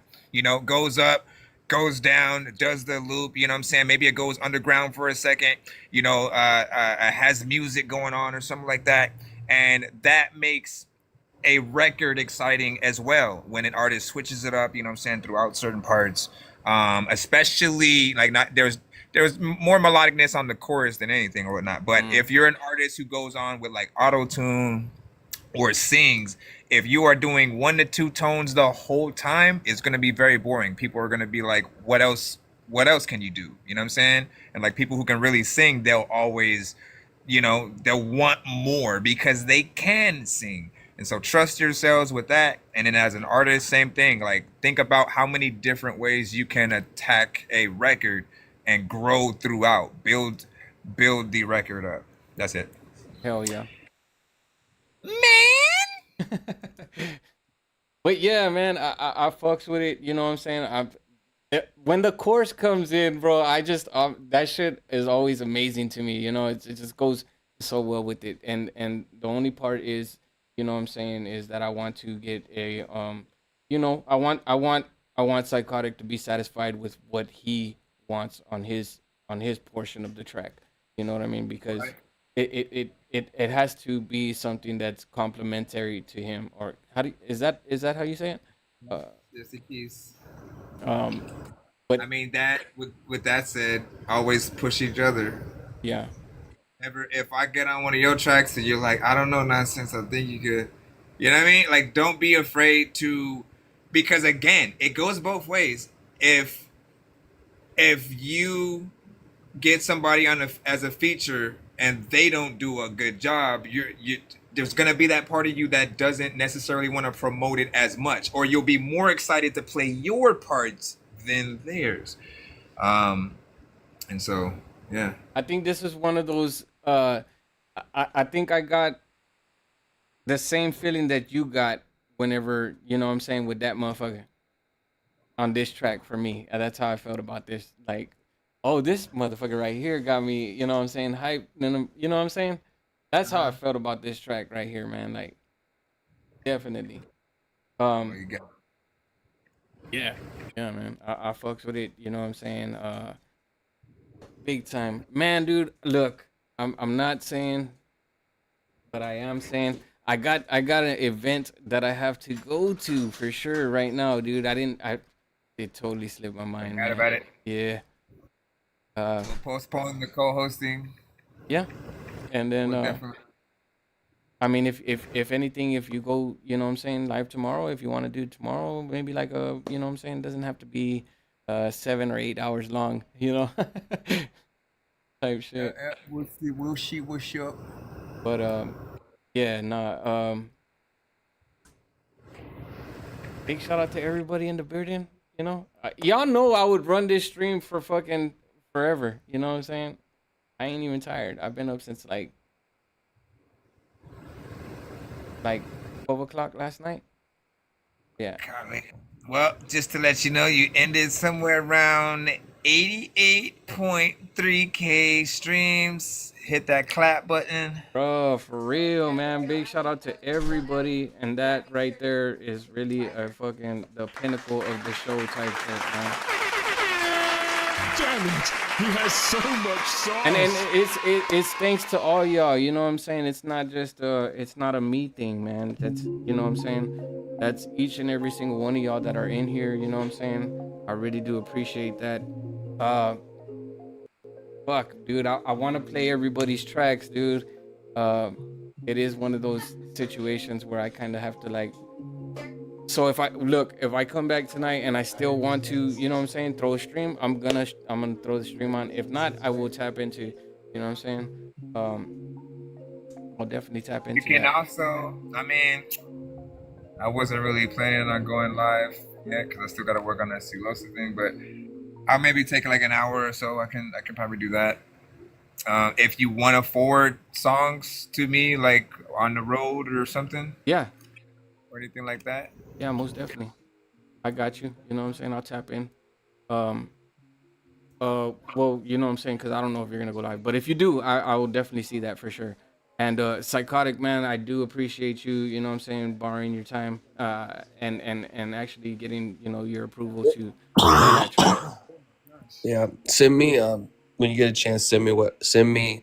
Goes up, goes down, does the loop, you know what I'm saying? Maybe it goes underground for a second, has music going on or something like that. And that makes a record exciting as well when an artist switches it up, throughout certain parts. Especially like not there's more melodicness on the chorus than anything or whatnot. But if you're an artist who goes on with like auto tune or sings, if you are doing 1 to 2 tones the whole time, it's going to be very boring. People are going to be like, what else can you do? You know what I'm saying? And like people who can really sing, they'll always, they'll want more because they can sing. And so trust yourselves with that. And then as an artist, same thing. Like think about how many different ways you can attack a record and grow throughout. Build the record up. That's it. Hell yeah. Man. But yeah, man, I fucks with it. You know what I'm saying? When the chorus comes in, bro, I just that shit is always amazing to me. It just goes so well with it. And the only part is, you know what I'm saying, is that I want to get a I want Psychotic to be satisfied with what he wants on his portion of the track. You know what I mean? Because it has to be something that's complementary to him. Or is that how you say it? Just a piece. But I mean that with that said, always push each other. Yeah. Never, if I get on one of your tracks and you're like, I don't know nonsense, I think you could, you know what I mean? Like, don't be afraid to, because again, it goes both ways. If you get somebody as a feature and they don't do a good job, there's gonna be that part of you that doesn't necessarily want to promote it as much, or you'll be more excited to play your parts than theirs. And so, yeah. I think this is one of those. I think I got the same feeling that you got whenever, you know what I'm saying, with that motherfucker on this track for me. That's how I felt about this. Like, oh, this motherfucker right here got me, you know what I'm saying, hype. You know what I'm saying? That's how I felt about this track right here, man. Like, definitely. Yeah, man. I fucks with it. You know what I'm saying? Big time, man, dude. Look, I'm not saying, but I am saying I got an event that I have to go to for sure right now, dude. It totally slipped my mind. Forgot about it. Yeah. We'll postpone the co-hosting. Yeah, and then We'll I mean, if anything, if you go, you know what I'm saying, live tomorrow, if you want to do tomorrow, maybe like you know what I'm saying, it doesn't have to be 7 or 8 hours long, you know, type shit. We'll see what's up. But yeah, nah. Big shout out to everybody in the building. You know, y'all know I would run this stream for fucking forever. You know what I'm saying? I ain't even tired. I've been up since like 12 o'clock last night. Yeah. Well, just to let you know, you ended somewhere around 88.3K streams. Hit that clap button. Bro, for real, man. Big shout out to everybody. And that right there is really the pinnacle of the show type shit, man. Damn it. He has so much sauce. And it's thanks to all y'all, you know what I'm saying? It's not just it's not a me thing, man. That's, you know what I'm saying? That's each and every single one of y'all that are in here, you know what I'm saying? I really do appreciate that. fuck, dude, I want to play everybody's tracks, dude. It is one of those situations where I kind of have to like. So if I come back tonight and I still want to, you know what I'm saying, throw a stream, I'm gonna throw the stream on. If not, I will tap into, you know what I'm saying. I'll definitely tap You into can that. also, I mean, I wasn't really planning on going live yet because I still got to work on that Silosa thing, but I'll maybe take like an hour or so. I can probably do that. If you want to forward songs to me, like on the road or something, Yeah, or anything like that. yeah, most definitely. I got you. You know what I'm saying. I'll tap in. Um, well, you know what I'm saying, because I don't know if you're gonna go live, but if you do, I will definitely see that for sure. And psychotic man, I do appreciate you. You know what I'm saying, borrowing your time, and actually getting your approval to play that track. Yeah, send me when you get a chance. Send me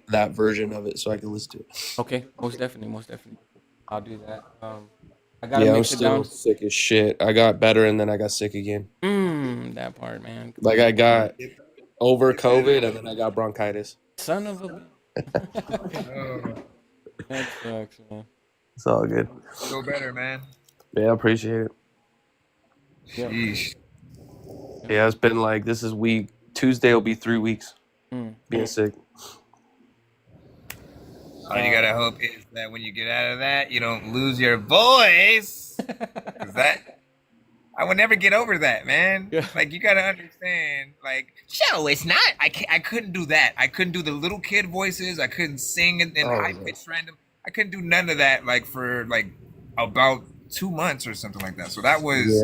that version of it so I can listen to it. Okay, most definitely, I'll do that. I gotta Yeah, I'm mix it still down. sick as shit. I got better and then I got sick again. That part, man. Like I got over COVID and then I got bronchitis. Son of a. That sucks, man. It's all good. Feel better, man. Yeah, I appreciate it. Sheesh. Yeah, it's been like this is week. Tuesday will be 3 weeks being sick. All you gotta hope is that when you get out of that, you don't lose your voice. 'Cause that, I would never get over that, man. Like you gotta understand, like, no, it's not. I couldn't do that. I couldn't do the little kid voices. I couldn't sing in high pitched random. I couldn't do none of that. Like for like about 2 months or something like that. So that was,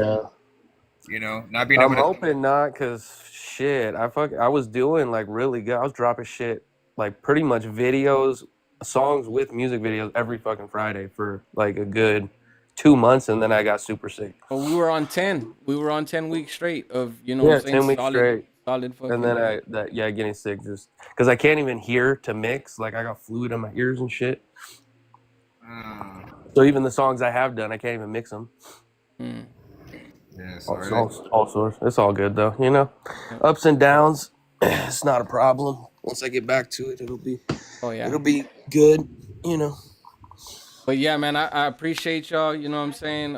not being I'm able to. hoping not, cause shit, I was doing like really good. I was dropping shit like pretty much videos, songs with music videos every fucking Friday for like a good 2 months, and then I got super sick. Well, we were on 10. We were on 10 weeks straight of what I'm saying, 10 weeks straight. solid fucking. And then getting sick just because I can't even hear to mix. Like I got fluid in my ears and shit. So even the songs I have done, I can't even mix them. Yeah, all sorts. It's all good though, Ups and downs, it's not a problem. Once I get back to it, it'll be good, But yeah, man, I appreciate y'all. You know what I'm saying?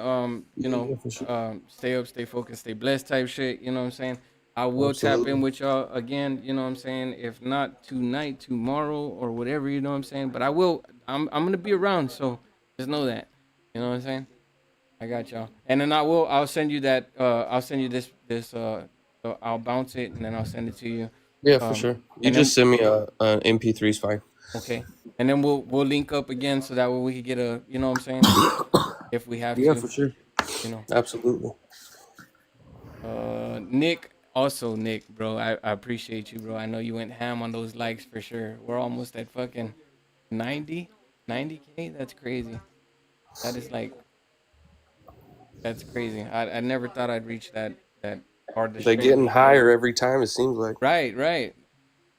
Stay up, stay focused, stay blessed type shit. You know what I'm saying? I will tap in with y'all again. You know what I'm saying? If not tonight, tomorrow, or whatever. You know what I'm saying? But I will. I'm gonna be around, so just know that. You know what I'm saying? I got y'all. And then I'll send you that. I'll send you this. I'll bounce it and then I'll send it to you. Yeah, for sure. You just send me an MP3 is fine. Okay. And then we'll link up again so that way we could get a, you know what I'm saying? If we have to. Yeah, for sure. Absolutely. Nick, bro, I appreciate you, bro. I know you went ham on those likes for sure. We're almost at fucking 90K. That's crazy. That is like, that's crazy. I never thought I'd reach that hard. They're getting higher every time, it seems like. Right.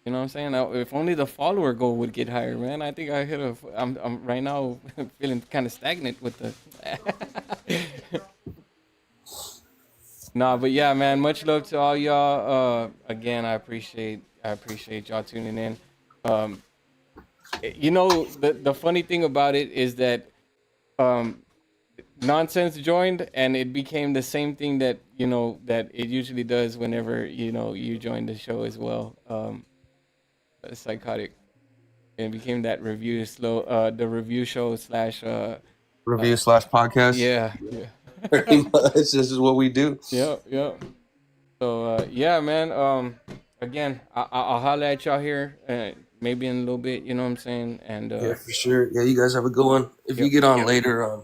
You know what I'm saying? Now, if only the follower goal would get higher, man. I think I hit I'm right now feeling kind of stagnant with the. Nah, but yeah, man. Much love to all y'all. Again, I appreciate y'all tuning in. The funny thing about it is that Nonsense joined, and it became the same thing that that it usually does whenever you join the show as well. Psychotic. It became that review the review show / review / podcast. Yeah. Pretty much. This is what we do. Yep. So yeah, man. Again, I'll holler at y'all here. Maybe in a little bit. You know what I'm saying? And yeah, for sure. Yeah, you guys have a good one. If you get on later,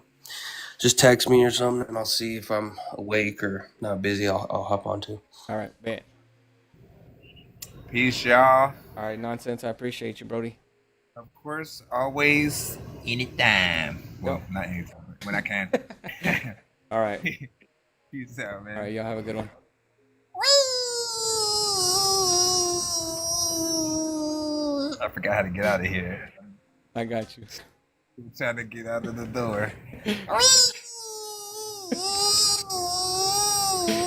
just text me or something, and I'll see if I'm awake or not busy. I'll hop on too. All right, bet. Peace, y'all. All right, Nonsense. I appreciate you, Brody. Of course, always, anytime. Well, not anytime, but when I can. All right. Peace out, man. All right, y'all have a good one. I forgot how to get out of here. I got you. I'm trying to get out of the door.